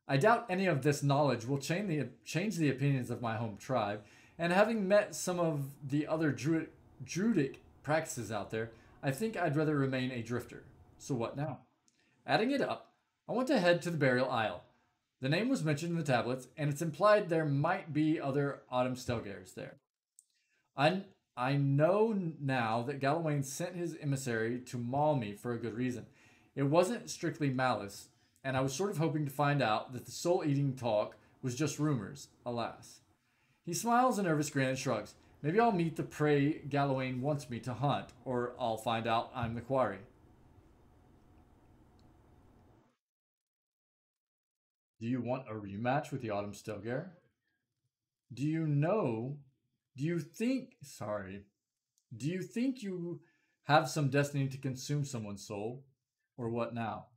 I doubt any of this knowledge will change the opinions of my home tribe, and having met some of the other druidic practices out there, I think I'd rather remain a drifter. So what now? Adding it up, I want to head to the Burial Isle. The name was mentioned in the tablets, and it's implied there might be other Autumn Stelgares there. I know now that Galawain sent his emissary to maul me for a good reason. It wasn't strictly malice, and I was sort of hoping to find out that the soul-eating talk was just rumors, alas. He smiles a nervous grin and shrugs. Maybe I'll meet the prey Galawain wants me to hunt, or I'll find out I'm the quarry. Do you want a rematch with the Autumn Stelgare? Do you think you have some destiny to consume someone's soul? Or what now?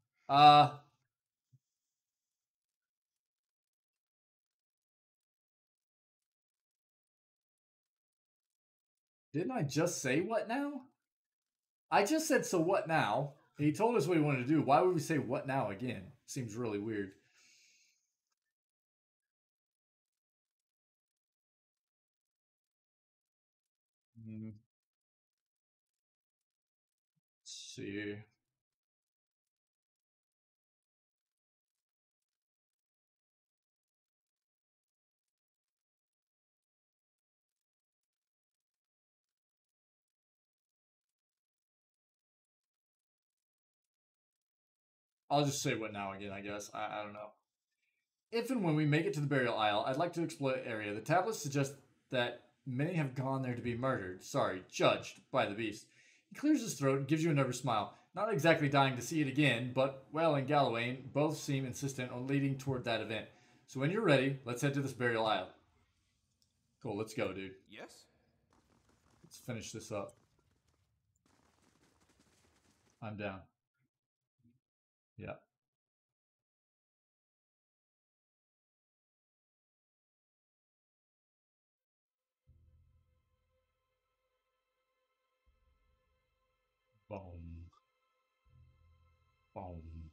Didn't I just say what now? I just said, so what now? He told us what he wanted to do. Why would we say what now again? Seems really weird. Let's see. I'll just say what now again, I guess. I don't know. If and when we make it to the burial isle, I'd like to explore the area. The tablets suggest that many have gone there to be murdered. Sorry, judged by the beast. He clears his throat and gives you a nervous smile. Not exactly dying to see it again, but Well and Galloway both seem insistent on leading toward that event. So when you're ready, let's head to this burial isle. Cool, let's go, dude. Yes? Let's finish this up. I'm down. Yeah. Boom. Boom.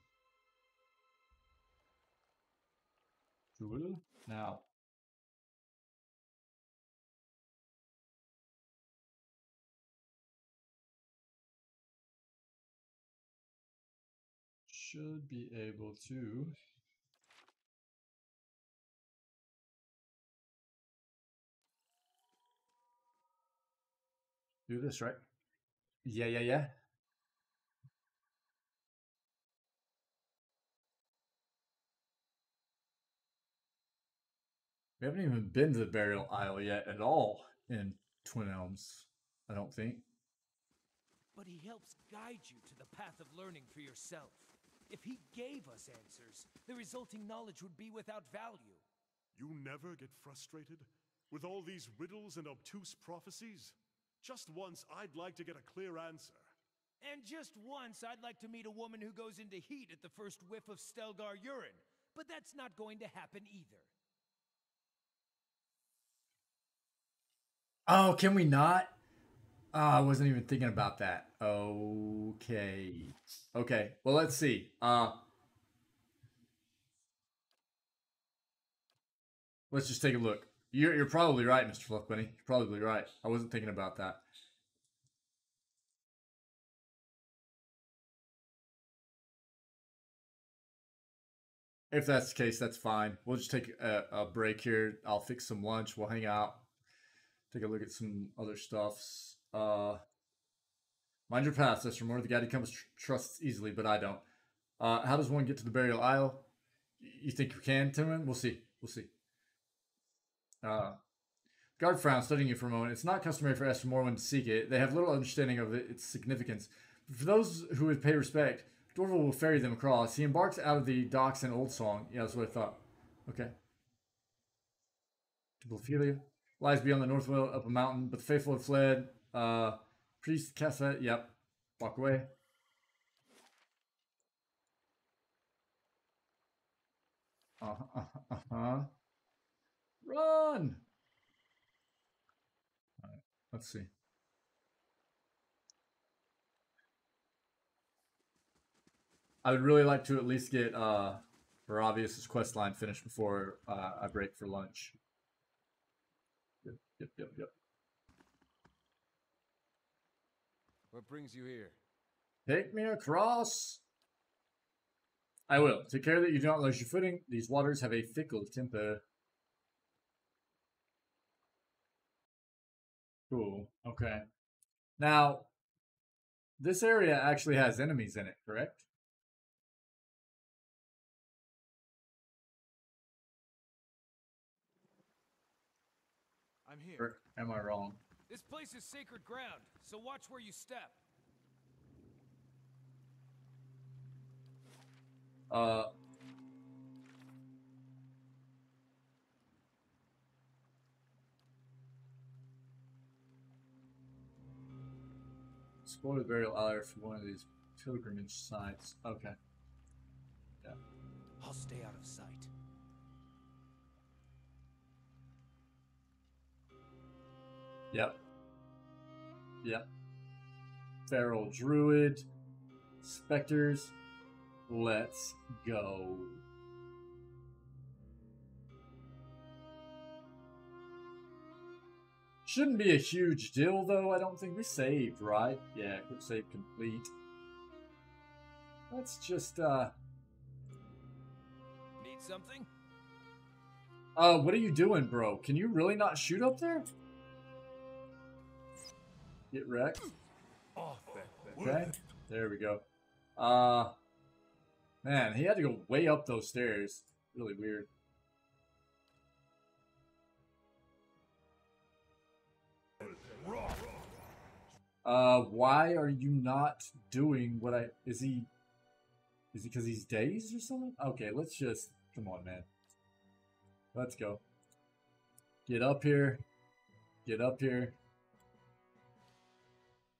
Cool. Now. Should be able to do this, right? Yeah. We haven't even been to the burial isle yet at all in Twin Elms, I don't think. But he helps guide you to the path of learning for yourself. If he gave us answers, the resulting knowledge would be without value. You never get frustrated with all these riddles and obtuse prophecies? Just once, I'd like to get a clear answer. And just once, I'd like to meet a woman who goes into heat at the first whiff of Stelgar urine. But that's not going to happen either. Oh, can we not? Oh, I wasn't even thinking about that. Okay. Okay, well, let's see. Let's just take a look. You're probably right, Mr. Fluff Bunny. You're probably right. I wasn't thinking about that. If that's the case, that's fine. We'll just take a break here. I'll fix some lunch. We'll hang out. Take a look at some other stuffs. Mind your path, sister. More the guide who comes trusts easily, but I don't. How does one get to the burial isle? You think you can, Timon? We'll see. We'll see. Guard frowns, studying you for a moment. It's not customary for Esther Morwen to seek it. They have little understanding of its significance. But for those who would pay respect, Dorval will ferry them across. He embarks out of the docks in Old Song. Yeah, that's what I thought. Okay. To Blophelia. Lies beyond the north wall up a mountain, but the faithful have fled. Priest Cassette, yep. Walk away. Run! Alright, let's see. I would really like to at least get Barabius' quest line finished before I break for lunch. Yep. What brings you here? Take me across. I will. Take care that you do not lose your footing. These waters have a fickle temper. Cool. Okay. Now, this area actually has enemies in it, correct? I'm here. Or am I wrong? This place is sacred ground, so watch where you step. Explore the burial isle for one of these pilgrimage sites. Okay. Yeah. I'll stay out of sight. Yep. Yep. Feral Druid. Specters. Let's go. Shouldn't be a huge deal, though. I don't think we saved, right? Yeah, quick save complete. Let's just, Need something? what are you doing, bro? Can you really not shoot up there? Get wrecked. Okay, there we go. Man, he had to go way up those stairs. Really weird. Why are you not doing what I... Is he because he's dazed or something? Okay, let's just... Come on, man. Let's go. Get up here. Get up here.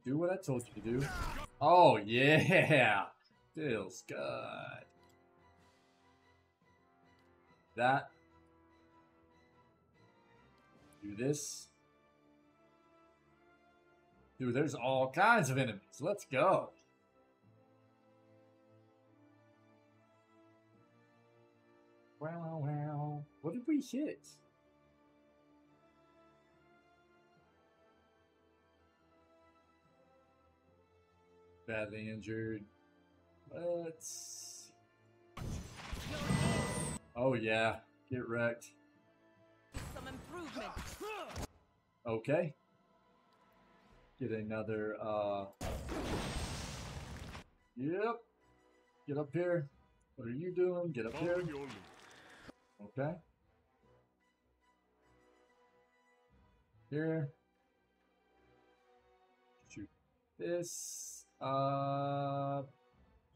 Do what I told you to do. Oh, yeah! Feels good. That. Do this. Dude, there's all kinds of enemies. Let's go. Wow. What did we hit? Badly injured. Let's... Oh, yeah. Get wrecked. Some improvement. Okay. Get another, Yep. Get up here. What are you doing? Get up here. Okay. Here. Shoot this.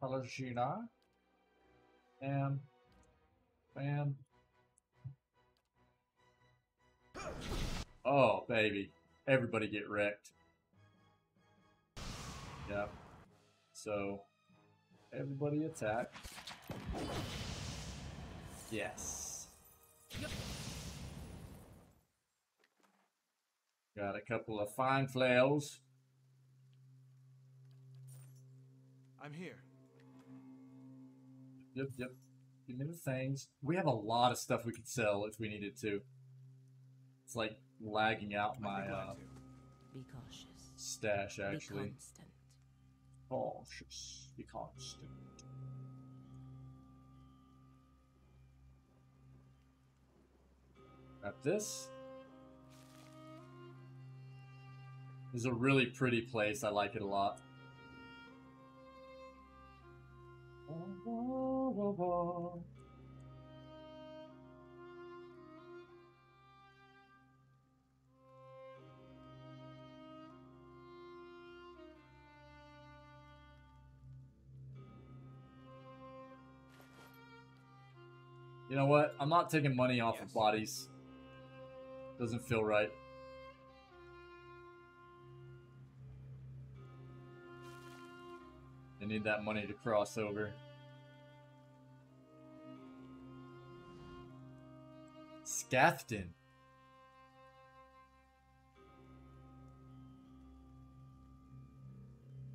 Palagina. Bam. Bam. Oh, baby. Everybody get wrecked. Yep. So, everybody attack. Yes. Got a couple of fine flails. I'm here. Yep. Give me the things. We have a lot of stuff we could sell if we needed to. It's like lagging out my Be cautious. stash, actually. Be constant. Cautious. Be constant. Got this. This is a really pretty place. I like it a lot. You know what? I'm not taking money off of bodies. Doesn't feel right. I need that money to cross over. Scafton.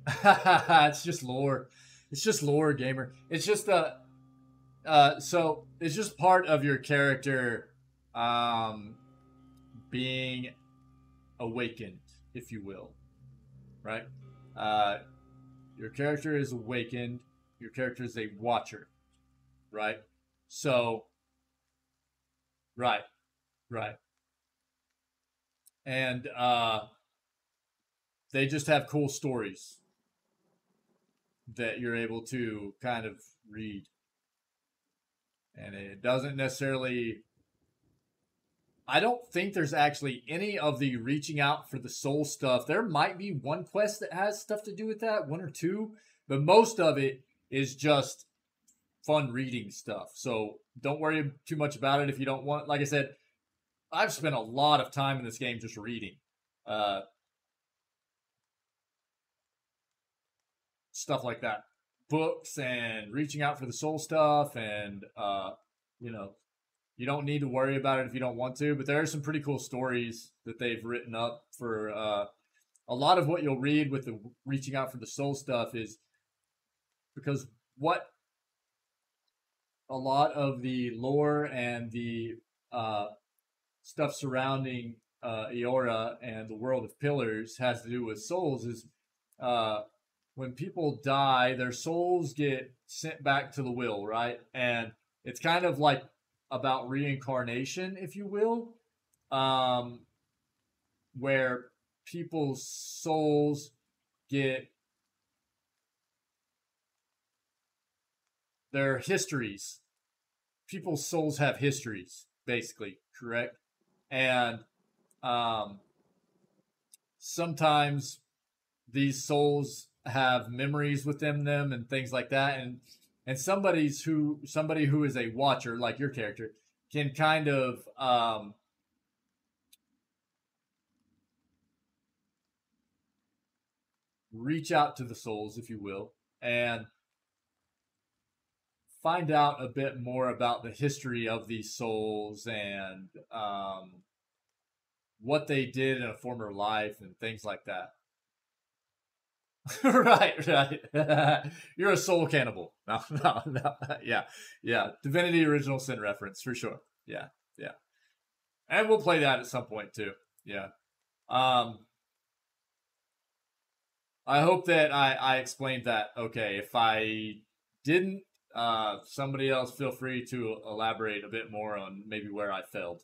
It's just lore. It's just lore, gamer. It's just so it's just part of your character being awakened, if you will. Right? Your character is awakened. Your character is a watcher. Right? So right. And they just have cool stories that you're able to kind of read. And it doesn't necessarily... I don't think there's actually any of the reaching out for the soul stuff. There might be one quest that has stuff to do with that, one or two, but most of it is just fun reading stuff. So don't worry too much about it if you don't want... Like I said, I've spent a lot of time in this game just reading. Stuff like that. Books and reaching out for the soul stuff, and you know, you don't need to worry about it if you don't want to, but there are some pretty cool stories that they've written up for a lot of what you'll read with the reaching out for the soul stuff is because what a lot of the lore and the stuff surrounding Eora and the world of pillars has to do with souls is when people die, their souls get sent back to the will, right? And it's kind of like about reincarnation, if you will, where people's souls get their histories. People's souls have histories, basically, correct? And sometimes these souls have memories within them and things like that, and somebody who is a watcher like your character can kind of reach out to the souls, if you will, and find out a bit more about the history of these souls and what they did in a former life and things like that. right. You're a soul cannibal. No. Yeah. Divinity Original Sin reference for sure. Yeah. And we'll play that at some point too. Yeah. I hope that I explained that okay. If I didn't, somebody else feel free to elaborate a bit more on maybe where I failed.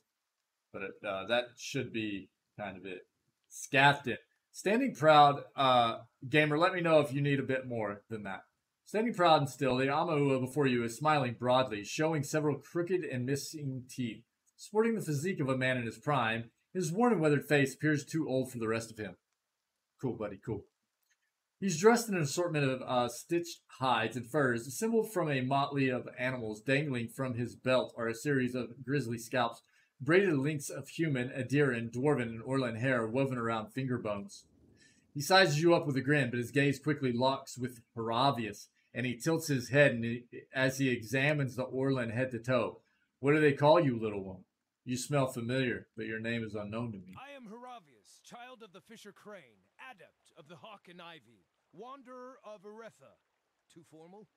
But that should be kind of it. Scafton. Standing proud, gamer, let me know if you need a bit more than that. Standing proud and still, the Amaua before you is smiling broadly, showing several crooked and missing teeth. Sporting the physique of a man in his prime, his worn and weathered face appears too old for the rest of him. Cool, buddy, cool. He's dressed in an assortment of stitched hides and furs, assembled from a motley of animals. Dangling from his belt are a series of grisly scalps, braided links of human, Adiran, dwarven, and Orlan hair woven around finger bones. He sizes you up with a grin, but his gaze quickly locks with Haravius, and he tilts his head as he examines the Orlan head to toe. What do they call you, little one? You smell familiar, but your name is unknown to me. I am Haravius, child of the Fisher Crane, adept of the Hawk and Ivy, wanderer of Eretha. Too formal?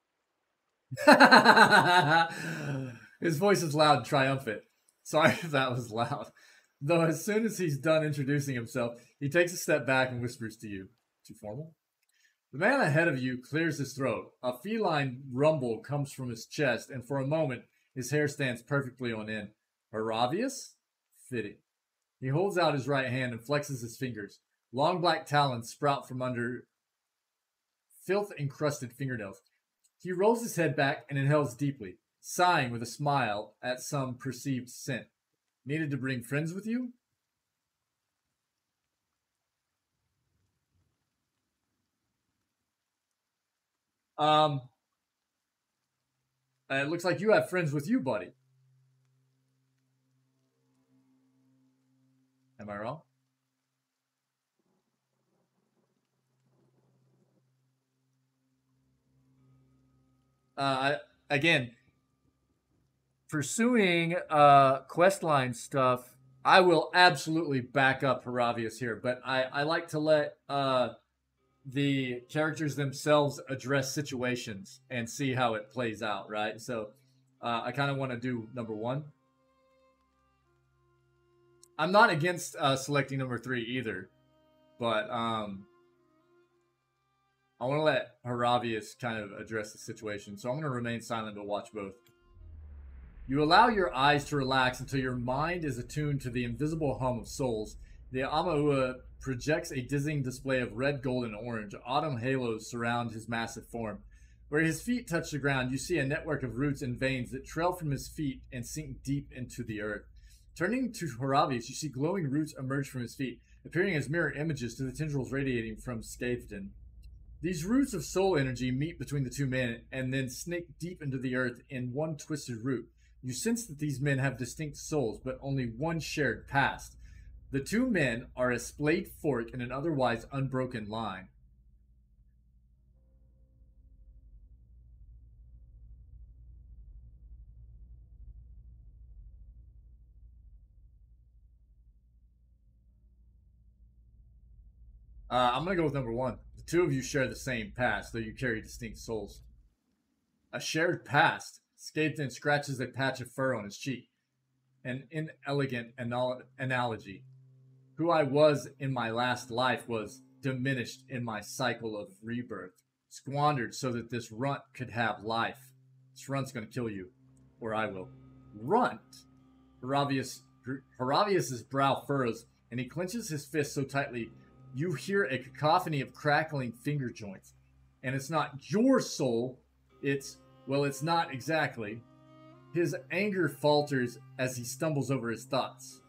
His voice is loud and triumphant. Sorry if that was loud. Though as soon as he's done introducing himself, he takes a step back and whispers to you. Too formal? The man ahead of you clears his throat. A feline rumble comes from his chest, and for a moment, his hair stands perfectly on end. Haravius? Fitting. He holds out his right hand and flexes his fingers. Long black talons sprout from under filth-encrusted fingernails. He rolls his head back and inhales deeply, sighing with a smile at some perceived scent. Needed to bring friends with you? It looks like you have friends with you, buddy. Am I wrong? Again, pursuing questline stuff, I will absolutely back up Haravius here, but I like to let the characters themselves address situations and see how it plays out, right? So I kind of want to do number one. I'm not against selecting number 3 either, but I want to let Haravius kind of address the situation, so I'm going to remain silent but watch both. You allow your eyes to relax until your mind is attuned to the invisible hum of souls. The Amaua projects a dizzying display of red, gold, and orange. Autumn halos surround his massive form. Where his feet touch the ground, you see a network of roots and veins that trail from his feet and sink deep into the earth. Turning to Haravius, you see glowing roots emerge from his feet, appearing as mirror images to the tendrils radiating from Scatheden. These roots of soul energy meet between the two men and then snake deep into the earth in one twisted root. You sense that these men have distinct souls, but only one shared past. The two men are a splayed fork in an otherwise unbroken line. I'm gonna go with number one. The two of you share the same past, though you carry distinct souls. A shared past. Skaten scratches a patch of fur on his cheek. An inelegant analogy. Who I was in my last life was diminished in my cycle of rebirth, squandered so that this runt could have life. This runt's gonna kill you, or I will. Runt! Haravius's brow furrows, and he clenches his fist so tightly you hear a cacophony of crackling finger joints. And it's not your soul, it's not exactly. His anger falters as he stumbles over his thoughts.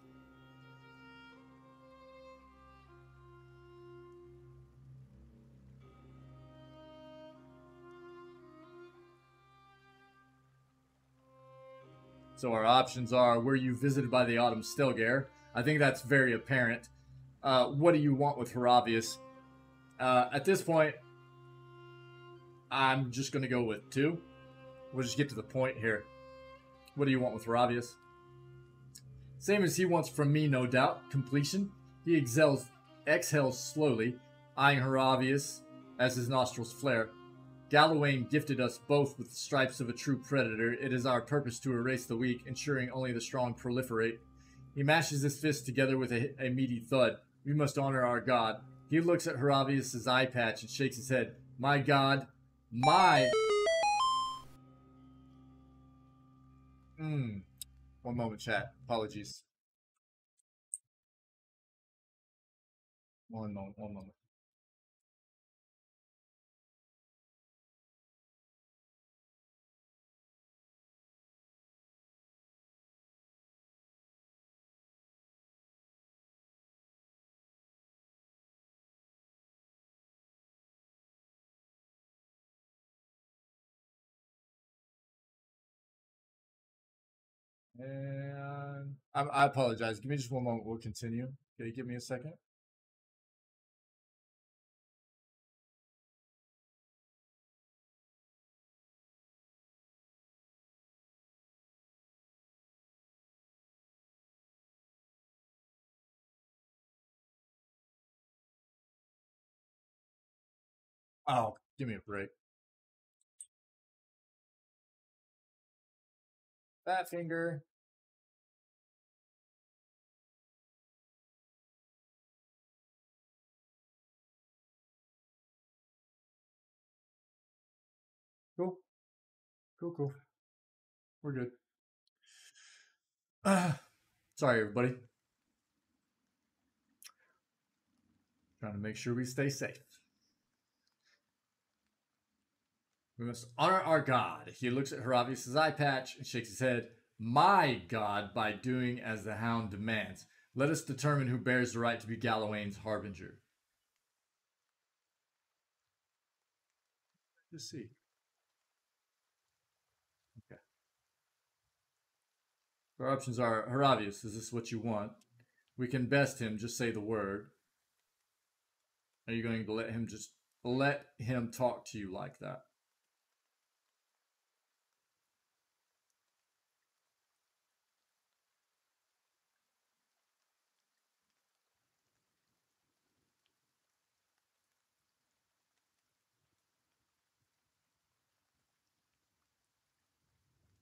So our options are, were you visited by the Autumn Stilgare? I think that's very apparent. What do you want with Haravius? At this point, I'm just going to go with 2. We'll just get to the point here. What do you want with Haravius? Same as he wants from me, no doubt. Completion. He exhales slowly, eyeing Haravius as his nostrils flare. Galawain gifted us both with the stripes of a true predator. It is our purpose to erase the weak, ensuring only the strong proliferate. He mashes his fists together with a meaty thud. We must honor our god. He looks at Haravius' eye patch and shakes his head. My god. My... One moment, chat. Apologies. One moment. And I apologize. Give me just one moment. We'll continue. Can you give me a second? Oh, give me a break. Fat finger. Cool. Cool. We're good. Sorry, everybody. Trying to make sure we stay safe. We must honor our god. He looks at Haravius' eye patch and shakes his head. My god, by doing as the hound demands. Let us determine who bears the right to be Galawain's harbinger. Let's see. Okay. Our options are, Haravius, is this what you want? We can best him, just say the word. Are you going to let him talk to you like that?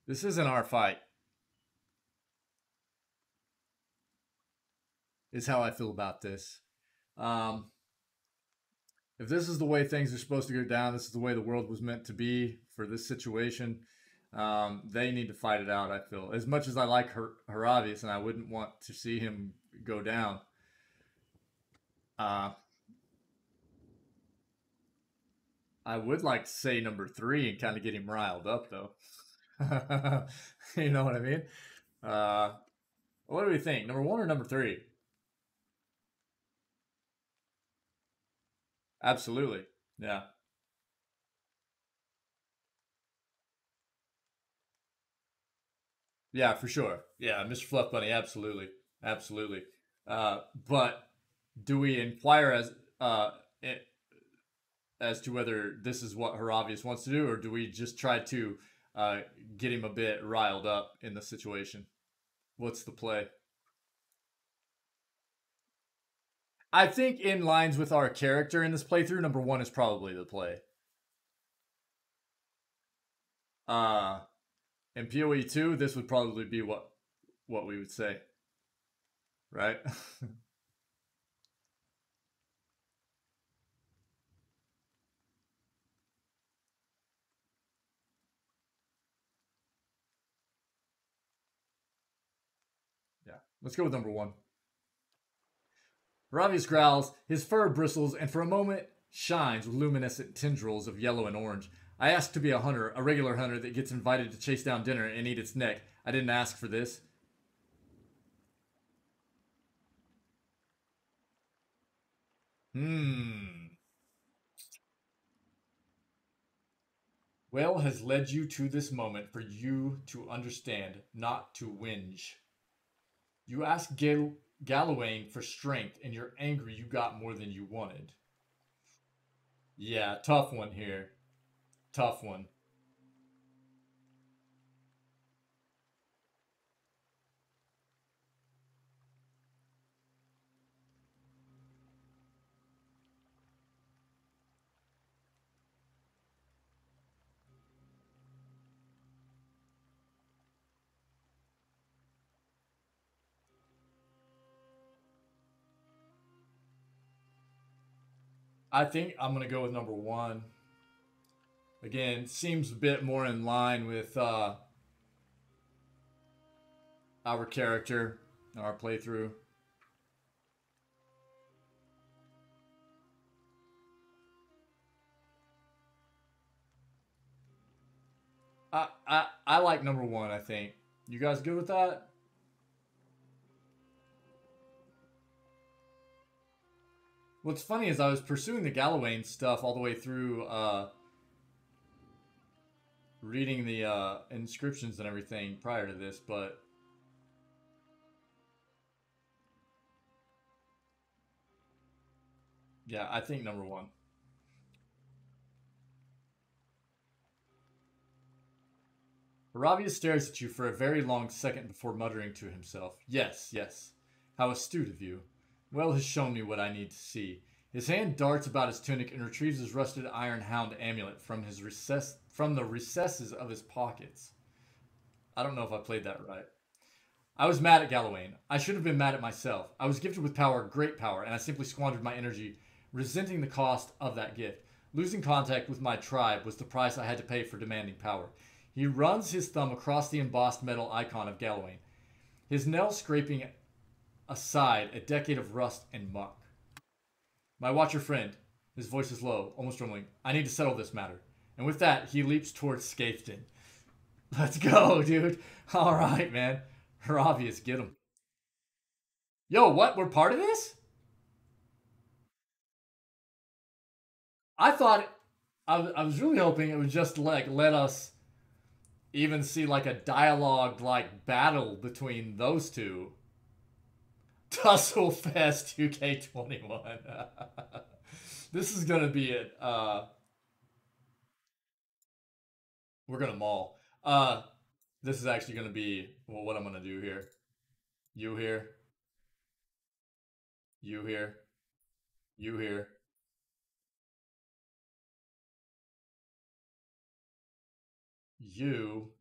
This isn't our fight. Is how I feel about this. If this is the way things are supposed to go down, this is the way the world was meant to be for this situation, they need to fight it out, I feel. As much as I like Haravius and I wouldn't want to see him go down, I would like to say number 3 and kind of get him riled up, though. You know what I mean? What do we think? Number 1 or number 3? Absolutely. Yeah. Yeah, for sure. Yeah, Mr. Fluff Bunny, absolutely. Absolutely. But do we inquire as to whether this is what Haravius wants to do, or do we just try to get him a bit riled up in the situation? What's the play? I think in lines with our character in this playthrough, number 1 is probably the play. In PoE 2, this would probably be what we would say. Right? Yeah. Let's go with number 1. Ravius growls, his fur bristles, and for a moment shines with luminescent tendrils of yellow and orange. I asked to be a hunter, a regular hunter that gets invited to chase down dinner and eat its neck. I didn't ask for this. Well has led you to this moment for you to understand, not to whinge. You asked Gallowayne for strength, and you're angry you got more than you wanted. Yeah, tough one here. Tough one. I think I'm going to go with number 1. Again, seems a bit more in line with our character, our playthrough. I like number 1, I think. You guys good with that? What's funny is I was pursuing the Gallowayne stuff all the way through reading the inscriptions and everything prior to this, but yeah, I think number 1. Aravius stares at you for a very long second before muttering to himself, Yes, yes. How astute of you. Well has shown me what I need to see. His hand darts about his tunic and retrieves his rusted iron hound amulet from the recesses of his pockets. I don't know if I played that right. I was mad at Gallowayne. I should have been mad at myself. I was gifted with power, great power, and I simply squandered my energy, resenting the cost of that gift. Losing contact with my tribe was the price I had to pay for demanding power. He runs his thumb across the embossed metal icon of Gallowayne, his nail scraping aside a decade of rust and muck. My watcher friend, his voice is low, almost rumbling, I need to settle this matter. And with that, he leaps towards Scathed. Let's go, dude. All right, man. Aravius, get him. Yo, what? We're part of this? I thought, I was really hoping it would just like let us even see like a dialogue like battle between those two. Tussle Fest 2K21. This is gonna be it. We're gonna maul. This is actually gonna be what I'm gonna do here. You here. You here. You here. You.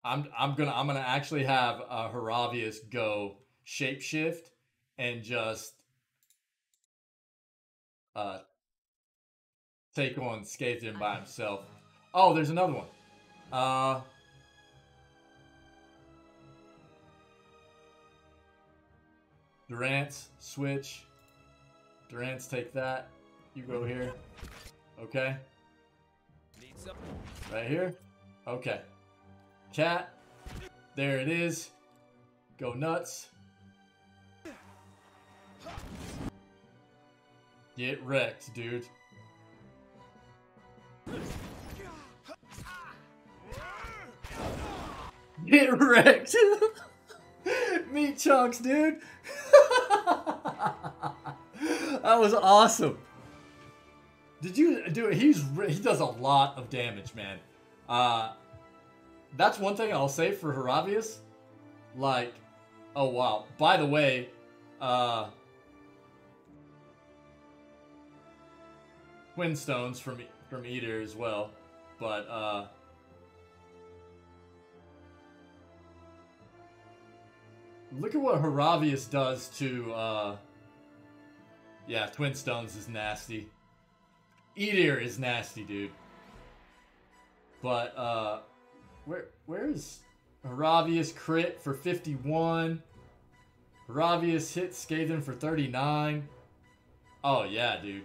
I'm gonna actually have Haravius go shapeshift and just take on Scathed by himself. Oh, there's another one. Durance, switch. Durance, take that. You go here. Okay. Right here. Okay. Cat. There it is. Go nuts. Get wrecked, dude. Get wrecked. Meat chunks, dude. That was awesome. Did you do it? He does a lot of damage, man. That's one thing I'll say for Haravius. Like, oh wow. By the way, Twin Stones from Eater as well. But look at what Haravius does to yeah, Twin Stones is nasty. Eater is nasty, dude. But where is Haravius crit for 51? Haravius hit Skaven for 39. Oh yeah, dude.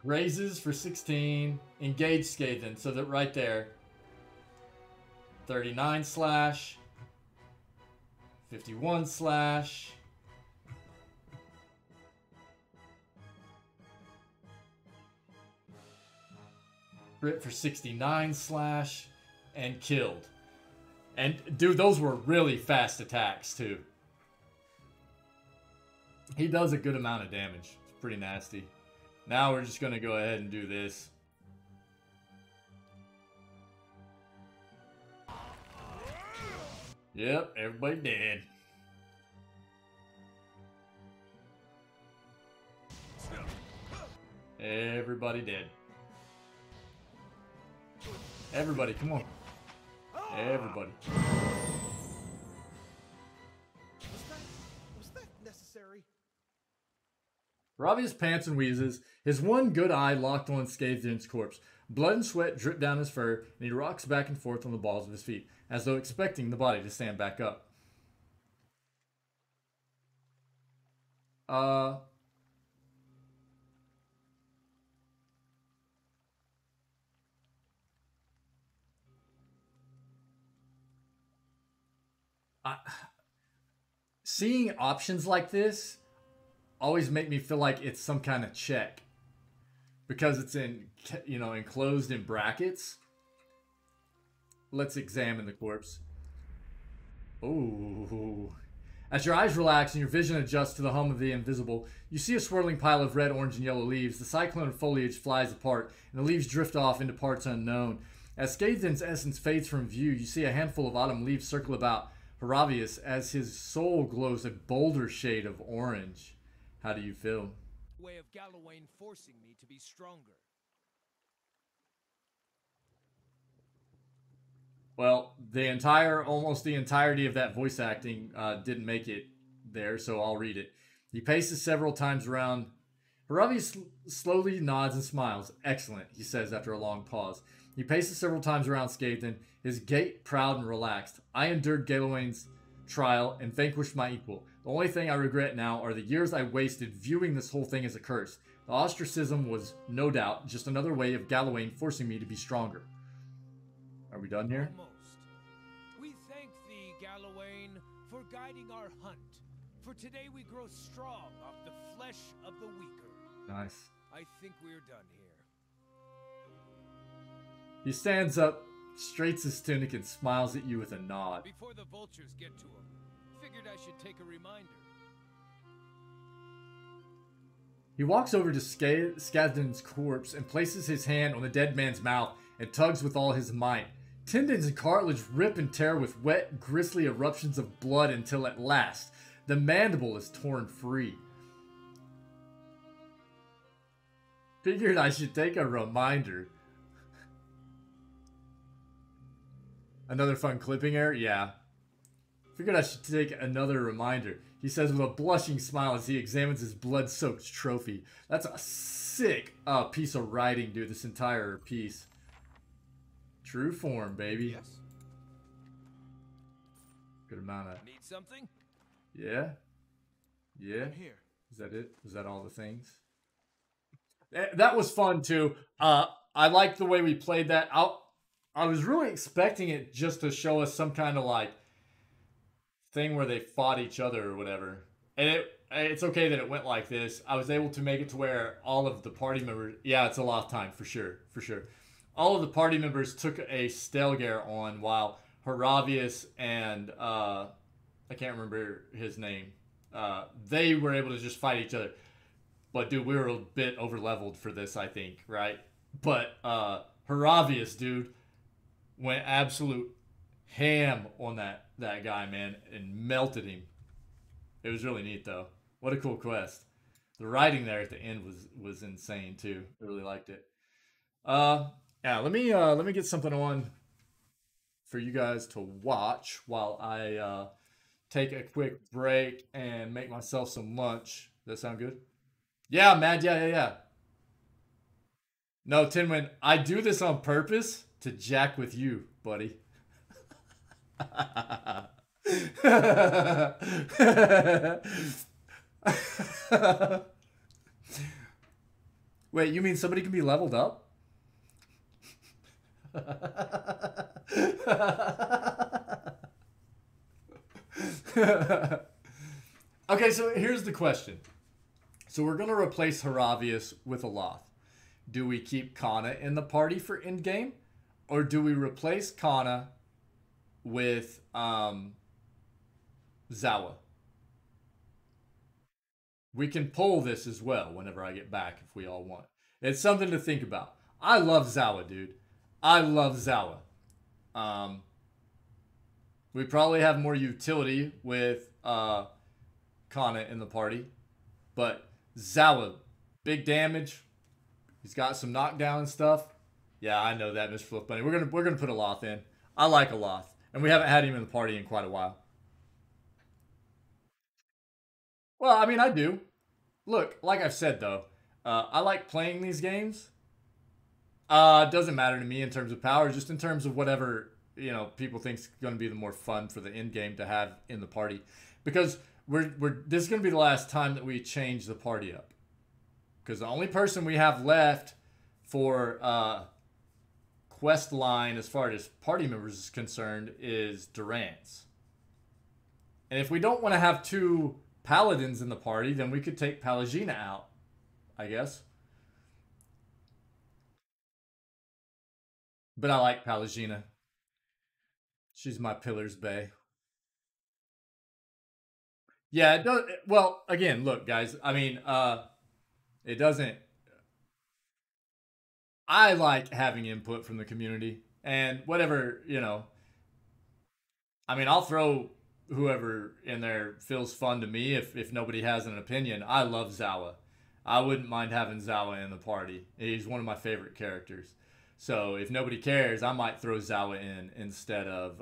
Grazes for 16. Engage Skaven, so that right there. 39 slash. 51 slash. Crit for 69 slash. And killed. And dude, those were really fast attacks too. He does a good amount of damage. It's pretty nasty. Now we're just going to go ahead and do this. Yep, everybody dead. Everybody dead. Everybody, come on. Everybody. Was that necessary? Haravius pants and wheezes, his one good eye locked on Skaven's corpse. Blood and sweat drip down his fur, and he rocks back and forth on the balls of his feet, as though expecting the body to stand back up. Seeing options like this always make me feel like it's some kind of check, because it's in, you know, enclosed in brackets. Let's examine the corpse. Ooh. As your eyes relax and your vision adjusts to the hum of the invisible, you see a swirling pile of red, orange, and yellow leaves. The cyclone of foliage flies apart, and the leaves drift off into parts unknown. As Skaven's essence fades from view, you see a handful of autumn leaves circle about Haravius as his soul glows a bolder shade of orange. How do you feel? Way of Galawain forcing me to be stronger. Well, almost the entirety of that voice acting didn't make it there, so I'll read it. He paces several times around. Haravius slowly nods and smiles. Excellent, he says after a long pause. He paces several times around Skaven, his gait proud and relaxed. I endured Galawain's trial and vanquished my equal. The only thing I regret now are the years I wasted viewing this whole thing as a curse. The ostracism was, no doubt, just another way of Galawain forcing me to be stronger. Are we done here? Almost. We thank thee, Galawain, for guiding our hunt. For today we grow strong off the flesh of the weaker. Nice. I think we're done here. He stands up, straights his tunic, and smiles at you with a nod. Before the vultures get to him, figured I should take a reminder. He walks over to Skaden's corpse and places his hand on the dead man's mouth and tugs with all his might. Tendons and cartilage rip and tear with wet, grisly eruptions of blood until at last, the mandible is torn free. Figured I should take a reminder. Another fun clipping error? Yeah. Figured I should take another reminder. He says with a blushing smile as he examines his blood-soaked trophy. That's a sick piece of writing, dude, this entire piece. True form, baby. Yes. Good amount of... Need something? Yeah. Yeah. I'm here. Is that it? Was that all the things? That was fun, too. I liked the way we played that. I was really expecting it just to show us some kind of, like, thing where they fought each other or whatever. And it's okay that it went like this. I was able to make it to where all of the party members... Yeah, it's a lot of time, for sure. For sure. All of the party members took a Stelgare on while Haravius and... I can't remember his name. They were able to just fight each other. But, dude, we were a bit over-leveled for this, I think, right? But Haravius, dude, went absolute ham on that guy, man, and melted him. It was really neat though. What a cool quest. The writing there at the end was insane too. I really liked it. Uh yeah, let me get something on for you guys to watch while I take a quick break and make myself some lunch. Does that sound good? Yeah, Mad. Yeah, yeah, yeah. No, Tinwin, I do this on purpose to jack with you, buddy. Wait, you mean somebody can be leveled up? Okay, so here's the question. So we're going to replace Haravius with Aloth. Do we keep Kana in the party for endgame? Or do we replace Kana with Zawa? We can pull this as well whenever I get back if we all want. It's something to think about. I love Zawa, dude. I love Zawa. We probably have more utility with Kana in the party. But Zawa, big damage. He's got some knockdown stuff. Yeah, I know that, Mr. Flip Bunny. We're gonna put Aloth in. I like Aloth. And we haven't had him in the party in quite a while. Well, I mean, I do. Look, like I've said though, I like playing these games. It doesn't matter to me in terms of power, just in terms of whatever people think's going to be the more fun for the end game to have in the party, because we're this is going to be the last time that we change the party up, because the only person we have left for quest line as far as party members is concerned is Durance. And if we don't want to have two paladins in the party, then we could take Palagina out, I guess. But I like Palagina. She's my Pillar's Bay. Yeah, it does. Well, again, look, guys. I mean, it doesn't. I like having input from the community and whatever. I mean, I'll throw whoever in there feels fun to me if nobody has an opinion. I love Zawa. I wouldn't mind having Zawa in the party. He's one of my favorite characters. So if nobody cares, I might throw Zawa in instead of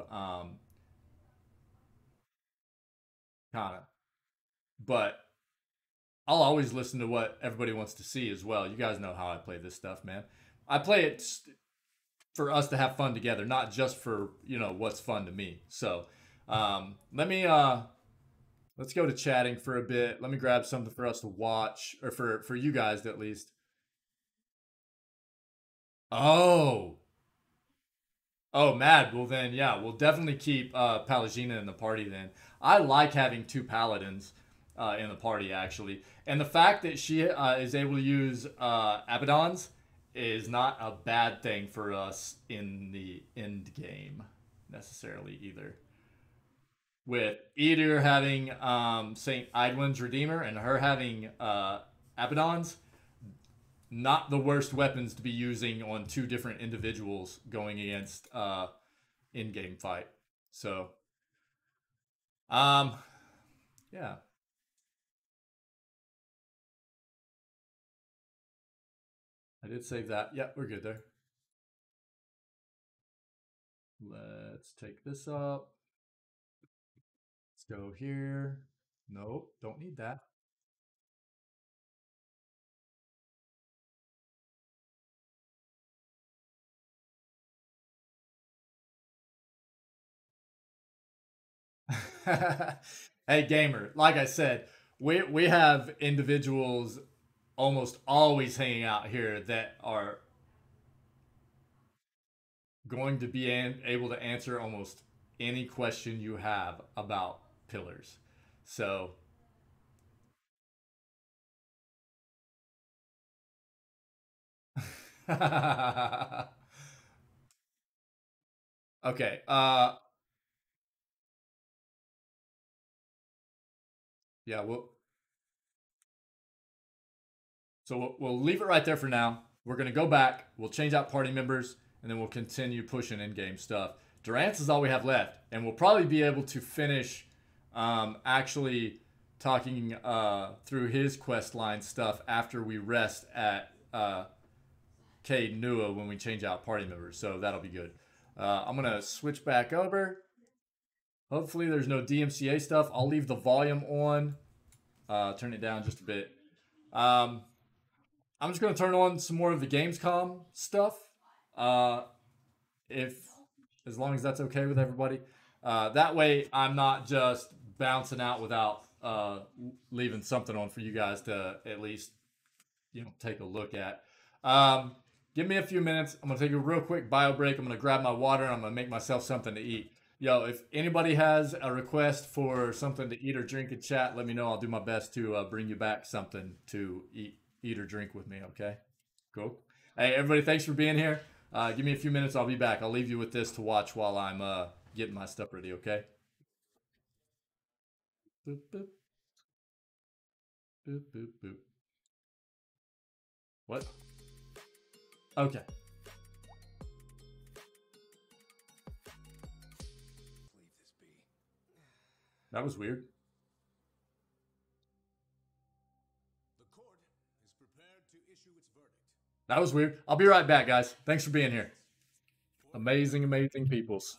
Kana. But I'll always listen to what everybody wants to see as well. You guys know how I play this stuff, man. I play it for us to have fun together, not just for what's fun to me. So let's go to chatting for a bit. Let me grab something for us to watch, or for you guys at least. Oh. Oh, mad. Well, then, yeah, we'll definitely keep Palagina in the party then. I like having two paladins in the party, actually. And the fact that she is able to use Abaddons is not a bad thing for us in the end game, necessarily, either. With Edir having St. Idwin's Redeemer and her having Abaddons, not the worst weapons to be using on two different individuals going against in-game fight. So, yeah. I did save that. Yep, we're good there. Let's take this up. Let's go here. Nope, don't need that. Hey, gamer, like I said, we have individuals almost always hanging out here that are going to be able to answer almost any question you have about pillars. So, okay. Yeah, we'll leave it right there for now. we're going to go back. We'll change out party members, and then we'll continue pushing in-game stuff. Durant's is all we have left, and we'll probably be able to finish actually talking through his quest line stuff after we rest at Cade Nua when we change out party members. So that'll be good. I'm going to switch back over. Hopefully there's no DMCA stuff. I'll leave the volume on. Turn it down just a bit. I'm just going to turn on some more of the Gamescom stuff. As long as that's okay with everybody. That way I'm not just bouncing out without leaving something on for you guys to at least, take a look at. Give me a few minutes. I'm going to take a real quick bio break. I'm going to grab my water and I'm going to make myself something to eat. Yo, if anybody has a request for something to eat or drink in chat, let me know. I'll do my best to bring you back something to eat or drink with me, okay? Cool. Hey, everybody, thanks for being here. Give me a few minutes. I'll be back. I'll leave you with this to watch while I'm getting my stuff ready, okay? Boop, boop. Boop, boop, boop. What? Okay. That was weird. The court is prepared to issue its verdict. That was weird. I'll be right back, guys. Thanks for being here. Amazing, amazing peoples.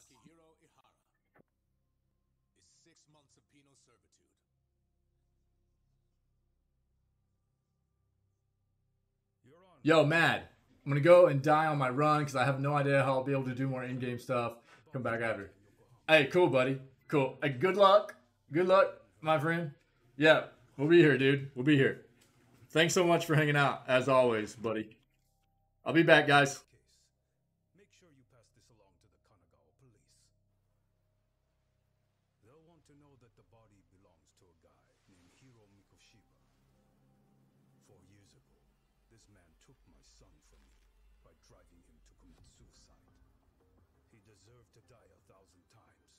Is 6 months of penal servitude. Yo, Mad. I'm going to go and die on my run because I have no idea how I'll be able to do more in-game stuff. Come back after. Hey, cool, buddy. Cool. Hey, good luck. Good luck, my friend. Yeah, we'll be here, dude. We'll be here. Thanks so much for hanging out, as always, buddy. I'll be back, guys. Make sure you pass this along to the Kanagawa police. They'll want to know that the body belongs to a guy named Hiro Mikoshiba. 4 years ago, this man took my son from me by driving him to commit suicide. He deserved to die 1,000 times,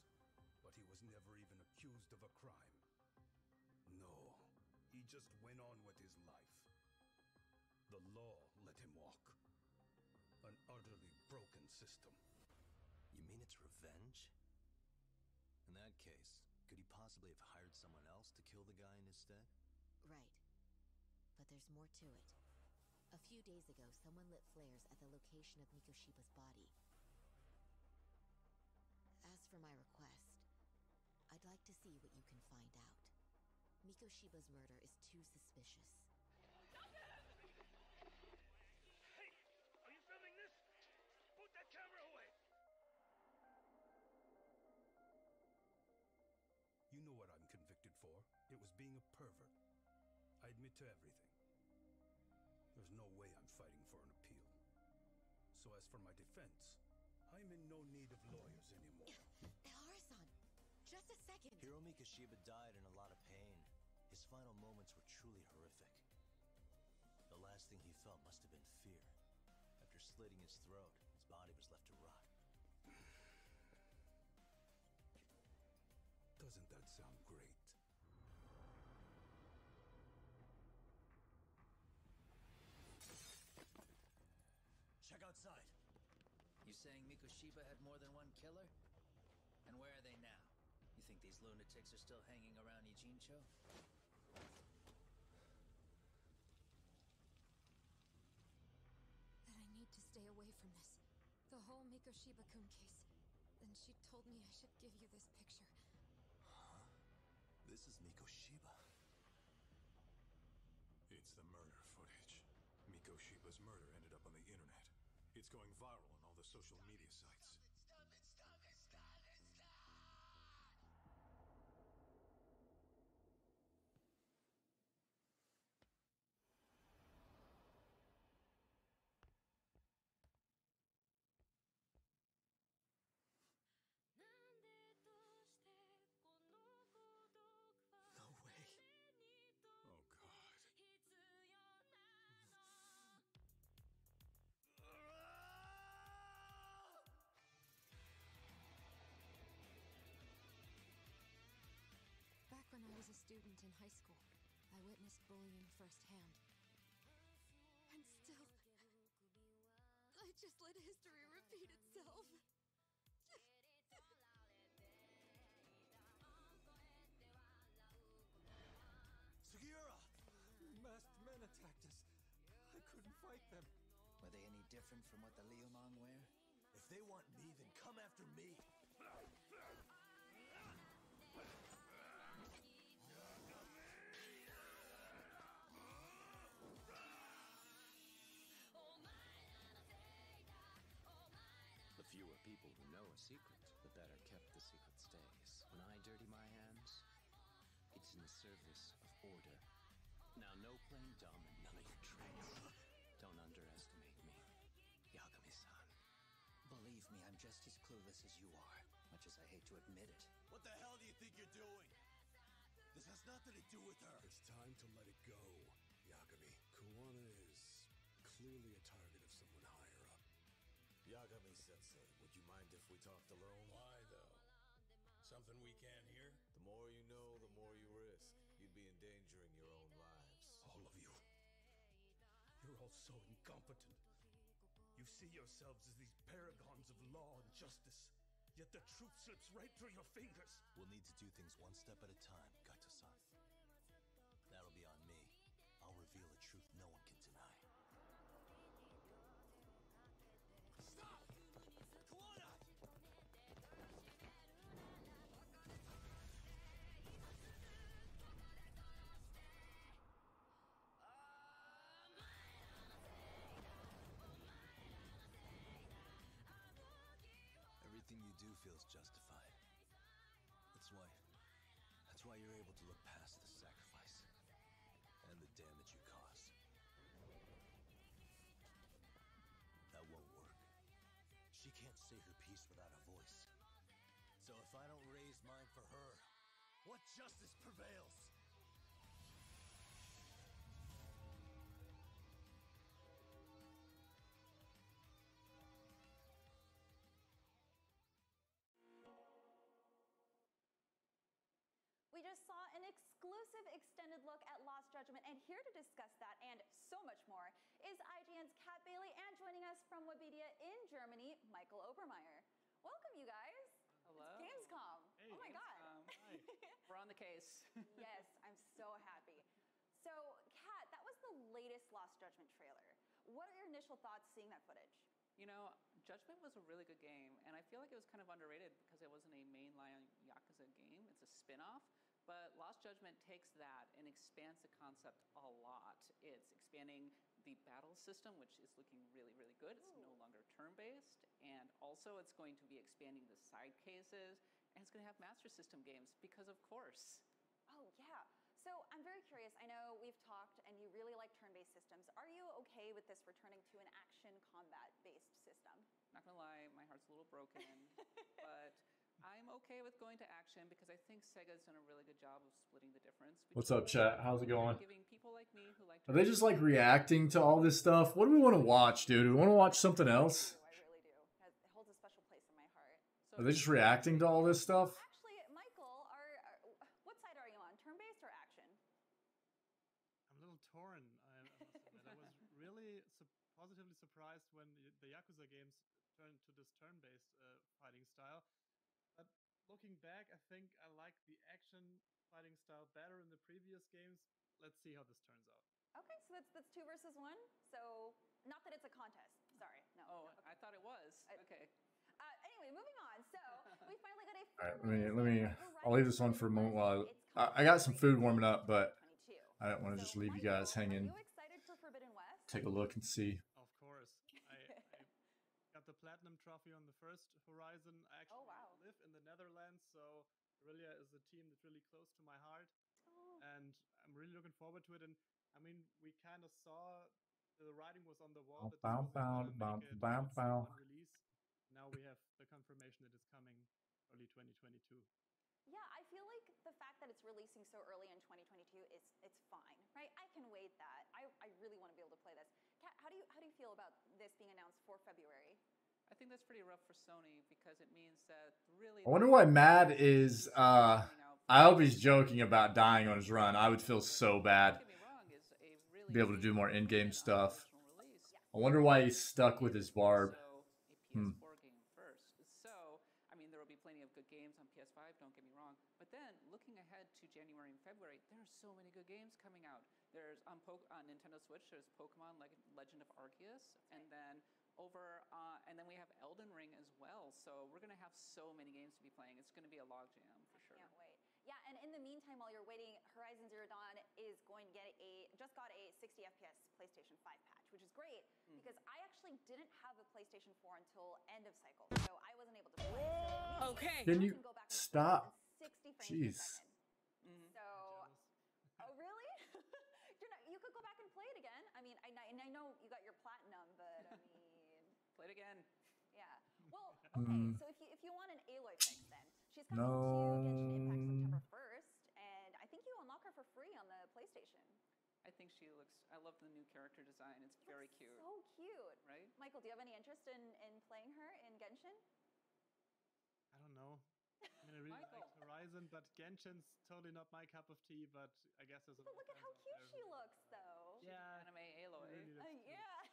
but he was never even accused of a crime. No, he just went on with his life. The law let him walk. An utterly broken system. You mean it's revenge? In that case, could he possibly have hired someone else to kill the guy in his stead? Right. But there's more to it. A few days ago, someone lit flares at the location of Mikoshiba's body. As for my request, I'd like to see what you can find out. Mikoshiba's murder is too suspicious. Hey! Are you filming this? Put that camera away! You know what I'm convicted for. It was being a pervert. I admit to everything. There's no way I'm fighting for an appeal. So as for my defense, I'm in no need of lawyers anymore. Hara-san, just a second. Hiro Mikoshiba died in a lot of pain. His final moments were truly horrific. The last thing he felt must have been fear. After slitting his throat, his body was left to rot. Doesn't that sound great? Check outside. You saying Mikoshiba had more than one killer? And where are they now? You think these lunatics are still hanging around Ijincho? That I need to stay away from this. The whole Mikoshiba-kun case. Then she told me I should give you this picture. Huh? This is Mikoshiba. It's the murder footage. Mikoshiba's murder ended up on the internet. It's going viral on all the social media sites. No way. Oh, God. Back when I was a student in high school, I witnessed bullying firsthand. And still, Just let history repeat itself. Segura! Masked men attacked us. I couldn't fight them. Were they any different from what the Liumang wear? If they want me, then come after me. The fewer people who know a secret, the better kept the secret stays. When I dirty my hands, it's in the service of order. Now, no playing dumb and none of your tricks. Don't underestimate me, Yagami-san. Believe me, I'm just as clueless as you are, much as I hate to admit it. What the hell do you think you're doing? This has nothing to do with her. It's time to let it go, Yagami. Kuwana is clearly a target of someone higher up. Yagami-sensei, would you mind if we talked alone? Why, though? Something we can't hear? The more you know, the more you risk. You'd be endangering your own lives. All of you. You're all so incompetent. You see yourselves as these paragons of law and justice, yet the truth slips right through your fingers. We'll need to do things one step at a time, Gato-san. That'll be on me. I'll reveal a truth no one can deny. Stop! Kuwana! Everything you do feels justified. That's why you're able to look past the sacrifice and the damage you cause. That won't work. She can't say her piece without a voice. So if I don't raise mine for her, what justice prevails? We just saw an exclusive extended look at Lost Judgment, and here to discuss that and so much more is IGN's Kat Bailey, and joining us from Webedia in Germany, Michael Obermeyer. Welcome, you guys. Hello. It's Gamescom. Hey, oh my God. Hi. We're on the case. Yes, I'm so happy. So, Kat, that was the latest Lost Judgment trailer. What are your initial thoughts seeing that footage? You know, Judgment was a really good game, and I feel like it was kind of underrated because it wasn't a mainline Yakuza game. It's a spin-off. But Lost Judgment takes that and expands the concept a lot. It's expanding the battle system, which is looking really, really good. It's no longer turn-based. And also it's going to be expanding the side cases. And it's going to have Master System games because, of course. Oh, yeah. So I'm very curious. I know we've talked and you really like turn-based systems. Are you okay with this returning to an action combat-based system? Not going to lie, my heart's a little broken. But I'm okay with going to action because I think Sega's done a really good job of splitting the difference. What's up, chat? How's it going? Giving people like me who like Are they just like reacting to all this stuff? What do we want to watch, dude? Do we want to watch something else? I really do. It holds a special place in my heart. Are they just reacting to all this stuff? Actually, Michael, what side are you on? Turn-based or action? I'm a little torn, I must admit. I was really positively surprised when the Yakuza games turned to this turn-based fighting style. But looking back, I think I like the action fighting style better in the previous games. Let's see how this turns out. Okay, so that's 2 versus 1. So not that it's a contest. Sorry, no. Oh, no, okay. I thought it was. Okay. Anyway, moving on. So we finally got a. All right, let me. I'll leave this one for a moment while I got some food warming up, but I don't want to just leave you guys hanging. Are you excited for Forbidden West? Take a look and see. Of course. I got the platinum trophy on the first Horizon. I actually live in the Netherlands, so Guerrilla is a team that's really close to my heart. And I'm really looking forward to it. And I mean, we kind of saw the writing was on the wall that this was going to make it on release. Now we have the confirmation that it's coming early 2022. Yeah, I feel like the fact that it's releasing so early in 2022 it's fine, right? I can wait that. I really want to be able to play this. Kat, how do you feel about this being announced for February? I think that's pretty rough for Sony because it means that really. I wonder why Mad is. I hope he's joking about dying on his run. I would feel so bad. Be able to do more in-game stuff. I wonder why he's stuck with his barb. So, a PS4 game first. So, I mean, there will be plenty of good games on PS5, don't get me wrong. But then, looking ahead to January and February, there are so many good games coming out. There's on Nintendo Switch, there's Pokemon Legend of Arceus, and then and then we have Elden Ring as well. So we're gonna have so many games to be playing. It's gonna be a logjam for sure. Can't wait. Yeah, and in the meantime, while you're waiting, Horizon Zero Dawn is going to just got a 60 FPS PlayStation 5 patch, which is great because I actually didn't have a PlayStation 4 until end of cycle, so I wasn't able to play. So okay. Can you stop? 60 frames Jeez. per second. So, oh really? You could go back and play it again. I mean, I know you got your platinum, but I mean, play it again. Yeah. Well, okay. So if you want an Aloy fix, then she's coming to Genshin Impact September 1st, and I think you unlock her for free on the PlayStation. I think she looks. I love the new character design. It's very cute. So cute, right? Michael, do you have any interest in playing her in Genshin? I don't know. I mean, I really like Horizon, but Genshin's totally not my cup of tea. But I guess there's a lot. But look at how cute she looks, though. Yeah, anime Aloy. Really yeah.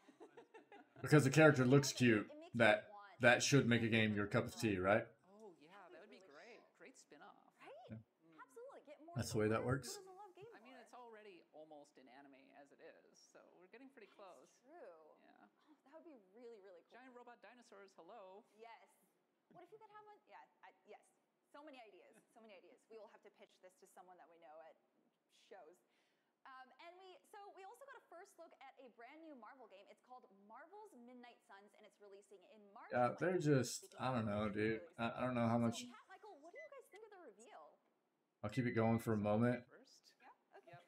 Because the character looks cute, that should make a game your cup of tea, right? Oh yeah, that would be great. Great spin-off. Right? Yeah. Absolutely. Get more. That's the way that works. Who doesn't love Game I mean, it's already almost in anime as it is, so we're getting pretty close. True. Yeah. Oh, that would be really, really cool. Giant robot dinosaurs. Hello. Yes. What if you could have one? Yeah. Yes. So many ideas. So many ideas. We will have to pitch this to someone that we know at shows. And we also got a first look at a brand new Marvel game. It's called Marvel's Midnight Suns, and it's releasing in March. Yeah, they're just, I don't know, dude. I don't know how much. So, Pat, Michael, what do you guys think of the reveal? I'll keep it going for a moment. Yeah. Okay. Yep.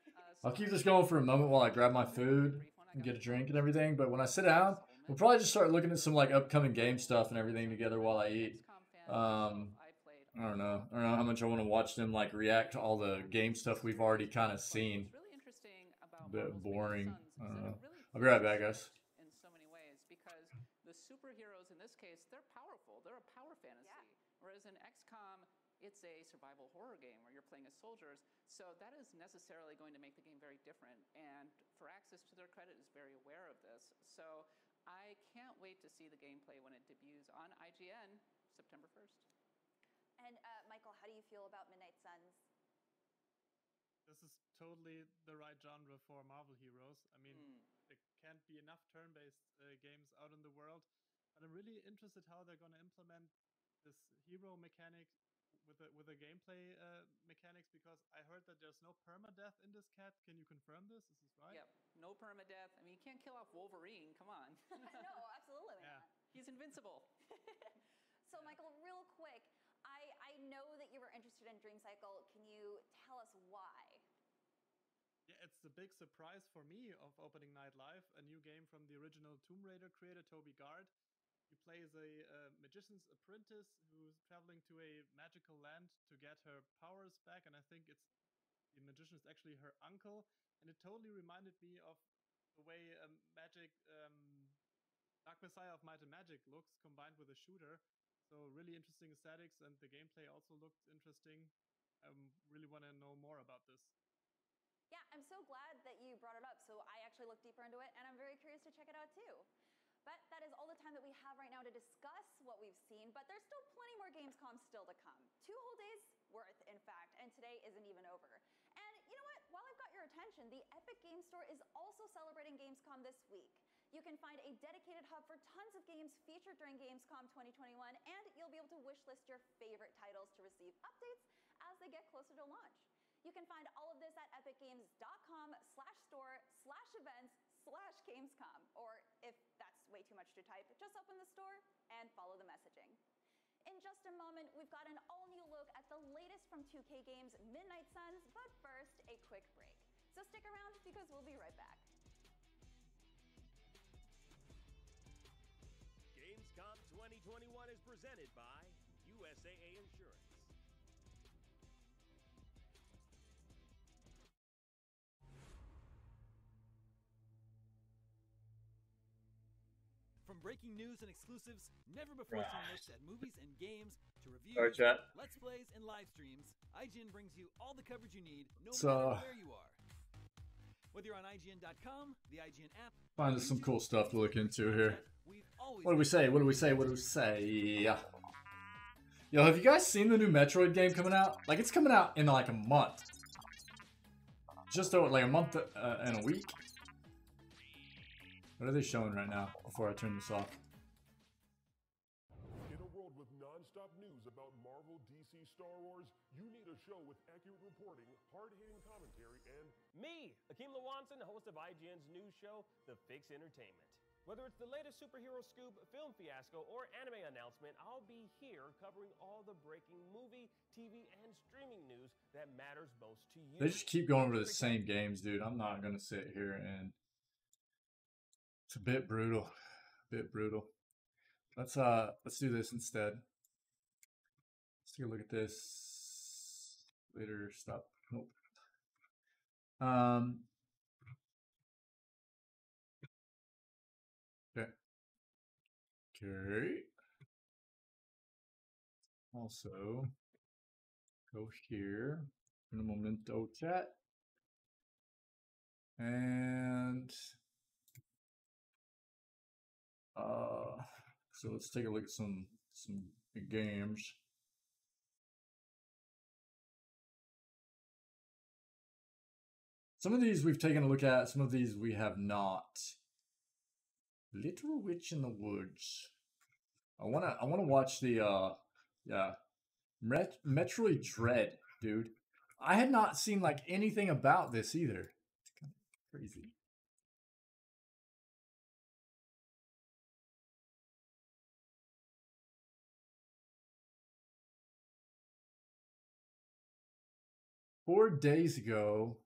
I'll keep this going for a moment while I grab my food and get a drink and everything. But when I sit down, we'll probably just start looking at some like upcoming game stuff and everything together while I eat. I don't know. I don't know how much I want to watch them like react to all the game stuff we've already kind of seen. A bit boring. I don't know. I'll be right back, guys. In so many ways, because the superheroes in this case, they're powerful. They're a power fantasy. Whereas in XCOM, it's a survival horror game where you're playing as soldiers. So that is necessarily going to make the game very different. And Firaxis, to their credit, is very aware of this. So I can't wait to see the gameplay when it debuts on IGN September 1st. And Michael, how do you feel about Midnight Suns? This is totally the right genre for Marvel heroes. I mean, there can't be enough turn-based games out in the world. But I'm really interested how they're going to implement this hero mechanic with the gameplay mechanics, because I heard that there's no permadeath in this cat. Can you confirm this? Is this right? Yep, no permadeath. I mean, you can't kill off Wolverine. Come on. No, absolutely not. He's invincible. So, Michael, real quick, I know that you were interested in Dream Cycle. Can you tell us why? Yeah, it's the big surprise for me of opening night live, a new game from the original Tomb Raider creator, Toby Gard. You play as a magician's apprentice who's traveling to a magical land to get her powers back, and I think the magician is actually her uncle, and it totally reminded me of the way Dark Messiah of Might and Magic looks combined with a shooter. So really interesting aesthetics, and the gameplay also looked interesting. I really want to know more about this. Yeah, I'm so glad that you brought it up. So I actually looked deeper into it, and I'm very curious to check it out too. But that is all the time that we have right now to discuss what we've seen, but there's still plenty more Gamescom still to come. 2 whole days worth, in fact, and today isn't even over. And you know what? While I've got your attention, the Epic Games Store is also celebrating Gamescom this week. You can find a dedicated hub for tons of games featured during Gamescom 2021, and you'll be able to wishlist your favorite titles to receive updates as they get closer to launch. You can find all of this at epicgames.com/store/events/Gamescom, or if that's way too much to type, just open the store and follow the messaging. In just a moment, we've got an all-new look at the latest from 2K Games' Midnight Suns, but first, a quick break. So stick around because we'll be right back. Gamescom 2021 is presented by USAA Insurance. From breaking news and exclusives, never before seen looks at movies and games, to reviews, Sorry, chat. let's plays, and live streams, IGN brings you all the coverage you need, no matter where you are. Whether you're on IGN.com, the IGN app, Find us some cool stuff to look into here. What do we say? What do we say? What do we say? Yo, have you guys seen the new Metroid game coming out? Like, it's coming out in like a month. Just over like a month and a week. What are they showing right now before I turn this off? In a world with non-stop news about Marvel, DC, Star Wars, you need a show with accurate reporting, hard-hitting commentary, and Me, Akeem Lawanson, host of IGN's news show, The Fix Entertainment. Whether it's the latest superhero scoop, film fiasco, or anime announcement, I'll be here covering all the breaking movie, TV, and streaming news that matters most to you. They just keep going over the same games, dude. I'm not gonna sit here and it's a bit brutal. A bit brutal. Let's do this instead. Let's take a look at this. Later, stop. Nope. Okay. Okay. Also, go here. In a momento chat. And so let's take a look at some games. Some of these we've taken a look at, some of these we have not. Little Witch in the Woods. I wanna watch the Metroid Dread, dude. I had not seen like anything about this either. It's kind of crazy. Four days ago,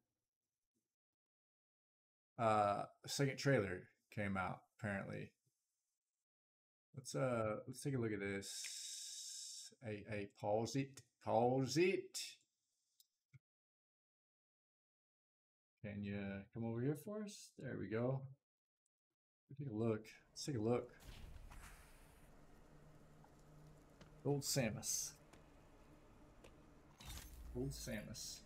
a second trailer came out, apparently. Let's take a look at this. Pause it. Can you come over here for us? There we go. Take a look. Let's take a look. Old Samus. Old Samus.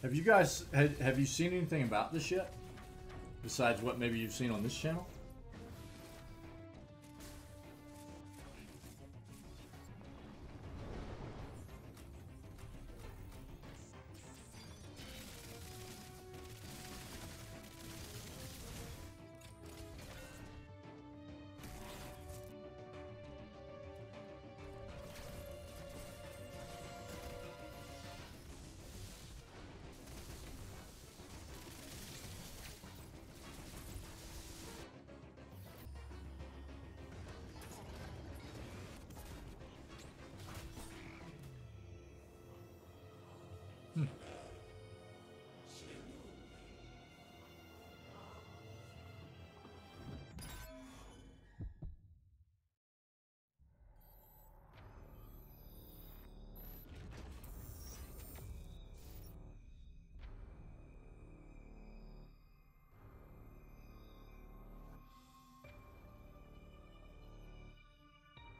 Have you guys have you seen anything about this yet? Besides what maybe you've seen on this channel?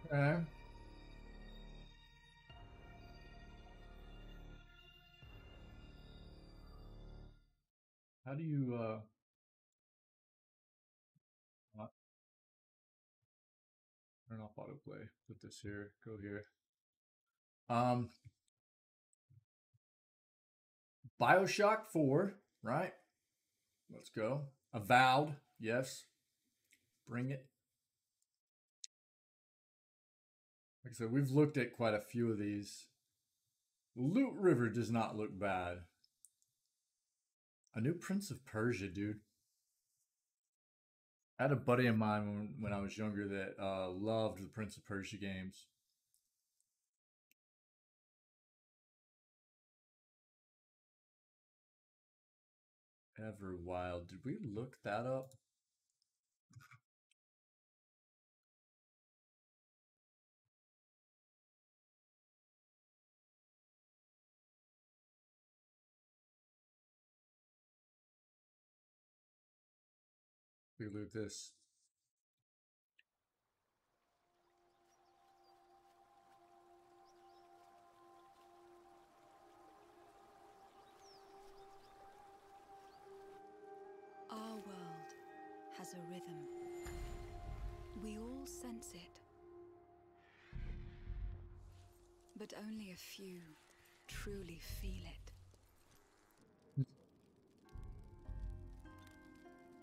Okay. How do you turn off autoplay? Put this here, go here. BioShock 4, right? Let's go. Avowed, yes. Bring it. Like I said, we've looked at quite a few of these. Loot River does not look bad. A new Prince of Persia, dude. I had a buddy of mine when I was younger that loved the Prince of Persia games. Everwild. Did we look that up? We loot this. Our world has a rhythm. We all sense it. But only a few truly feel it.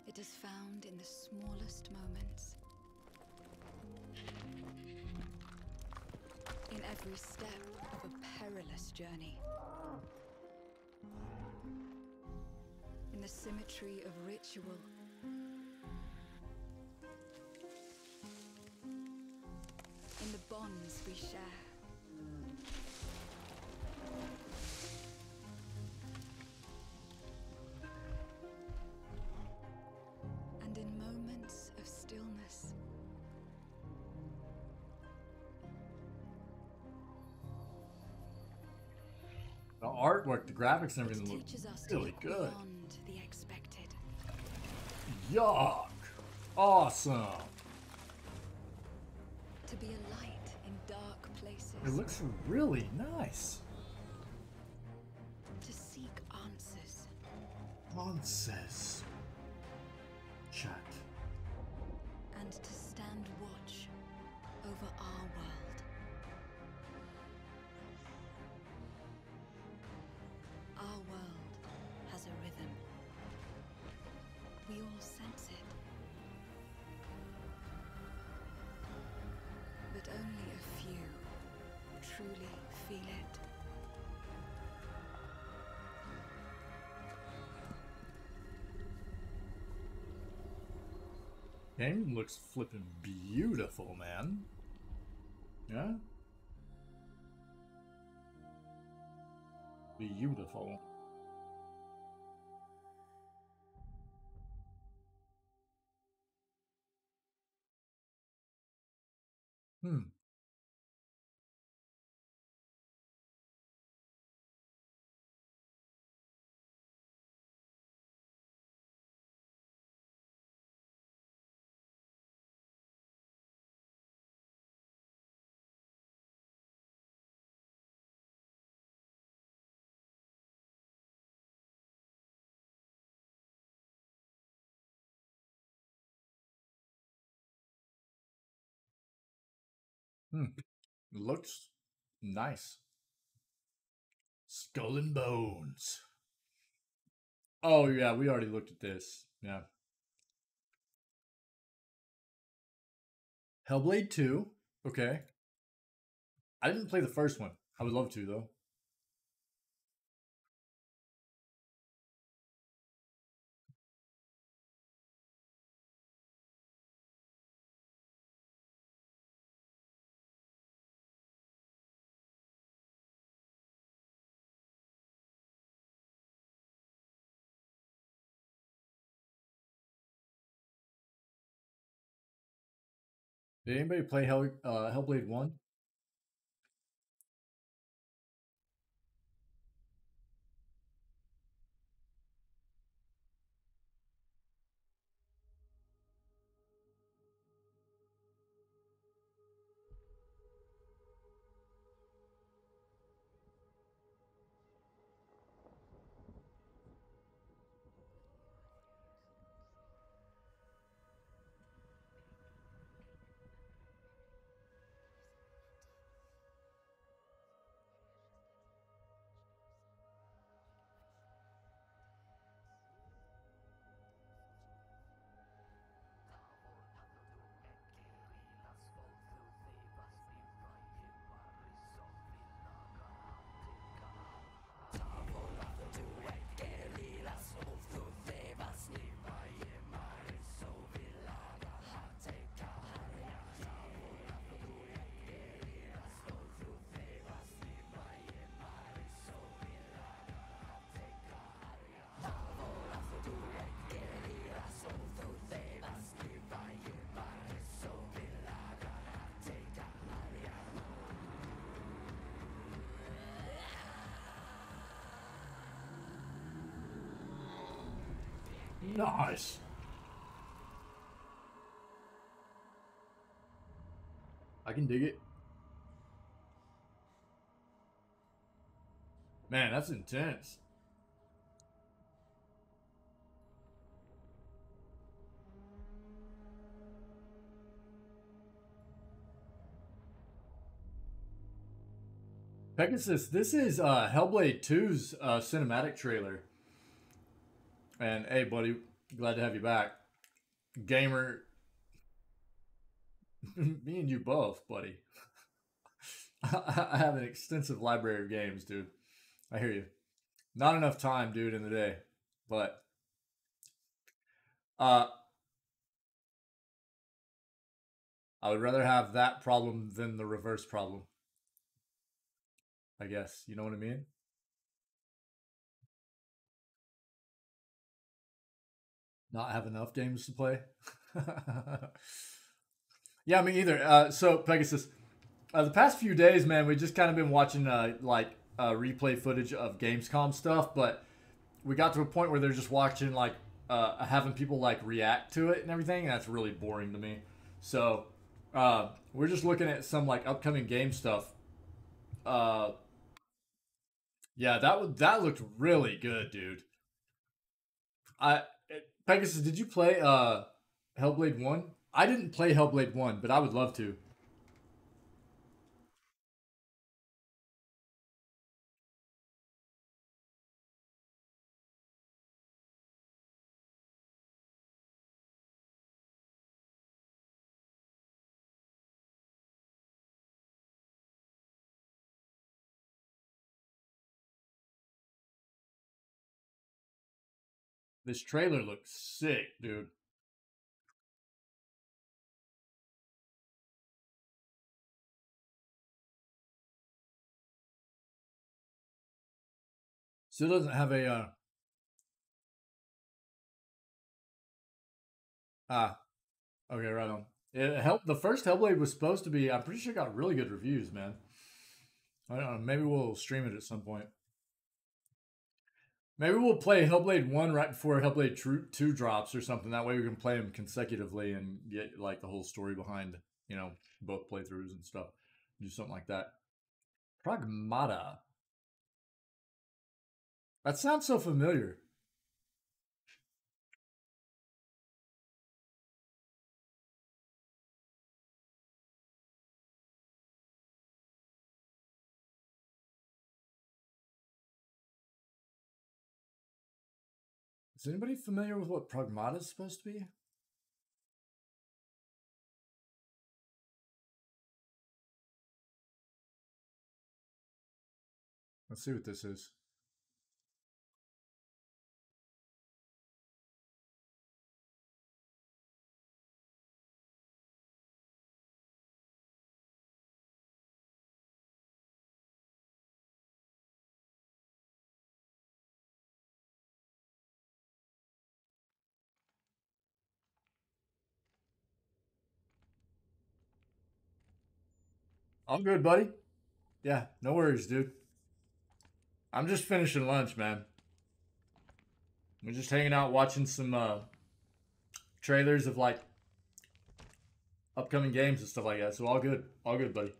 It is found in the smallest moments. In every step of a perilous journey. In the symmetry of ritual. In the bonds we share. And in moments of stillness. The artwork, the graphics, and everything look really good. Beyond the expected. Yuck! Awesome! To be a light in dark places. It looks really nice. To seek answers. Answers. Check. And to stand watch over our world. Our world has a rhythm. We all sense it. But only a few truly feel it. Game looks flippin' beautiful, man. Yeah? Beautiful. Hmm. Hmm. Looks nice. Skull and Bones. Oh, yeah, we already looked at this. Yeah. Hellblade 2. Okay. I didn't play the first one. I would love to, though. Did anybody play Hellblade 1? Nice. I can dig it. Man, that's intense. Pegasus, this is Hellblade 2's cinematic trailer. And hey, buddy, glad to have you back. Gamer. Me and you both, buddy. I have an extensive library of games, dude. I hear you. Not enough time, dude, in the day. But I would rather have that problem than the reverse problem. I guess. You know what I mean? Not have enough games to play. Yeah, me either. So Pegasus, the past few days, man, we just kind of been watching replay footage of Gamescom stuff, but we got to a point where they're just watching having people like react to it and everything. And that's really boring to me. So we're just looking at some like upcoming game stuff. Yeah, that looked really good, dude. Pegasus, did you play Hellblade 1? I didn't play Hellblade 1, but I would love to. This trailer looks sick, dude. Still doesn't have a okay, right on. It helped. The first Hellblade was supposed to be. I'm pretty sure it got really good reviews, man. I don't know. Maybe we'll stream it at some point. Maybe we'll play Hellblade 1 right before Hellblade 2 drops or something. That way we can play them consecutively and get like the whole story behind, both playthroughs and stuff. Do something like that. Pragmata. That sounds so familiar. Is anybody familiar with what Pragmata is supposed to be? Let's see what this is. All good, buddy. Yeah, no worries, dude. I'm just finishing lunch, man. We're just hanging out watching some trailers of like upcoming games and stuff like that. So all good. All good, buddy.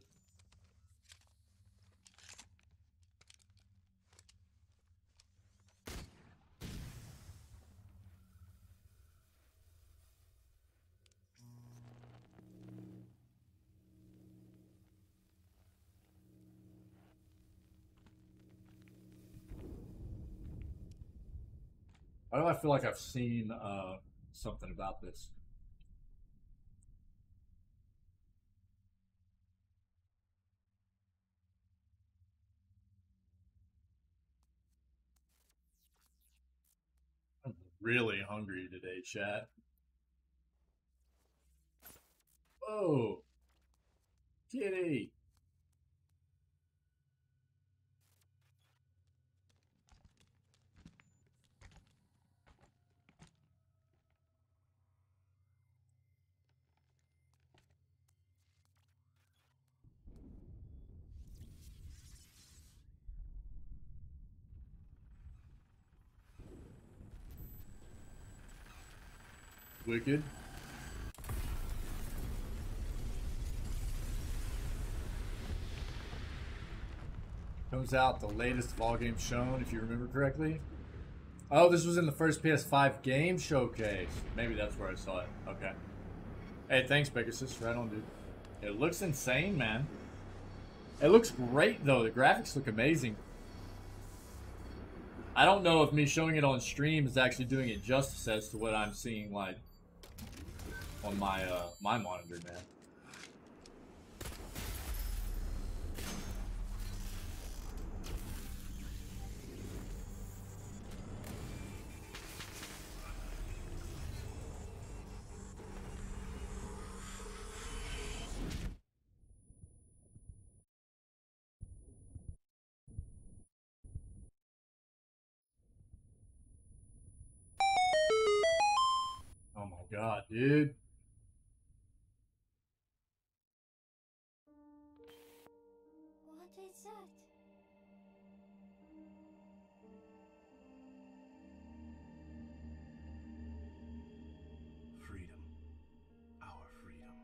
Why do I feel like I've seen something about this? I'm really hungry today, chat. Oh, kitty. Wicked. Comes out the latest of all games shown, if you remember correctly. Oh, this was in the first PS5 game showcase. Maybe that's where I saw it. Okay. Hey, thanks, Pegasus. Right on, dude. It looks insane, man. It looks great, though. The graphics look amazing. I don't know if me showing it on stream is actually doing it justice as to what I'm seeing, like, on my my monitor, man. Oh my god, dude. What is that? Freedom. Our freedom.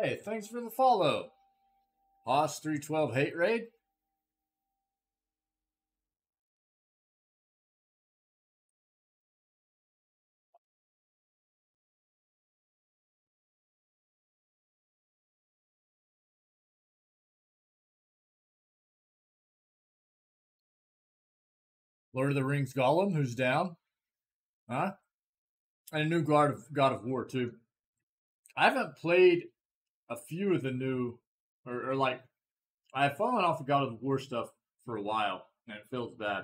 Hey, thanks for the follow. Hoss 312 Hate Raid. Lord of the Rings Gollum, who's down? Huh? And a new God of War, too. I haven't played a few of the new, or like, I've fallen off the God of War stuff for a while, and it feels bad.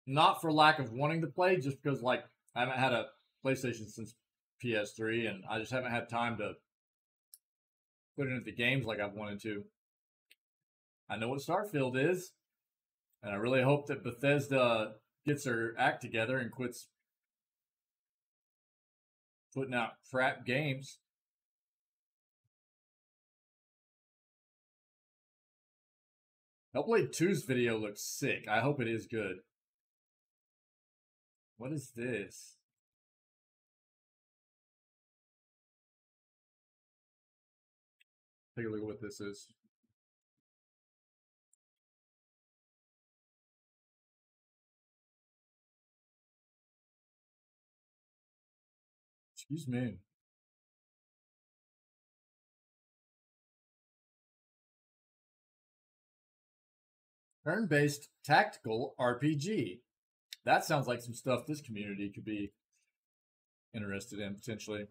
Not for lack of wanting to play, just because, like, I haven't had a PlayStation since PS3, and I just haven't had time to put it into the games like I've wanted to. I know what Starfield is, and I really hope that Bethesda gets their act together and quits putting out crap games. Hellblade 2's video looks sick. I hope it is good. What is this? Take a look at what this is. Excuse me. Turn-based tactical RPG. That sounds like some stuff this community could be interested in, potentially.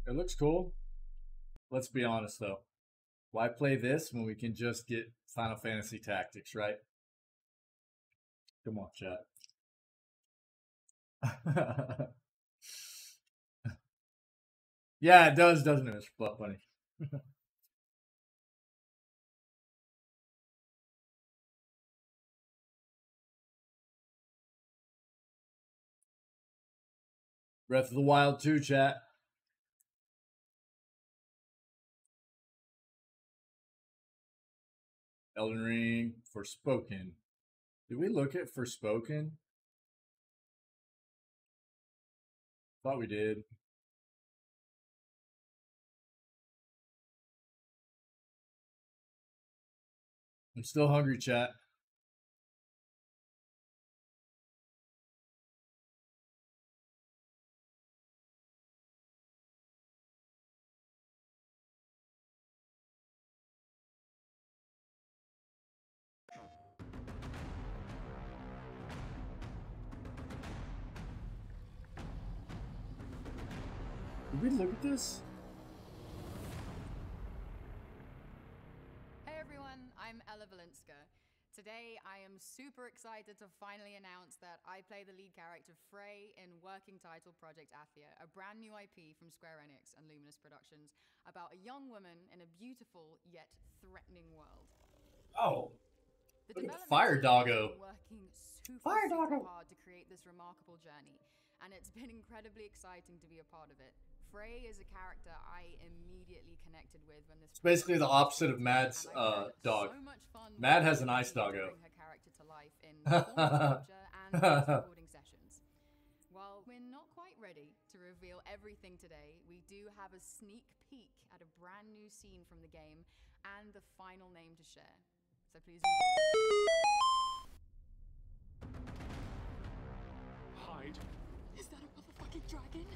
It looks cool. Let's be honest, though. Why play this when we can just get Final Fantasy Tactics, right? Come on, chat. Yeah, it does, doesn't it, Mr. Butt Bunny? Breath of the Wild 2, chat. Elden Ring, Forspoken. Did we look at Forspoken? Thought we did. I'm still hungry, chat. Did we look at this? Hey everyone, I'm Ella Valinska. Today I am super excited to finally announce that I play the lead character Frey in working title Project Athia, a brand new IP from Square Enix and Luminous Productions about a young woman in a beautiful yet threatening world. Oh, The look at development Fire team Doggo. has been working super hard to create this remarkable journey, and it's been incredibly exciting to be a part of it. Frey is a character I immediately connected with when this. It's basically the opposite of Mad's dog. Mad has an ice doggo. Bring her character to life in performance capture and recording sessions. While we're not quite ready to reveal everything today, we do have a sneak peek at a brand new scene from the game and the final name to share. So please enjoy. Hide. Is that a motherfucking dragon?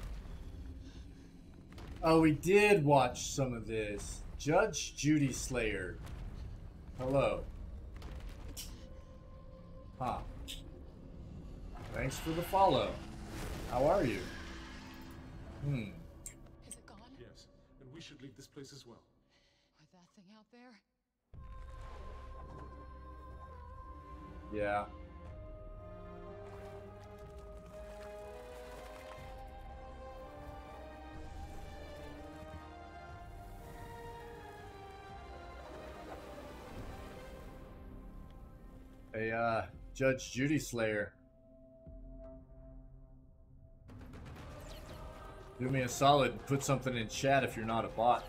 Oh, we did watch some of this. Judge Judy Slayer. Hello. Huh. Thanks for the follow. How are you? Is it gone? Yes, and we should leave this place as well. With that thing out there? Yeah. Hey, Judge Judy Slayer. Do me a solid and put something in chat if you're not a bot.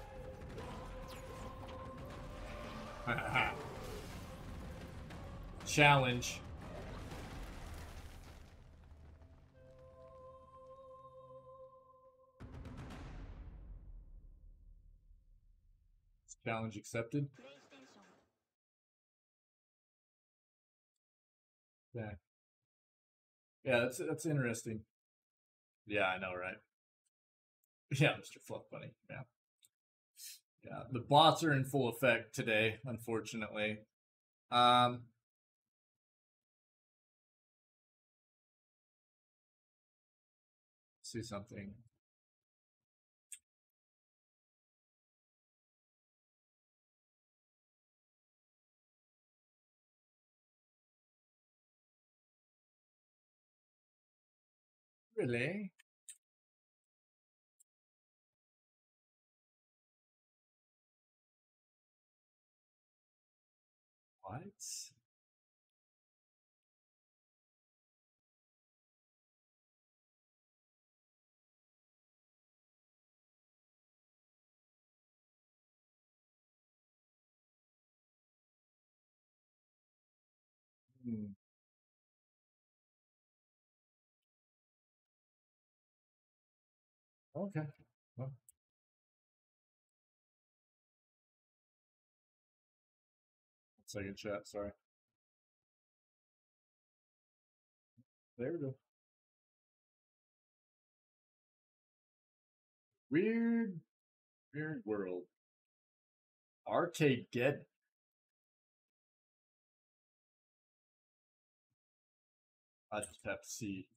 Challenge. Challenge accepted. Yeah. Yeah, that's interesting. Yeah, I know, right? Yeah, Mr. Fluff Bunny. Yeah. Yeah, the bots are in full effect today, unfortunately. Let's see something. Really? What? Okay. Well. Second chat, sorry. There we go. Weird world. Arcade Geddon. I just have to see.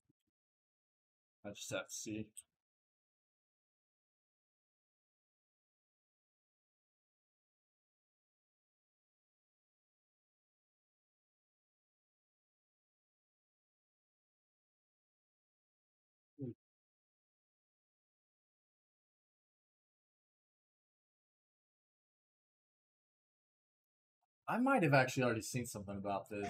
I might have actually already seen something about this.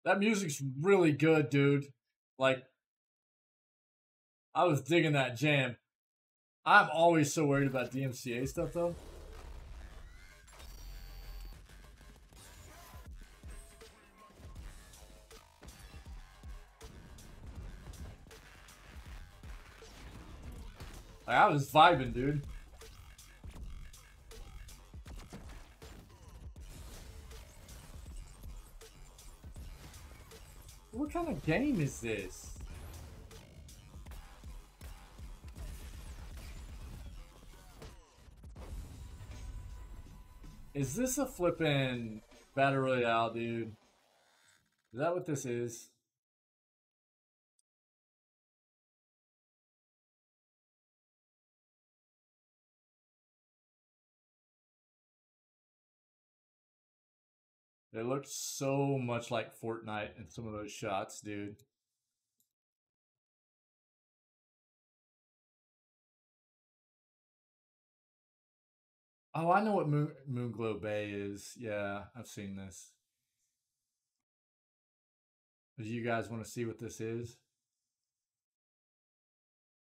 That music's really good, dude. Like, I was digging that jam. I'm always so worried about DMCA stuff, though. Like, I was vibing, dude. What kind of game is this? Is this a flippin' Battle Royale, dude? Is that what this is? It looks so much like Fortnite in some of those shots, dude. Oh, I know what Moonglow Bay is. Yeah, I've seen this. Do you guys want to see what this is?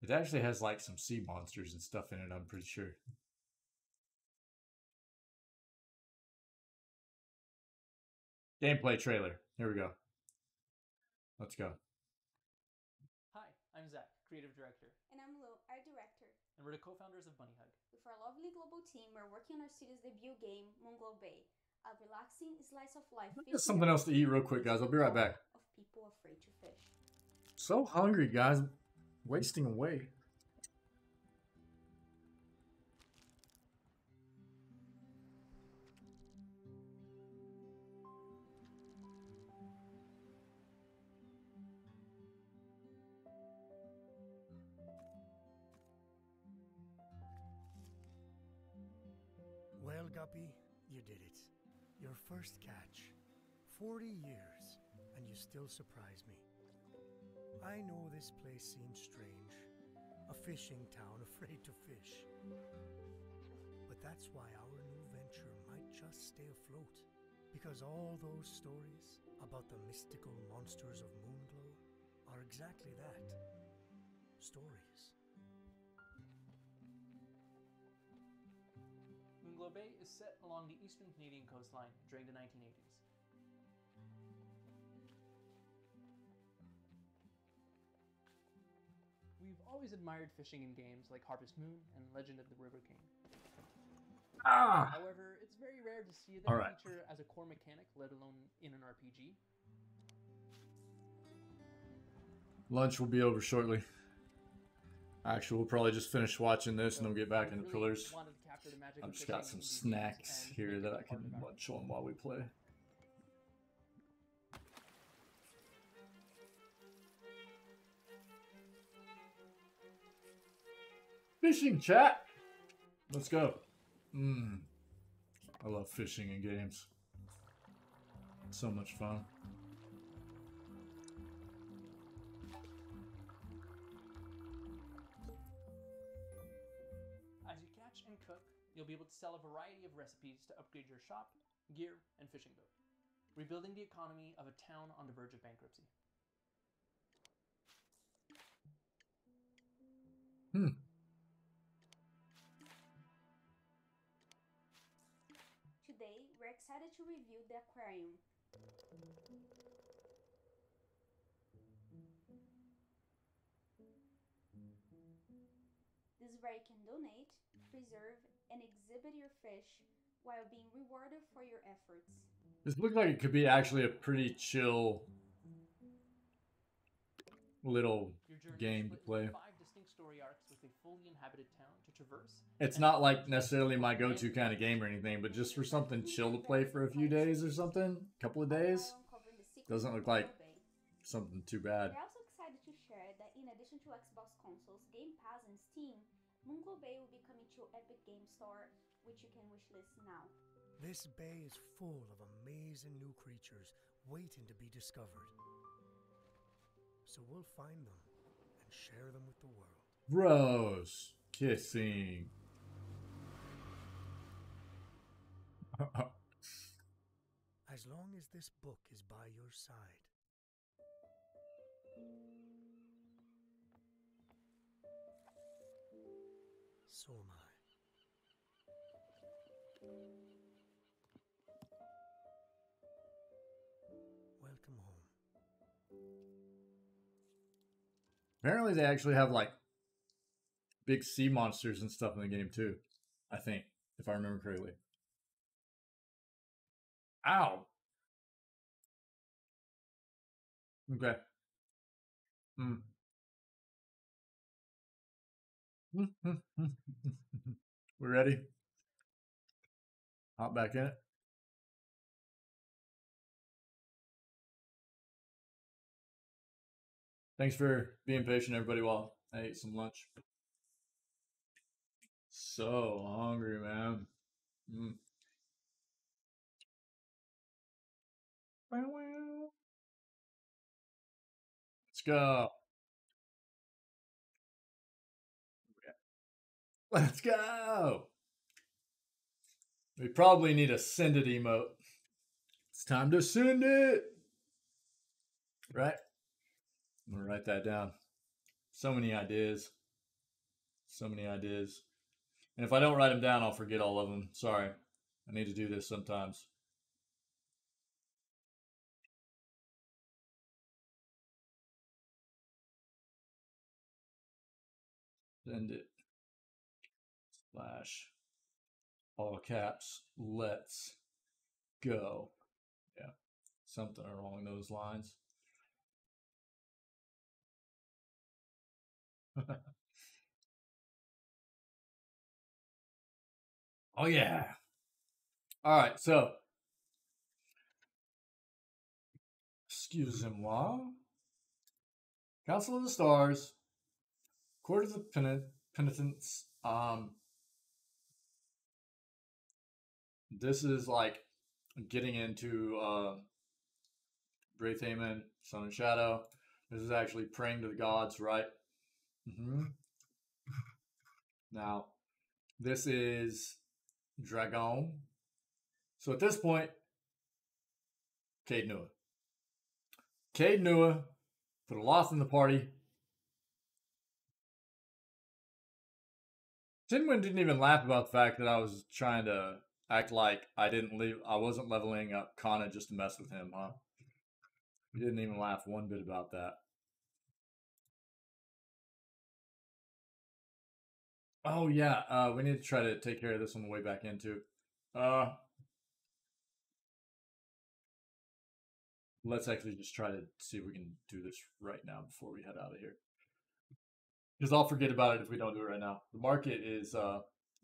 It actually has like some sea monsters and stuff in it, I'm pretty sure. Gameplay trailer. Here we go. Let's go. Hi, I'm Zach, creative director. And I'm Lou, art director. And we're the co-founders of Bunny Hug. With our lovely global team, we're working on our studio's debut game, Moonglow Bay, a relaxing slice of life. Get something else to eat real quick, guys. I'll be right back. Of people afraid to fish. So hungry, guys. Wasting away. Well, Guppy, you did it. Your first catch. 40 years, and you still surprise me. I know this place seems strange. A fishing town afraid to fish. But that's why our new venture might just stay afloat. Because all those stories about the mystical monsters of Moonglow are exactly that. Stories. Moonglow Bay is set along the eastern Canadian coastline during the 1980s. We've always admired fishing in games like Harvest Moon and Legend of the River King. However, it's very rare to see that feature as a core mechanic, let alone in an RPG. Lunch will be over shortly. Actually, we'll probably just finish watching this and then we'll get back into Pillars. I've just got some snacks here that I can munch on while we play. Fishing, chat! Let's go. I love fishing in games. It's so much fun. As you catch and cook, you'll be able to sell a variety of recipes to upgrade your shop, gear, and fishing boat, rebuilding the economy of a town on the verge of bankruptcy. Today, we're excited to review the aquarium. This is where you can donate, preserve, and exhibit your fish while being rewarded for your efforts. This looks like it could be actually a pretty chill little game to play. 5 distinct story arcs with a fully inhabited town to traverse. It's not like necessarily my go-to kind of game or anything, but just for something chill to play for a few days or something, a couple of days, doesn't look like something too bad. We're also excited to share that in addition to Xbox consoles, Game Pass, and Steam, Moonglow Bay will be coming to Epic Game Store, which you can wishlist now. This bay is full of amazing new creatures waiting to be discovered. So we'll find them and share them with the world. Bros, kissing. As long as this book is by your side, So am I. Welcome home. Apparently they actually have like big sea monsters and stuff in the game too. I think, if I remember correctly. Ow. Okay. We ready? Hop back in it. Thanks for being patient, everybody, while I ate some lunch. So hungry, man. Let's go. Let's go. We probably need a send it emote. It's time to send it. Right? I'm going to write that down. So many ideas. So many ideas. And if I don't write them down, I'll forget all of them. Sorry. I need to do this sometimes. Send it. Slash. All caps. Let's go. Yeah. Something along those lines. Oh, yeah. All right. So, excusez-moi. Council of the Stars. Court of the Penitents. This is like getting into Wraithaven, Sun and Shadow. This is actually praying to the gods, right? Now, this is Dragon. So at this point, Cade Nua. Cade Nua put a loss in the party. Tinwin didn't even laugh about the fact that I was trying to act like I wasn't leveling up Kana just to mess with him, huh? He didn't even laugh one bit about that. Oh yeah, we need to try to take care of this on the way back in too. Let's actually just try to see if we can do this right now before we head out of here. Because I'll forget about it if we don't do it right now. The market is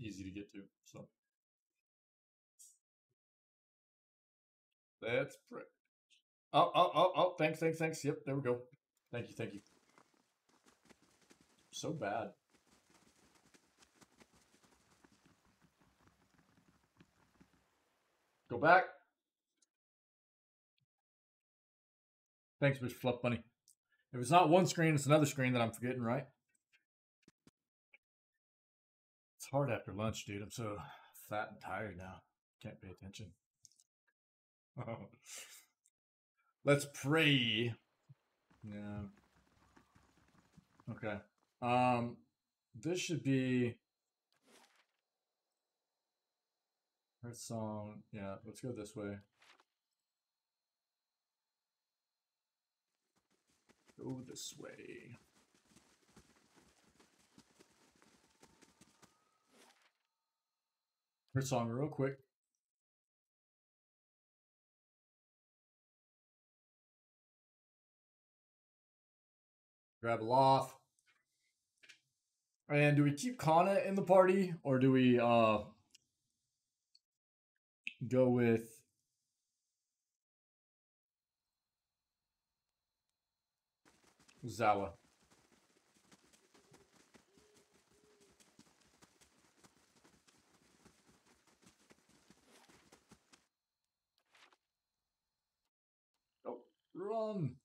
easy to get to, so. Let's pray. Oh, thanks. Yep, there we go. Thank you. So bad. Go back. Thanks, Mr. Fluff Bunny. If it's not one screen, it's another screen that I'm forgetting, right? It's hard after lunch, dude. I'm so fat and tired now. Can't pay attention. Let's pray. Yeah. Okay. This should be her song. Yeah, let's go this way. Go this way. Her song real quick. Grab a loft. And do we keep Kana in the party or do we go with Zawa? Oh, run!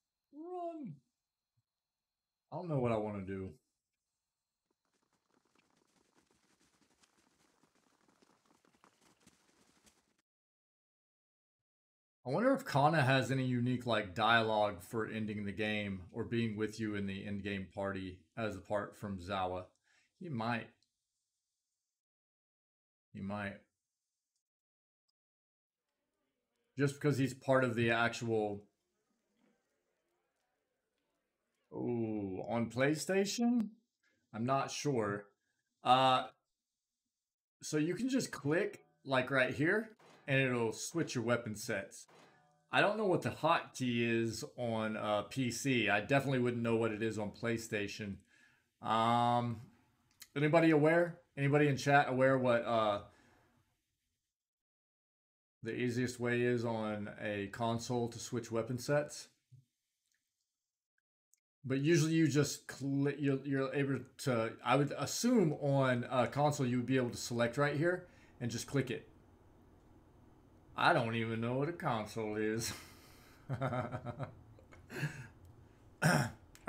I don't know what I want to do. I wonder if Kana has any unique like dialogue for ending the game or being with you in the end game party as apart from Zawa. He might. He might. Just because he's part of the actual. Oh, on PlayStation? I'm not sure. So you can just click like right here and it'll switch your weapon sets. I don't know what the hotkey is on PC. I definitely wouldn't know what it is on PlayStation. Anybody aware? Anybody in chat aware what the easiest way is on a console to switch weapon sets? But usually you just click, you're able to, I would assume on a console you would be able to select right here and just click it. I don't even know what a console is. Are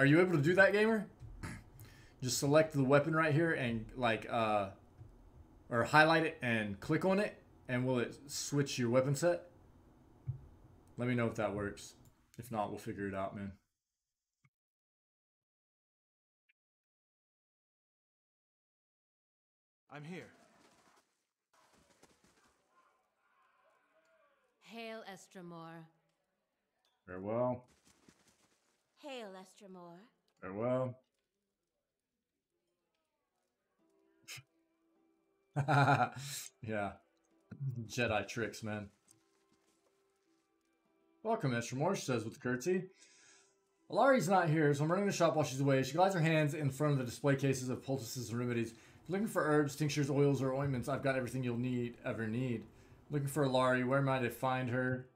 you able to do that, gamer? Just select the weapon right here and like, or highlight it and click on it, and will it switch your weapon set? Let me know if that works. If not, we'll figure it out, man. I'm here. Hail, Estramor. Farewell. Hail, Estramor. Farewell. Yeah. Jedi tricks, man. Welcome, Estramor, she says with curtsy. Alari's not here, so I'm running the shop while she's away. She glides her hands in front of the display cases of poultices and remedies. If you're looking for herbs, tinctures, oils, or ointments, I've got everything you'll ever need. Looking for Alari, where might I find her?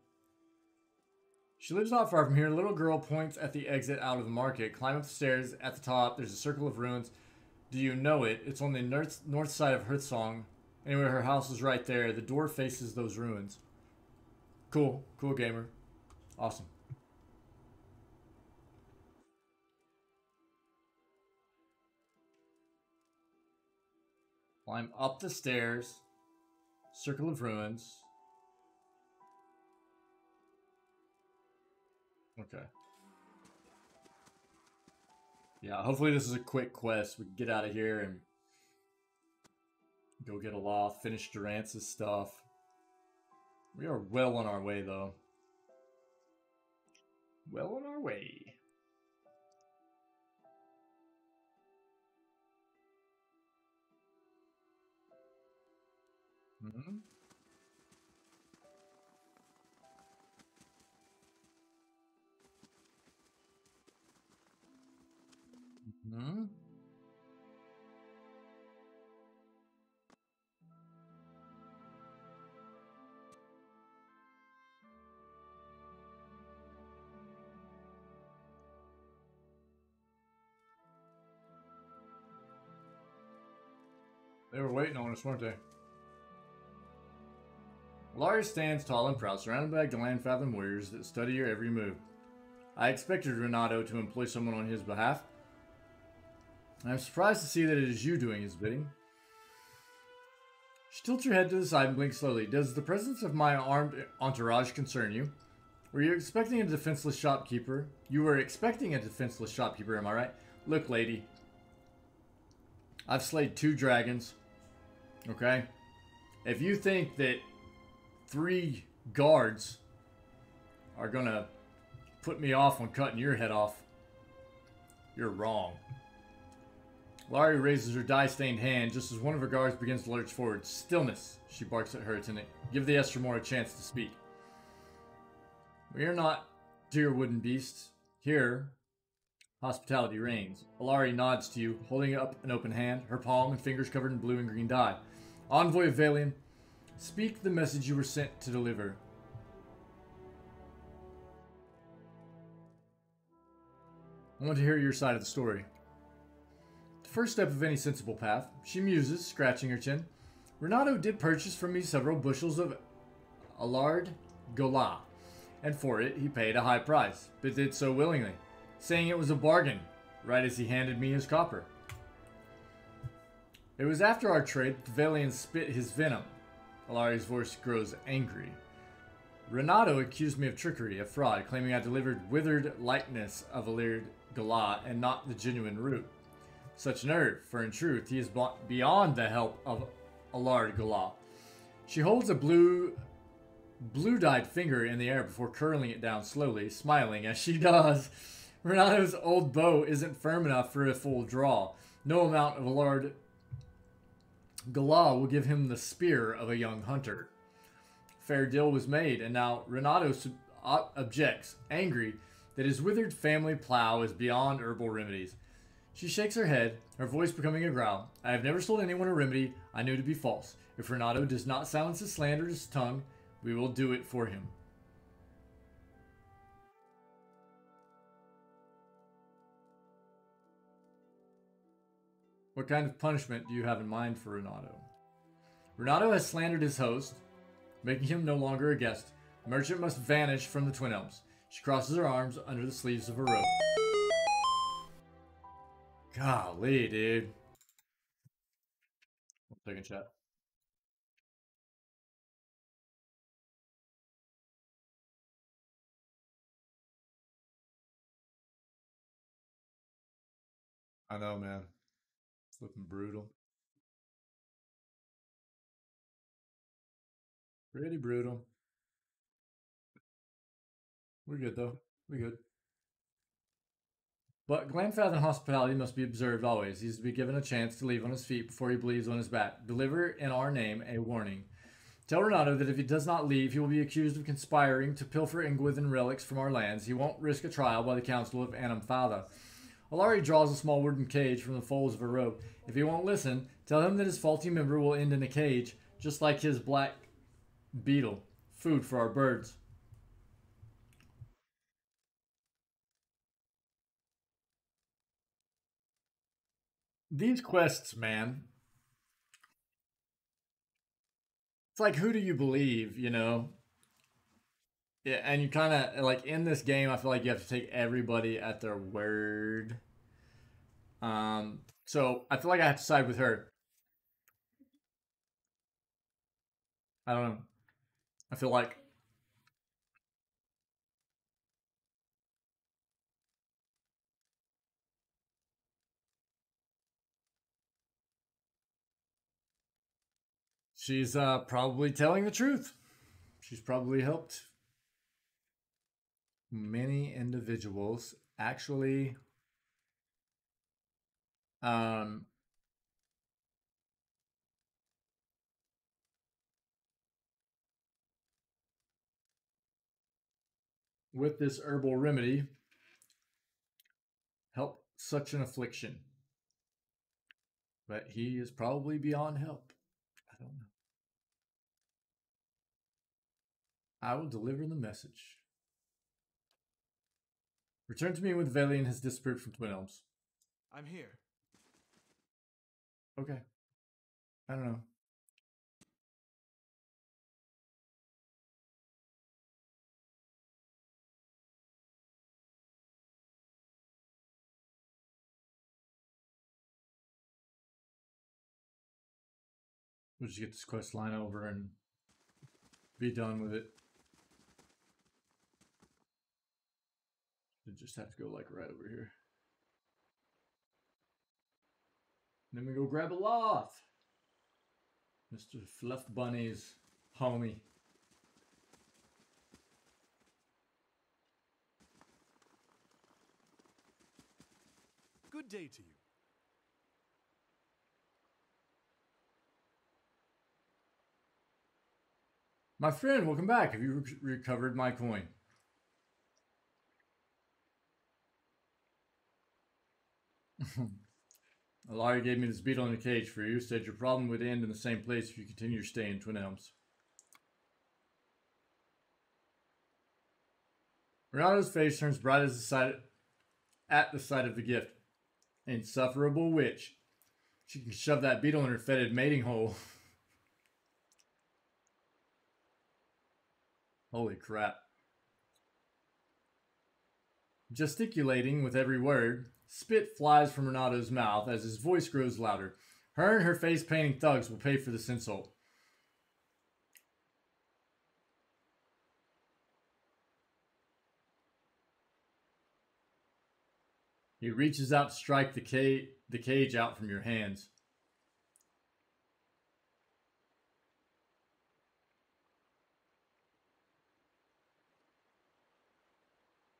She lives not far from here. A little girl points at the exit out of the market. Climb up the stairs. At the top, there's a circle of ruins. Do you know it? It's on the north side of Hearthsong. Anyway, her house is right there. The door faces those ruins. Cool. Cool, gamer. Awesome. Climb up the stairs. Circle of ruins. Okay. Yeah, hopefully this is a quick quest. We can get out of here and go get a loft, finish Durance's stuff. We are well on our way, though. Well on our way. Mm-hmm. Mm-hmm. They were waiting on us, weren't they? Alari stands tall and proud, surrounded by Glanfathom warriors that study your every move. I expected Renato to employ someone on his behalf. I'm surprised to see that it is you doing his bidding. She tilts her head to the side and blinks slowly. Does the presence of my armed entourage concern you? Were you expecting a defenseless shopkeeper? You were expecting a defenseless shopkeeper, am I right? Look, lady. I've slayed 2 dragons. Okay? If you think that 3 guards are gonna put me off on cutting your head off, you're wrong. Laurie raises her dye-stained hand just as one of her guards begins to lurch forward. Stillness, she barks at her attendant. Give the Estramor a chance to speak. We are not dear wooden beasts. Here, hospitality reigns. Alari nods to you, holding up an open hand, her palm and fingers covered in blue and green dye. Envoy of Valian, speak the message you were sent to deliver. I want to hear your side of the story. The first step of any sensible path, she muses, scratching her chin. Renato did purchase from me several bushels of Allard Gola, and for it he paid a high price, but did so willingly, saying it was a bargain, right as he handed me his copper. It was after our trade that the Valian spit his venom. Alari's voice grows angry. Renato accused me of trickery, of fraud, claiming I delivered withered likeness of Allard Galat and not the genuine root. Such nerve, for in truth he is beyond the help of Allard Galat. She holds a blue-dyed finger in the air before curling it down slowly, smiling as she does. Renato's old bow isn't firm enough for a full draw. No amount of Allard Galat will give him the spear of a young hunter. Fair deal was made, and now Renato objects, angry that his withered family plow is beyond herbal remedies. She shakes her head, her voice becoming a growl. I have never sold anyone a remedy I knew to be false. If Renato does not silence his slanderous tongue, we will do it for him. What kind of punishment do you have in mind for Renato? Renato has slandered his host, making him no longer a guest. The merchant must vanish from the Twin Elms. She crosses her arms under the sleeves of her robe. Golly, dude. One second, chat. I know, man. It's looking brutal. Pretty brutal. We're good, though. We're good. But Glanfath and hospitality must be observed always. He is to be given a chance to leave on his feet before he bleeds on his back. Deliver in our name a warning. Tell Renato that if he does not leave, he will be accused of conspiring to pilfer Ingwithan relics from our lands. He won't risk a trial by the Council of Anamfatha. Alari draws a small wooden cage from the folds of her robe. If he won't listen, tell him that his faulty member will end in a cage, just like his black beetle. Food for our birds. These quests, man. It's like, who do you believe, you know? Yeah, and you kind of, like, in this game, I feel like you have to take everybody at their word. So I feel like I have to side with her. I don't know. I feel like she's probably telling the truth. She's probably helped many individuals actually with this herbal remedy help such an affliction. But he is probably beyond help. I don't know. I will deliver the message. Return to me when Valian has disappeared from Twin Elms. I'm here. Okay. I don't know. We'll just get this quest line over and be done with it. It just have to go like right over here. And then we go grab a loth. Mr. Fluff Bunny's homie. Good day to you. My friend, welcome back. Have you recovered my coin? Alari gave me this beetle in a cage for you. Said your problem would end in the same place if you continue your stay in Twin Elms. Renato's face turns bright as at the sight of the gift. Insufferable witch. She can shove that beetle in her fetid mating hole. Holy crap. Gesticulating with every word, spit flies from Renato's mouth as his voice grows louder. Her and her face-painting thugs will pay for this insult. He reaches out to strike the cage out from your hands.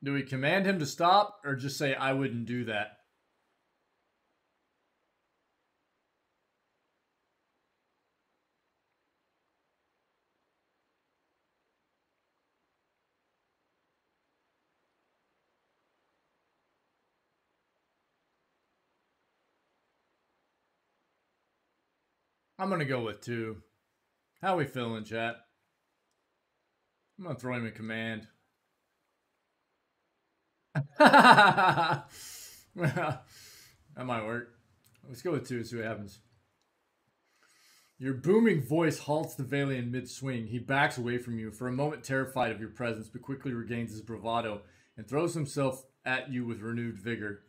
Do we command him to stop or just say, I wouldn't do that? I'm going to go with 2. How we feeling, chat? I'm going to throw him in command. That might work. Let's go with 2 and see what happens. Your booming voice halts the Valian mid-swing. He backs away from you, for a moment terrified of your presence, but quickly regains his bravado and throws himself at you with renewed vigor.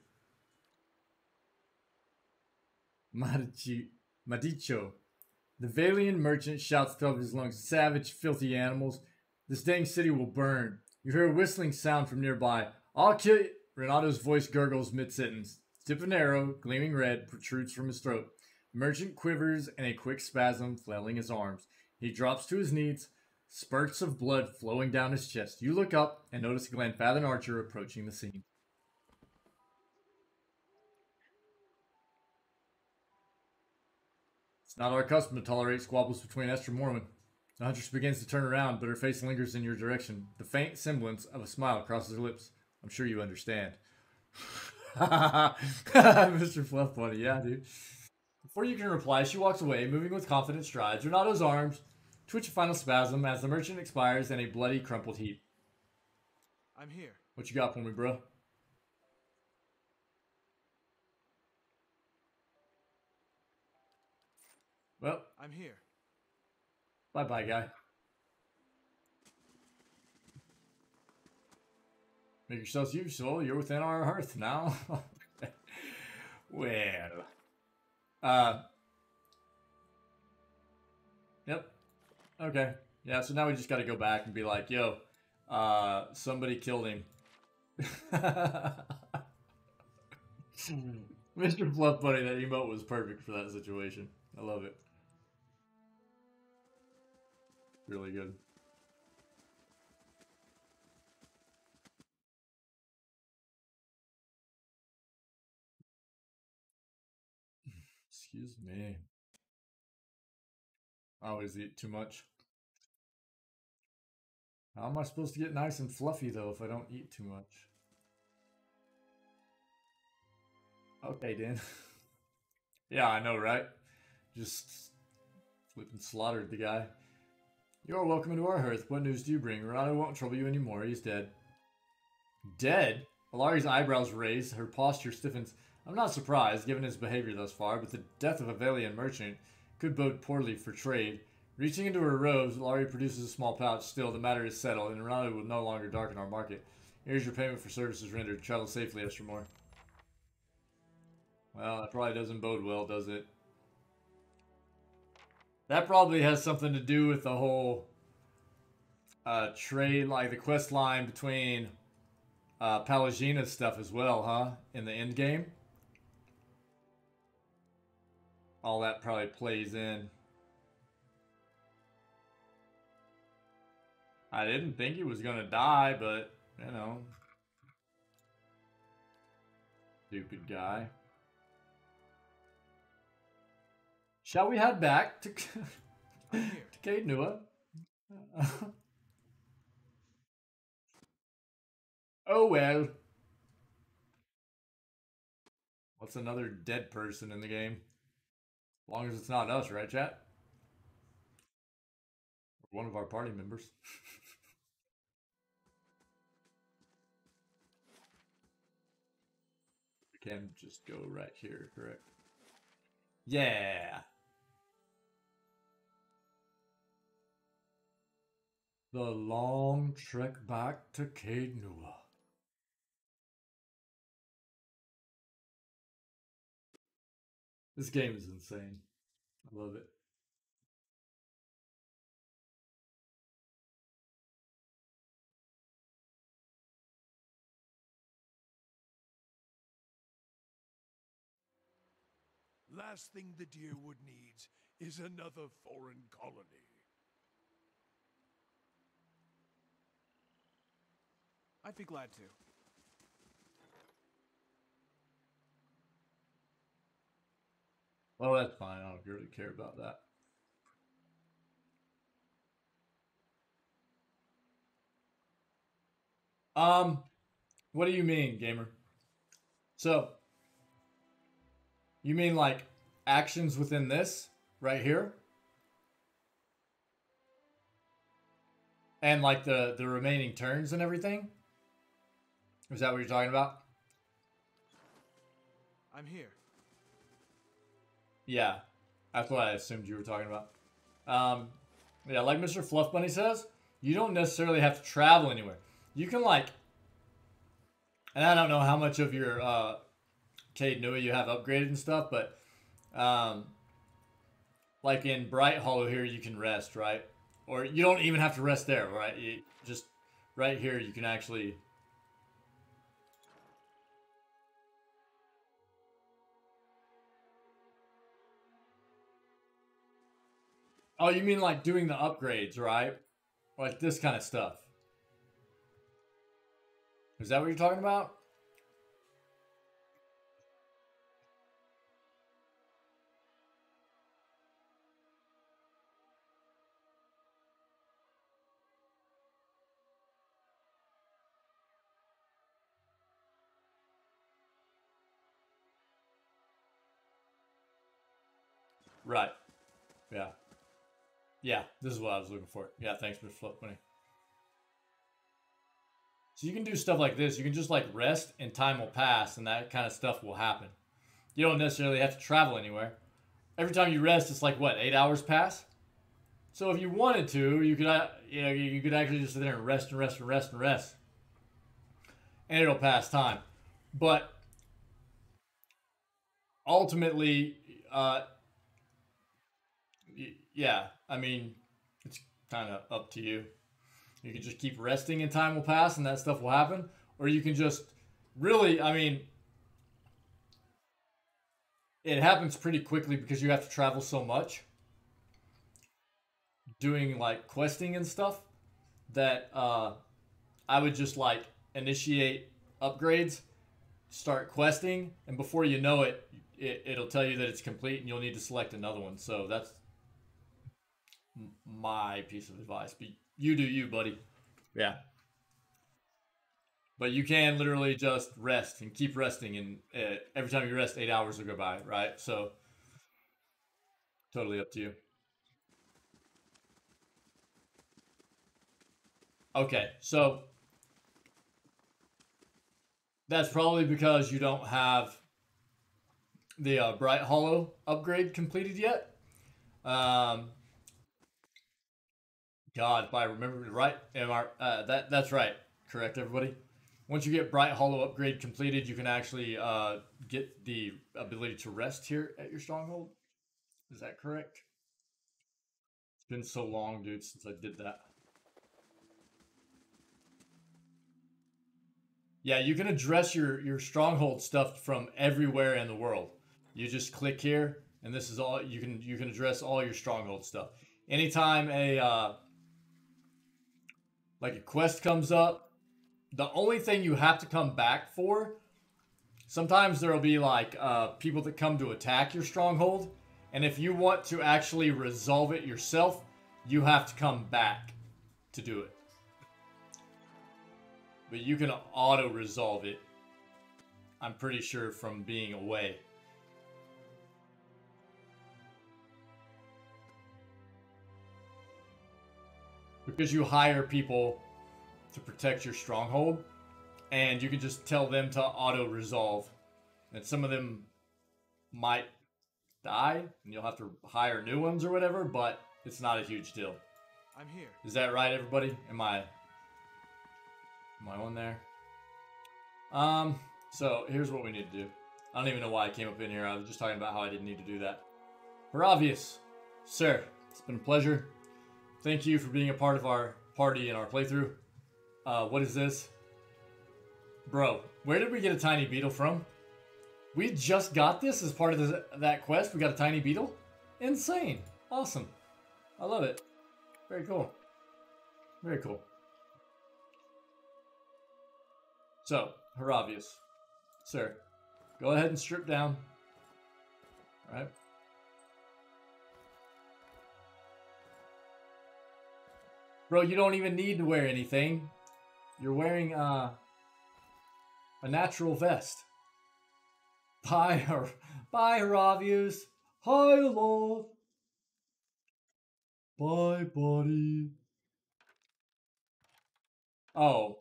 Madicho. The Valian merchant shouts at the top of his lungs, savage, filthy animals. This dang city will burn. You hear a whistling sound from nearby. I'll kill you. Renato's voice gurgles mid-sentence. Tip of an arrow, gleaming red, protrudes from his throat. Merchant quivers in a quick spasm, flailing his arms. He drops to his knees, spurts of blood flowing down his chest. You look up and notice Glenfathen Archer approaching the scene. It's not our custom to tolerate squabbles between Esther Mormon. The huntress begins to turn around, but her face lingers in your direction. The faint semblance of a smile crosses her lips. I'm sure you understand. Mr. Fluff Buddy, yeah, dude. Before you can reply, she walks away, moving with confident strides. Renato's arms twitch a final spasm as the merchant expires in a bloody, crumpled heap. I'm here. What you got for me, bro? Well, I'm here. Bye-bye, guy. Make yourselves useful. You're within our hearth now. Well. Yep. Okay. Yeah, so now we just gotta go back and be like, yo, somebody killed him. Mr. Fluff Buddy, that emote was perfect for that situation. I love it. Really good. Excuse me. I always eat too much. How am I supposed to get nice and fluffy, though, if I don't eat too much? Okay, Dan. Yeah, I know, right? Just flipping slaughtered the guy. You're welcome into our hearth. What news do you bring? Renato won't trouble you anymore. He's dead. Dead? Alari's eyebrows raise. Her posture stiffens. I'm not surprised, given his behavior thus far, but the death of a Valian merchant could bode poorly for trade. Reaching into her robes, Alari produces a small pouch. Still, the matter is settled, and Renato will no longer darken our market. Here's your payment for services rendered. Travel safely, Estermore. Well, that probably doesn't bode well, does it? That probably has something to do with the whole trade, like the quest line between Palagina's stuff as well, huh? In the end game? All that probably plays in. I didn't think he was gonna die, but, you know. Stupid guy. Shall we head back to Caed Nua? Oh well. What's another dead person in the game? As long as it's not us, right, chat? Or one of our party members. We can just go right here, correct? Yeah. The long trek back to Caed Nua. This game is insane. I love it. last thing the Deerwood needs is another foreign colony. I'd be glad to. Well, that's fine. I don't really care about that. What do you mean, gamer? So, you mean like actions within this right here? And like the remaining turns and everything? Is that what you're talking about? I'm here. Yeah, that's what I assumed you were talking about. Yeah, like Mr. Fluff Bunny says, you don't necessarily have to travel anywhere. You can like, and I don't know how much of your Cade Nui you have upgraded and stuff, but like in Bright Hollow here, you can rest, right? Or you don't even have to rest there, right? You just right here, you can actually. Oh, you mean like doing the upgrades, right? Like this kind of stuff. Is that what you're talking about? Right. Yeah. Yeah, this is what I was looking for. Yeah, thanks, Mr. Flip Money. So you can do stuff like this. You can just like rest and time will pass and that kind of stuff will happen. You don't necessarily have to travel anywhere. Every time you rest, it's like what, 8 hours pass? So if you wanted to, you could you could actually just sit there and rest and rest and rest and rest. And it'll pass time. But ultimately, yeah, I mean, it's kind of up to you. You can just keep resting and time will pass and that stuff will happen. Or you can just really, I mean, it happens pretty quickly because you have to travel so much. Doing like questing and stuff that I would just like initiate upgrades, start questing, and before you know it, it'll tell you that it's complete and you'll need to select another one. So that's my piece of advice. But you do you, buddy. Yeah. But you can literally just rest and keep resting, and every time you rest, 8 hours will go by, right? So totally up to you. Okay, so that's probably because you don't have the Bright Hollow upgrade completed yet. God, if I remember right, that's right. Correct, everybody. Once you get Bright Hollow upgrade completed, you can actually get the ability to rest here at your stronghold. Is that correct? It's been so long, dude, since I did that. Yeah, you can address your stronghold stuff from everywhere in the world. You just click here, and this is all you can address all your stronghold stuff. Anytime a like a quest comes up, the only thing you have to come back for, sometimes there'll be like people that come to attack your stronghold, and if you want to actually resolve it yourself, you have to come back to do it. But you can auto-resolve it, I'm pretty sure, from being away. Because you hire people to protect your stronghold, and you can just tell them to auto-resolve. And some of them might die, and you'll have to hire new ones or whatever, but it's not a huge deal. I'm here. Is that right, everybody? Am I on there? So here's what we need to do. I don't even know why I came up in here. I was just talking about how I didn't need to do that. Haravius, sir, it's been a pleasure. Thank you for being a part of our party and our playthrough. What is this? Bro, where did we get a tiny beetle from? We just got this as part of that quest. We got a tiny beetle. Insane. Awesome. I love it. Very cool. Very cool. So, Haravius. Sir, go ahead and strip down. All right. Bro, you don't even need to wear anything. You're wearing a natural vest. Bye, Haravius. Hi, love. Bye, buddy. Oh.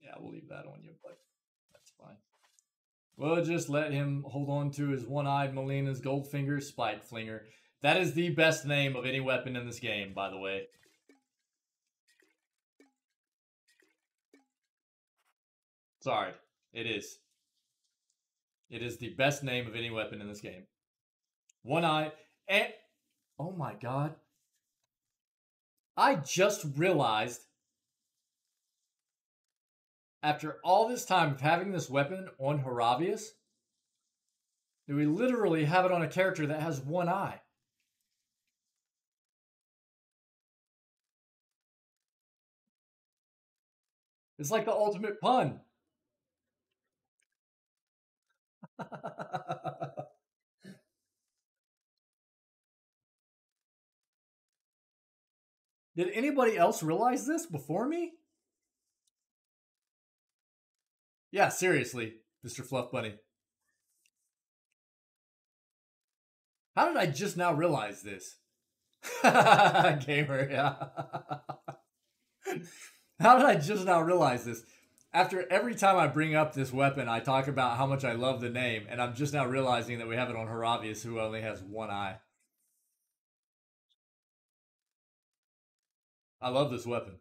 Yeah, we'll leave that on you, but that's fine. We'll just let him hold on to his one-eyed Molina's Goldfinger Spike Flinger. That is the best name of any weapon in this game, by the way. Sorry, it is. It is the best name of any weapon in this game. One eye and oh my god. I just realized after all this time of having this weapon on Haravius that we literally have it on a character that has one eye. It's like the ultimate pun. Did anybody else realize this before me? Yeah, seriously, Mr. Fluff Bunny. How did I just now realize this? Gamer, yeah. How did I just now realize this? After every time I bring up this weapon, I talk about how much I love the name, and I'm just now realizing that we have it on Haravius, who only has one eye. I love this weapon.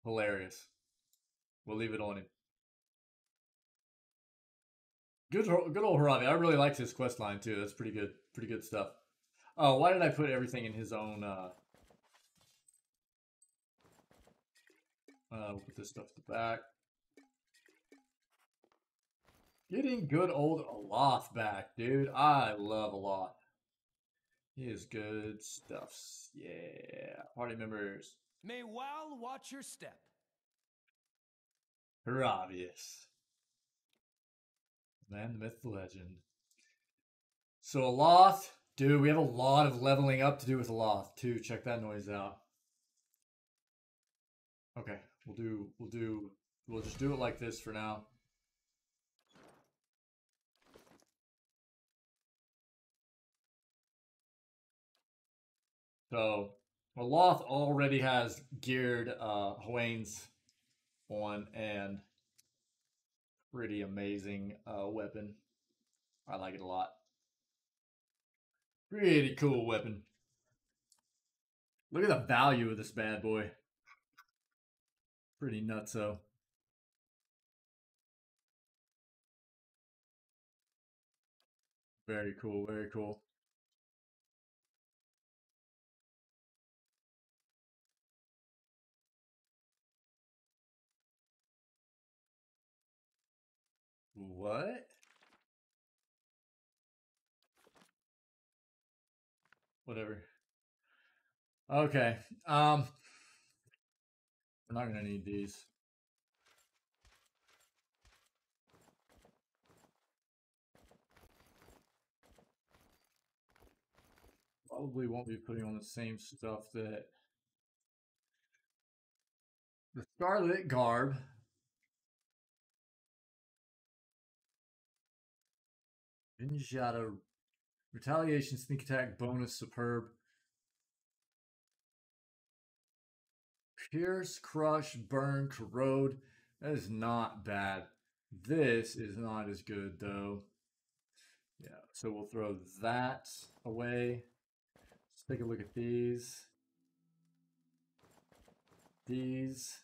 Hilarious. We'll leave it on him. Good old Haravi. I really liked his quest line too. That's pretty good. Pretty good stuff. Oh, why did I put everything in his own? We'll put this stuff at the back. Getting good old Aloth back, dude. I love Aloth. He is good stuff. Yeah. Party members. May Wal watch your step. Haravius. Man, the myth, the legend. So Aloth, dude, we have a lot of leveling up to do with Aloth too. Check that noise out. Okay, we'll just do it like this for now. So Aloth already has geared Hwane's on, and pretty amazing weapon. I like it a lot. Pretty cool weapon. Look at the value of this bad boy. Pretty nutso. Very cool, very cool. What? Whatever. Okay. We're not gonna need these. Probably won't be putting on the same stuff that the Scarlet Garb. Ninjata Retaliation, Sneak Attack, Bonus, Superb. Pierce, Crush, Burn, Corrode. That is not bad. This is not as good though. Yeah, so we'll throw that away. Let's take a look at these. These.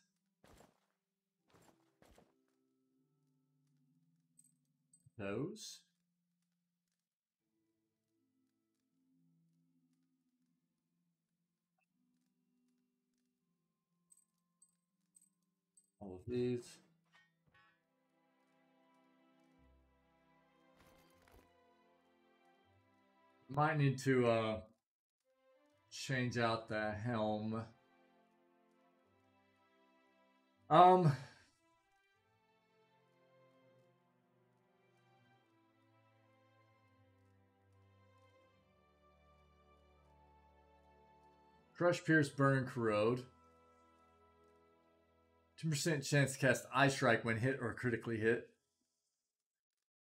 Those. All of these. Might need to change out the helm. Crush, Pierce, Burn, Corrode. 2% chance to cast Ice Strike when hit or critically hit.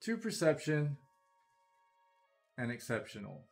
2 Perception. And Exceptional.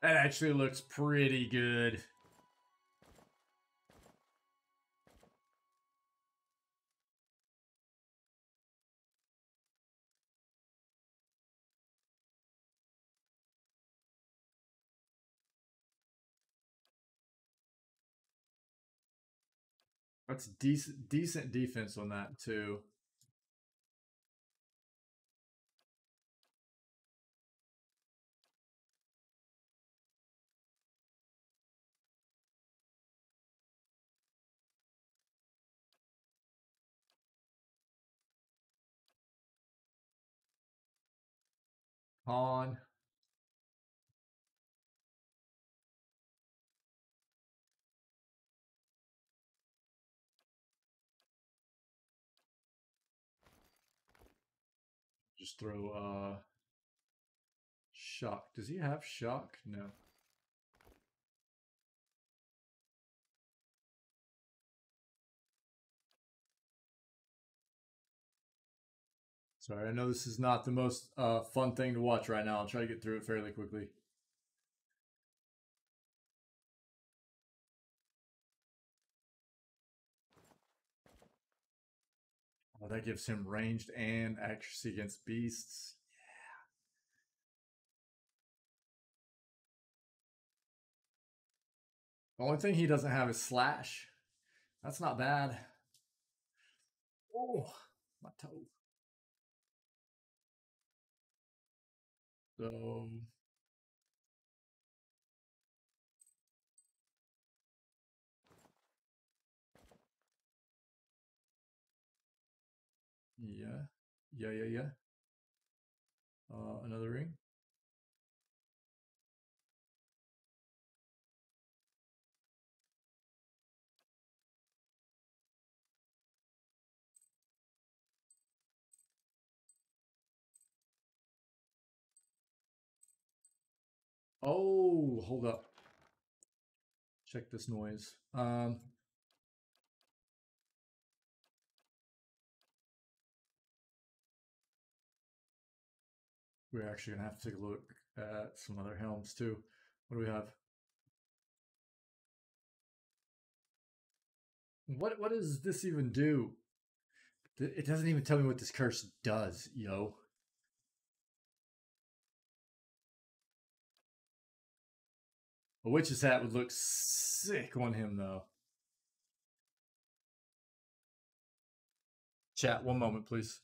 That actually looks pretty good. That's decent defense on that too. On. Just throw shock. Does he have shock? No. Sorry, I know this is not the most fun thing to watch right now. I'll try to get through it fairly quickly. Oh, that gives him ranged and accuracy against beasts. The only thing he doesn't have is slash. That's not bad. Oh, my toe. So yeah. Another ring. Oh, hold up. Check this noise. We're actually gonna have to take a look at some other helms too. What do we have? What does this even do? It doesn't even tell me what this curse does, yo. A witch's hat would look sick on him, though. Chat, one moment, please.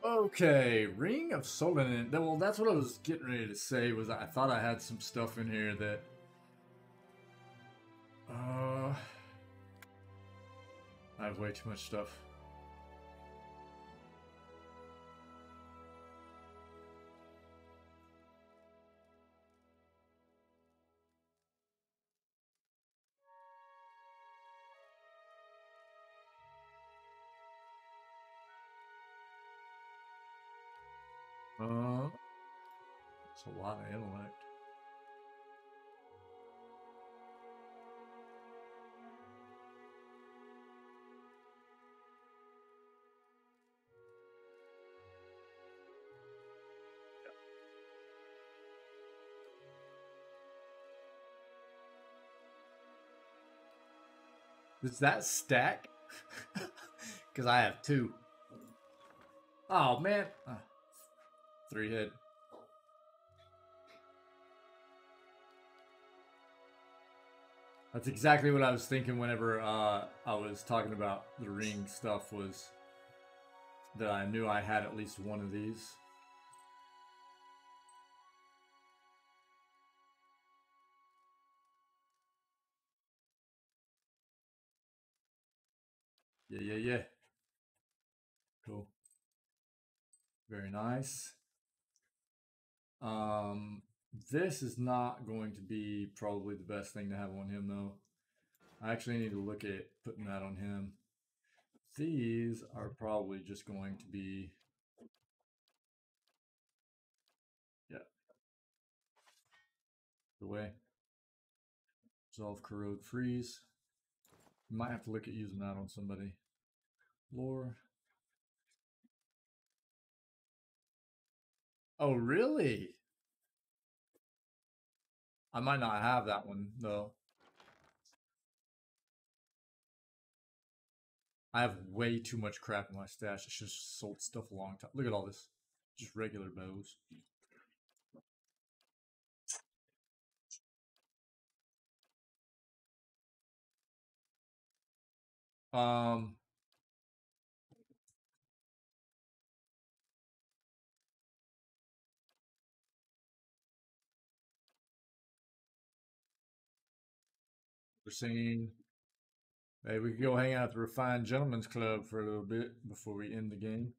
Okay, Ring of Solon. Well, that's what I was getting ready to say. Was I thought I had some stuff in here that. I have way too much stuff. It's a lot of intellect. Does that stack? Because I have 2. Oh, man. 3 hit. That's exactly what I was thinking whenever I was talking about the ring stuff, was that I knew I had at least one of these. Yeah. Cool. Very nice. This is not going to be probably the best thing to have on him, though. I actually need to look at putting that on him. These are probably just going to be... Yeah. The way. Resolve, corrode, freeze. You might have to look at using that on somebody. Lore. Oh, really? I might not have that one, though. I have way too much crap in my stash. I should have sold stuff a long time. Look at all this. Just regular bows. We're seeing... Hey, we could go hang out at the Refined Gentlemen's Club for a little bit before we end the game.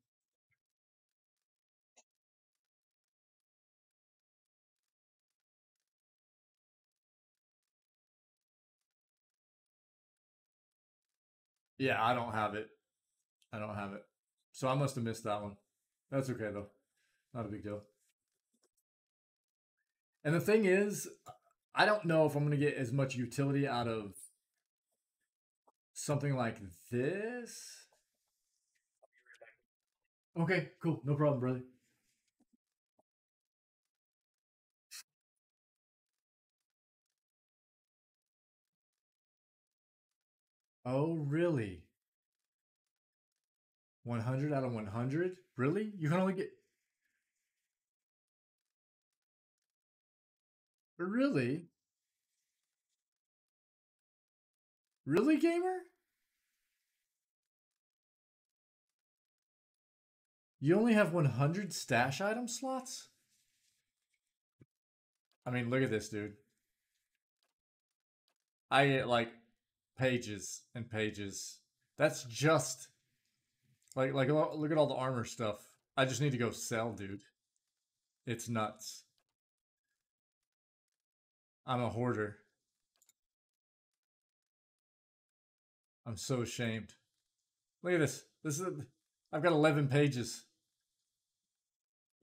Yeah, I don't have it. I don't have it. So I must have missed that one. That's okay, though. Not a big deal. And the thing is, I don't know if I'm going to get as much utility out of something like this. Okay, cool. No problem, brother. Oh, really? 100 out of 100? Really? You can only get... Really? Really, gamer? You only have 100 stash item slots? I mean, look at this, dude. I get, like, pages and pages. That's just... Like, look at all the armor stuff. I just need to go sell, dude. It's nuts. I'm a hoarder. I'm so ashamed. Look at this. I've got 11 pages.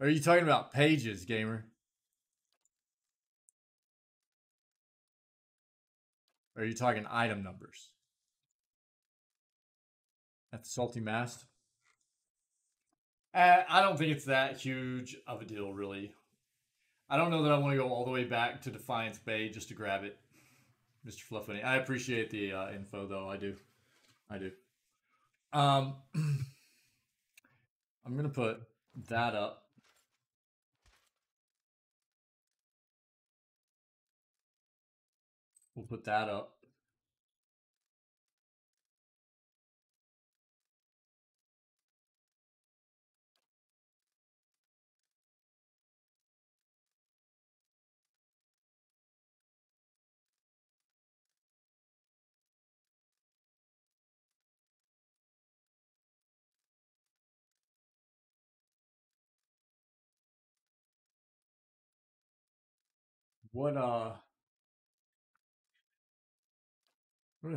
Are you talking about pages, gamer? Or are you talking item numbers? At the Salty Mast? I don't think it's that huge of a deal, really. I don't know that I want to go all the way back to Defiance Bay just to grab it, Mr. Fluffany. I appreciate the info, though. I do. I'm going to put that up. We'll put that up. What the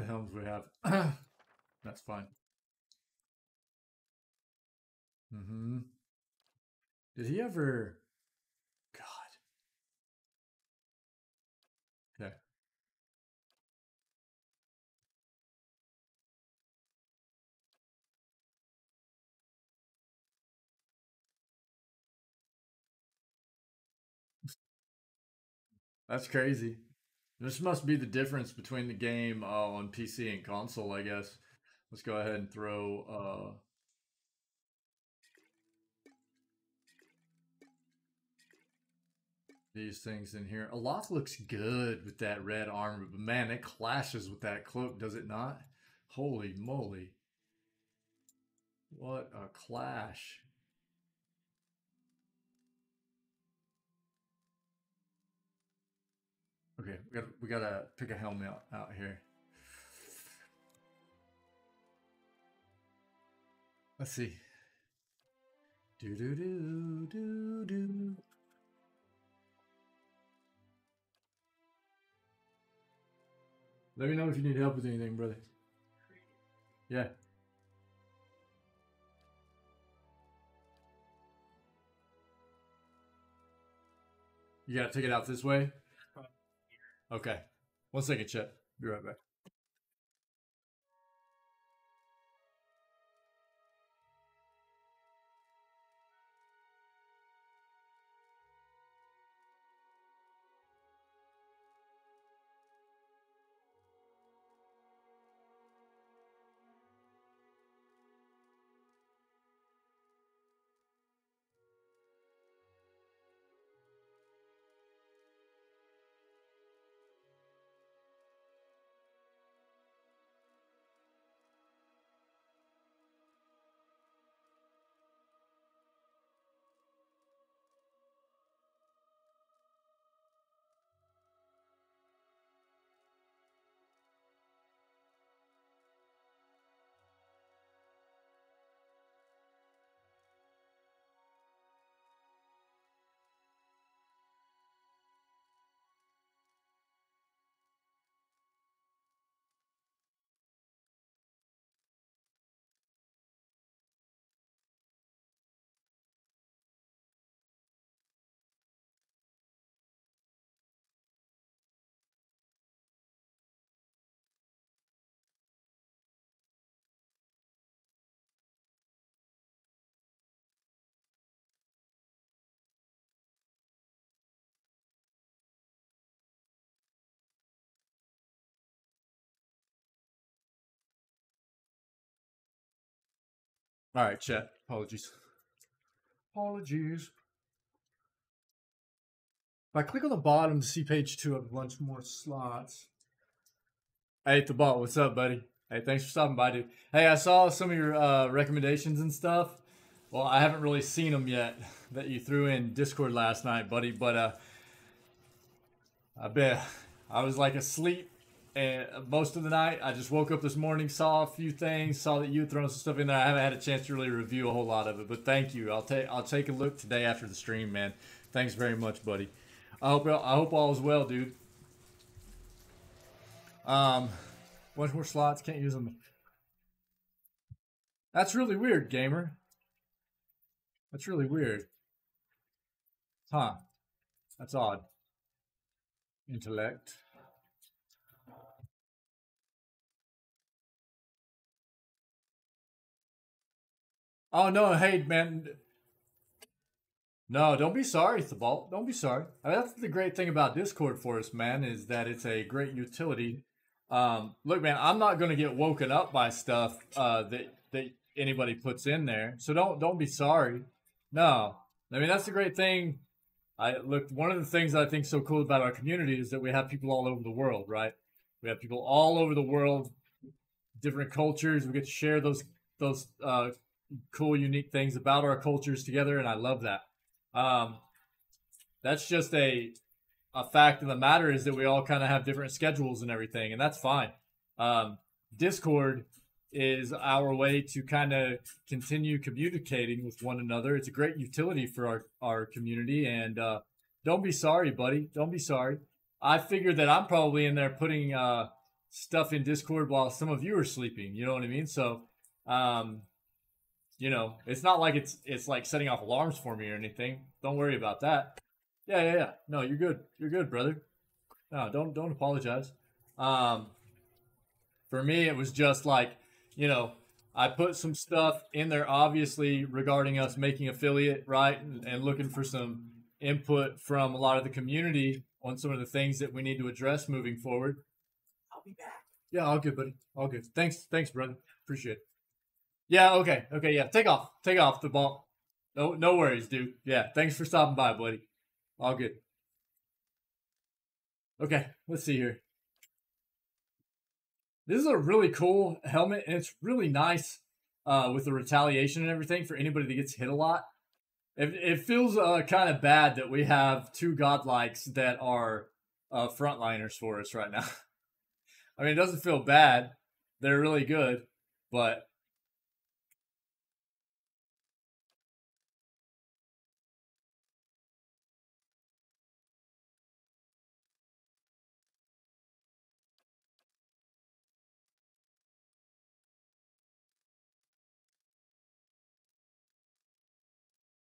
hell do we have? That's fine. Did he ever? God. Okay. That's crazy. This must be the difference between the game on PC and console, I guess. Let's go ahead and throw these things in here. A lot looks good with that red armor, but man, it clashes with that cloak, does it not? Holy moly. What a clash. Okay, we gotta pick a helmet out here. Let's see. Do do do do do. Let me know if you need help with anything, brother. Yeah. You gotta take it out this way? Okay. 1 second, Chet. Be right back. All right, chat. Apologies. Apologies. If I click on the bottom to see page 2, I have a bunch more slots. Hey, Thabalt, what's up, buddy? Hey, thanks for stopping by, dude. Hey, I saw some of your recommendations and stuff. Well, I haven't really seen them yet that you threw in Discord last night, buddy. But I bet I was like asleep and most of the night. I just woke up this morning, saw a few things, saw that you had thrown some stuff in there. I haven't had a chance to really review a whole lot of it, but thank you. I'll take a look today after the stream, man. Thanks very much, buddy. I hope all is well, dude. One more slots, can't use them. That's really weird, gamer. That's really weird. Huh. That's odd. Intellect. Oh, no, hey, man. No, don't be sorry, Thabalt. Don't be sorry. I mean, that's the great thing about Discord for us, man, is that it's a great utility. Look, man, I'm not going to get woken up by stuff that anybody puts in there, so don't be sorry. No, I mean that's the great thing. One of the things that I think is so cool about our community is that we have people all over the world, right? We have people all over the world, different cultures. We get to share those cool, unique things about our cultures together, and I love that. That's just a fact of the matter is that we all kind of have different schedules and everything, and that's fine. Discord is our way to kind of continue communicating with one another. It's a great utility for our community, and don't be sorry, buddy. Don't be sorry. I figured that I'm probably in there putting stuff in Discord while some of you are sleeping. You know what I mean? So, you know, it's not like it's like setting off alarms for me or anything. Don't worry about that. Yeah. No, you're good. You're good, brother. No, don't apologize. For me, it was just like, you know, I put some stuff in there, obviously, regarding us making affiliate, right? And looking for some input from a lot of the community on some of the things that we need to address moving forward. I'll be back. Yeah, all good, buddy. All good. Thanks, brother. Appreciate it. Yeah, okay, yeah. Take off the ball. No worries, dude. Yeah, thanks for stopping by, buddy. All good. Okay, let's see here. This is a really cool helmet, and it's really nice with the retaliation and everything for anybody that gets hit a lot. It feels kind of bad that we have two godlikes that are frontliners for us right now. I mean, it doesn't feel bad. They're really good, but...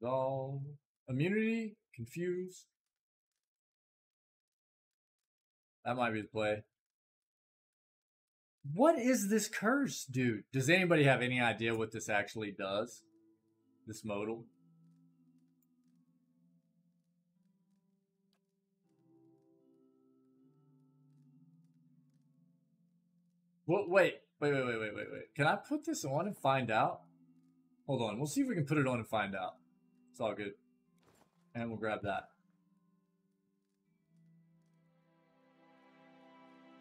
All immunity, confuse. That might be the play. What is this curse, dude? Does anybody have any idea what this actually does? This modal? What? Wait. Can I put this on and find out? Hold on. We'll see if we can put it on and find out. It's all good. And we'll grab that.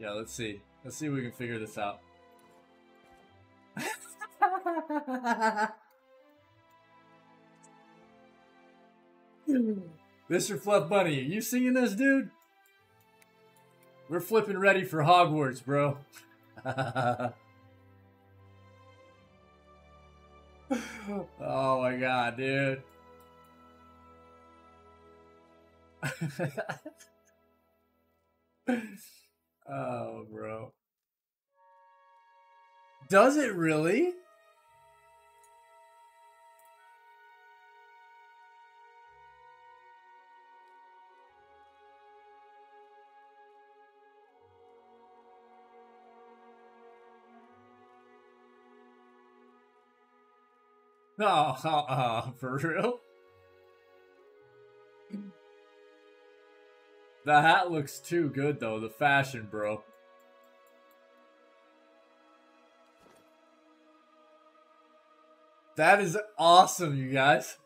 Yeah, let's see. Let's see if we can figure this out. Mr. Fluff Bunny, are you singing this, dude? We're flipping ready for Hogwarts, bro. Oh my god, dude. Oh, bro. Does it really? No, for real? The hat looks too good, though. The fashion, bro. That is awesome, you guys.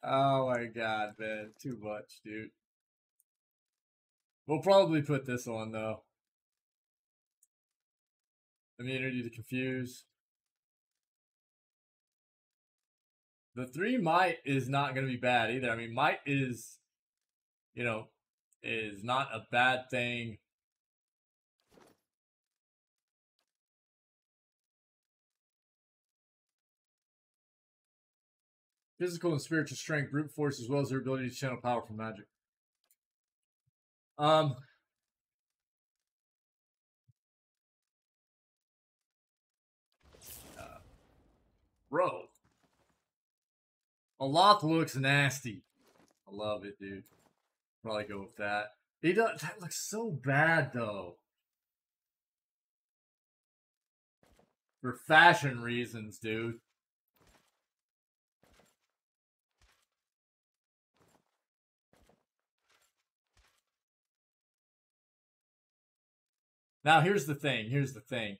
Oh my god, man. Too much, dude. We'll probably put this on, though. Immunity to confuse. The 3 might is not going to be bad either. I mean, might is, you know, is not a bad thing. Physical and spiritual strength, brute force, as well as their ability to channel power from magic. Bro. Aloth looks nasty. I love it, dude. Probably go with that. He does. That looks so bad, though. For fashion reasons, dude. Now, here's the thing. Here's the thing.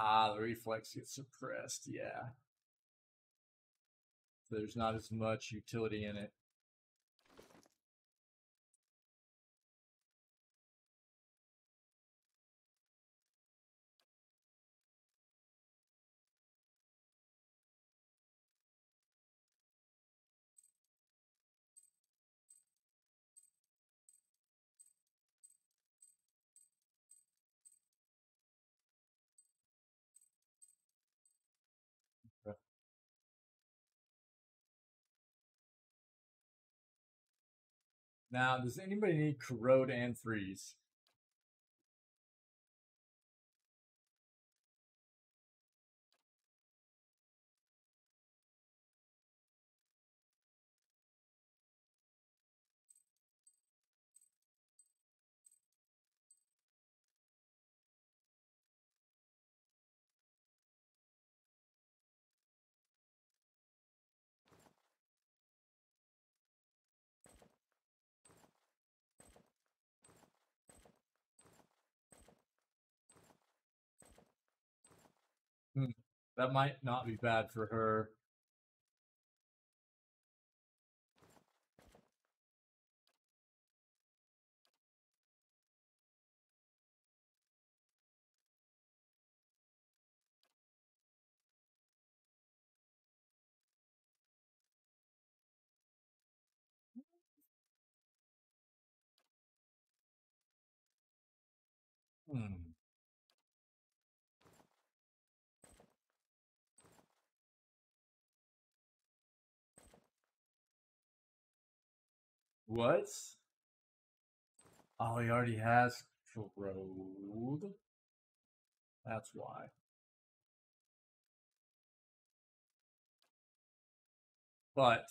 Ah, the reflex gets suppressed, yeah. There's not as much utility in it. Now, does anybody need corrode and freeze? That might not be bad for her. What? Oh, he already has corrode. That's why. But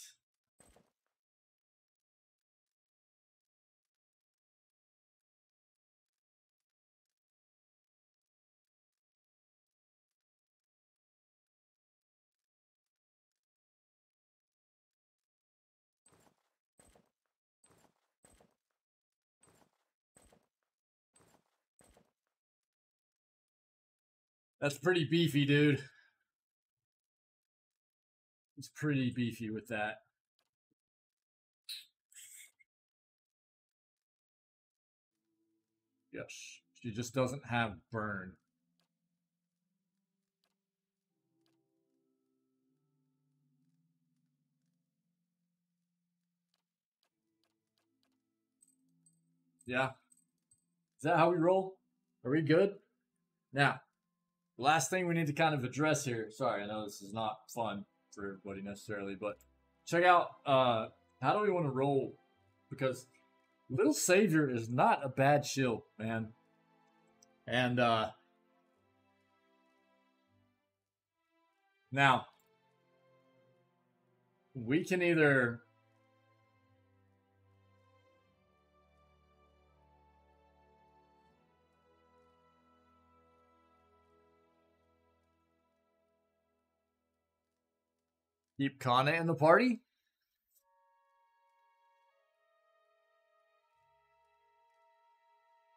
that's pretty beefy, dude. It's pretty beefy with that. Yes. She just doesn't have burn. Yeah. Is that how we roll? Are we good? Now, the last thing we need to kind of address here. Sorry, I know this is not fun for everybody necessarily, but check out how do we want to roll? Because Little Savior is not a bad shield, man. And now we can either keep Kana in the party.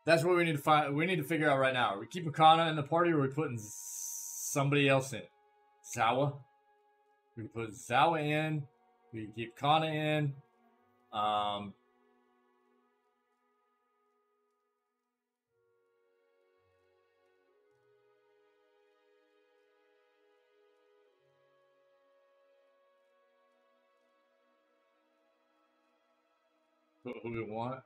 That's what we need to find. We need to figure out right now. Are we keeping Kana in the party, or are we putting somebody else in? Zawa. We can put Zawa in. We can keep Kana in. Who do we want?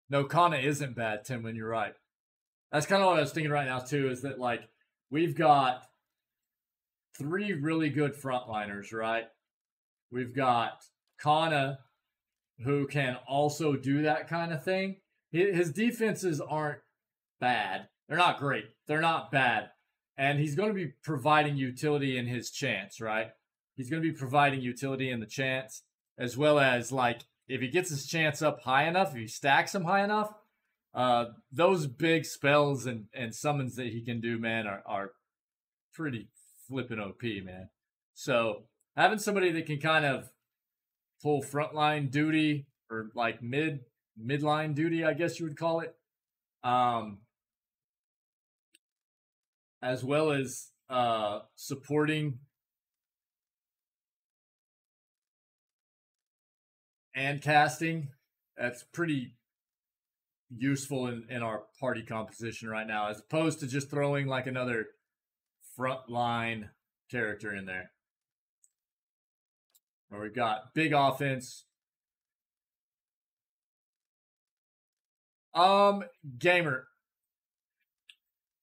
No, Kana isn't bad, Tim, when you're right. That's kind of what I was thinking right now, too, is that, like, we've got 3 really good frontliners, right? We've got Kana, who can also do that kind of thing. His defenses aren't bad. They're not great. They're not bad. And he's going to be providing utility in his chance, right? He's going to be providing utility in the chance, as well as, like, if he gets his chance up high enough, if he stacks them high enough, those big spells and summons that he can do, man, are pretty flippin' OP, man. So having somebody that can kind of pull frontline duty, or like midline duty, I guess you would call it, as well as supporting and casting, that's pretty useful in our party composition right now, as opposed to just throwing like another frontline character in there. Where we've got big offense. Gamer,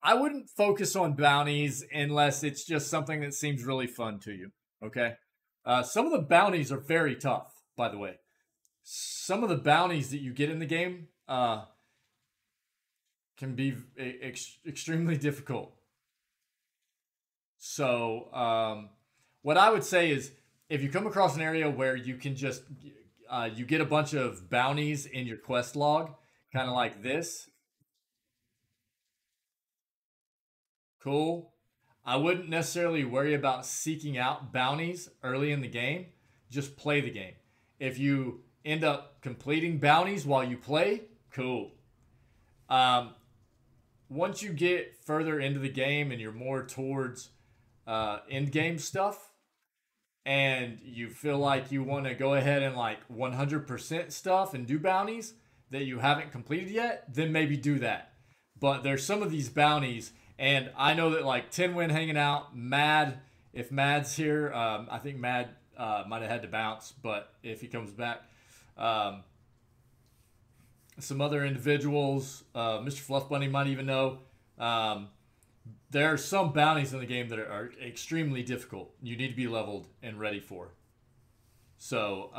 I wouldn't focus on bounties unless it's just something that seems really fun to you, okay? Some of the bounties are very tough, by the way. Some of the bounties that you get in the game can be extremely difficult. So, what I would say is, if you come across an area where you can just, you get a bunch of bounties in your quest log, kind of like this. Cool. I wouldn't necessarily worry about seeking out bounties early in the game. Just play the game. If you end up completing bounties while you play, cool. Once you get further into the game and you're more towards end game stuff, and you feel like you want to go ahead and like 100% stuff and do bounties that you haven't completed yet, then maybe do that. But there's some of these bounties, and I know that like Tinwin hanging out, Mad, if Mad's here, I think Mad might have had to bounce, but if he comes back, some other individuals, Mr. Fluff Bunny might even know, there are some bounties in the game that are extremely difficult. You need to be leveled and ready for. So,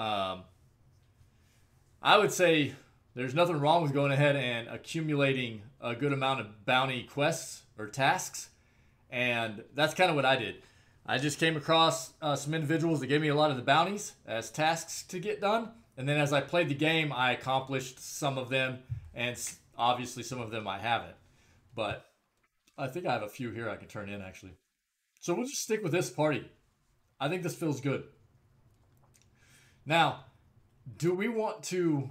I would say there's nothing wrong with going ahead and accumulating a good amount of bounty quests or tasks. And that's kind of what I did. I just came across some individuals that gave me a lot of the bounties as tasks to get done. And then as I played the game, I accomplished some of them. And obviously some of them I haven't. But I think I have a few here I can turn in, actually. So we'll just stick with this party. I think this feels good. Now, do we want to...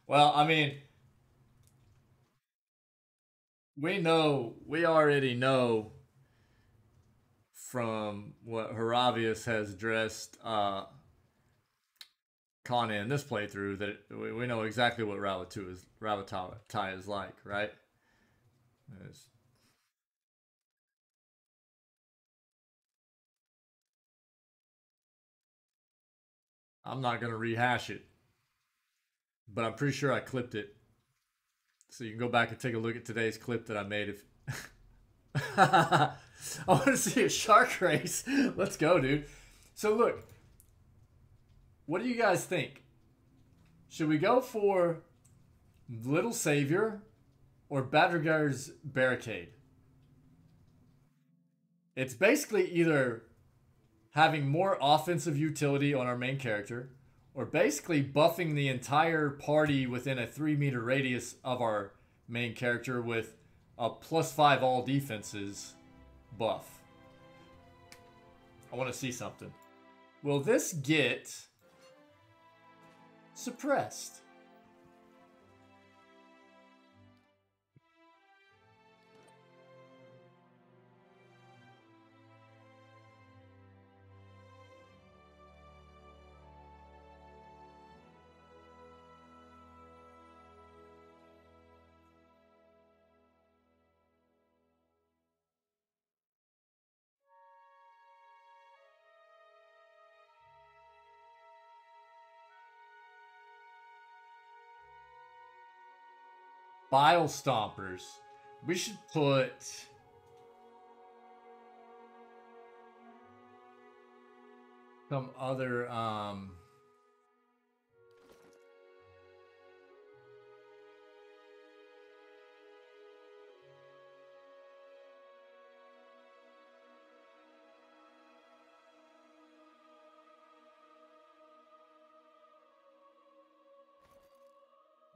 Well, I mean, we already know from what Haravius has addressed Kana in this playthrough that we know exactly what Ravatai is like, right? I'm not going to rehash it, but I'm pretty sure I clipped it. So you can go back and take a look at today's clip that I made. If I want to see a shark race. Let's go, dude. So look, what do you guys think? Should we go for Little Savior or Badrigar's Barricade? It's basically either having more offensive utility on our main character, or basically buffing the entire party within a 3-meter radius of our main character with a +5 all defenses buff. I want to see something. Will this get suppressed? Bile Stompers. We should put... some other,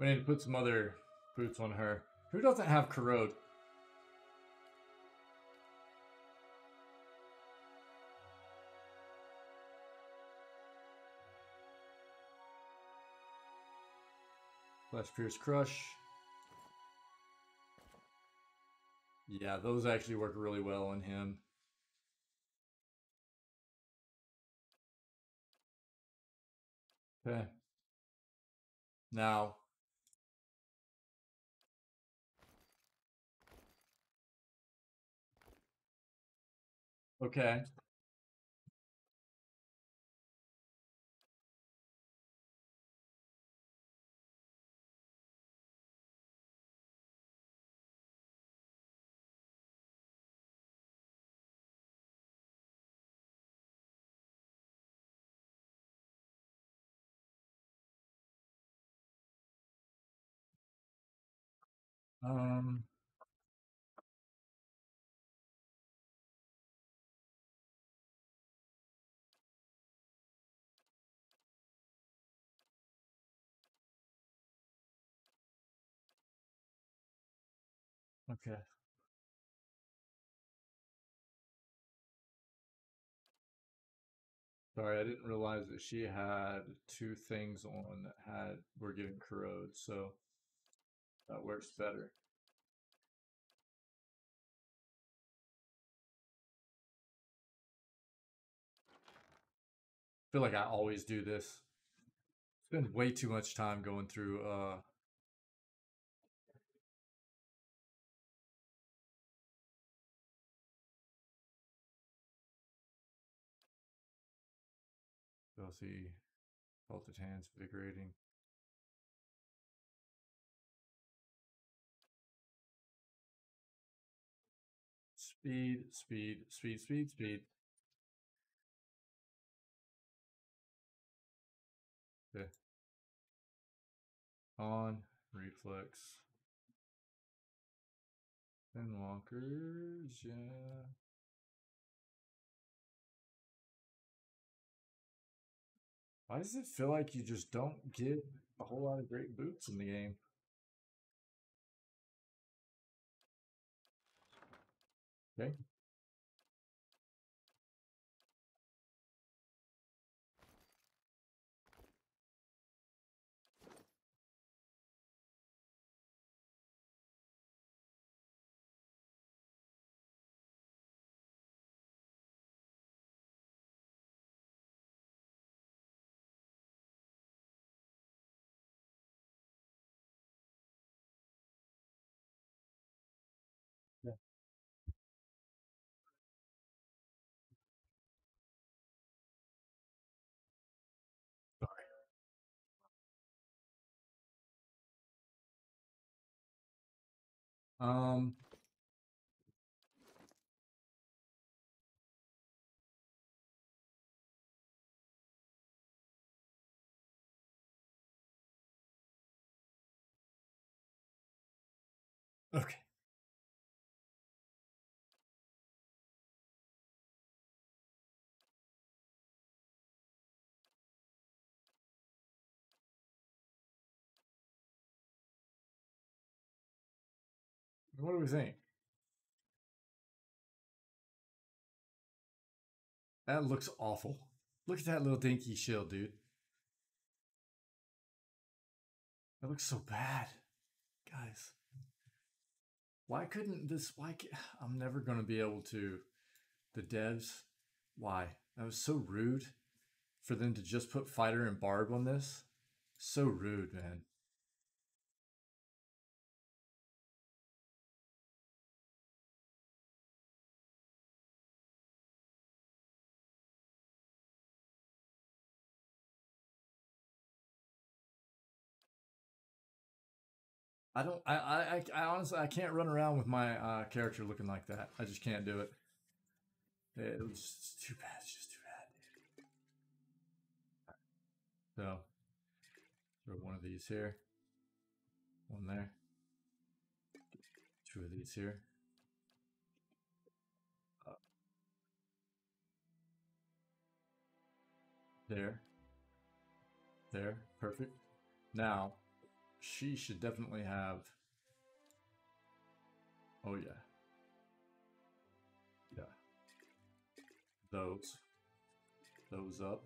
We need to put some other boots on her. Who doesn't have corrode? Flesh Pierce Crush. Yeah, those actually work really well on him. Okay. Now. Okay. Okay. Sorry, I didn't realize that she had two things on that were giving corrode, so that works better. I feel like I always do this. Spend way too much time going through Chelsea, Salted Hands, Invigorating. Speed, speed, speed, speed, speed. Okay. On, reflex. Walkers, yeah. Why does it feel like you just don't get a whole lot of great boots in the game? Okay. Yeah. Um, okay. What do we think? That looks awful. Look at that little dinky shield, dude. That looks so bad. Guys. Why couldn't this... I'm never going to be able to... The devs... Why? That was so rude for them to just put Fighter and Barb on this. So rude, man. I honestly, I can't run around with my character looking like that. I just can't do it. It was just too bad. It's just too bad, dude. So, throw one of these here. One there. Two of these here. There. There. Perfect. Now, she should definitely have. Oh yeah. Yeah. Those up.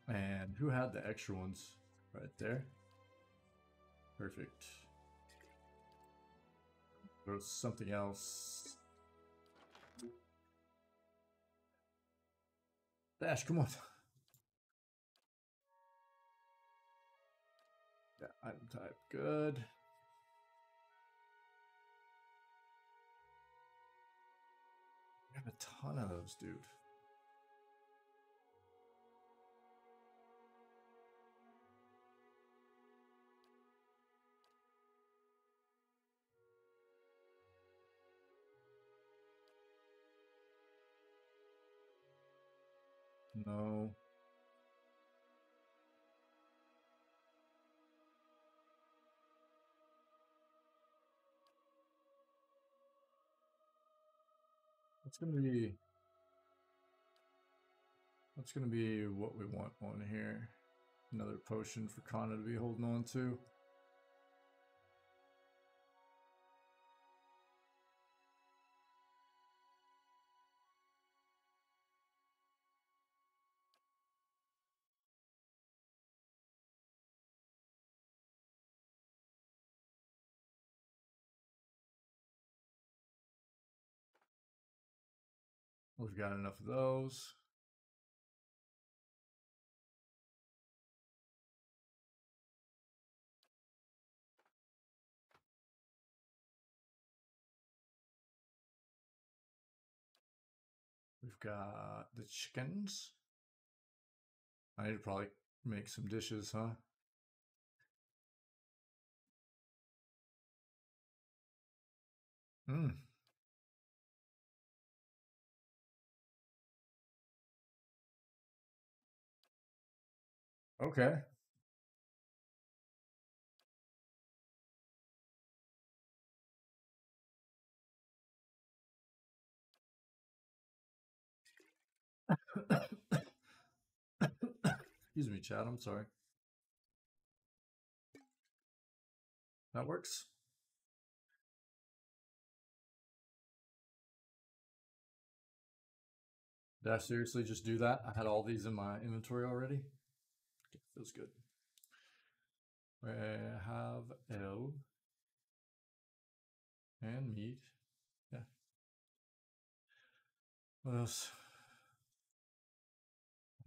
And who had the extra ones? Right there. Perfect. There's something else. Dash, come on. Yeah, item type, good. We have a ton of those, dude. No. What's gonna be what we want on here? Another potion for Kana to be holding on to. We've got enough of those. We've got the chickens. I need to probably make some dishes, huh? Hmm. Okay. Excuse me, Chad. I'm sorry. That works. Did I seriously just do that? I had all these in my inventory already. Okay, feels good. We have L and meat. Yeah. What else?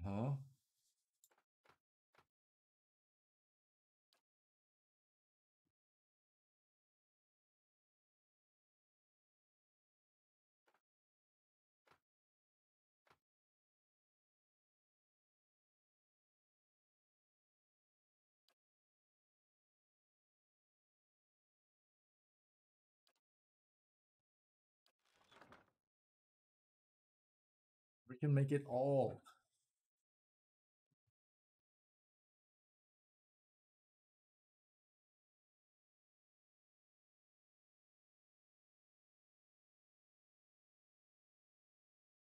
Huh? We can make it all.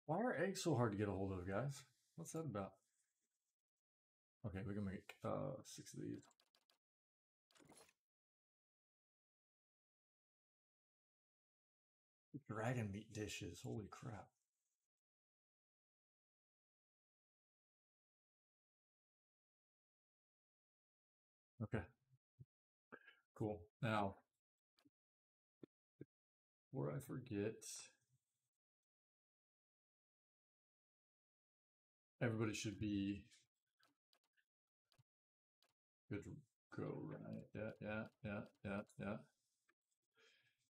Why are eggs so hard to get a hold of, guys? What's that about? Okay, we can make 6 of these. Dragon meat dishes. Holy crap. Okay. Cool. Now, before I forget, everybody should be good to go, right? Yeah.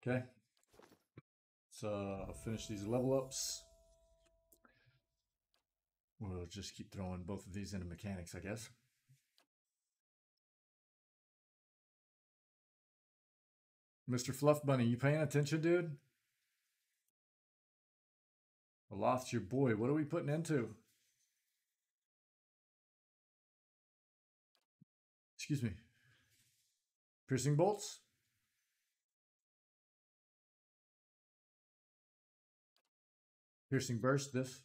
Okay. Let's finish these level ups. We'll just keep throwing both of these into mechanics, I guess. Mr. Fluff Bunny, you paying attention, dude? I lost your boy. What are we putting into? Excuse me. Piercing bolts? Piercing burst, this.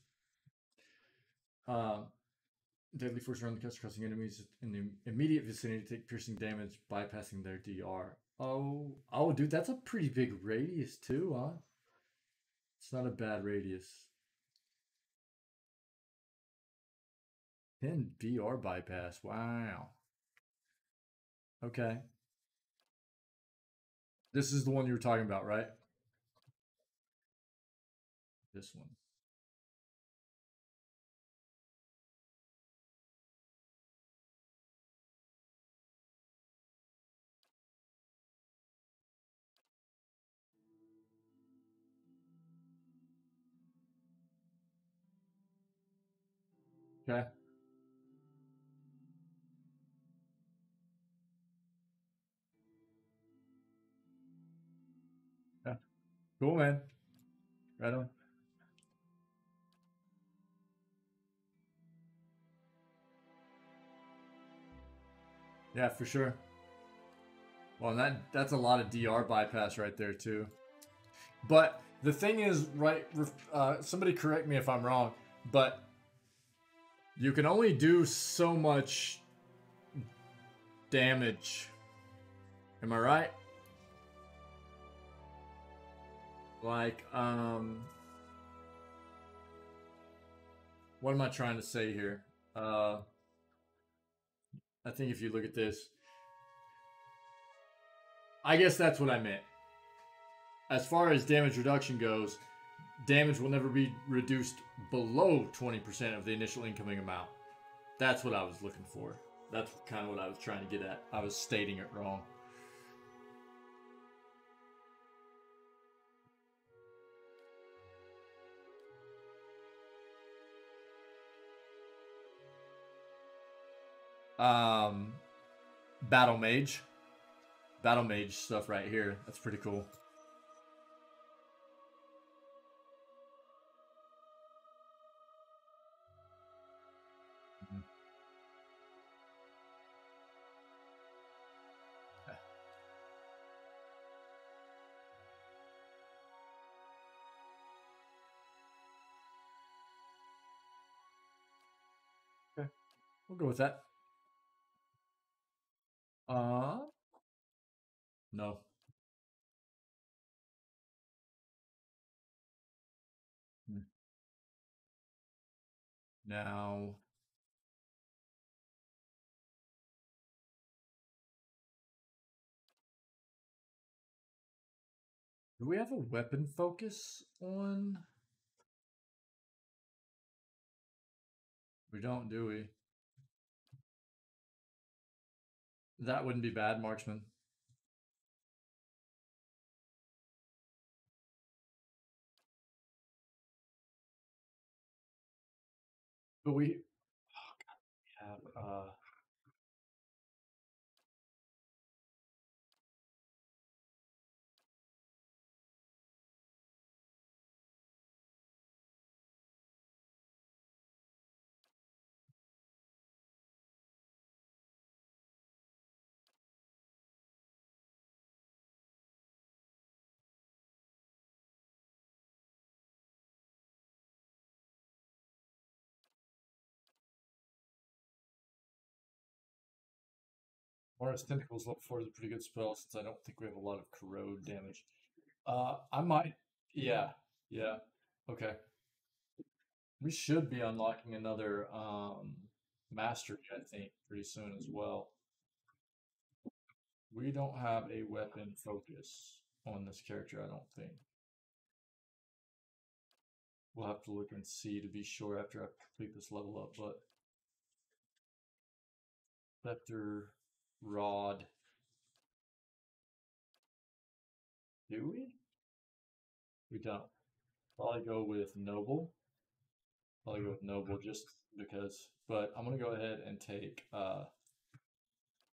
Deadly force around the caster, causing enemies in the immediate vicinity to take piercing damage, bypassing their DR. Oh, dude, that's a pretty big radius too, huh? It's not a bad radius. 10 DR bypass. Wow. Okay. This is the one you were talking about, right? This one. Okay. Yeah. Cool, man. Right on. Yeah, for sure. Well, that's a lot of DR bypass right there too. But the thing is, right? Somebody correct me if I'm wrong, but you can only do so much damage. Am I right? Like, what am I trying to say here? I think if you look at this, I guess that's what I meant. As far as damage reduction goes, damage will never be reduced below 20% of the initial incoming amount. That's what I was looking for. That's kind of what I was trying to get at. I was stating it wrong. Battle Mage. Battle Mage stuff right here. That's pretty cool. Okay. We'll go with that. No. Now, do we have a weapon focus on? We don't, do we? That wouldn't be bad, marksman. But we have Mars Tentacles level 4 is a pretty good spell since I don't think we have a lot of corrode damage. I might. Yeah. Yeah. Okay. We should be unlocking another mastery, I think, pretty soon as well. We don't have a weapon focus on this character, I don't think. We'll have to look and see to be sure after I complete this level up, but Scepter, Rod. Do we? We don't. Probably go with Noble. Probably go with Noble just because. But I'm going to go ahead and take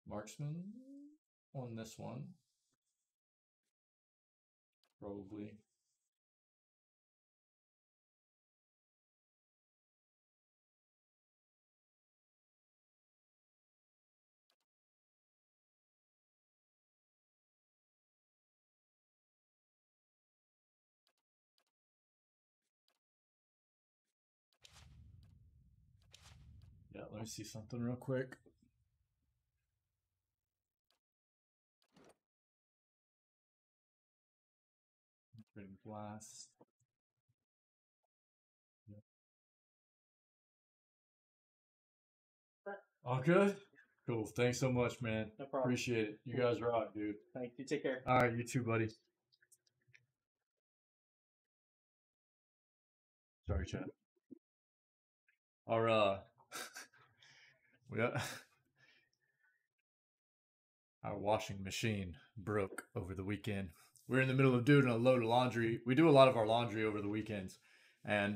Marksman on this one. Probably. Yeah, let me see something real quick. Glass. Yep. All good? Cool. Thanks so much, man. No problem. Appreciate it. You guys rock, dude. Thank you. Take care. All right, you too, buddy. Sorry, chat. Our we our washing machine broke over the weekend. We're in the middle of doing a load of laundry. We do a lot of our laundry over the weekends, and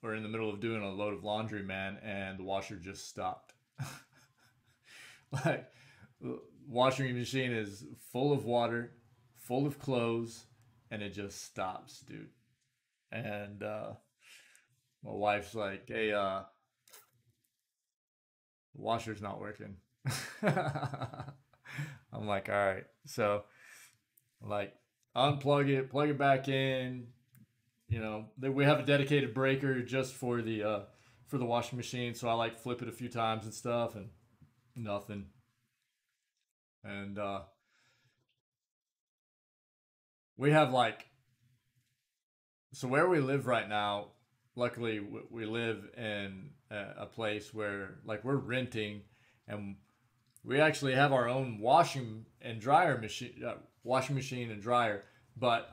we're in the middle of doing a load of laundry, man, and the washer just stopped. Like, the washing machine is full of water, full of clothes, and it just stops, dude. And my wife's like, "Hey, the washer's not working." I'm like, "All right." So, like, unplug it, plug it back in. You know, we have a dedicated breaker just for the washing machine. So I like flip it a few times and stuff, and nothing. And we have like, so where we live right now, luckily we live in a place where like we're renting, and we actually have our own washing and dryer machine, washing machine and dryer, but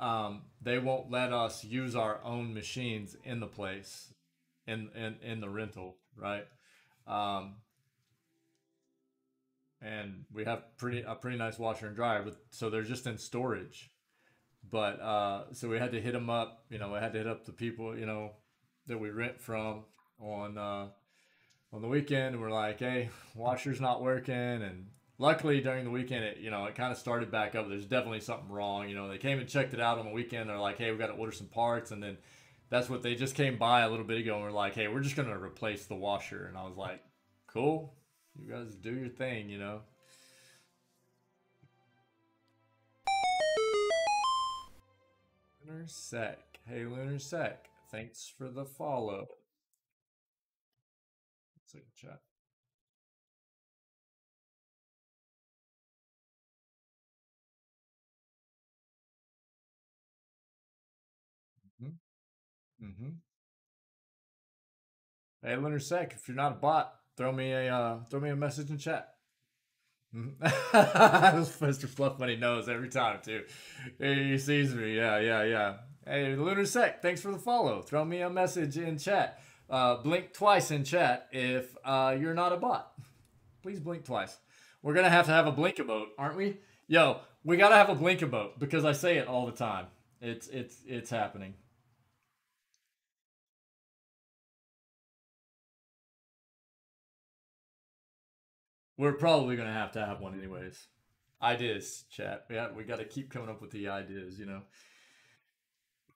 they won't let us use our own machines in the place, in the rental, right? Um, and we have a pretty nice washer and dryer, but so they're just in storage. But so we had to hit them up. You know, we had to hit up the people, you know, that we rent from on on the weekend. And we're like, hey, washer's not working. And luckily during the weekend, it kind of started back up. There's definitely something wrong. You know, they came and checked it out on the weekend. They're like, hey, we got to order some parts. And then that's what they just came by a little bit ago. And we're like, hey, we're just gonna replace the washer. And I was like, cool, you guys do your thing, you know. Lunar Sec. Hey, Lunar Sec. Thanks for the follow. Let's look at chat. Mm-hmm. Hey, Lunar Sec. If you're not a bot, throw me a message in chat. Mr. Fluff Money knows every time too. He sees me. Yeah. Hey, Lunar Sec, thanks for the follow. Throw me a message in chat. Blink twice in chat if you're not a bot. Please blink twice. We're gonna have to have a blink emote, aren't we? Yo, we gotta have a blink emote because I say it all the time. It's happening. We're probably gonna have to have one anyways. Ideas, chat. We got to keep coming up with the ideas, you know.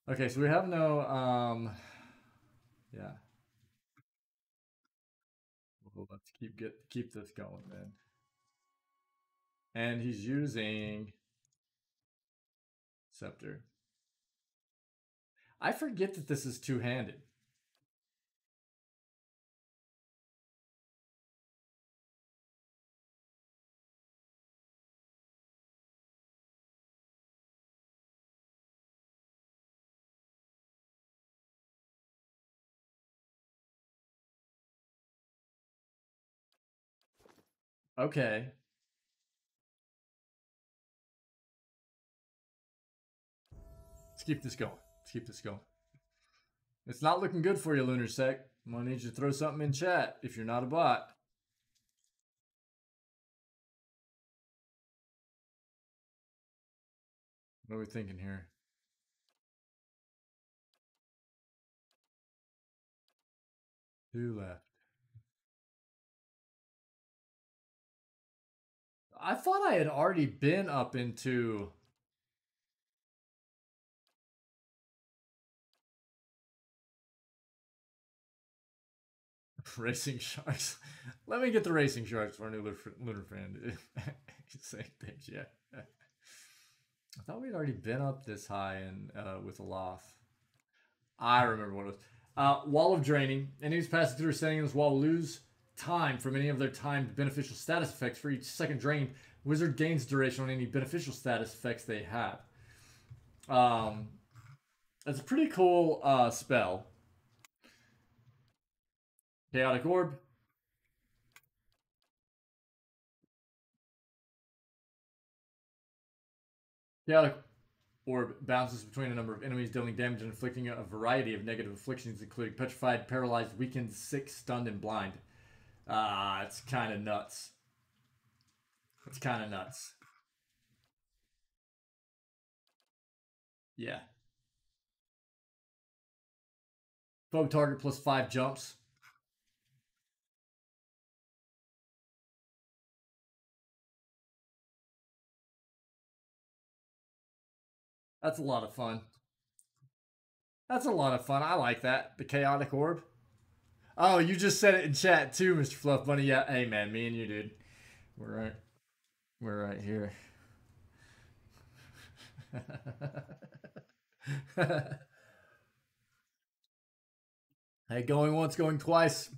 Okay, so we have no yeah. Well, let's keep this going then. And he's using scepter. I forget that this is two-handed. Okay. Let's keep this going. Let's keep this going. It's not looking good for you, Lunar Sec. I'm gonna need you to throw something in chat if you're not a bot. What are we thinking here? Two left. I thought I had already been up into Racing Sharks. Let me get the Racing Sharks for a new lunar friend. Same things, yeah. I thought we'd already been up this high and with Aloth. I remember what it was. Wall of Draining. Enemies passing through a setting in this wall lose time from any of their timed beneficial status effects. For each second drained, wizard gains duration on any beneficial status effects they have. That's a pretty cool spell. Chaotic Orb. Chaotic Orb bounces between a number of enemies, dealing damage and inflicting a variety of negative afflictions, including petrified, paralyzed, weakened, sick, stunned, and blind. It's kind of nuts. It's kind of nuts. Yeah. Foe target plus 5 jumps. That's a lot of fun. That's a lot of fun. I like that. The Chaotic Orb. Oh, you just said it in chat too, Mr. Fluff Bunny. Yeah, hey man, me and you, dude. We're right here. Hey, going once, going twice.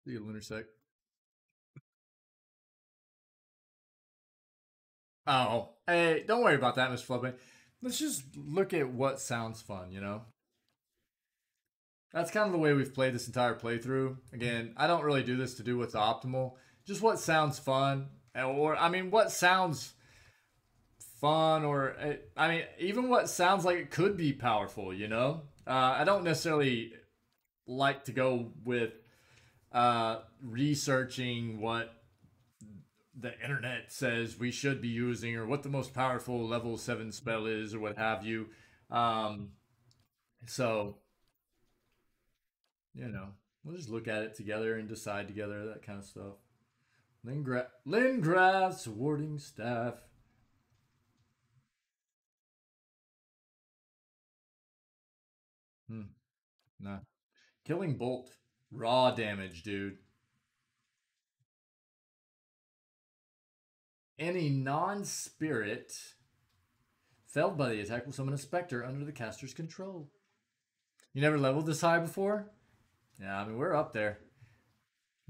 See you, Lunar Sec. Oh, hey, don't worry about that, Mr. Fluffman. Let's just look at what sounds fun, you know? That's kind of the way we've played this entire playthrough. Again, I don't really do this to do what's optimal. Just what sounds fun. Or, I mean, what sounds fun, or, I mean, even what sounds like it could be powerful, you know? I don't necessarily like to go with researching what the internet says we should be using, or what the most powerful level 7 spell is, or what have you. So, you know, we'll just look at it together and decide together, that kind of stuff. Lingrath's warding staff. Nah. Killing Bolt. Raw damage, dude. Any non-spirit felled by the attack will summon a specter under the caster's control. You never leveled this high before? Yeah, I mean, we're up there.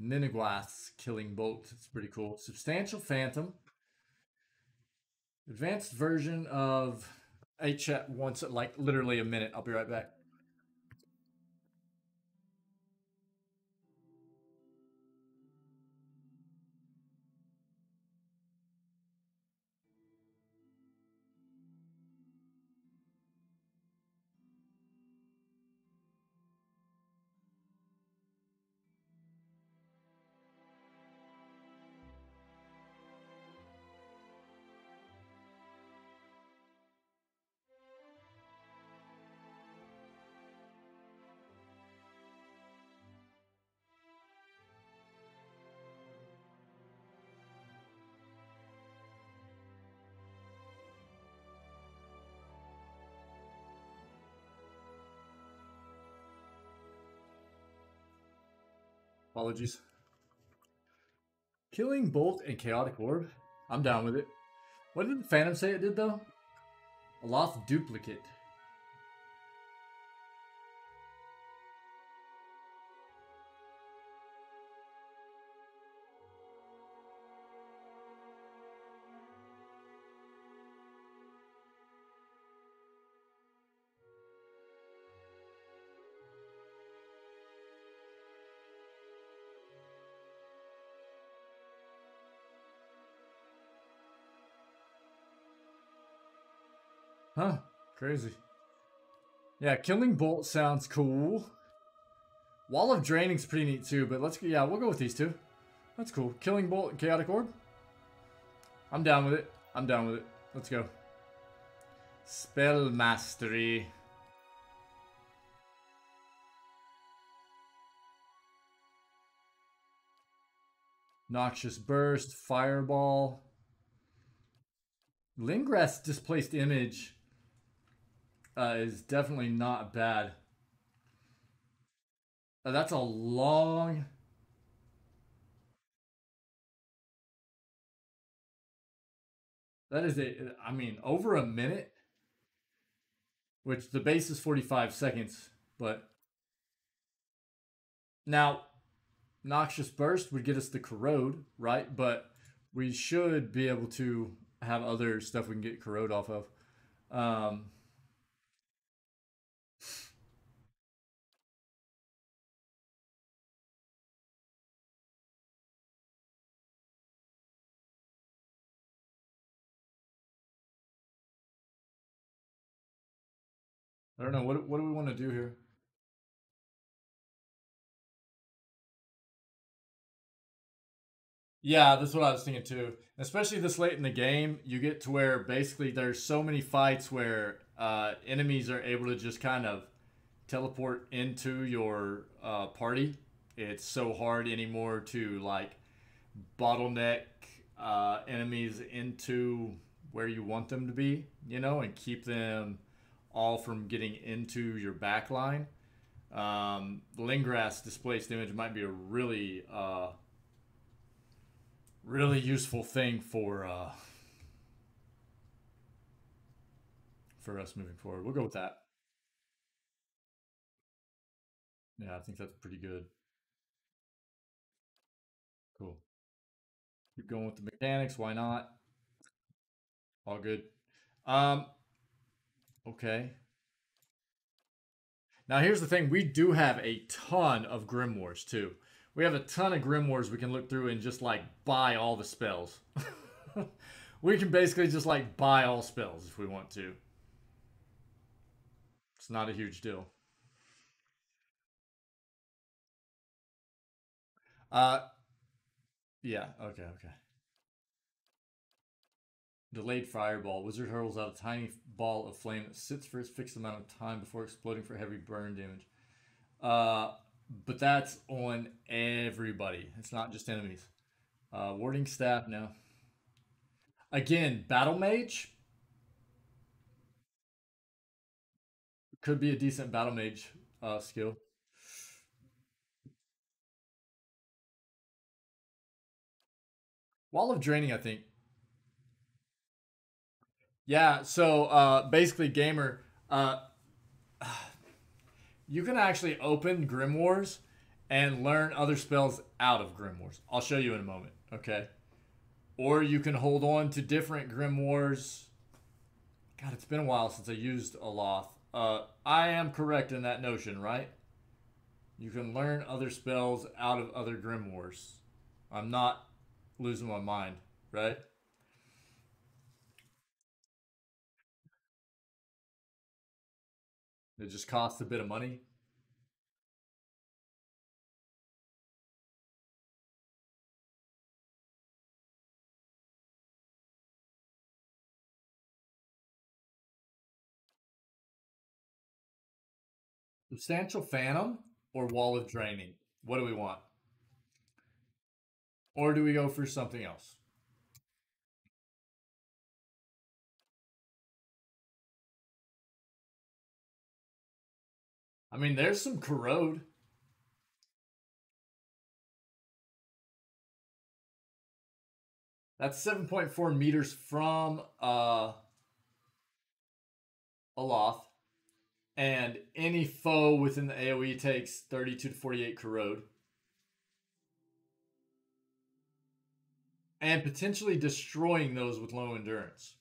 Niniguath's Killing Bolt. It's pretty cool. Substantial Phantom. Advanced version of... Hey, chat once, like, literally a minute. I'll be right back. Apologies. Killing Bolt and Chaotic Orb. I'm down with it. What did the Phantom say it did, though? A lost duplicate. Huh. Crazy. Yeah, Killing Bolt sounds cool. Wall of Draining's pretty neat too, but let's... Yeah, we'll go with these two. That's cool. Killing Bolt and Chaotic Orb. I'm down with it. I'm down with it. Let's go. Spell Mastery. Noxious Burst. Fireball. Lingrath's Displaced Image is definitely not bad. That's a long... That is I mean, over a minute? Which the base is 45 seconds. But now, Noxious Burst would get us the Corrode, right? But we should be able to have other stuff we can get Corrode off of. I don't know. What do we want to do here? Yeah, that's what I was thinking too. Especially this late in the game, you get to where basically there's so many fights where enemies are able to just kind of teleport into your party. It's so hard anymore to like bottleneck enemies into where you want them to be, you know, and keep them all from getting into your back line. Lingras displaced image might be a really really useful thing for us moving forward. We'll go with that. Yeah, I think that's pretty good. Cool. Keep going with the mechanics. Why not? All good. Um, okay. Now here's the thing. We do have a ton of Grimoires too. We have a ton of Grimoires we can look through and just like buy all the spells. We can basically just like buy all spells if we want to. It's not a huge deal. Uh, yeah. Okay. Okay. Delayed fireball. Wizard hurls out a tiny ball of flame that sits for a fixed amount of time before exploding for heavy burn damage. But that's on everybody. It's not just enemies. Warding staff, no. Again, battle mage could be a decent battle mage skill. Wall of draining, I think. Yeah. So basically, gamer, you can actually open Grimoires and learn other spells out of Grimoires. I'll show you in a moment. Okay. Or you can hold on to different Grimoires. God, it's been a while since I used Aloth. I am correct in that notion, right? You can learn other spells out of other Grimoires. I'm not losing my mind, right? It just costs a bit of money. Substantial Phantom or Wall of Draining? What do we want? Or do we go for something else? I mean, there's some Corrode. That's 7.4 meters from Aloth. And any foe within the AoE takes 32 to 48 Corrode. And potentially destroying those with low endurance.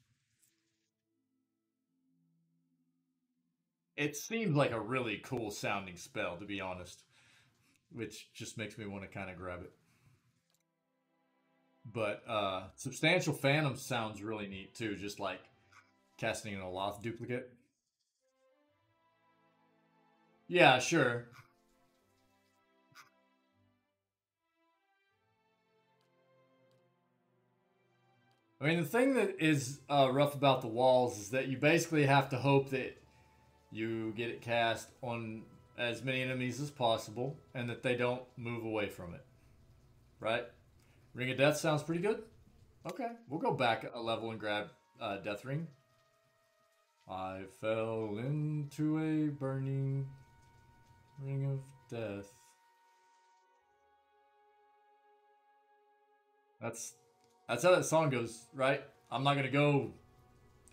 It seems like a really cool sounding spell, to be honest. Which just makes me want to kind of grab it. But Substantial Phantom sounds really neat too, just like casting an Aloth duplicate. Yeah, sure. I mean, the thing that is rough about the walls is that you basically have to hope that you get it cast on as many enemies as possible and that they don't move away from it. Right? Ring of Death sounds pretty good. Okay, we'll go back a level and grab Death Ring. I fell into a burning ring of death. That's how that song goes, right? I'm not gonna go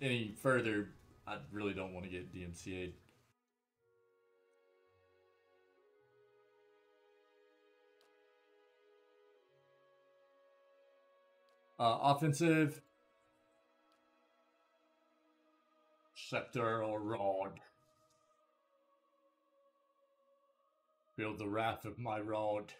any further. I really don't want to get DMCA'd. Offensive. Scepter or rod. Feel the wrath of my rod.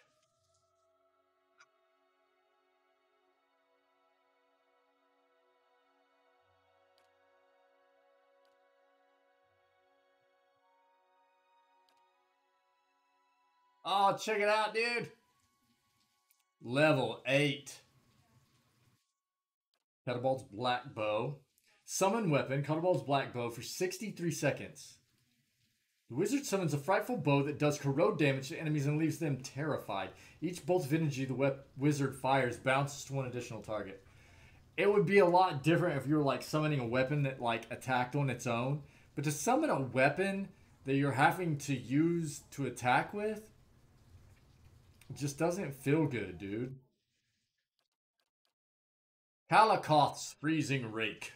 Oh, check it out, dude. Level 8. Cuttlebolt's Black Bow. Summon weapon, Cuttlebolt's Black Bow for 63 seconds. The wizard summons a frightful bow that does corrode damage to enemies and leaves them terrified. Each bolt of energy the wizard fires bounces to one additional target. It would be a lot different if you were like summoning a weapon that like attacked on its own. But to summon a weapon that you're having to use to attack with, it just doesn't feel good, dude. Kalakoth's Freezing Rake.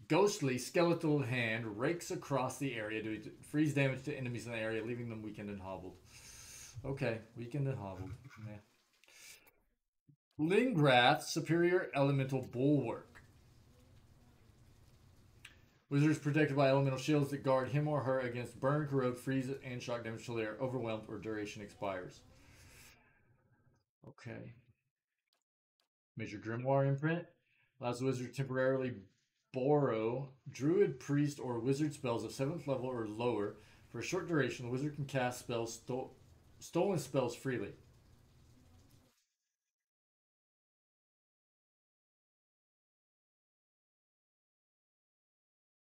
Ghostly skeletal hand rakes across the area to freeze damage to enemies in the area, leaving them weakened and hobbled. Okay, weakened and hobbled. Yeah. Lingrath's Superior Elemental Bulwark. Wizard is protected by elemental shields that guard him or her against burn, corrode, freeze, and shock damage till they are overwhelmed or duration expires. Okay. Major Grimoire imprint. Allows the wizard to temporarily borrow druid, priest, or wizard spells of 7th level or lower. For a short duration, the wizard can cast spells stolen spells freely.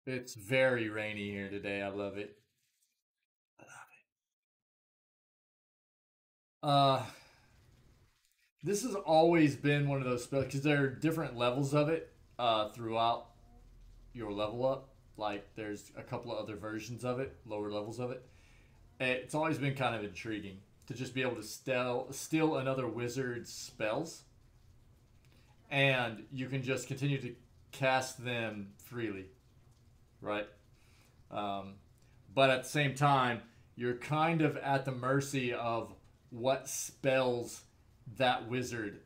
It's very rainy here today. I love it. I love it. This has always been one of those spells because there are different levels of it throughout your level up. Like there's a couple of other versions of it, lower levels of it. It's always been kind of intriguing to just be able to steal another wizard's spells, and you can just continue to cast them freely, right? But at the same time, you're kind of at the mercy of what spells that wizard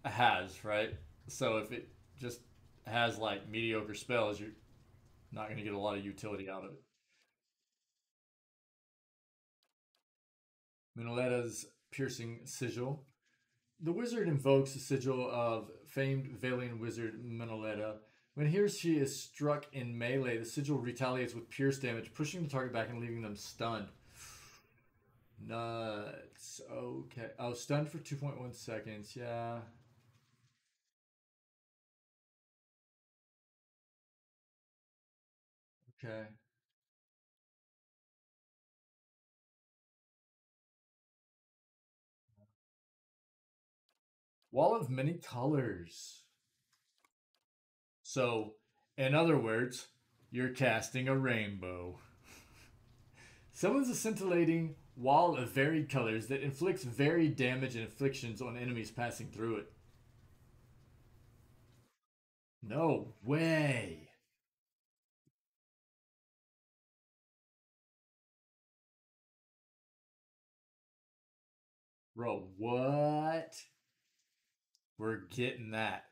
has, right? So if it just has like mediocre spells, you're not going to get a lot of utility out of it. Minneletta's Piercing Sigil. The wizard invokes the sigil of famed Valian wizard Minneletta. When he or she is struck in melee, the sigil retaliates with pierce damage, pushing the target back and leaving them stunned. Nuts. Okay. Oh, stunned for 2.1 seconds. Yeah. Okay. Wall of many colors. So, in other words, you're casting a rainbow. Summons a scintillating wall of varied colors that inflicts varied damage and afflictions on enemies passing through it. No way. Bro, what? We're getting that.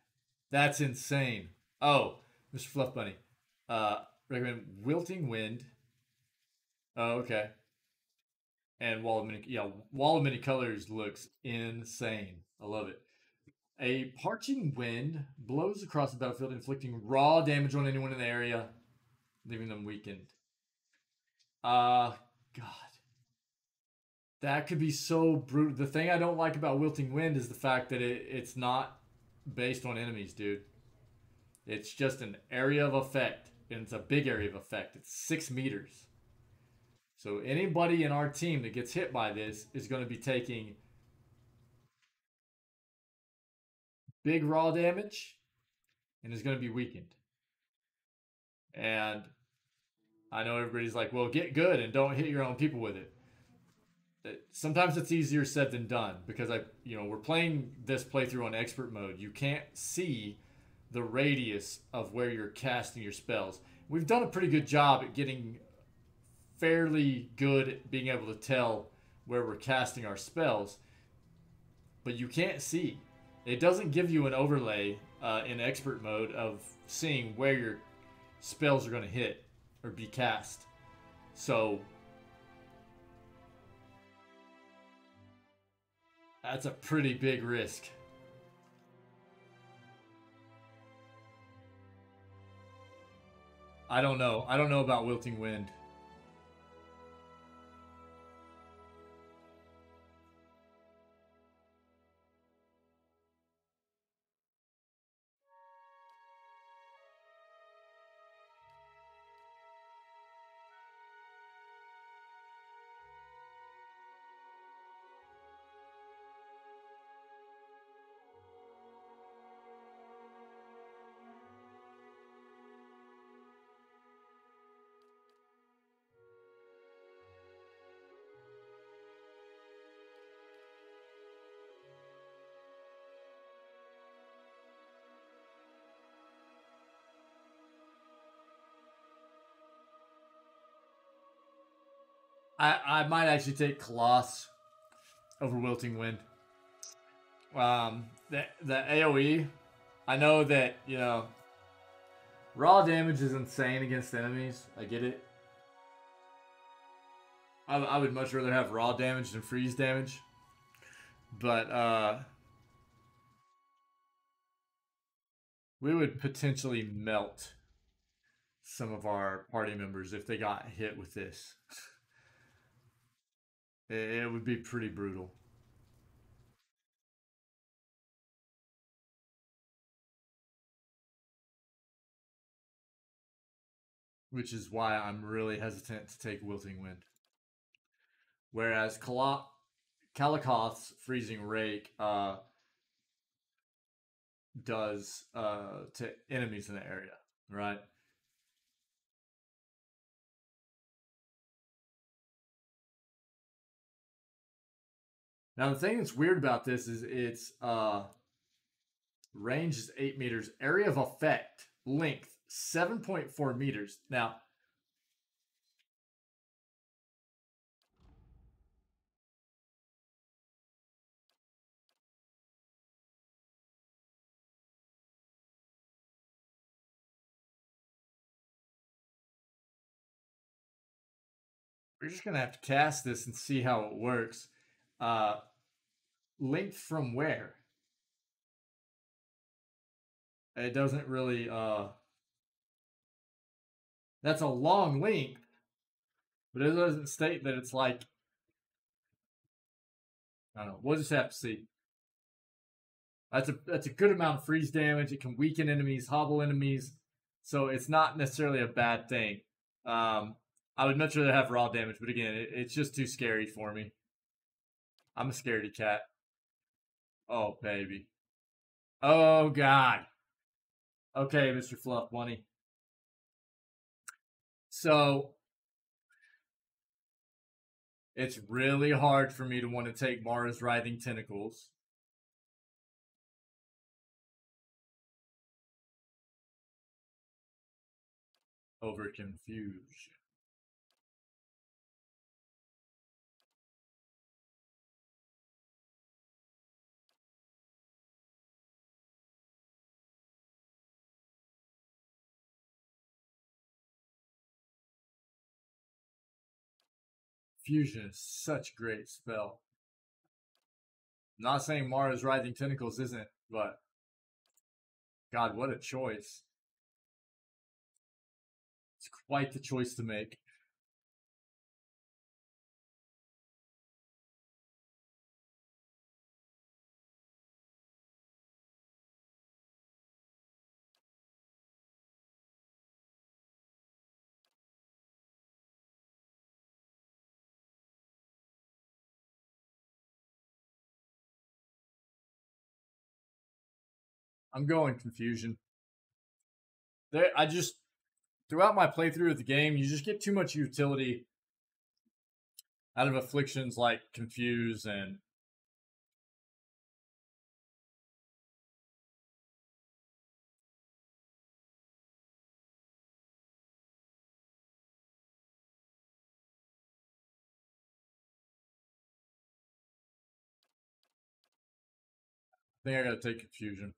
That's insane. Oh, Mr. Fluff Bunny. Recommend Wilting Wind. Oh, okay. And Wall of Many Colors looks insane. I love it. A parching wind blows across the battlefield, inflicting raw damage on anyone in the area, leaving them weakened. God. That could be so brutal. The thing I don't like about Wilting Wind is the fact that it's not based on enemies, dude. It's just an area of effect, and it's a big area of effect. It's 6 meters. So anybody in our team that gets hit by this is going to be taking big raw damage and is going to be weakened. And I know everybody's like, well, get good and don't hit your own people with it. Sometimes it's easier said than done because we're playing this playthrough on expert mode. You can't see the radius of where you're casting your spells. We've done a pretty good job at getting fairly good at being able to tell where we're casting our spells, but you can't see. it doesn't give you an overlay in expert mode of seeing where your spells are going to hit or be cast. So that's a pretty big risk. I don't know. I don't know about Wilting Wind. I might actually take Colossus over Wilting Wind. The AoE, I know that, you know, raw damage is insane against enemies. I get it. I would much rather have raw damage than freeze damage. But we would potentially melt some of our party members if they got hit with this. It would be pretty brutal. Which is why I'm really hesitant to take Wilting Wind. Whereas Kalikoth's Freezing Rake does to enemies in the area, right? Now the thing that's weird about this is its range is 8 meters, area of effect length 7.4 meters. Now we're just gonna have to cast this and see how it works. Length from where? It doesn't really that's a long length, but it doesn't state that it's like, I don't know. We'll just have to see. That's a good amount of freeze damage. It can weaken enemies, hobble enemies, so it's not necessarily a bad thing. I would much rather have raw damage, but again, it's just too scary for me. I'm a scaredy cat. Oh baby. Oh god. Okay, Mr. Fluff Bunny. So it's really hard for me to want to take Mara's Writhing Tentacles. Over Confusion. Fusion is such a great spell. I'm not saying Mara's Writhing Tentacles isn't, but God, what a choice. It's quite the choice to make. I'm going Confusion. Throughout my playthrough of the game, you just get too much utility out of afflictions like Confuse and think I gotta take confusion.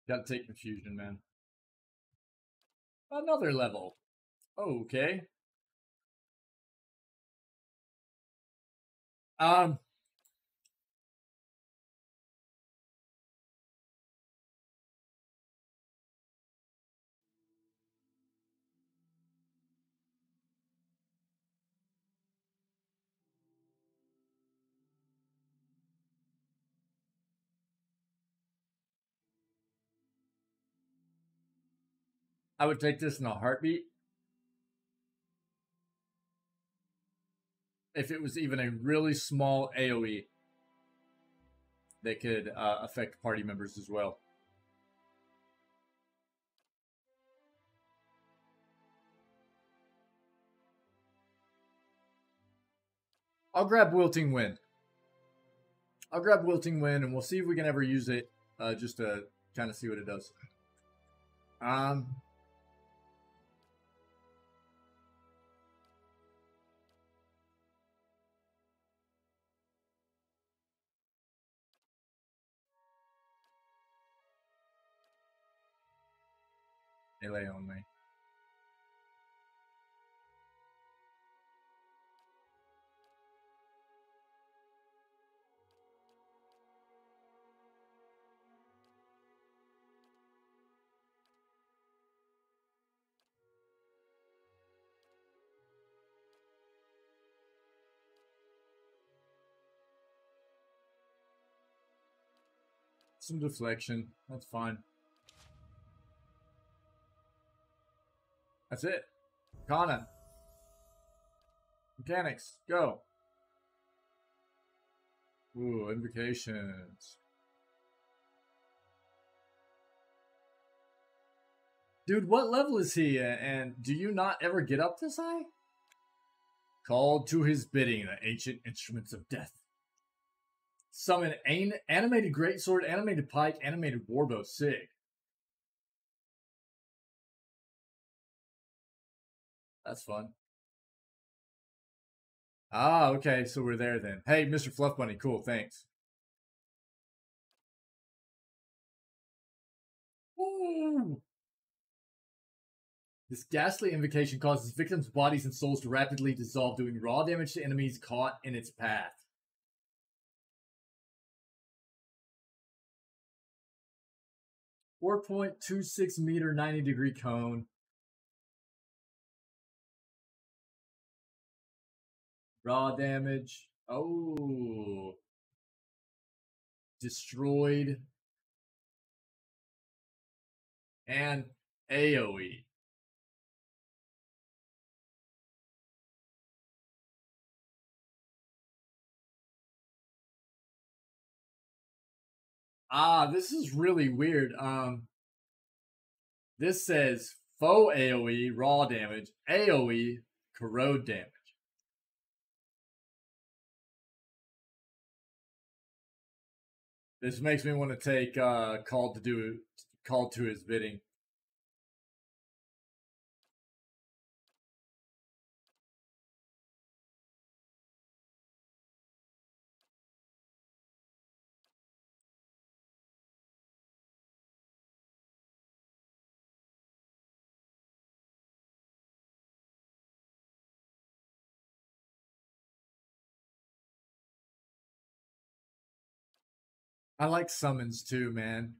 Gotta take confusion, man. Another level. Okay. I would take this in a heartbeat. If it was even a really small AoE that could affect party members as well. I'll grab Wilting Wind. I'll grab Wilting Wind, and we'll see if we can ever use it, just to kind of see what it does. Melee only. Some deflection. That's fine. That's it. Kana. Mechanics. Go. Ooh, invocations. Dude, what level is he? And do you not ever get up this high? Called to his bidding, the ancient instruments of death. Summon animated greatsword, animated pike, animated warbow. Sick. That's fun. Ah, okay, so we're there then. Hey, Mr. Fluff Bunny, cool, thanks. Woo! This ghastly invocation causes victims' bodies and souls to rapidly dissolve, doing raw damage to enemies caught in its path. .26 meter, 90-degree cone. Raw damage. Oh. Destroyed. And AoE. Ah, this is really weird. This says faux AoE, raw damage, AoE, corrode damage. This makes me want to take called to his bidding. I like summons too, man.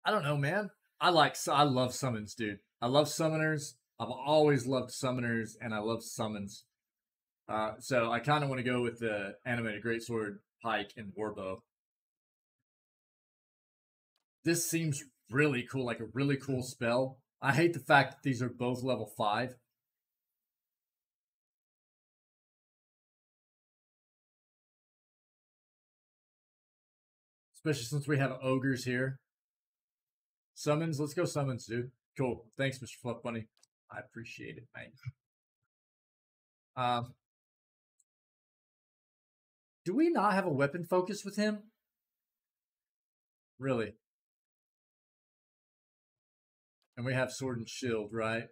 I don't know, man. I love summons, dude. I love summoners. I've always loved summoners, and I love summons. So I kind of want to go with the animated greatsword, pike, and warbow. This seems really cool, like a really cool spell. I hate the fact that these are both level 5. Especially since we have ogres here. Summons, let's go summons, dude. Cool. Thanks, Mr. Fluff Bunny. I appreciate it, man. Do we not have a weapon focus with him? Really? And we have sword and shield, right?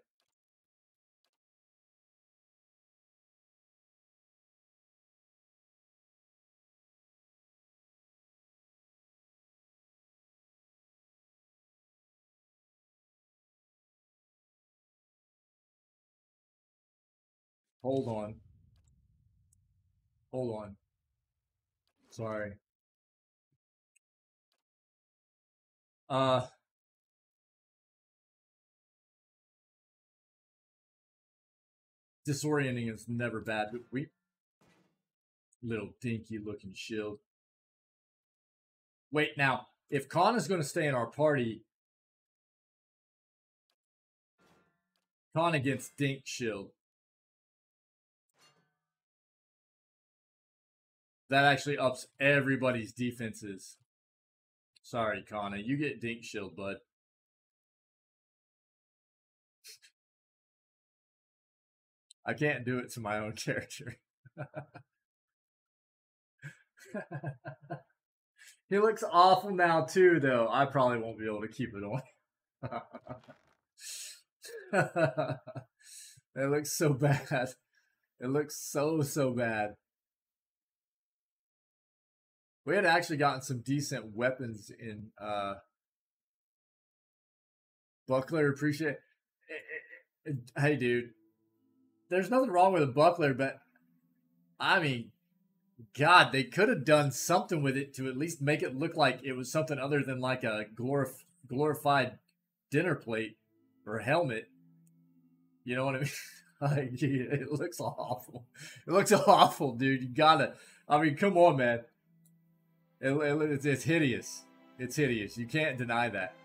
Hold on. Hold on. Sorry. Disorienting is never bad, but we little dinky looking shield. Wait, now, if Khan is going to stay in our party, Khan against Dink shield. That actually ups everybody's defenses. Sorry, Kana. You get Dink shield, bud. I can't do it to my own character. He looks awful now, too, though. I probably won't be able to keep it on. It looks so bad. It looks so bad. We had actually gotten some decent weapons in Buckler. Appreciate it. Hey, dude. There's nothing wrong with a buckler, but I mean, God, they could have done something with it to at least make it look like it was something other than like a glorified dinner plate or helmet. You know what I mean? Like, it looks awful. It looks awful, dude. You gotta. I mean, come on, man. It's hideous. It's hideous. You can't deny that.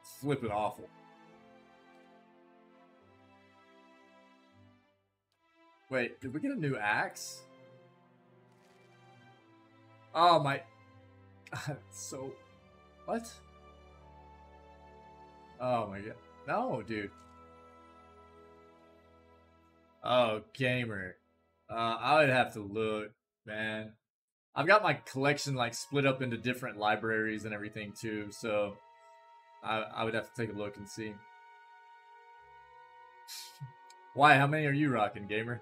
It's flipping awful. Wait, did we get a new axe? Oh my. So. What? Oh my god. No, dude. Oh, gamer. I would have to look, man. I've got my collection like split up into different libraries and everything too, so I would have to take a look and see. Why? How many are you rocking, gamer?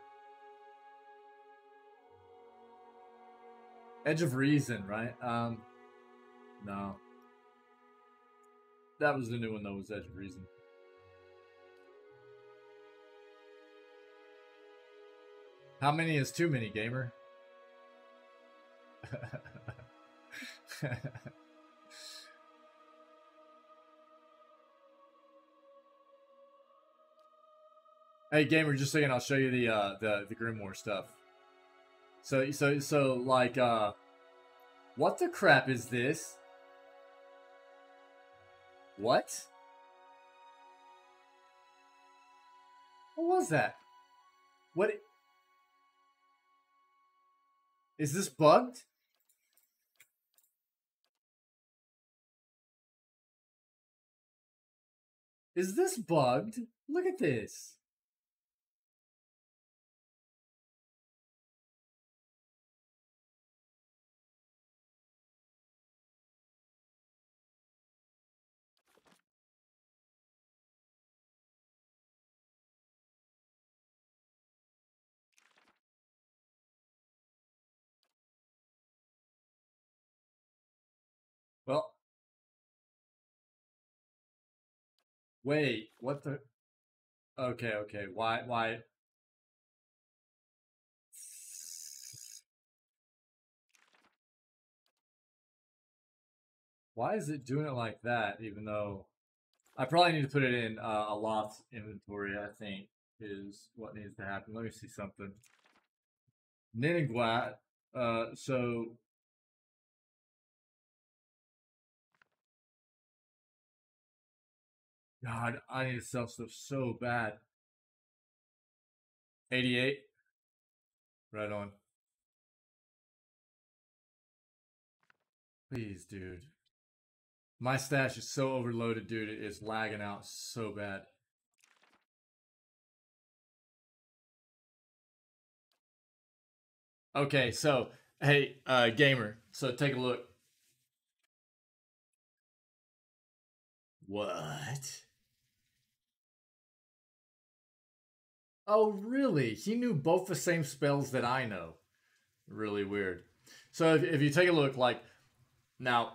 Edge of Reason, right? No. That was the new one, though, was Edge of Reason. How many is too many, gamer? Hey, gamer, just a second. I'll show you the Grimoire stuff. So like, what the crap is this? What? What was that? What? Is this bugged? Is this bugged? Look at this. Well, wait, what the? Okay, why? Why is it doing it like that, even though I probably need to put it in a loft inventory, I think, is what needs to happen. Let me see something. Ninigwat, so God, I need to sell stuff so bad. 88? Right on. Please, dude. My stash is so overloaded, dude. It's lagging out so bad. Okay, so hey, gamer. So take a look. What? Oh, really? He knew both the same spells that I know. Really weird. So if you take a look, like now,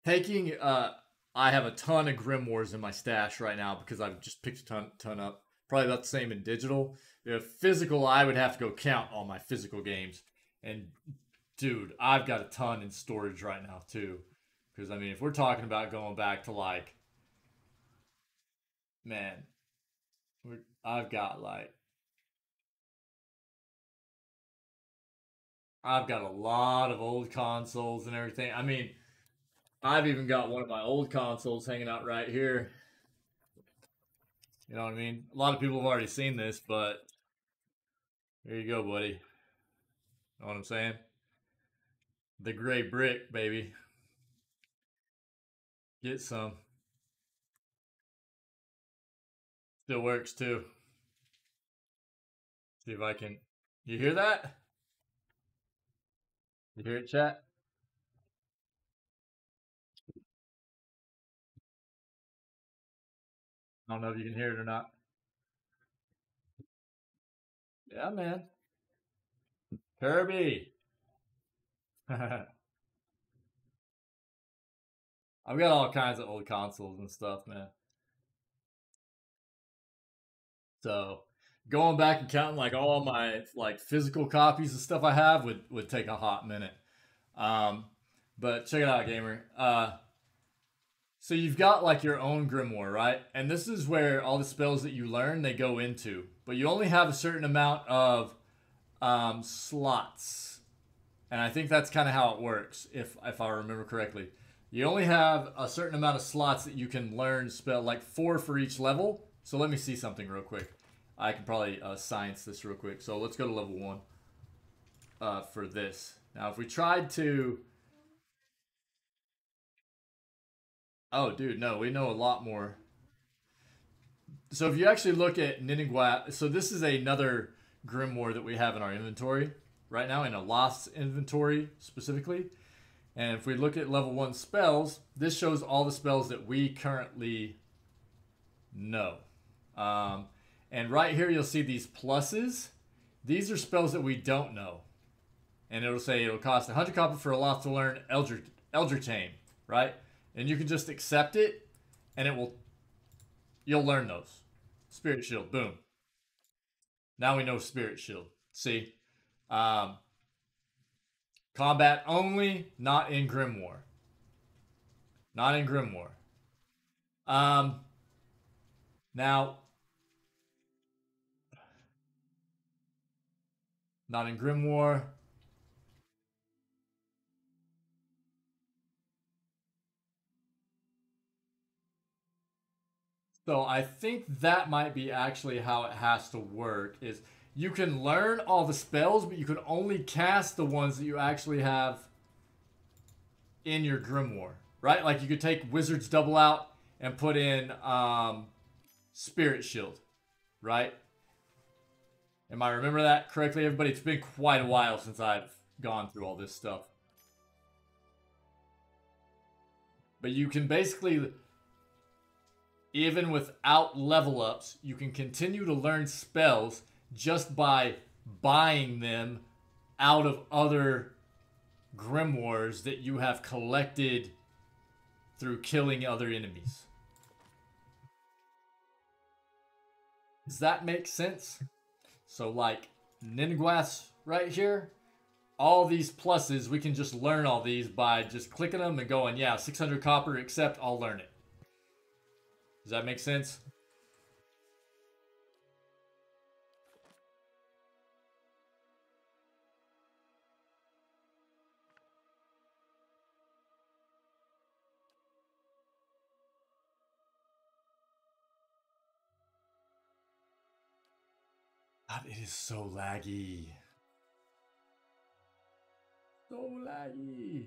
taking I have a ton of grimoires in my stash right now because I've just picked a ton up. Probably about the same in digital. If physical, I would have to go count all my physical games. And dude, I've got a ton in storage right now too. Because I mean, if we're talking about going back to like, man, I've got like, I've got a lot of old consoles and everything. I mean, I've even got one of my old consoles hanging out right here. You know what I mean? A lot of people have already seen this, but here you go, buddy. Know what I'm saying? The gray brick, baby. Get some. Still works too. See if I can. You hear that? You hear it, chat? I don't know if you can hear it or not. Yeah, man. Kirby. I've got all kinds of old consoles and stuff, man. So going back and counting like all my like physical copies of stuff I have would take a hot minute. But check it out, gamer. So you've got like your own grimoire, right? And this is where all the spells that you learn they go into, but you only have a certain amount of slots, and I think that's kind of how it works, if I remember correctly. You only have a certain amount of slots that you can learn spell, like 4 for each level. So let me see something real quick. I can probably science this real quick. So let's go to level 1 for this. Now, if we tried to... Oh, dude, no, we know a lot more. So if you actually look at Ninigwa, so this is another grimoire that we have in our inventory right now, in a lost inventory specifically. And if we look at level 1 spells, this shows all the spells that we currently know. And right here you'll see these pluses. These are spells that we don't know. And it'll say it'll cost 100 copper for a lost to learn Eldritch Tame, right? And you can just accept it, and you'll learn those. Spirit Shield, boom. Now we know Spirit Shield. See? Combat only, not in Grimoire. Not in Grimoire. Now, not in Grimoire. So I think that might be actually how it has to work, is you can learn all the spells, but you can only cast the ones that you actually have in your Grimoire, right? Like you could take Wizard's Double out and put in Spirit Shield, right? Am I remember that correctly, everybody? It's been quite a while since I've gone through all this stuff. But you can basically, even without level ups, you can continue to learn spells just by buying them out of other grimoires that you have collected through killing other enemies. Does that make sense? So like Ningguas right here, all these pluses, we can just learn all these by just clicking them and going, yeah, 600 copper, except I'll learn it. Does that make sense? God, it is so laggy. So laggy.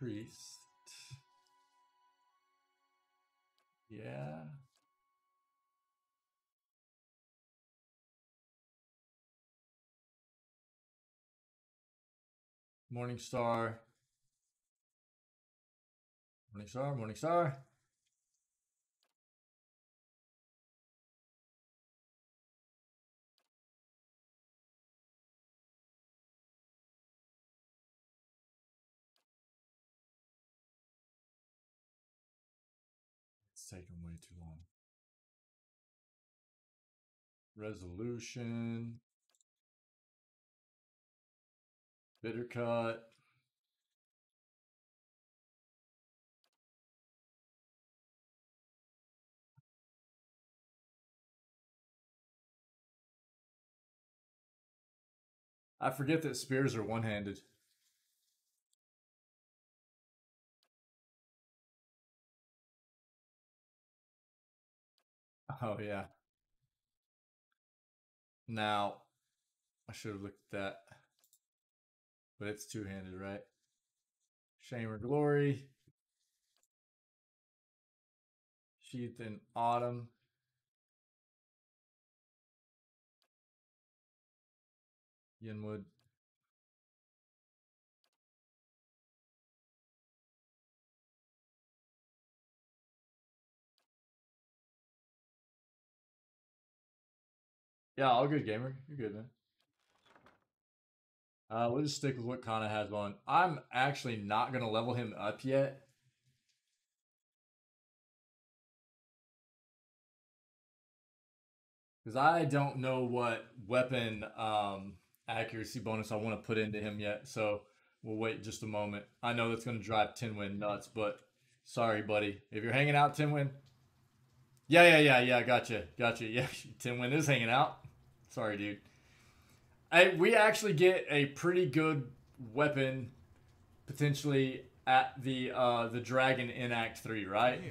Priest. Yeah. Morningstar. Morningstar, Morningstar. It's taking way too long. Resolution. Bitter cut. I forget that spears are one-handed. Oh, yeah. Now, I should have looked at that. But it's two-handed, right? Shame or Glory. Sheath in Autumn. Yinwood. Yeah, all good, gamer. You're good, man. We'll just stick with what Kana has on. I'm actually not going to level him up yet. Because I don't know what weapon accuracy bonus I want to put into him yet. So we'll wait just a moment. I know that's going to drive Tinwin nuts, but sorry, buddy. If you're hanging out, Tinwin. Yeah. Gotcha. Yeah, Tinwin is hanging out. Sorry, dude. We actually get a pretty good weapon potentially at the dragon in Act 3, right?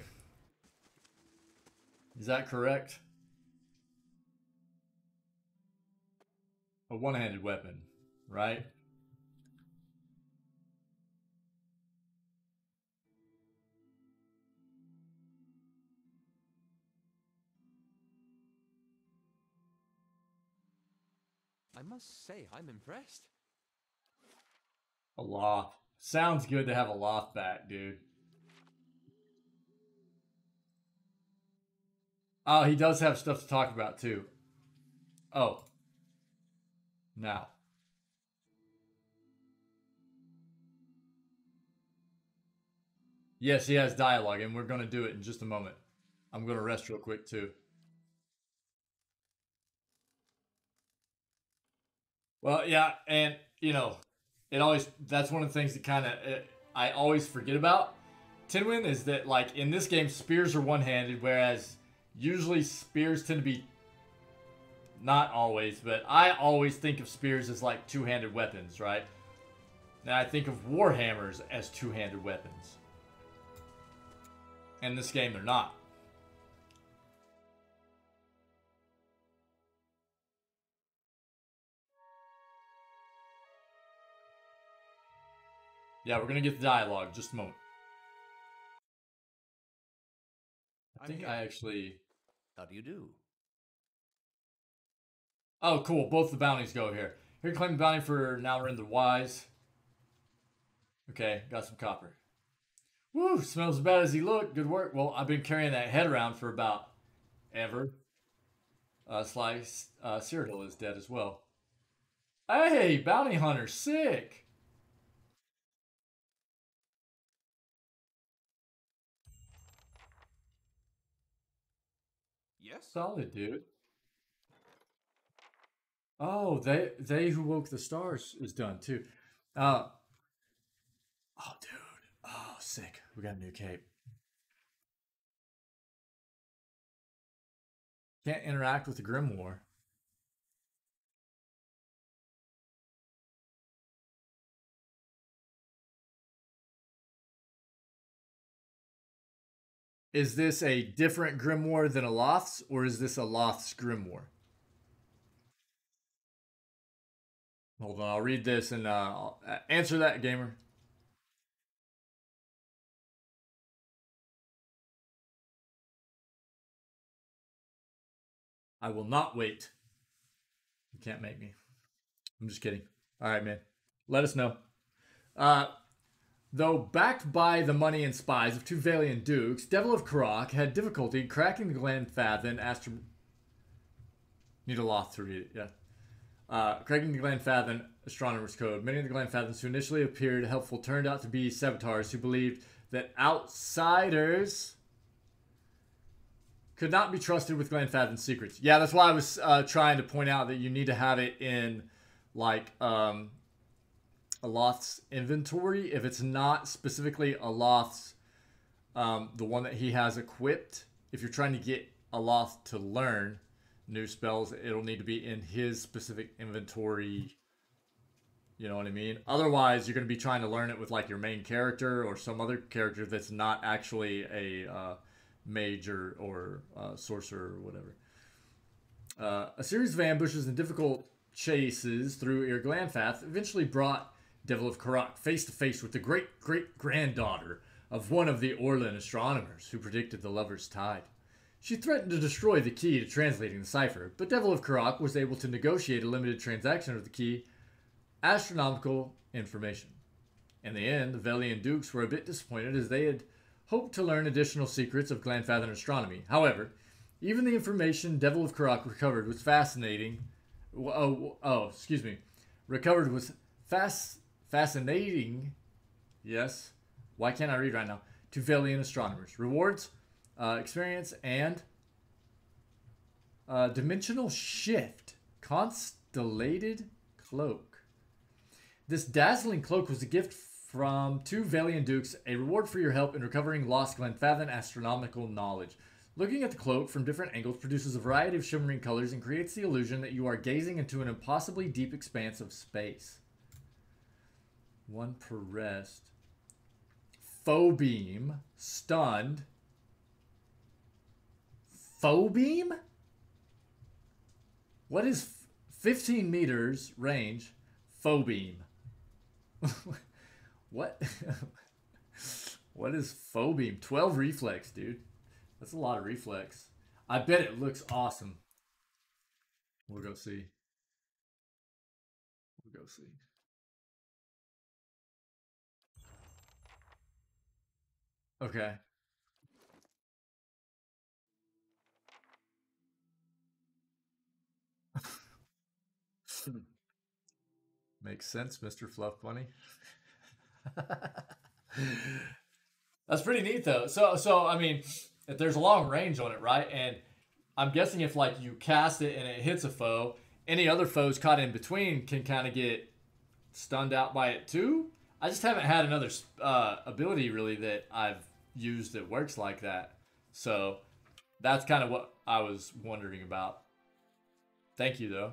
Is that correct? A one-handed weapon, right? I must say, I'm impressed. A loth. Sounds good to have a loth back, dude. Oh, he does have stuff to talk about, too. Oh. Now. Yes, he has dialogue, and we're going to do it in just a moment. I'm going to rest real quick, too. Well, yeah, and, you know, that's one of the things that kind of I always forget about Tinwin is that, like, in this game, spears are one-handed, whereas usually spears tend to be, not always, but I always think of spears as, like, two-handed weapons, right? Now I think of warhammers as two-handed weapons. In this game, they're not. Yeah, we're going to get the dialogue. Just a moment. I think I actually... How do you do? Oh, cool. Both the bounties go here. Here, claim the bounty for Nalarin the Wise. Okay, got some copper. Woo, smells as bad as he looked. Good work. Well, I've been carrying that head around for about ever. Cyrodiil is dead as well. Hey, bounty hunter, sick. Yes. Solid, dude. Oh, they who woke the stars is done too. Oh, dude. Oh, sick. We got a new cape. Can't interact with the Grimoire. Is this a different Grimoire than Aloth's, or is this Aloth's Grimoire? Hold on, I'll read this and I'll answer that, gamer. I will not wait. You can't make me. I'm just kidding. All right, man. Let us know. Though backed by the money and spies of two Valiant dukes, Devil of Karak had difficulty cracking the Glenfathan Need a loth to read it, yeah. Cracking the Glenfathan Astronomer's Code. Many of the Glenfathans who initially appeared helpful turned out to be saboteurs who believed that outsiders could not be trusted with Glenfathan's secrets. Yeah, that's why I was trying to point out that you need to have it in, like, Aloth's inventory. If it's not specifically Aloth's, the one that he has equipped, if you're trying to get Aloth to learn new spells, it'll need to be in his specific inventory. You know what I mean? Otherwise, you're going to be trying to learn it with like your main character or some other character that's not actually a mage or sorcerer or whatever. A series of ambushes and difficult chases through Irglanfath eventually brought Devil of Karak face to face with the great-great-granddaughter of one of the Orlan astronomers who predicted the Lover's Tide. She threatened to destroy the key to translating the cipher, but Devil of Karak was able to negotiate a limited transaction of the key astronomical information. In the end, the Valiant Dukes were a bit disappointed as they had hoped to learn additional secrets of Glenfathan astronomy. However, even the information Devil of Karak recovered was fascinating. Recovered was fascinating. Yes. Why can't I read right now? To Valiant astronomers. Rewards, experience, and dimensional shift. Constellated cloak. This dazzling cloak was a gift from two Valiant Dukes, a reward for your help in recovering lost Glenfathan astronomical knowledge. Looking at the cloak from different angles produces a variety of shimmering colors and creates the illusion that you are gazing into an impossibly deep expanse of space. One per rest. Phobeam. Stunned. Phobeam? What is 15 meters range? Phobeam. What? What is Phobeam? 12 reflex, dude. That's a lot of reflex. I bet it looks awesome. We'll go see. We'll go see. Okay. Makes sense, Mr. Fluff Bunny. That's pretty neat, though. So I mean, if there's a long range on it, right? And I'm guessing if like you cast it and it hits a foe, any other foes caught in between can kind of get stunned out by it too. I just haven't had another ability really that I've used that works like that. So that's kind of what I was wondering about. Thank you, though.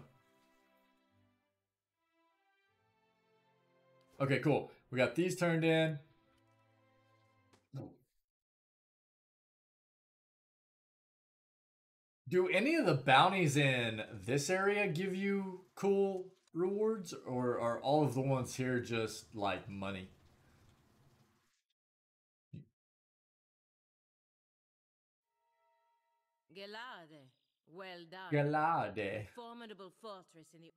Okay, cool. We got these turned in. Do any of the bounties in this area give you cool rewards, or are all of the ones here just like money? Gelade. Well done. Gelade. Formidable fortress in the...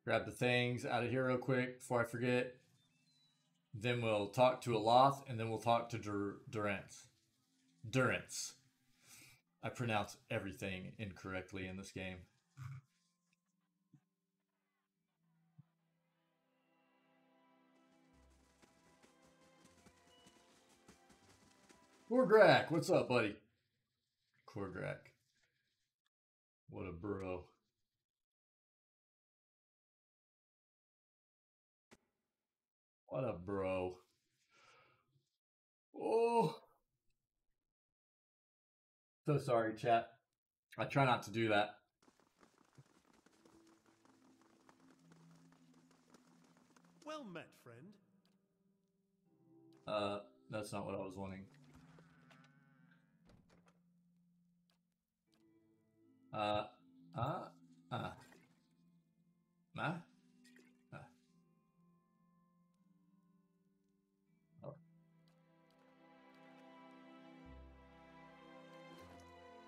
Grab the things out of here real quick before I forget. Then we'll talk to Aloth, and then we'll talk to Durance. Durance. I pronounce everything incorrectly in this game. Korgrak, what's up, buddy? Korgrak. What a bro. What a bro. Oh. So sorry, chat. I try not to do that. Well met, friend. That's not what I was wanting.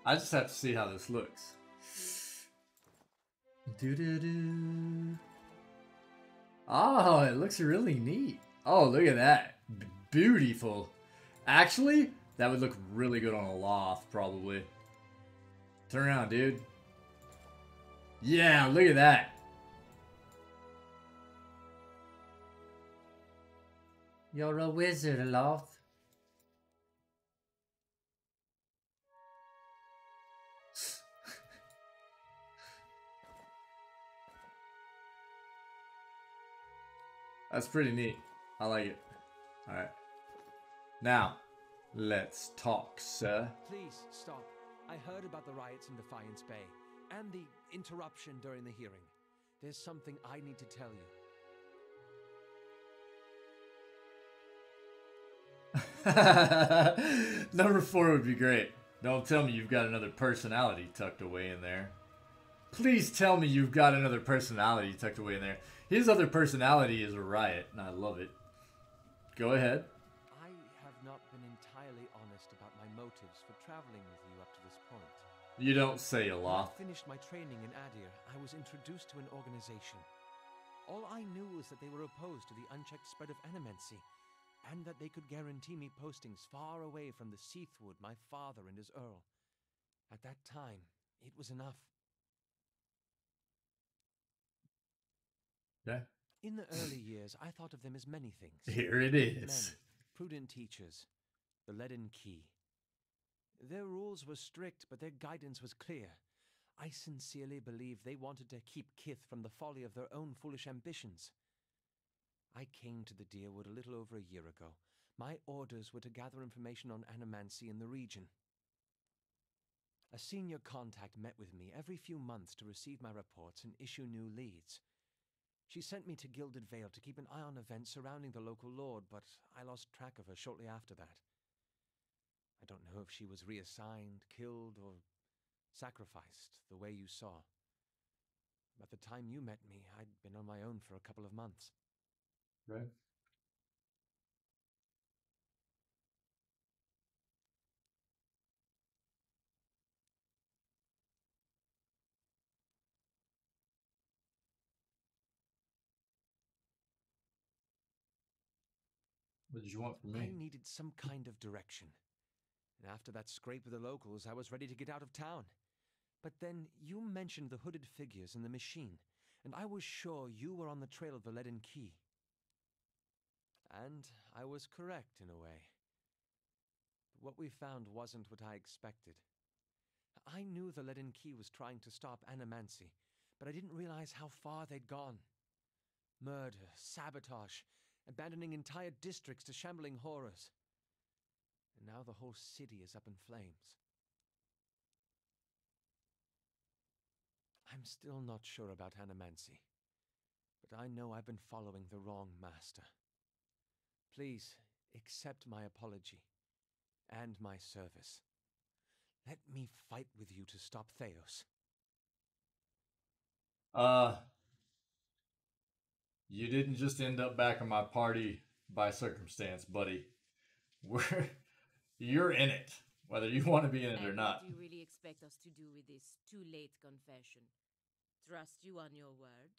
I just have to see how this looks. Doo-doo-doo. Oh, it looks really neat. Oh, look at that. Beautiful. Actually, that would look really good on a loft, probably. Turn around, dude. Yeah, look at that. You're a wizard, loft. That's pretty neat. I like it. Alright. Now, let's talk, sir. Please, stop. I heard about the riots in Defiance Bay, and the interruption during the hearing. There's something I need to tell you. Number 4 would be great. Don't tell me you've got another personality tucked away in there. Please tell me you've got another personality tucked away in there. His other personality is a riot, and I love it. Go ahead. I have not been entirely honest about my motives for traveling with you up to this point. You don't say a lot. When I finished my training in Adir, I was introduced to an organization. All I knew was that they were opposed to the unchecked spread of animancy, and that they could guarantee me postings far away from the Seathwood my father and his earl. At that time, it was enough. Yeah. In the early years, I thought of them as many things. Here it is. Men, prudent teachers, the leaden key. Their rules were strict, but their guidance was clear. I sincerely believe they wanted to keep Kith from the folly of their own foolish ambitions. I came to the Deerwood a little over a year ago. My orders were to gather information on animancy in the region. A senior contact met with me every few months to receive my reports and issue new leads. She sent me to Gilded Vale to keep an eye on events surrounding the local lord, but I lost track of her shortly after that. I don't know if she was reassigned, killed, or sacrificed, the way you saw. By the time you met me, I'd been on my own for a couple of months. Right. What did you want from me? I needed some kind of direction. And after that scrape with the locals, I was ready to get out of town. But then you mentioned the hooded figures in the machine, and I was sure you were on the trail of the leaden key. And I was correct in a way. But what we found wasn't what I expected. I knew the leaden key was trying to stop animancy, but I didn't realize how far they'd gone. Murder, sabotage, abandoning entire districts to shambling horrors. And now the whole city is up in flames. I'm still not sure about animancy, but I know I've been following the wrong master. Please, accept my apology and my service. Let me fight with you to stop Theos. You didn't just end up back in my party by circumstance, buddy. You're in it, whether you want to be in it or not. What do you really expect us to do with this too-late confession? Trust you on your word?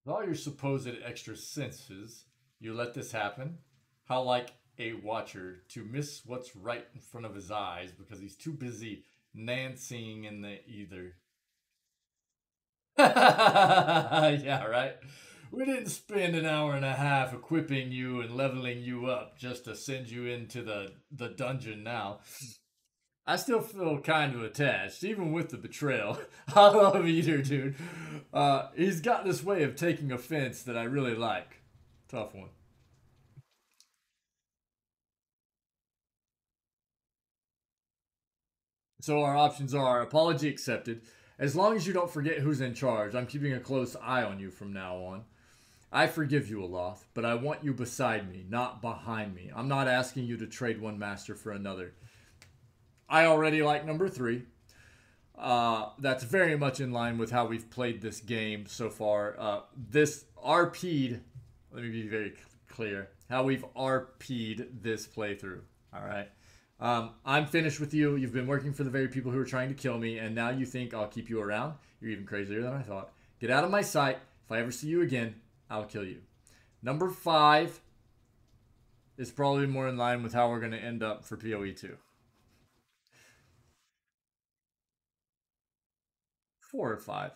With all your supposed extra senses, you let this happen? How like a watcher to miss what's right in front of his eyes because he's too busy Nancying in the ether. Yeah, right? We didn't spend an hour and a half equipping you and leveling you up just to send you into the dungeon now. I still feel kind of attached, even with the betrayal. I love Eater, dude. He's got this way of taking offense that I really like. Tough one. So our options are apology accepted. As long as you don't forget who's in charge, I'm keeping a close eye on you from now on. I forgive you, Aloth, but I want you beside me, not behind me. I'm not asking you to trade one master for another. I already like number 3. That's very much in line with how we've played this game so far. This RP'd, let me be very clear, how we've RP'd this playthrough. All right. I'm finished with you. You've been working for the very people who are trying to kill me, and now you think I'll keep you around? You're even crazier than I thought. Get out of my sight. If I ever see you again, I'll kill you. Number 5 is probably more in line with how we're going to end up for PoE 2. 4 or 5.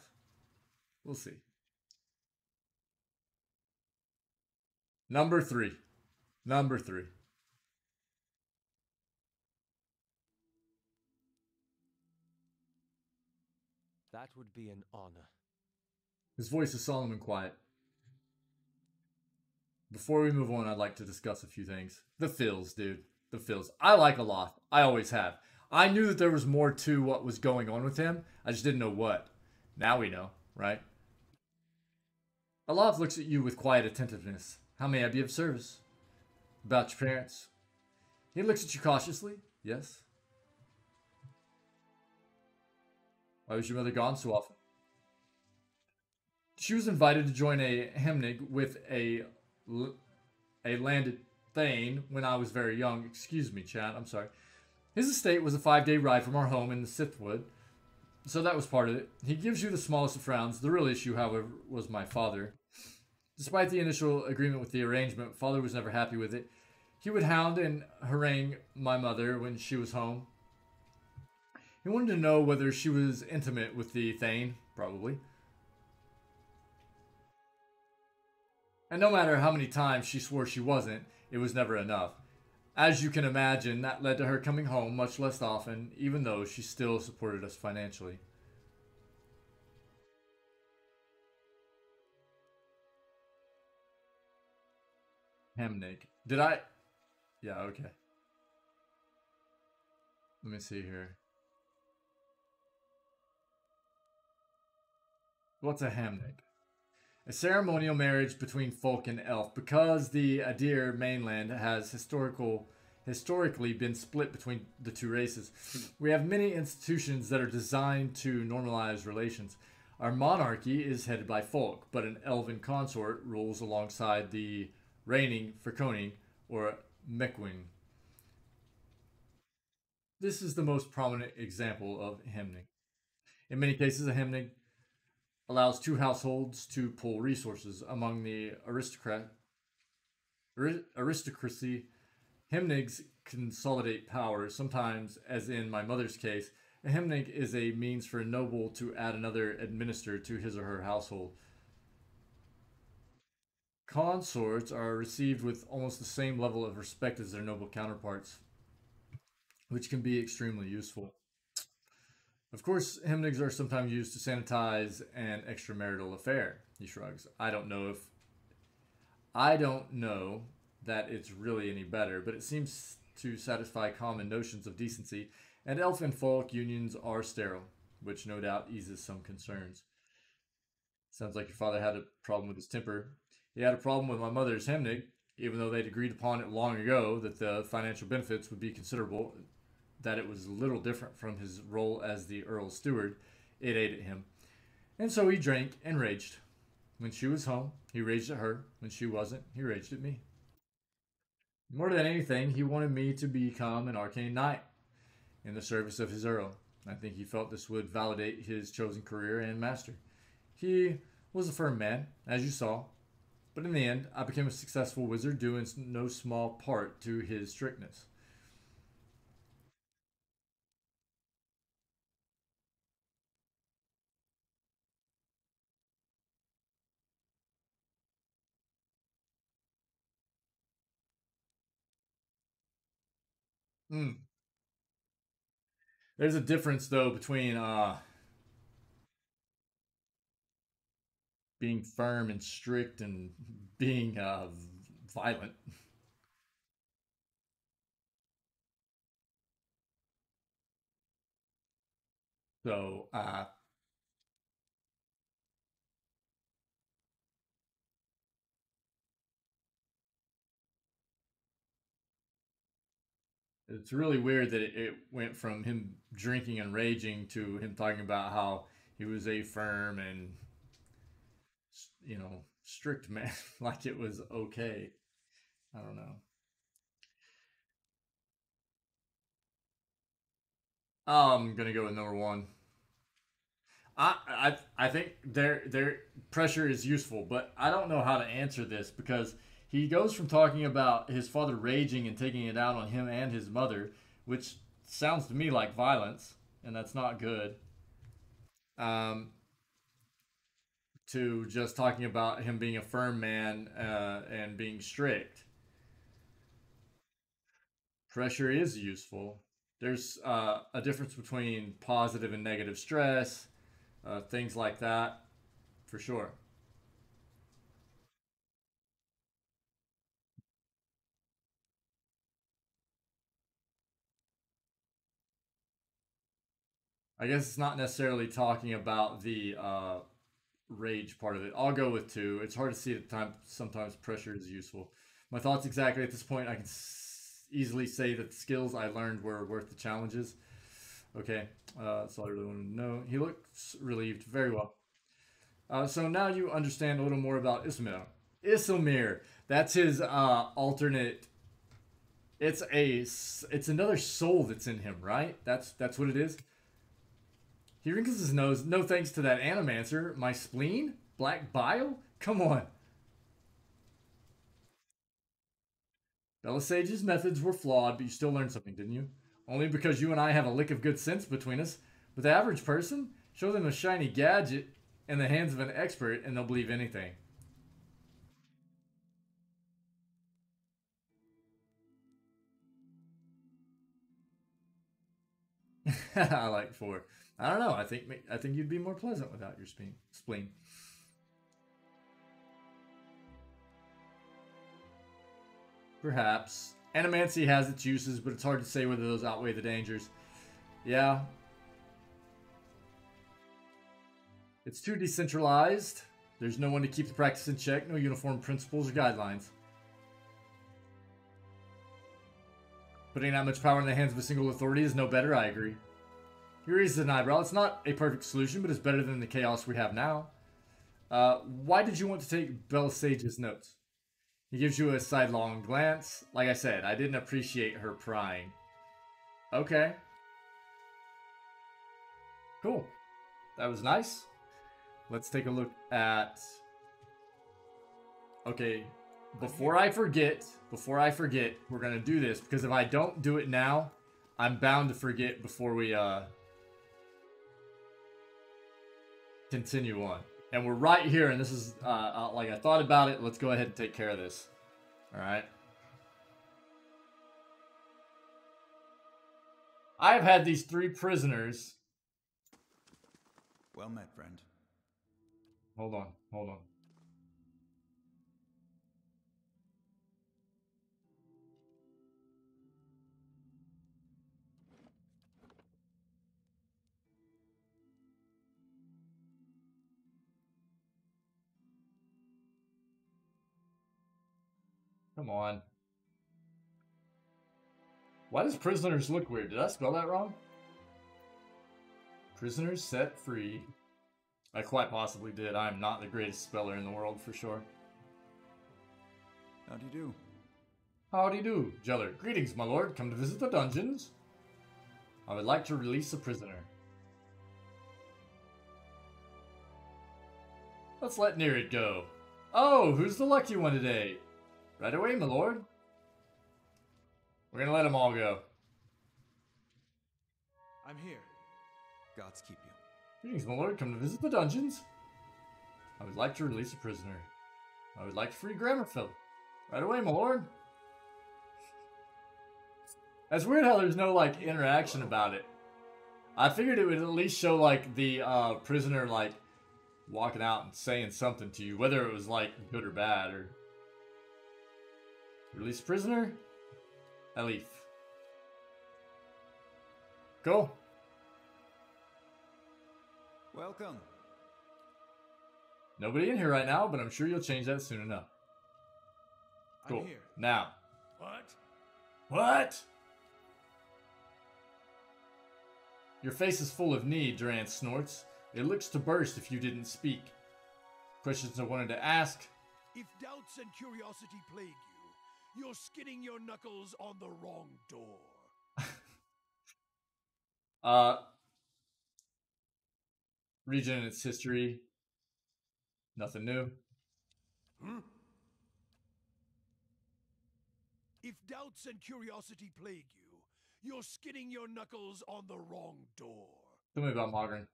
We'll see. Number 3. Number 3. That would be an honor. His voice is solemn and quiet. Before we move on, I'd like to discuss a few things. The fills, dude. The fills. I like Aloth. I always have. I knew that there was more to what was going on with him. I just didn't know what. Now we know, right? Aloth looks at you with quiet attentiveness. How may I be of service? About your parents? He looks at you cautiously. Yes. Why was your mother gone so often? She was invited to join a hemnig with a landed thane when I was very young. Excuse me, chat. I'm sorry. His estate was a 5-day ride from our home in the Sithwood, so that was part of it. He gives you the smallest of frowns. The real issue, however, was my father. Despite the initial agreement with the arrangement, father was never happy with it. He would hound and harangue my mother when she was home. He wanted to know whether she was intimate with the thane, probably. And no matter how many times she swore she wasn't, it was never enough. As you can imagine, that led to her coming home much less often, even though she still supported us financially. Hemnig. Did I? Yeah, okay. Let me see here. What's a hemnig? A ceremonial marriage between folk and elf. Because the Adir mainland has historically been split between the two races, we have many institutions that are designed to normalize relations. Our monarchy is headed by folk, but an elven consort rules alongside the reigning Friconi or Mekwing. This is the most prominent example of hemnig. In many cases, a hemnig allows two households to pool resources among the aristocracy. Hemnigs consolidate power. Sometimes, as in my mother's case, a hemnig is a means for a noble to add another administrator to his or her household. Consorts are received with almost the same level of respect as their noble counterparts, which can be extremely useful. Of course, hemnigs are sometimes used to sanitize an extramarital affair. He shrugs. I don't know that it's really any better, but it seems to satisfy common notions of decency, and elfin folk unions are sterile, which no doubt eases some concerns. Sounds like your father had a problem with his temper. He had a problem with my mother's hemnig, even though they'd agreed upon it long ago that the financial benefits would be considerable, that it was a little different from his role as the Earl's steward. It ate at him. And so he drank and raged. When she was home, he raged at her. When she wasn't, he raged at me. More than anything, he wanted me to become an arcane knight in the service of his Earl. I think he felt this would validate his chosen career and master. He was a firm man, as you saw, but in the end, I became a successful wizard due in no small part to his strictness. Hmm. There's a difference, though, between being firm and strict and being violent. So, it's really weird that it went from him drinking and raging to him talking about how he was a firm and, strict man, like it was okay. I don't know. I'm gonna go with number one. I think their pressure is useful, but I don't know how to answer this because he goes from talking about his father raging and taking it out on him and his mother, which sounds to me like violence, and that's not good. Um, to just talking about him being a firm man and being strict. Pressure is useful. There's a difference between positive and negative stress, things like that, for sure. I guess it's not necessarily talking about the rage part of it. I'll go with two. It's hard to see at the time. Sometimes pressure is useful. My thoughts exactly at this point, I can easily say that the skills I learned were worth the challenges. Okay, that's all I really want to know. He looks relieved. Very well. So now you understand a little more about Ismail. Isomir. That's his alternate. It's another soul that's in him, right? That's what it is. He wrinkles his nose. No thanks to that animancer. My spleen? Black bile? Come on. Belisage's methods were flawed, but you still learned something, didn't you? Only because you and I have a lick of good sense between us. But the average person, show them a shiny gadget in the hands of an expert and they'll believe anything. I like 4. I don't know. I think you'd be more pleasant without your spleen. Perhaps. Animancy has its uses, but it's hard to say whether those outweigh the dangers. Yeah. It's too decentralized. There's no one to keep the practice in check, no uniform principles or guidelines. Putting that much power in the hands of a single authority is no better, I agree. He raises an eyebrow. It's not a perfect solution, but it's better than the chaos we have now. Why did you want to take Belisage's notes? He gives you a sidelong glance. Like I said, I didn't appreciate her prying. Okay. Cool. That was nice. Let's take a look at... Okay. Before I forget, we're going to do this. Because if I don't do it now, I'm bound to forget before we continue on. And we're right here, and this is, like, I thought about it. Let's go ahead and take care of this. Alright? I've had these 3 prisoners. Well met, friend. Hold on. Come on. Why does prisoners look weird? Did I spell that wrong? Prisoners set free. I quite possibly did. I am not the greatest speller in the world, for sure. How do you do? Howdy do, Jeller. Greetings, my lord. Come to visit the dungeons? I would like to release a prisoner. Let's let Nerid go. Oh, who's the lucky one today? Right away, my lord. We're gonna let them all go. I'm here. Gods keep you. Greetings, my lord. Come to visit the dungeons? I would like to release a prisoner. I would like to free Grammarfield. Right away, my lord. That's weird how there's no, like, interaction about it. I figured it would at least show, like, the prisoner, like, walking out and saying something to you. Whether it was, like, good or bad, or... Release prisoner? Elif. Cool. Welcome. Nobody in here right now, but I'm sure you'll change that soon enough. Cool. I'm here. Now. What? What? Your face is full of need, Durant snorts. It looks to burst if you didn't speak. Questions I wanted to ask. If doubts and curiosity plague you, You're skidding your knuckles on the wrong door. Region and its history. Nothing new. If doubts and curiosity plague you, you're skidding your knuckles on the wrong door. Tell me about Mogren.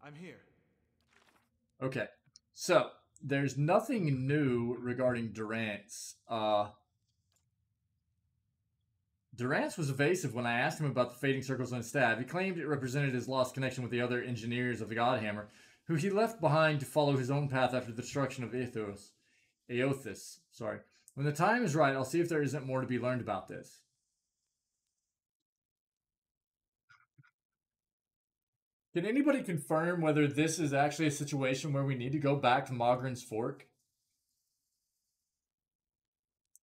I'm here. Okay. So, there's nothing new regarding Durance. Durance was evasive when I asked him about the fading circles on his staff. He claimed it represented his lost connection with the other engineers of the Godhammer, who he left behind to follow his own path after the destruction of Aothis. Sorry. When the time is right, I'll see if there isn't more to be learned about this. Can anybody confirm whether this is actually a situation where we need to go back to Mogren's Fork?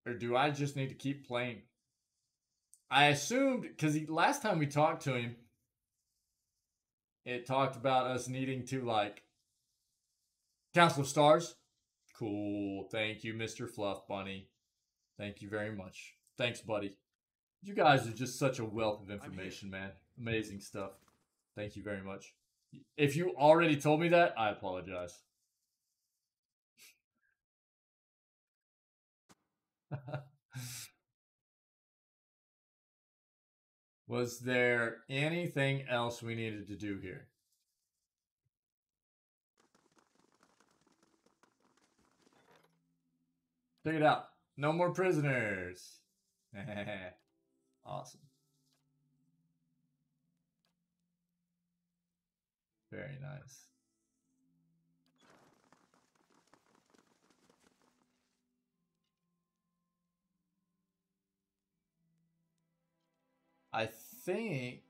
Or do I just need to keep playing? I assumed, because last time we talked to him, it talked about us needing to, like, Council of Stars. Cool. Thank you, Mr. Fluff Bunny. Thank you very much. Thanks, buddy. You guys are just such a wealth of information, man. Amazing stuff. Thank you very much. If you already told me that, I apologize. Was there anything else we needed to do here? Check it out. No more prisoners. Awesome. Very nice. I think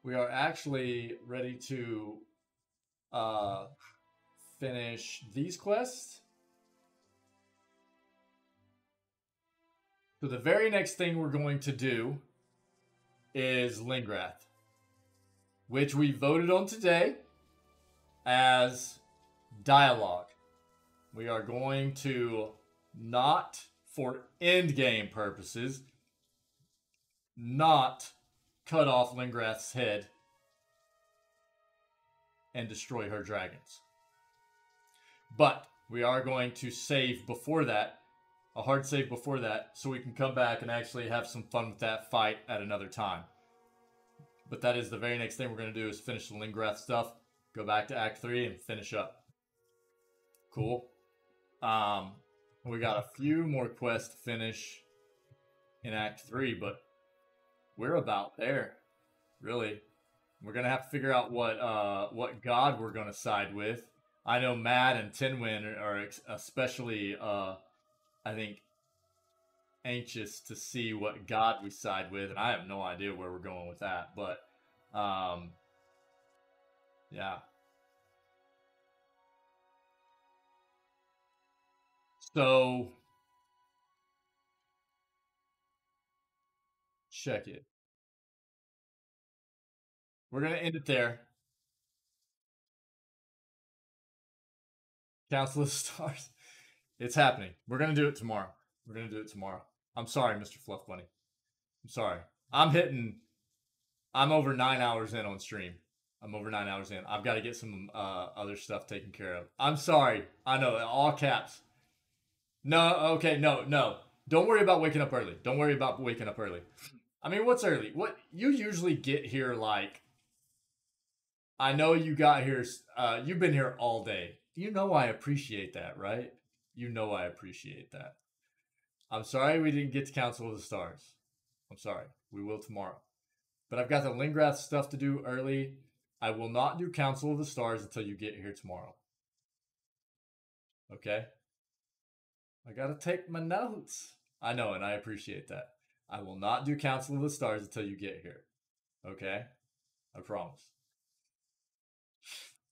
we are actually ready to finish these quests. So the very next thing we're going to do is Lingrath, which we voted on today as dialogue. We are going to, not for endgame purposes, not cut off Lingrath's head and destroy her dragons. But we are going to save before that, a hard save before that, so we can come back and actually have some fun with that fight at another time. But that is the very next thing we're going to do, is finish the Lingrath stuff, go back to Act 3 and finish up. Cool. We got a few more quests to finish in Act 3, but we're about there, really. We're going to have to figure out what god we're going to side with. I know Matt and Tinwin are especially, I think, anxious to see what god we side with, and I have no idea where we're going with that, but, yeah. So, check it. We're going to end it there. Council of Stars. It's happening. We're going to do it tomorrow. We're going to do it tomorrow. I'm sorry, Mr. Fluff Bunny. I'm sorry. I'm over 9 hours in on stream. I'm over 9 hours in. I've got to get some other stuff taken care of. I'm sorry. I know, all caps. No, okay, no. Don't worry about waking up early. Don't worry about waking up early. I mean, what's early? What you usually get here, like, I know you got here, you've been here all day. You know I appreciate that, right? You know I appreciate that. I'm sorry we didn't get to Council of the Stars. I'm sorry. We will tomorrow. But I've got the Lingrath stuff to do early. I will not do Council of the Stars until you get here tomorrow. Okay? I gotta take my notes. I know, and I appreciate that. I will not do Council of the Stars until you get here. Okay? I promise.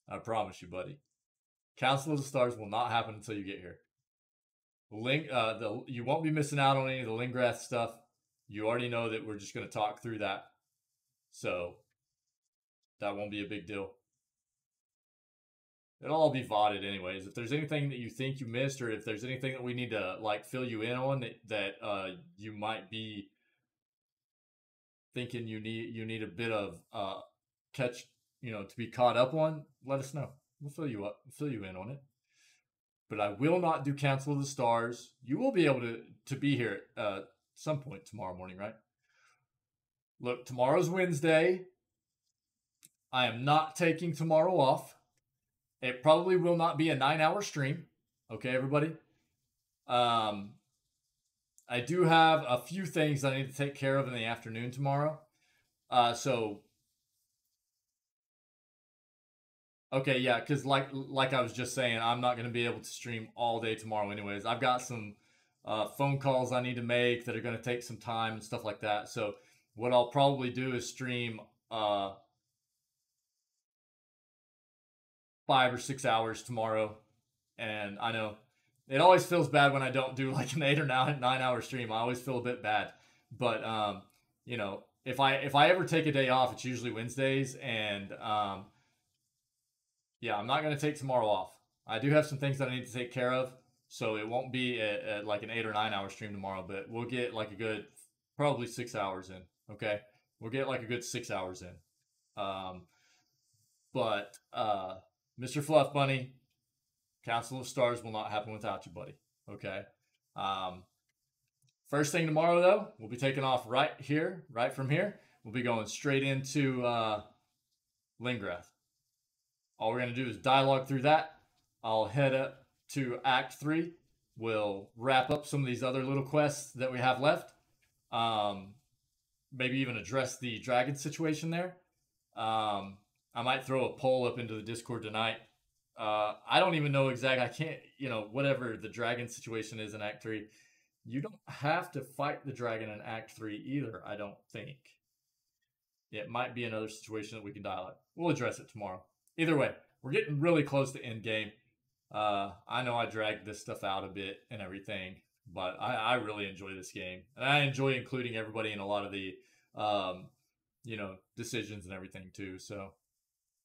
I promise you, buddy. Council of the Stars will not happen until you get here. You won't be missing out on any of the Lingrath stuff. You already know that we're just going to talk through that. So, that won't be a big deal. it'll all be VODed anyways. If there's anything that you think you missed, or if there's anything that we need to like fill you in on that you might be thinking you need a bit of catch, to be caught up on, let us know. We'll fill you up, fill you in on it. But I will not do Council of the Stars. You will be able to be here at some point tomorrow morning, right? Look, tomorrow's Wednesday. I am not taking tomorrow off. It probably will not be a 9-hour stream. Okay, everybody? I do have a few things I need to take care of in the afternoon tomorrow. Okay, yeah, because like I was just saying, I'm not going to be able to stream all day tomorrow anyways. I've got some phone calls I need to make that are going to take some time and stuff like that. So what I'll probably do is stream 5 or 6 hours tomorrow. And I know it always feels bad when I don't do like an 8 or 9-hour stream. I always feel a bit bad. But, if I ever take a day off, it's usually Wednesdays. And, yeah, I'm not going to take tomorrow off. I do have some things that I need to take care of. So it won't be like an 8 or 9-hour stream tomorrow. But we'll get like a good, probably 6 hours in. Okay? We'll get like a good 6 hours in. But Mr. Fluff Bunny, Council of Stars will not happen without you, buddy. Okay? First thing tomorrow, though, we'll be taking off right from here. We'll be going straight into Lingrath. All we're going to do is dialogue through that. I'll head up to Act 3. We'll wrap up some of these other little quests that we have left. Maybe even address the dragon situation there. I might throw a poll up into the Discord tonight. I don't even know exactly. I can't, whatever the dragon situation is in Act 3. You don't have to fight the dragon in Act 3 either, I don't think. It might be another situation that we can dialogue. We'll address it tomorrow. Either way, we're getting really close to end game. I know I dragged this stuff out a bit and everything, but I really enjoy this game. And I enjoy including everybody in a lot of the, decisions and everything too. So,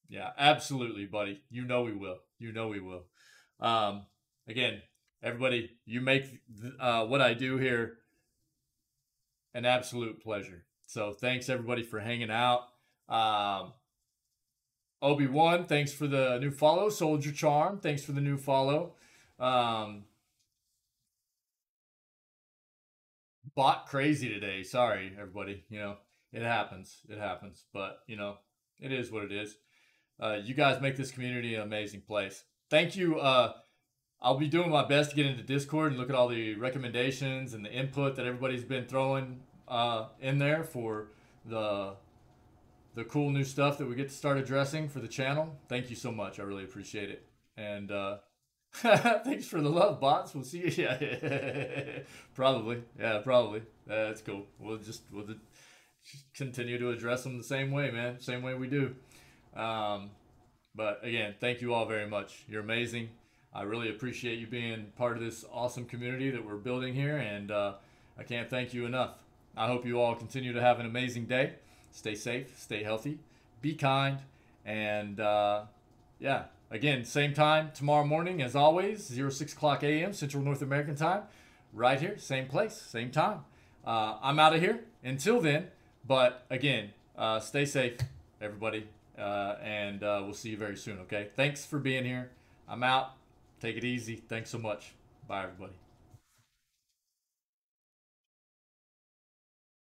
yeah, absolutely, buddy. You know we will. Again, everybody, you make what I do here an absolute pleasure. So thanks, everybody, for hanging out. Obi-Wan, thanks for the new follow. Soldier Charm, thanks for the new follow. Bot crazy today. Sorry, everybody. It happens. But, it is what it is. You guys make this community an amazing place. Thank you. I'll be doing my best to get into Discord and look at all the recommendations and the input that everybody's been throwing in there for the cool new stuff that we get to start addressing for the channel. Thank you so much. I really appreciate it. And thanks for the love, bots. We'll see you. Yeah, probably. Yeah, probably. That's cool. We'll just continue to address them the same way, man. Same way we do. But again, thank you all very much. You're amazing. I really appreciate you being part of this awesome community that we're building here, and I can't thank you enough. I hope you all continue to have an amazing day. Stay safe, stay healthy, be kind, and yeah, again, same time tomorrow morning as always, 6 o'clock a.m. Central North American time, right here, same place, same time. I'm out of here until then, but again, stay safe, everybody, and we'll see you very soon, okay? Thanks for being here. I'm out. Take it easy. Thanks so much. Bye, everybody.